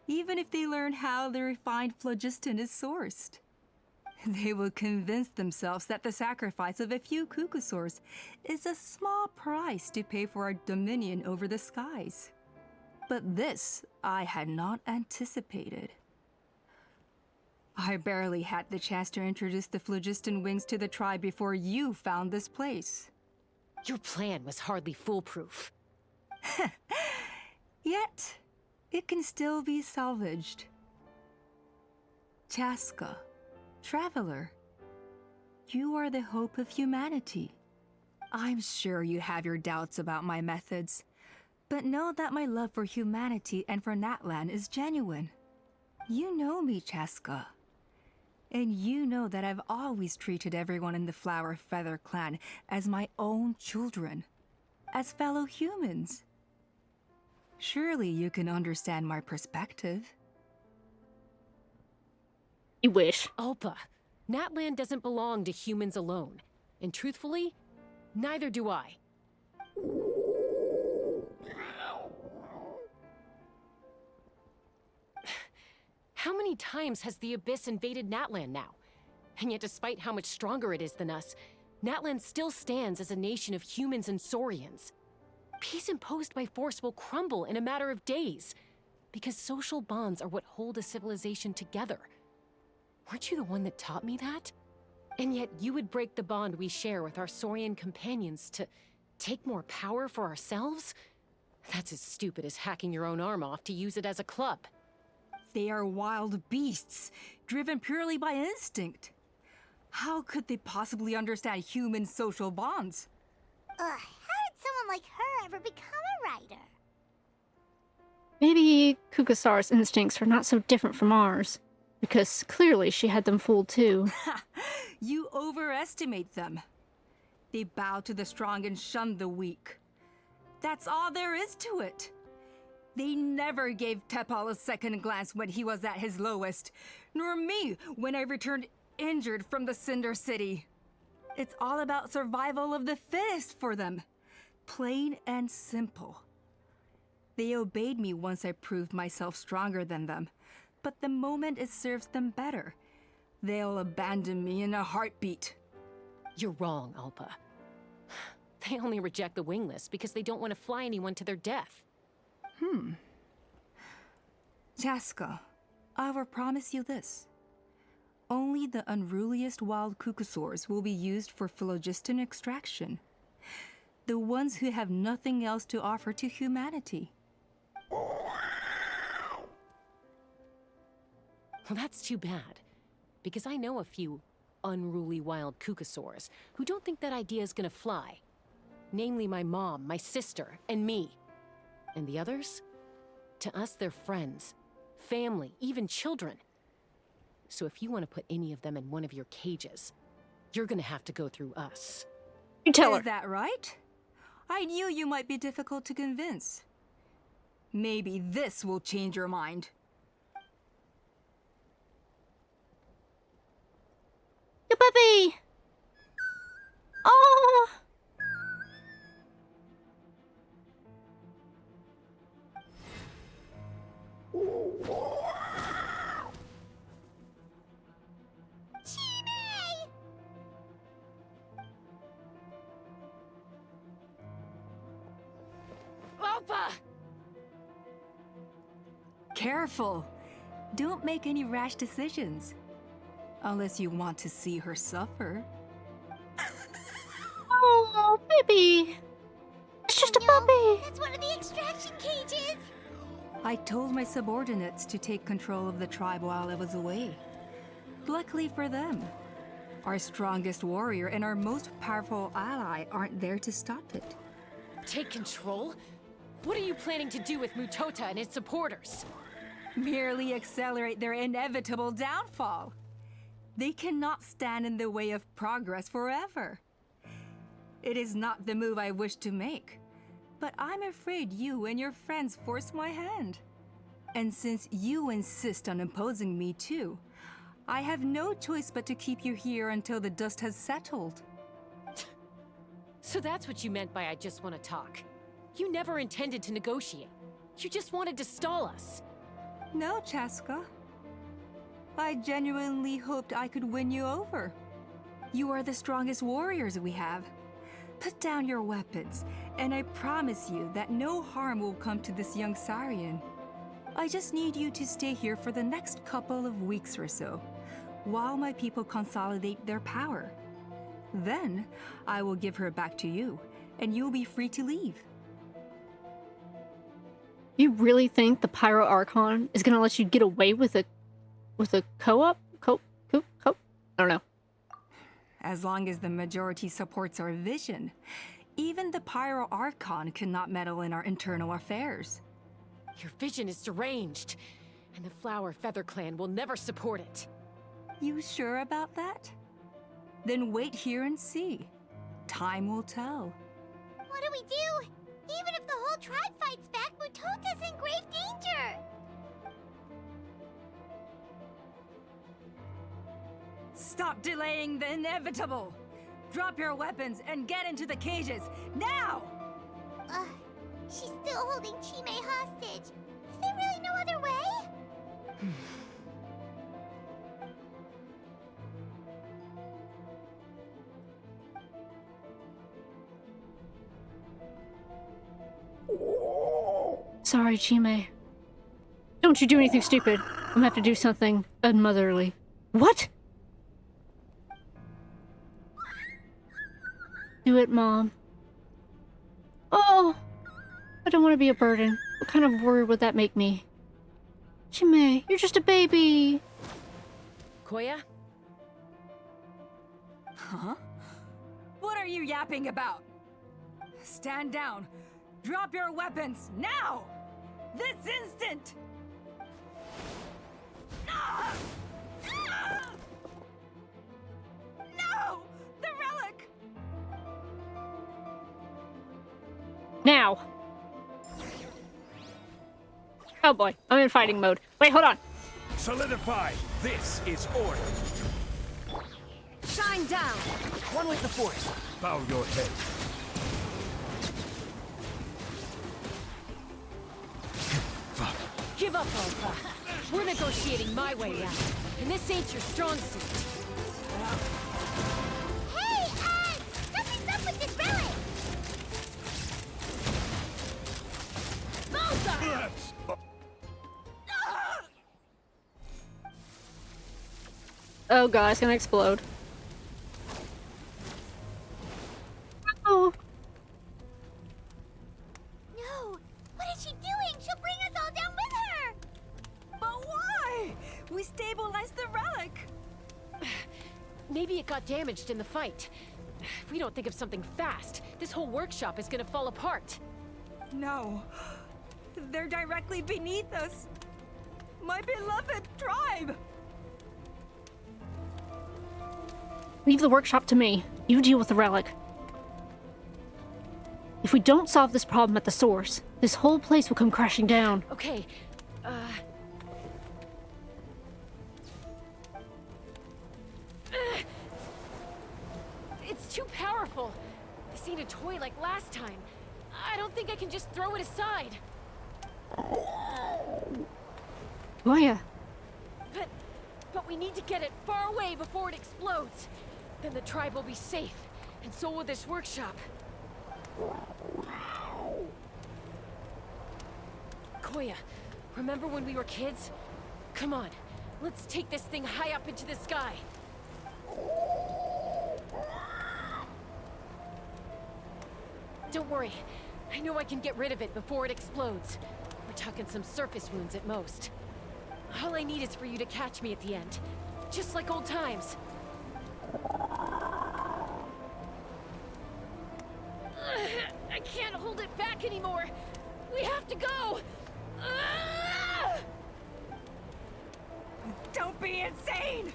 Even if they learn how the refined phlogiston is sourced. They will convince themselves that the sacrifice of a few Kukusaurs is a small price to pay for our dominion over the skies. But this I had not anticipated. I barely had the chance to introduce the phlogiston wings to the tribe before you found this place. Your plan was hardly foolproof. Yet, it can still be salvaged. Chaska, traveler, you are the hope of humanity. I'm sure you have your doubts about my methods, but know that my love for humanity and for Natlan is genuine. You know me, Chaska. And you know that I've always treated everyone in the Flower Feather clan as my own children, as fellow humans. Surely you can understand my perspective. You wish. Alpa, Natlan doesn't belong to humans alone. And truthfully, neither do I. How many times has the Abyss invaded Natlan now? And yet despite how much stronger it is than us, Natlan still stands as a nation of humans and saurians. Peace imposed by force will crumble in a matter of days, because social bonds are what hold a civilization together. Weren't you the one that taught me that? And yet you would break the bond we share with our saurian companions to take more power for ourselves? That's as stupid as hacking your own arm off to use it as a club. They are wild beasts, driven purely by instinct. How could they possibly understand human social bonds? How did someone like her ever become a writer? Maybe Kukusaur's instincts are not so different from ours, because clearly she had them fooled too. You overestimate them. They bow to the strong and shun the weak. That's all there is to it. They never gave Tepal a second glance when he was at his lowest, nor me when I returned injured from the Cinder City. It's all about survival of the fittest for them. Plain and simple. They obeyed me once I proved myself stronger than them, but the moment it serves them better, they'll abandon me in a heartbeat. You're wrong, Alpa. They only reject the wingless because they don't want to fly anyone to their death. Chaska, I will promise you this. Only the unruliest wild Kukusaurs will be used for phlogiston extraction. The ones who have nothing else to offer to humanity. Well, that's too bad, because I know a few unruly wild Kukusaurs who don't think that idea is gonna fly. Namely my mom, my sister, and me. And the others? To us, they're friends, family, even children. So if you want to put any of them in one of your cages, you're gonna have to go through us. You tell her. Is that right? I knew you might be difficult to convince. Maybe this will change your mind. Careful! Don't make any rash decisions. Unless you want to see her suffer. Oh, baby! It's just a puppy! That's one of the extraction cages! I told my subordinates to take control of the tribe while I was away. Luckily for them, our strongest warrior and our most powerful ally aren't there to stop it. Take control? What are you planning to do with Mutota and his supporters? Merely accelerate their inevitable downfall. They cannot stand in the way of progress forever. It is not the move I wish to make, but I'm afraid you and your friends force my hand. And since you insist on imposing me too, I have no choice but to keep you here until the dust has settled. So that's what you meant by I just want to talk. You never intended to negotiate. You just wanted to stall us. No, Chaska. I genuinely hoped I could win you over. You are the strongest warriors we have. Put down your weapons, and I promise you that no harm will come to this young Saurian. I just need you to stay here for the next couple of weeks or so, while my people consolidate their power. Then, I will give her back to you, and you'll be free to leave. You really think the Pyro Archon is gonna let you get away with a co-op? I don't know. As long as the majority supports our vision, even the Pyro Archon cannot meddle in our internal affairs. Your vision is deranged, and the Flower Feather Clan will never support it. You sure about that? Then wait here and see. Time will tell. What do we do? Even if the whole tribe fights back, Mutota's in grave danger! Stop delaying the inevitable! Drop your weapons and get into the cages, now! She's still holding Chime hostage. Is there really no other way? Sorry, Chime. Don't you do anything stupid. I'm gonna have to do something unmotherly. What? Do it, Mom. Oh! I don't want to be a burden. What kind of warrior would that make me? Chime, you're just a baby! Koya? Huh? What are you yapping about? Stand down. Drop your weapons, now! This instant! Ah! Ah! No! The relic! Now! Oh boy, I'm in fighting mode. Wait, hold on! Solidify! This is order! Shine down! One with the Force. Bow your head. Give up, Alpha. We're negotiating my way out, and this ain't your strong suit. Hey, something's up with this relic! Bullseye! Oh god, it's gonna explode. Oh! No! What is she doing? She'll bring us all down with her! But why? We stabilized the relic! Maybe it got damaged in the fight. If we don't think of something fast, this whole workshop is gonna fall apart. No. They're directly beneath us. My beloved tribe! Leave the workshop to me. You deal with the relic. If we don't solve this problem at the source, this whole place will come crashing down. Okay, It's too powerful. This ain't a toy like last time. I don't think I can just throw it aside. Goya. But we need to get it far away before it explodes. Then the tribe will be safe, and so will this workshop. Koya, Remember when we were kids? Come on, let's take this thing high up into the sky. Don't worry. I know I can get rid of it before it explodes. We're talking some surface wounds at most. All I need is for you to catch me at the end. Just like old times. I can't hold it back anymore. We have to go. Don't be insane!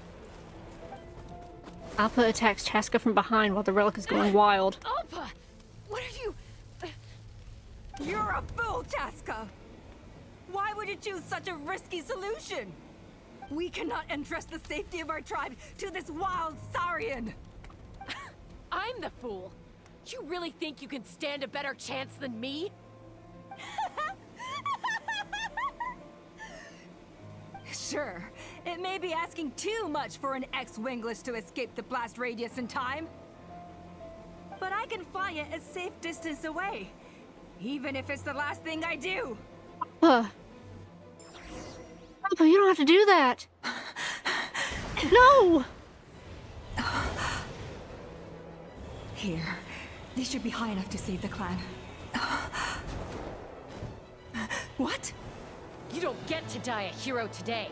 Alpha attacks Chaska from behind while the relic is going wild. Alpha! What are you... You're a fool, Chaska! Why would you choose such a risky solution? We cannot entrust the safety of our tribe to this wild Saurian! I'm the fool. You really think you can stand a better chance than me? Sure, it may be asking too much for an ex-wingless to escape the blast radius in time. But I can fly it a safe distance away, even if it's the last thing I do. Alpha, you don't have to do that. No! Here. This should be high enough to save the clan. What? You don't get to die a hero today.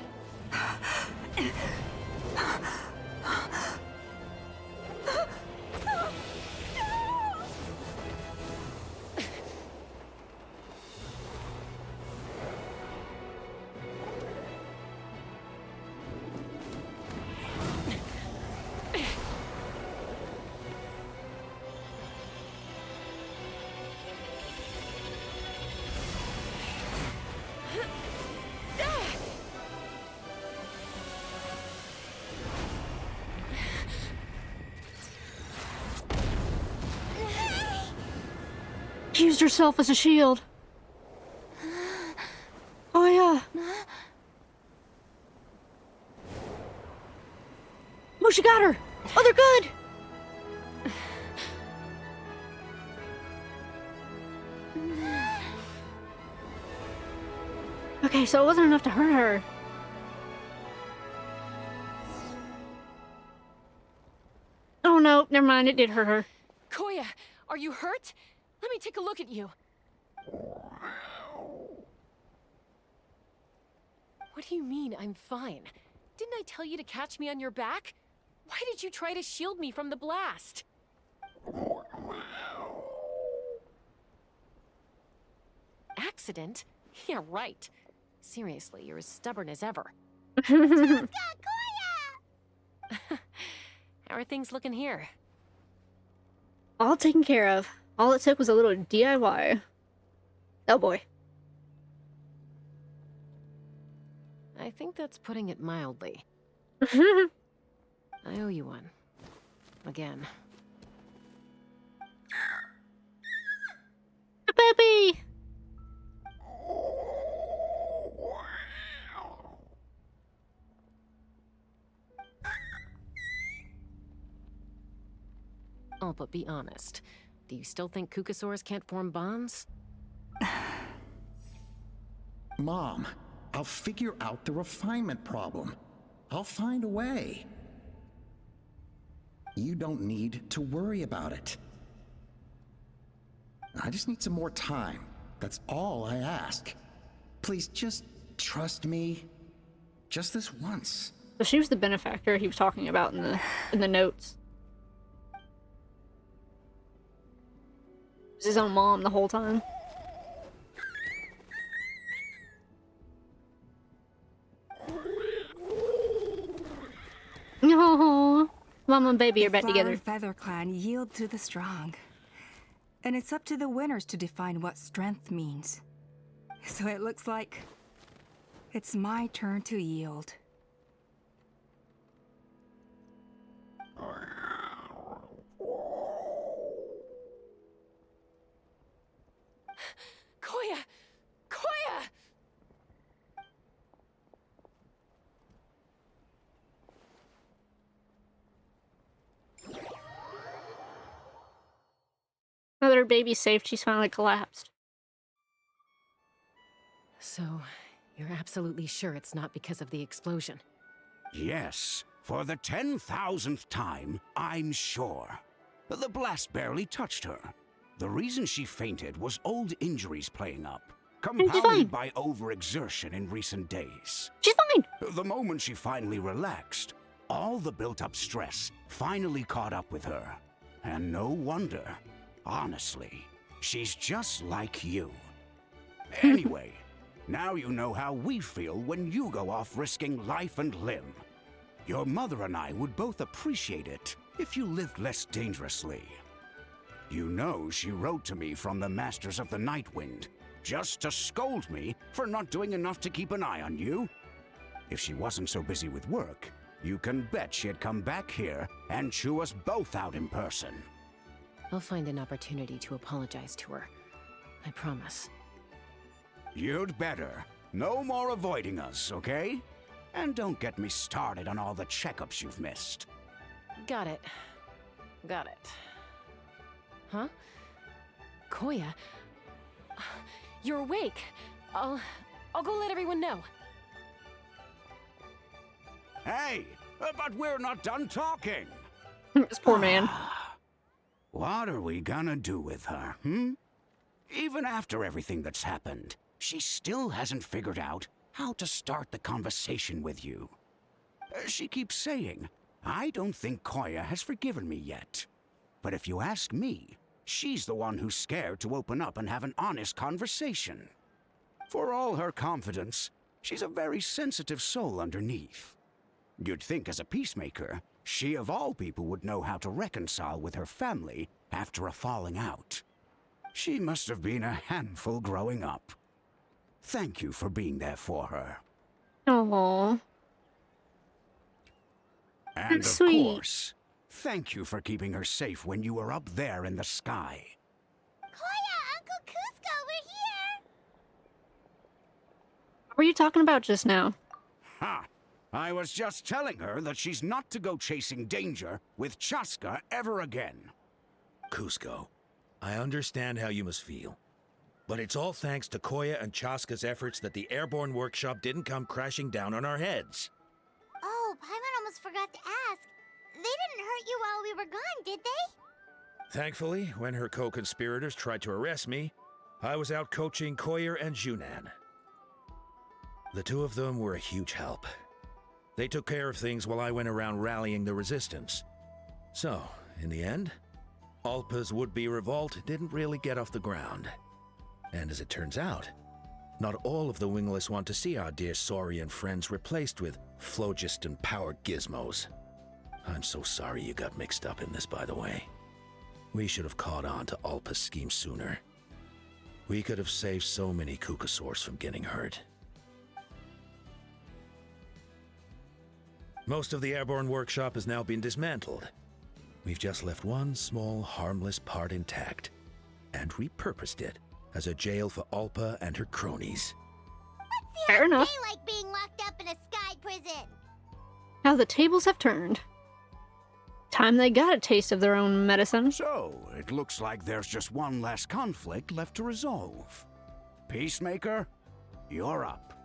She used herself as a shield. Oh yeah. Oh, she got her. Oh, they're good. Okay, so it wasn't enough to hurt her. Oh no, never mind, it did hurt her. Koya, are you hurt? Let me take a look at you. What do you mean, I'm fine? Didn't I tell you to catch me on your back? Why did you try to shield me from the blast? Accident? Yeah, right. Seriously, you're as stubborn as ever. Koya! How are things looking here? All taken care of. All it took was a little DIY. Oh boy. I think that's putting it mildly. I owe you one. Again. Baby! Oh, but be honest. Do you still think Kukasaurs can't form bonds? Mom, I'll figure out the refinement problem. I'll find a way. You don't need to worry about it. I just need some more time. That's all I ask. Please just trust me. Just this once. So she was the benefactor he was talking about in the notes. It was his own mom the whole time. No, mom and baby are back together. The Feather Clan yield to the strong. And it's up to the winners to define what strength means. So it looks like it's my turn to yield. Koya! Koya! Now that her baby's safe, she's finally collapsed. So, You're absolutely sure it's not because of the explosion? Yes, for the 10,000th time, I'm sure. The blast barely touched her. The reason she fainted was old injuries playing up, compounded by overexertion in recent days. She's fine! The moment she finally relaxed, all the built-up stress finally caught up with her. And no wonder. Honestly, she's just like you. Anyway, now you know how we feel when you go off risking life and limb. Your mother and I would both appreciate it if you lived less dangerously. You know she wrote to me from the Masters of the Nightwind, just to scold me for not doing enough to keep an eye on you. If she wasn't so busy with work, you can bet she'd come back here and chew us both out in person. I'll find an opportunity to apologize to her. I promise. You'd better. No more avoiding us, okay? And don't get me started on all the checkups you've missed. Got it. Got it. Huh? Koya? You're awake. I'll go let everyone know. Hey, but we're not done talking. This poor man. What are we gonna do with her, Even after everything that's happened, she still hasn't figured out how to start the conversation with you. She keeps saying, I don't think Koya has forgiven me yet. But if you ask me, she's the one who's scared to open up and have an honest conversation. For all her confidence, she's a very sensitive soul underneath. You'd think as a peacemaker, she of all people would know how to reconcile with her family after a falling out. She must have been a handful growing up. Thank you for being there for her. Aww. And of sweet. course, thank you for keeping her safe when you were up there in the sky. Koya, Uncle Cusco, we're here! What were you talking about just now? Ha! I was just telling her that she's not to go chasing danger with Chaska ever again. Cusco, I understand how you must feel. But it's all thanks to Koya and Chaska's efforts that the airborne workshop didn't come crashing down on our heads. Oh, Paimon almost forgot to ask. They didn't hurt you while we were gone, did they? Thankfully, when her co-conspirators tried to arrest me, I was out coaching Koyer and Junan. The two of them were a huge help. They took care of things while I went around rallying the resistance. So, in the end, Alpa's would-be revolt didn't really get off the ground. And as it turns out, not all of the wingless want to see our dear Saurian friends replaced with phlogiston-powered gizmos. I'm so sorry you got mixed up in this, by the way. We should have caught on to Alpa's scheme sooner. We could have saved so many Kukasaurs from getting hurt. Most of the airborne workshop has now been dismantled. We've just left one small, harmless part intact, and repurposed it as a jail for Alpa and her cronies. Fair enough. They like being locked up in a sky prison. How the tables have turned. Time they got a taste of their own medicine. So, it looks like there's just one last conflict left to resolve. Peacemaker, you're up.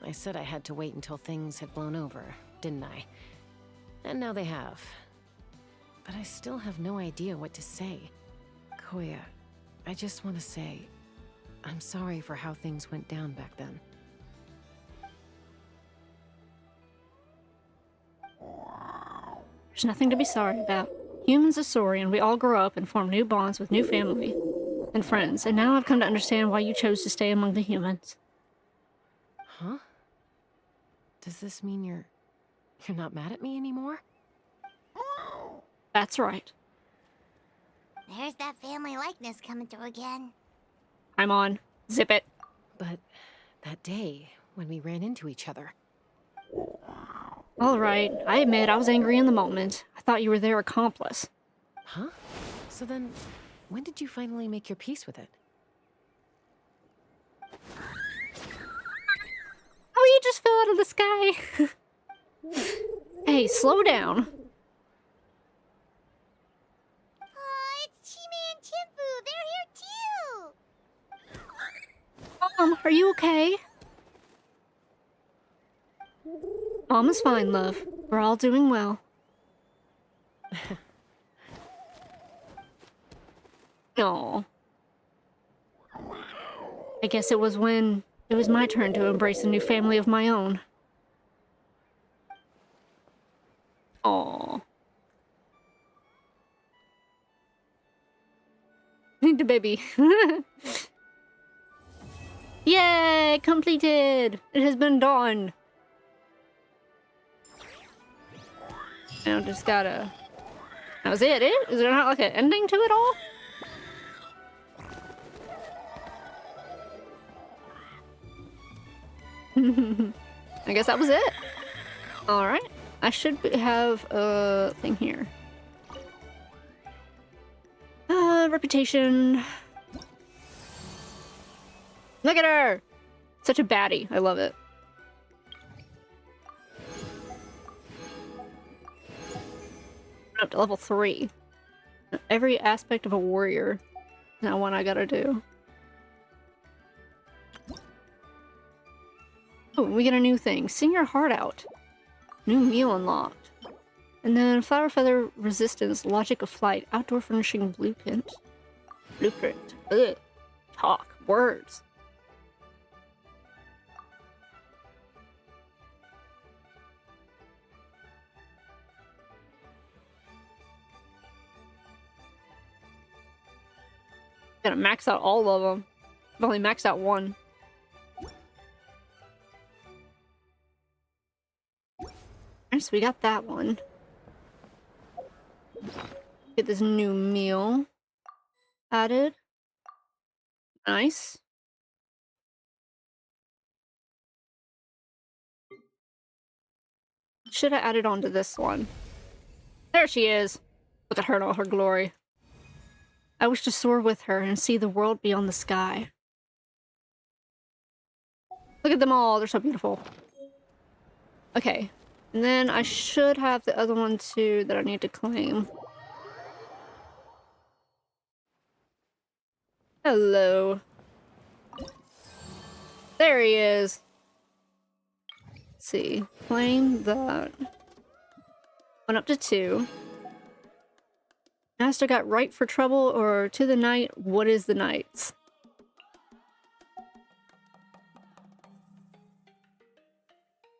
I said I had to wait until things had blown over, didn't I? And now they have. But I still have no idea what to say. Koya, I just want to say, I'm sorry for how things went down back then. There's nothing to be sorry about. Humans are Saurian, we all grow up and form new bonds with new family and friends, and now I've come to understand why you chose to stay among the humans. Huh? Does this mean you're not mad at me anymore? That's right. There's that family likeness coming through again. I'm on. Zip it. But that day, when we ran into each other... Alright, I admit I was angry in the moment. I thought you were their accomplice. Huh? So then, when did you finally make your peace with it? Oh, you just fell out of the sky. Hey, slow down. Aw, it's Chime and Chimpu. They're here too. Are you okay? Mom is fine, love. We're all doing well. Aw. I guess it was when it was my turn to embrace a new family of my own. Aw. The baby. Yay! Completed! It has been done! Now just gotta... That was it? Is there not like an ending to it all? I guess that was it. Alright. I should have a thing here. Reputation. Look at her! Such a baddie. I love it. Up to level 3. Every aspect of a warrior. Now one I gotta do. Oh, we get a new thing. Sing your heart out. New meal unlocked. And then flower feather resistance, logic of flight, outdoor furnishing blueprint. Blueprint. Ugh. Talk. Words. Gotta max out all of them. I've only maxed out one. Alright, so we got that one. Get this new meal added. Nice. Should have added on to this one. There she is! Look at her in all her glory. I wish to soar with her and see the world beyond the sky. Look at them all, they're so beautiful. Okay, and then I should have the other one too that I need to claim. Hello. There he is. Let's see, claim that. Went up to 2. Master got right for trouble or to the night. What is the night's?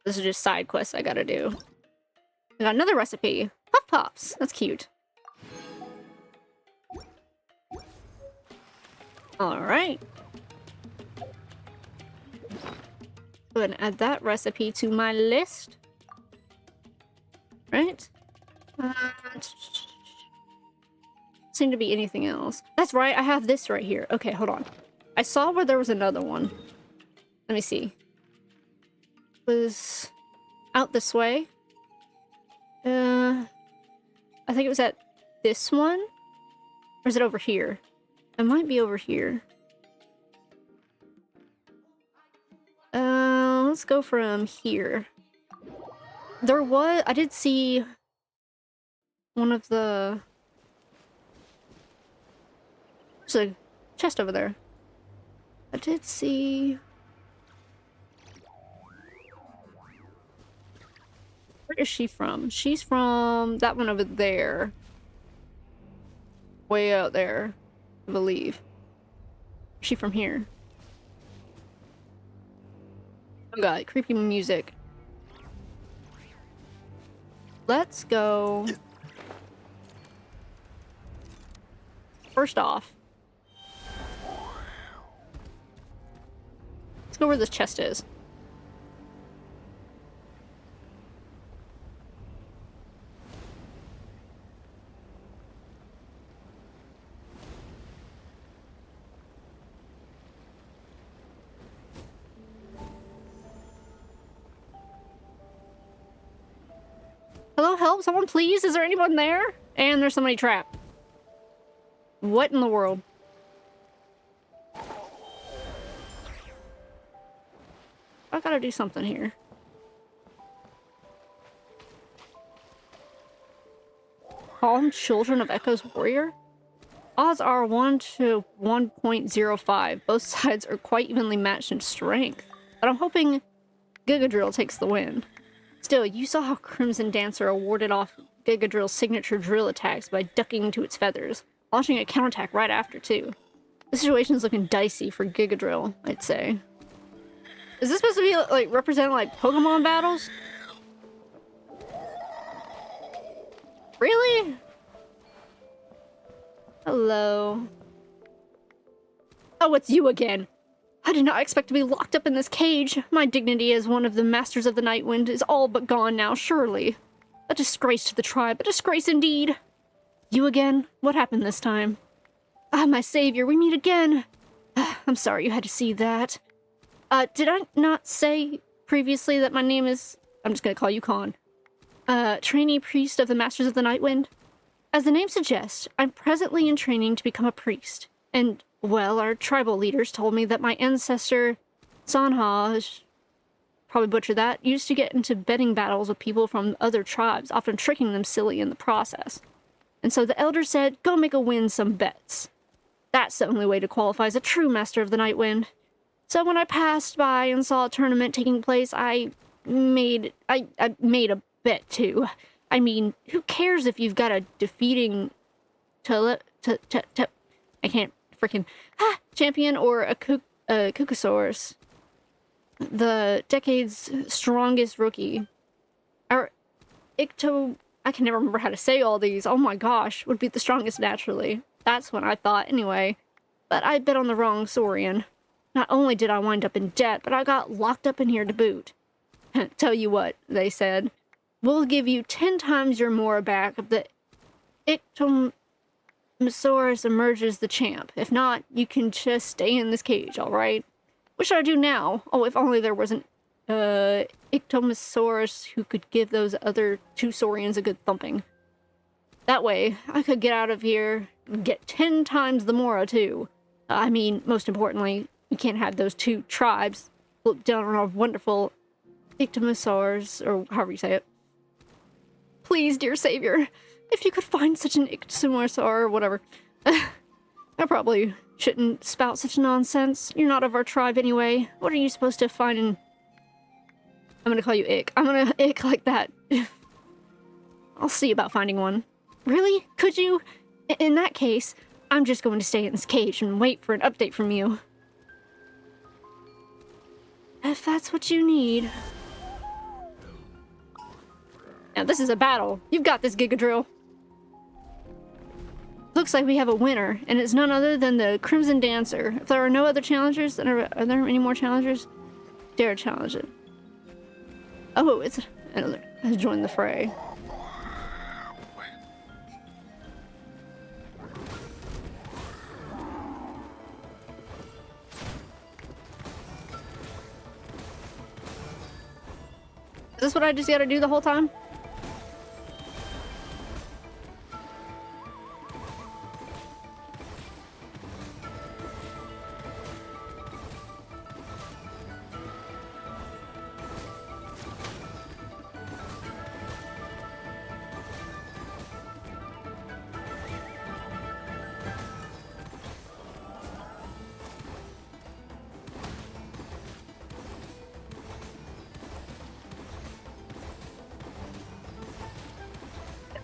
This is just side quests I gotta do. I got another recipe. Puff Pops. That's cute. Alright. Go ahead and add that recipe to my list. Right? Seem to be anything else. That's right, I have this right here. Okay, hold on. I saw where there was another one. Let me see. It was out this way. I think it was at this one? Or is it over here? It might be over here. Let's go from here. There was... I did see one of the... There's a chest over there. I did see... Where is she from? She's from that one over there. Way out there, I believe. Is she from here? Oh god, creepy music. Let's go... First off, let's go where this chest is. Hello, help, someone please? Is there anyone there? And there's somebody trapped. What in the world? I gotta do something here. Calm Children of Echo's warrior? Odds are 1 to 1.05. Both sides are quite evenly matched in strength. But I'm hoping Gigadrill takes the win. Still, you saw how Crimson Dancer warded off Gigadrill's signature drill attacks by ducking into its feathers, launching a counterattack right after, too. The situation's looking dicey for Gigadrill, I'd say. Is this supposed to be, like, represent, like, Pokemon battles? Really? Hello. Oh, it's you again. I did not expect to be locked up in this cage. My dignity as one of the Masters of the Nightwind is all but gone now, surely. A disgrace to the tribe, a disgrace indeed. You again? What happened this time? Ah, my savior, we meet again. I'm sorry you had to see that. Did I not say previously that my name is... I'm just gonna call you Khan. Trainee priest of the Masters of the Nightwind? As the name suggests, I'm presently in training to become a priest. And, well, our tribal leaders told me that my ancestor, Sanha, probably butchered that, used to get into betting battles with people from other tribes, often tricking them silly in the process. And so the elder said, go make a win some bets. That's the only way to qualify as a true Master of the Nightwind. So when I passed by and saw a tournament taking place, I made a bet too. I mean, who cares if you've got a defeating I can't freaking champion or a Kukasaurus, the decade's strongest rookie. Or I can never remember how to say all these. Oh my gosh, would be the strongest naturally. That's what I thought anyway. But I bet on the wrong Saurian. Not only did I wind up in debt, but I got locked up in here to boot. Tell you what, they said. We'll give you 10 times your Mora back if the Ictomosaurus emerges the champ. If not, you can just stay in this cage, alright? What should I do now? Oh, if only there was an Ictomosaurus who could give those other 2 Saurians a good thumping. That way, I could get out of here and get 10 times the Mora, too. I mean, most importantly, we can't have those 2 tribes look down on our wonderful Ictomosaurs, or however you say it. Please, dear savior, if you could find such an Ictomosaur or whatever. I probably shouldn't spout such nonsense. You're not of our tribe anyway. What are you supposed to find in... I'm gonna call you Ick. I'm gonna Ick like that. I'll see about finding one. Really? Could you? In that case, I'm just going to stay in this cage and wait for an update from you. If that's what you need. Now this is a battle. You've got this, Gigadrill. Looks like we have a winner, and it's none other than the Crimson Dancer. If there are no other challengers, then are there any more challengers? Dare challenge it. Oh, it's another. Has joined the fray. Is this what I just gotta do the whole time?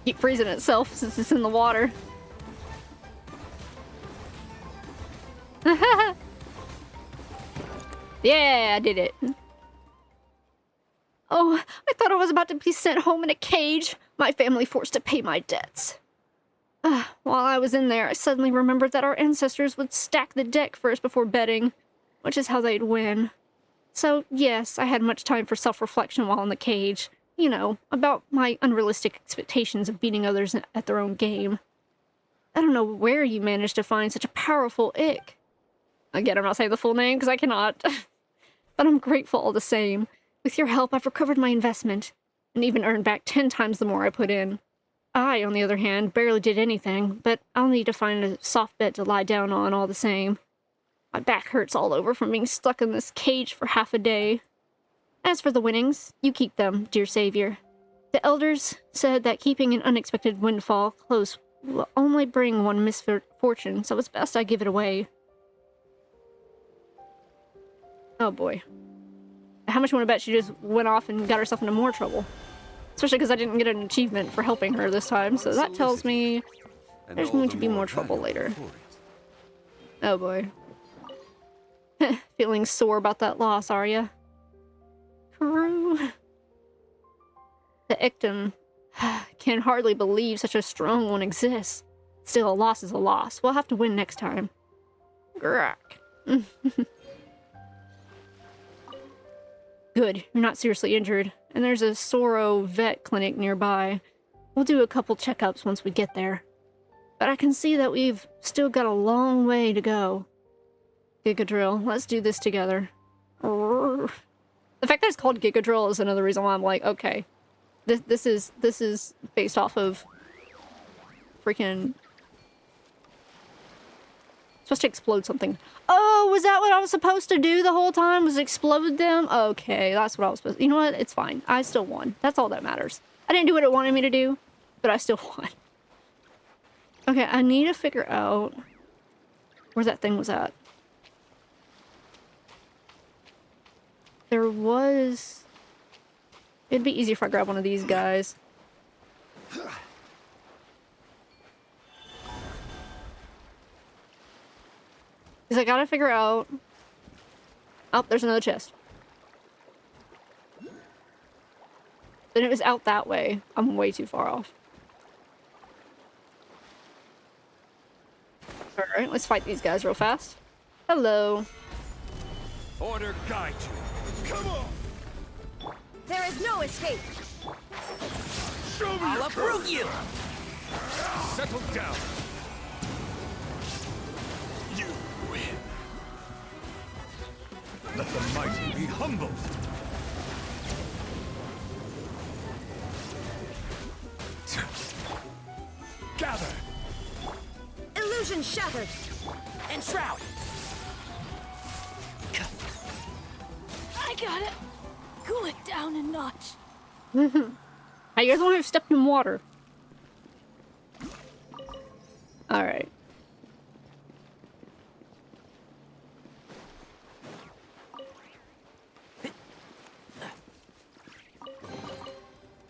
Keep freezing itself since it's in the water. Yeah, I did it. Oh, I thought I was about to be sent home in a cage. My family forced to pay my debts. While I was in there, I suddenly remembered that our ancestors would stack the deck first before betting, which is how they'd win. So, yes, I had much time for self-reflection while in the cage. You know, about my unrealistic expectations of beating others at their own game. I don't know where you managed to find such a powerful Ick. Again, I'm not saying the full name because I cannot. But I'm grateful all the same. With your help, I've recovered my investment, and even earned back 10 times the more I put in. I, on the other hand, barely did anything, but I'll need to find a soft bed to lie down on all the same. My back hurts all over from being stuck in this cage for half a day. As for the winnings, you keep them, dear savior. The elders said that keeping an unexpected windfall close will only bring one misfortune, so it's best I give it away. Oh boy. How much you want to bet she just went off and got herself into more trouble? Especially because I didn't get an achievement for helping her this time, so that tells me there's going to be more trouble later. Oh boy. Feeling sore about that loss, are ya? Karoo. The Ictum can hardly believe such a strong one exists. Still, a loss is a loss. We'll have to win next time. Grrrk. Good, you're not seriously injured. And there's a Sorrow vet clinic nearby. We'll do a couple checkups once we get there. But I can see that we've still got a long way to go. Gigadrill, let's do this together. The fact that it's called Gigadrill is another reason why I'm like, okay. This is based off of freaking supposed to explode something. Oh, was that what I was supposed to do the whole time? Was explode them? Okay, that's what I was supposed to. You know what? It's fine. I still won. That's all that matters. I didn't do what it wanted me to do, but I still won. Okay, I need to figure out where that thing was at. There was... It'd be easier if I grab one of these guys. Because I gotta figure out... Oh, there's another chest. Then it was out that way. I'm way too far off. Alright, let's fight these guys real fast. Hello. Order guide you. Come on! There is no escape. Show me I'll uproot you! Settle down. You win. Let the mighty be humbled. Gather. Illusion shattered. Enshroud. I got it. Cool it down a notch. Hey, you're the one who stepped in water. Alright.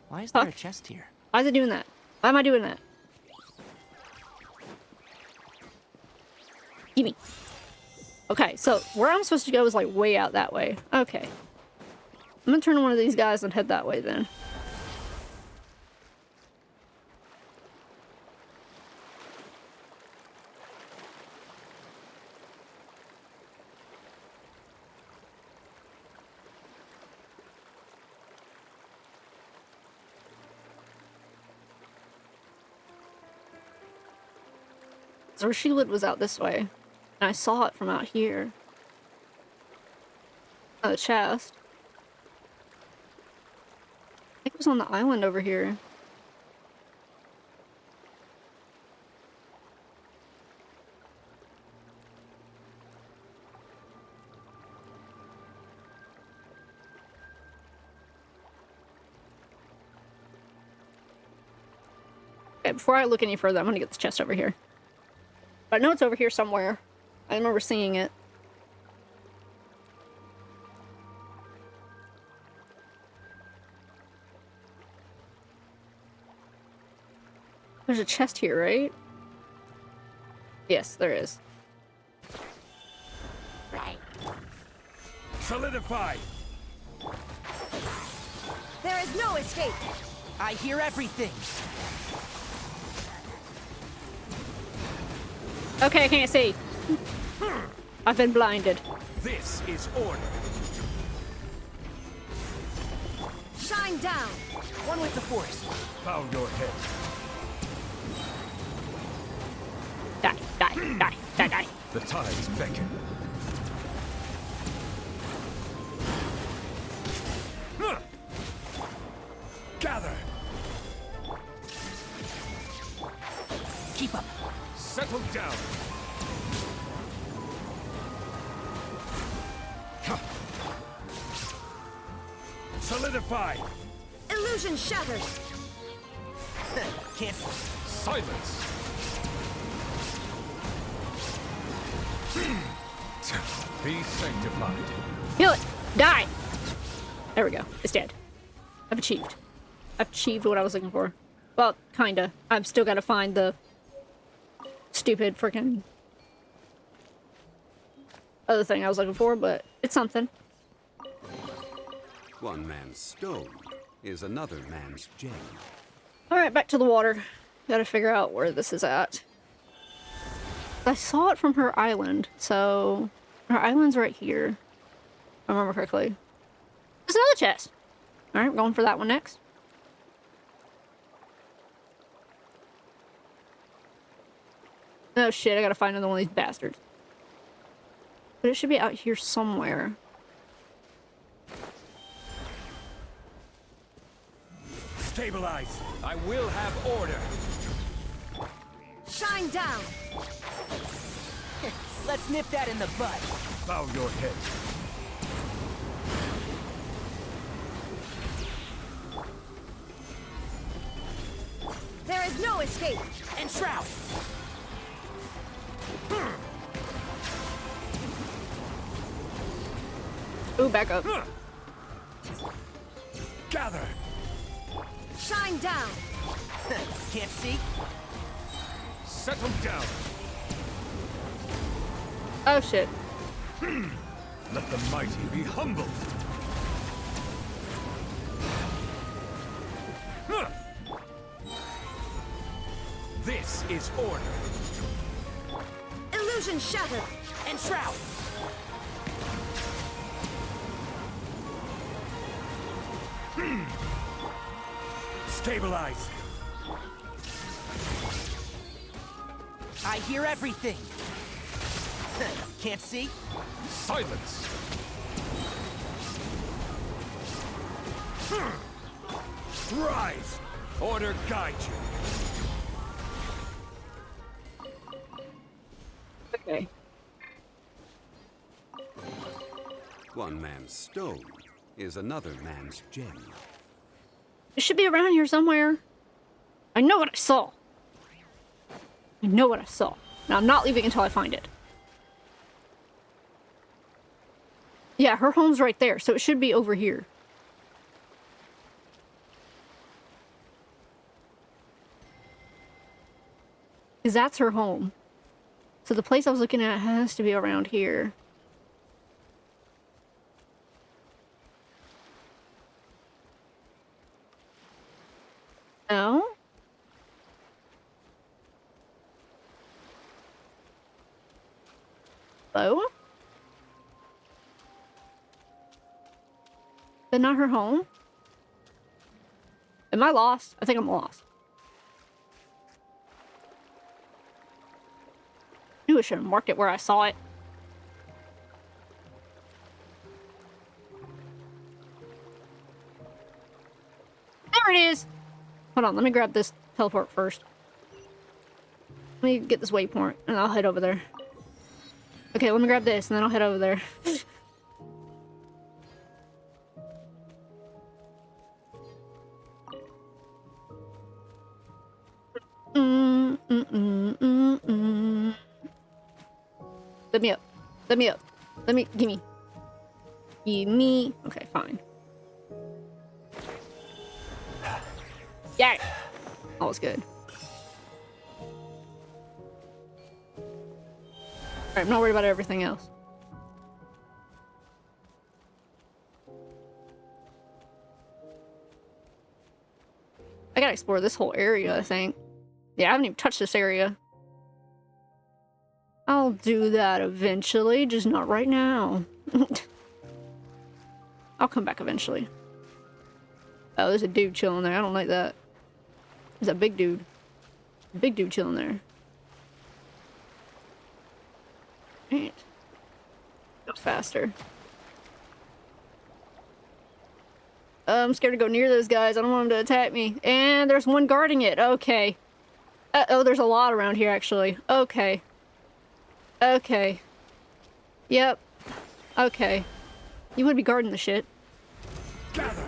Why is there a chest here? Why is it doing that? Why am I doing that? Gimme. Okay, so where I'm supposed to go is like way out that way. Okay. I'm gonna turn to one of these guys and head that way then. So Rashilid was out this way, and I saw it from out here. Oh, the chest. I think it was on the island over here. Okay, before I look any further, I'm gonna get this chest over here. I know it's over here somewhere. I remember seeing it. There's a chest here, right? Yes, there is. Right. Solidify. There is no escape. I hear everything. Okay, I can't see. I've been blinded. This is order. Shine down. One with the force. Bow your head. Die, die, die, die, die. The tides beckon. Gather. Keep up. Settle down. Solidify. Illusion shattered. Can't. Silence. Be sanctified. Kill it! Die! There we go. It's dead. I've achieved. I've achieved what I was looking for. Well, kinda. I've still gotta find the stupid freaking other thing I was looking for, but it's something. One man's stone is another man's gem. Alright, back to the water. Gotta figure out where this is at. I saw it from her island, so her island's right here. If I remember correctly. There's another chest. Alright, we're going for that one next. Oh shit, I gotta find another one of these bastards. But it should be out here somewhere. Stabilize. I will have order. Shine down! Let's nip that in the bud. Bow your head. There is no escape! And shroud! Ooh, back up. Gather! Shine down! Can't see? Settle down! Oh shit. Let the mighty be humbled! This is order! Illusion shattered! And shroud! Stabilize! I hear everything! Can't see? Silence! Rise! Order guide you! Okay. One man's stone is another man's gem. It should be around here somewhere. I know what I saw. I know what I saw. Now I'm not leaving until I find it. Yeah, her home's right there, so it should be over here. Because that's her home. So the place I was looking at has to be around here. No? Hello? But not her home? Am I lost? I think I'm lost. I knew I should have marked it where I saw it. There it is! Hold on, let me grab this teleport first. Let me get this waypoint, and I'll head over there. Okay, let me grab this, and then I'll head over there. Let me up. Let me up. Let me... Gimme. Gimme. Okay, fine. Yeah. All was good. Alright, I'm not worried about everything else. I gotta explore this whole area, I think. Yeah, I haven't even touched this area. I'll do that eventually, just not right now. I'll come back eventually. Oh, there's a dude chilling there. I don't like that. There's a big dude. Big dude chilling there. Right. Go faster. I'm scared to go near those guys. I don't want them to attack me. And there's one guarding it. Okay. Uh-oh, there's a lot around here, actually. Okay. Okay. Yep. Okay. You would be guarding the shit. Gather.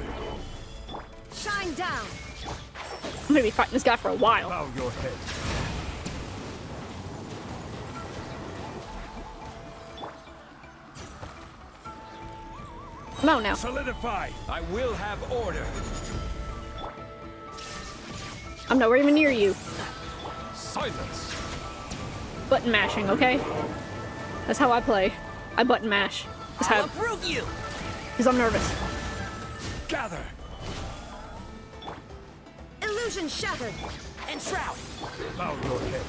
Shine down. I'm gonna be fighting this guy for a while. Bow your head. Come on now. Solidify. I will have order. I'm nowhere even near you. Silence. Button mashing, okay? That's how I play. I button mash. That's how. I'll approve you. Because I'm nervous. Gather. Illusion shattered. And shroud. Bow your head.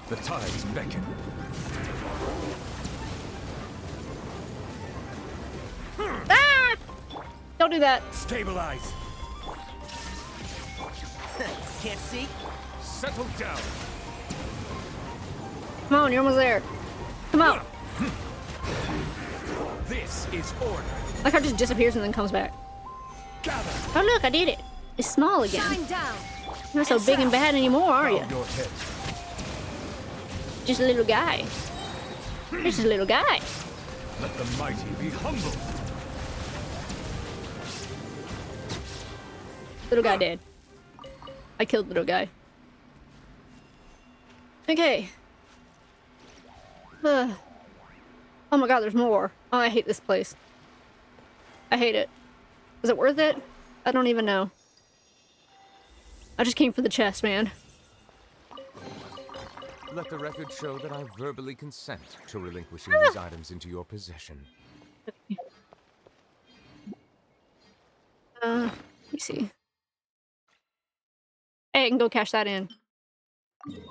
The tides beckon. Ah! Don't do that. Stabilize. Can't see? Settle down. Come on, you're almost there. Come on. This is order. Like how it just disappears and then comes back. Gather. Oh look, I did it. It's small again. Shine down. You're not so big and bad anymore, are you? Bow your head. Just a little guy. Just a little guy. Let the mighty be humbled. Little guy dead. I killed little guy. Okay. Oh my god, there's more. Oh, I hate this place. I hate it. Was it worth it? I don't even know. I just came for the chest, man. Let the record show that I verbally consent to relinquishing these items into your possession. Let me see. Hey, I can go cash that in.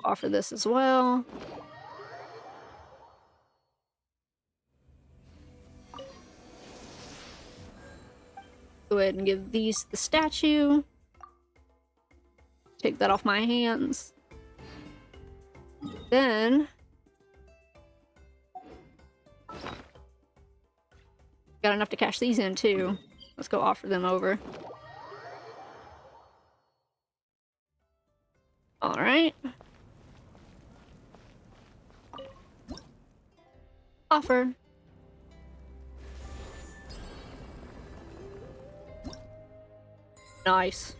Offer this as well. Go ahead and give these to the statue. Take that off my hands. Then got enough to cash these in too. Let's go offer them over. All right. Offer. Nice.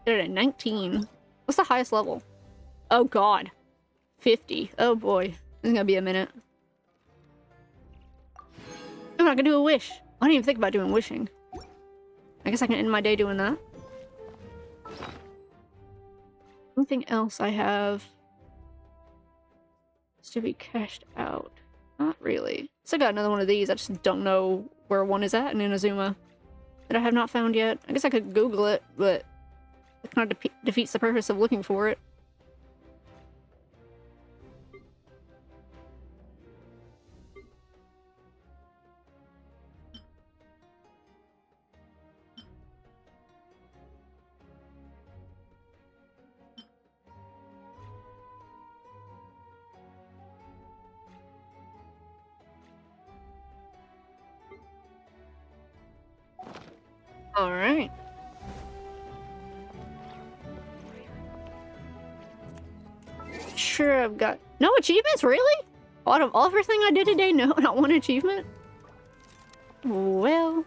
Did it at 19. What's the highest level? Oh god. 50. Oh boy. This is gonna be a minute. I'm not gonna do a wish. I didn't even think about doing wishing. I guess I can end my day doing that. Anything else I have is to be cashed out? Not really. So I got another one of these. I just don't know where one is at in Inazuma that I have not found yet. I guess I could Google it, but it kind of defeats the purpose of looking for it. All right. Sure, I've got no achievements, really? Out of everything I did today, no, not one achievement? Well,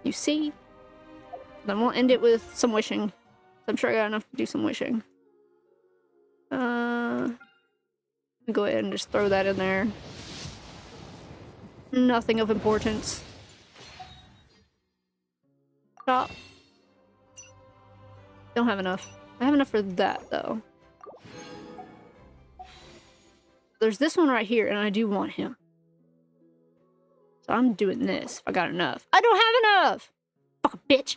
you see. Then we'll end it with some wishing. I'm sure I got enough to do some wishing. Go ahead and just throw that in there. Nothing of importance. Stop. Don't have enough. I have enough for that, though. There's this one right here, and I do want him. So I'm doing this if I got enough. I don't have enough! Fuck a bitch!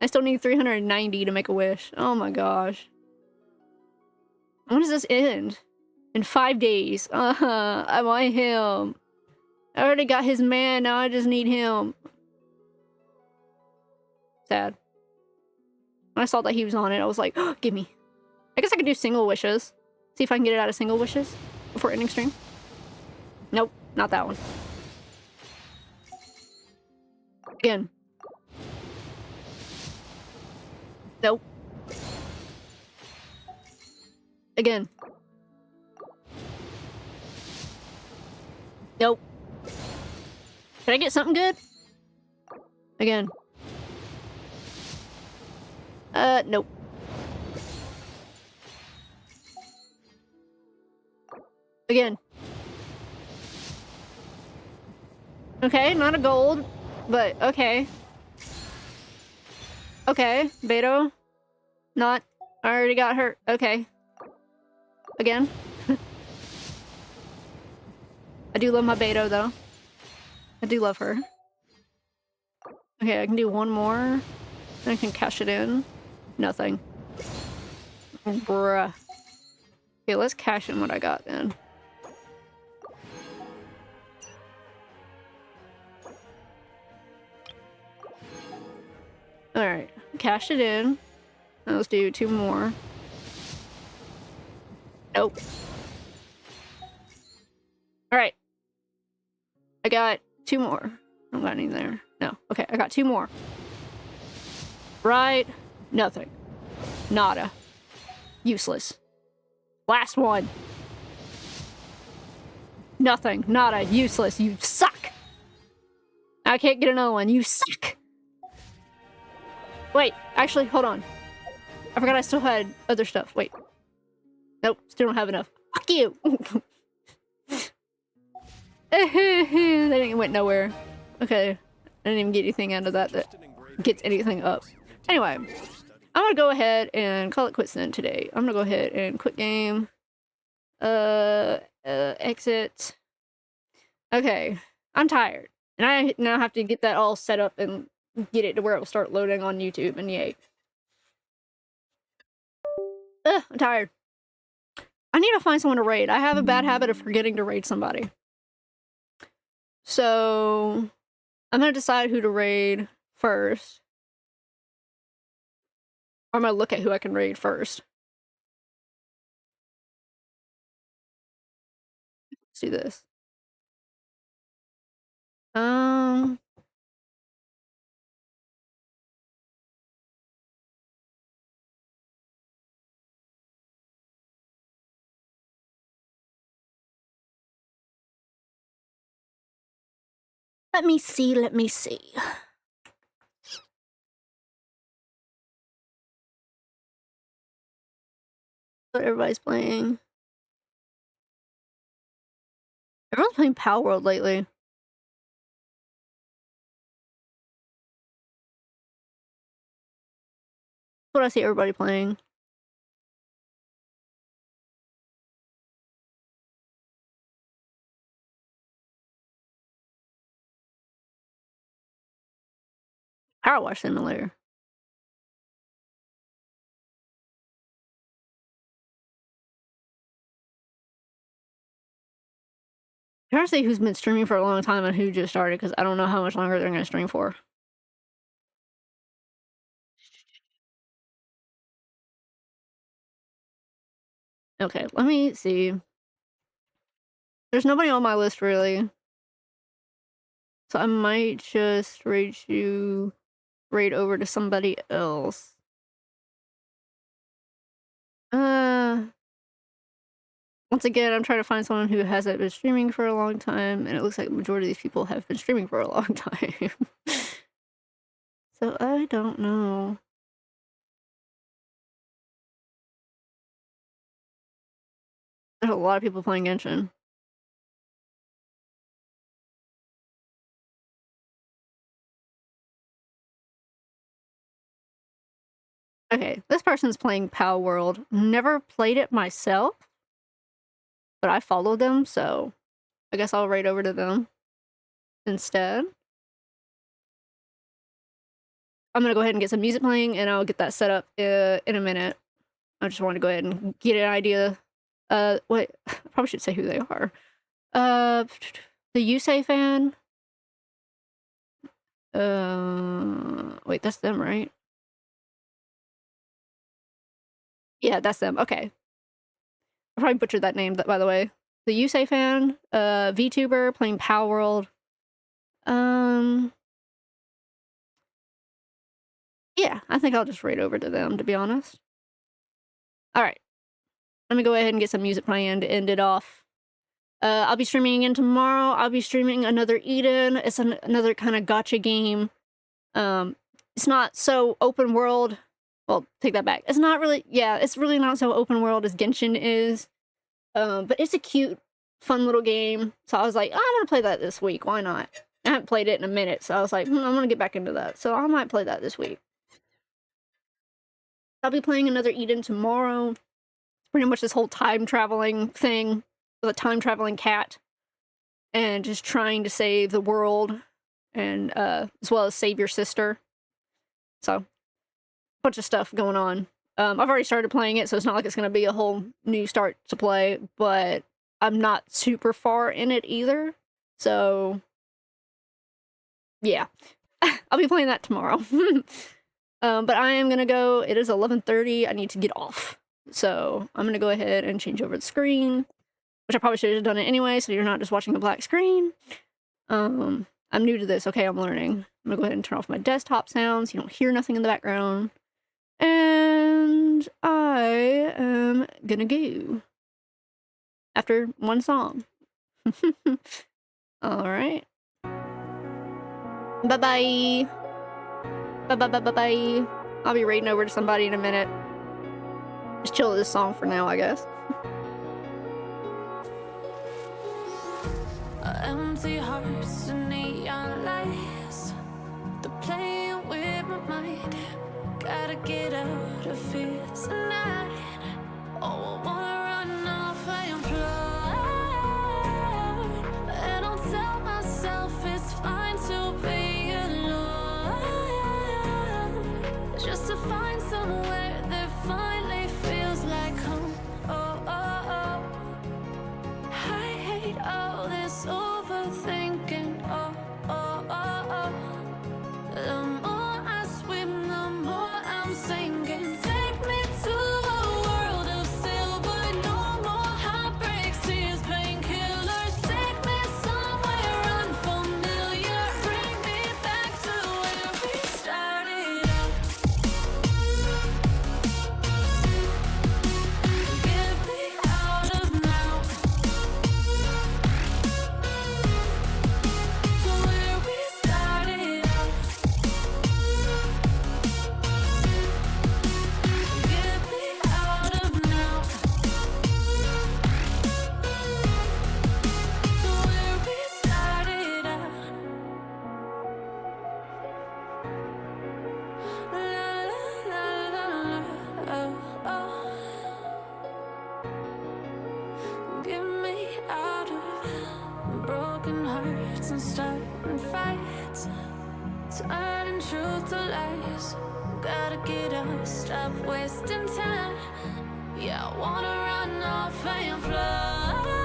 I still need 390 to make a wish. Oh my gosh. When does this end? In 5 days. I want him. I already got his man, now I just need him. Sad. When I saw that he was on it, I was like, oh, give me. I guess I could do single wishes. See if I can get it out of single wishes before ending stream. Nope, not that one. Again. Nope. Again. Nope. Can I get something good? Again. Nope. Again. Okay, not a gold, but okay. Okay, Beto. Not. I already got hurt. Okay. Again. I do love my Beto, though. I do love her. Okay, I can do one more. I can cash it in. Nothing. Bruh. Okay, let's cash in what I got then. Alright, cash it in. Now let's do 2 more. Nope. Alright. I got 2 more. I don't got any there. No. Okay, I got 2 more. Right. Nothing. Nada. Useless. Last one. Nothing. Nada. Useless. You suck. I can't get another one. You suck. Wait. Actually, hold on. I forgot I still had other stuff. Wait. Nope. Still don't have enough. Fuck you. That went nowhere. Okay. I didn't even get anything out of that gets anything up. Anyway. I'm gonna go ahead and call it quits then today. I'm gonna go ahead and quit game. Exit. Okay. I'm tired. And I now have to get that all set up and get it to where it will start loading on YouTube, and yay. Ugh, I'm tired. I need to find someone to raid. I have a bad habit of forgetting to raid somebody. So, I'm gonna decide who to raid first. Or I'm gonna look at who I can raid first. Let's do this. Let me see, let me see. What everybody's playing. Everyone's playing Power World lately. That's what I see everybody playing. Power Wash Simulator. I'm trying to see who's been streaming for a long time and who just started, because I don't know how much longer they're going to stream for. Okay, let me see. There's nobody on my list, really. So I might just raid over to somebody else. Once again, I'm trying to find someone who hasn't been streaming for a long time, and it looks like the majority of these people have been streaming for a long time. So I don't know. There's a lot of people playing Genshin. Okay, this person's playing Power World. Never played it myself, but I followed them, so I guess I'll raid over to them instead. I'm gonna go ahead and get some music playing, and I'll get that set up in a minute. I just want to go ahead and get an idea. Wait, I probably should say who they are. The Yusei fan. Wait, that's them, right? Yeah, that's them. Okay. I probably butchered that name, by the way. The Yusei fan, VTuber playing Power World. Yeah, I think I'll just raid over to them, to be honest. Alright. Let me go ahead and get some music playing to end it off. I'll be streaming again tomorrow. I'll be streaming another Eden. It's another kind of gacha game. It's not so open world. Well, take that back. It's not really, yeah, it's really not so open world as Genshin is. But it's a cute, fun little game. So I was like, oh, I'm gonna play that this week. Why not? I haven't played it in a minute, so I was like, I'm gonna get back into that. So I might play that this week. I'll be playing another Eden tomorrow. Pretty much this whole time traveling thing with a time traveling cat, and just trying to save the world, and as well as save your sister. So, a bunch of stuff going on. I've already started playing it, so it's not like it's gonna be a whole new start to play, but I'm not super far in it either. So, yeah, I'll be playing that tomorrow. But I am gonna go. It is 11:30. I need to get off. So I'm gonna go ahead and change over the screen, which I probably should have done it anyway, so you're not just watching a black screen. I'm new to this. Okay, I'm learning. I'm gonna go ahead and turn off my desktop sounds. You don't hear nothing in the background. And I am gonna go after one song. All right. Bye-bye. Bye-bye-bye-bye-bye. I'll be raiding over to somebody in a minute. Just chill with this song for now, I guess. Empty hearts and neon lights. They're playing with my mind. Gotta get out of here tonight. Oh, I wanna run off and fly. And I'll tell myself it's fine to be alone. Just to find somewhere that finally feels like home. Oh, oh, oh. I hate all this overthinking. Oh, oh, oh, oh. The more I swim, the more I'm sinking. Take me to a world of silver. No more heartbreaks, tears, painkillers. Take me somewhere unfamiliar. Bring me back to where we started out. Get me out of now. To where we started out. Get me out of now. To where we started out. La la la la, oh oh. Get me out of broken hearts and starting fights, turning truth to lies. Gotta get up, stop wasting time. Yeah, I wanna run off and fly.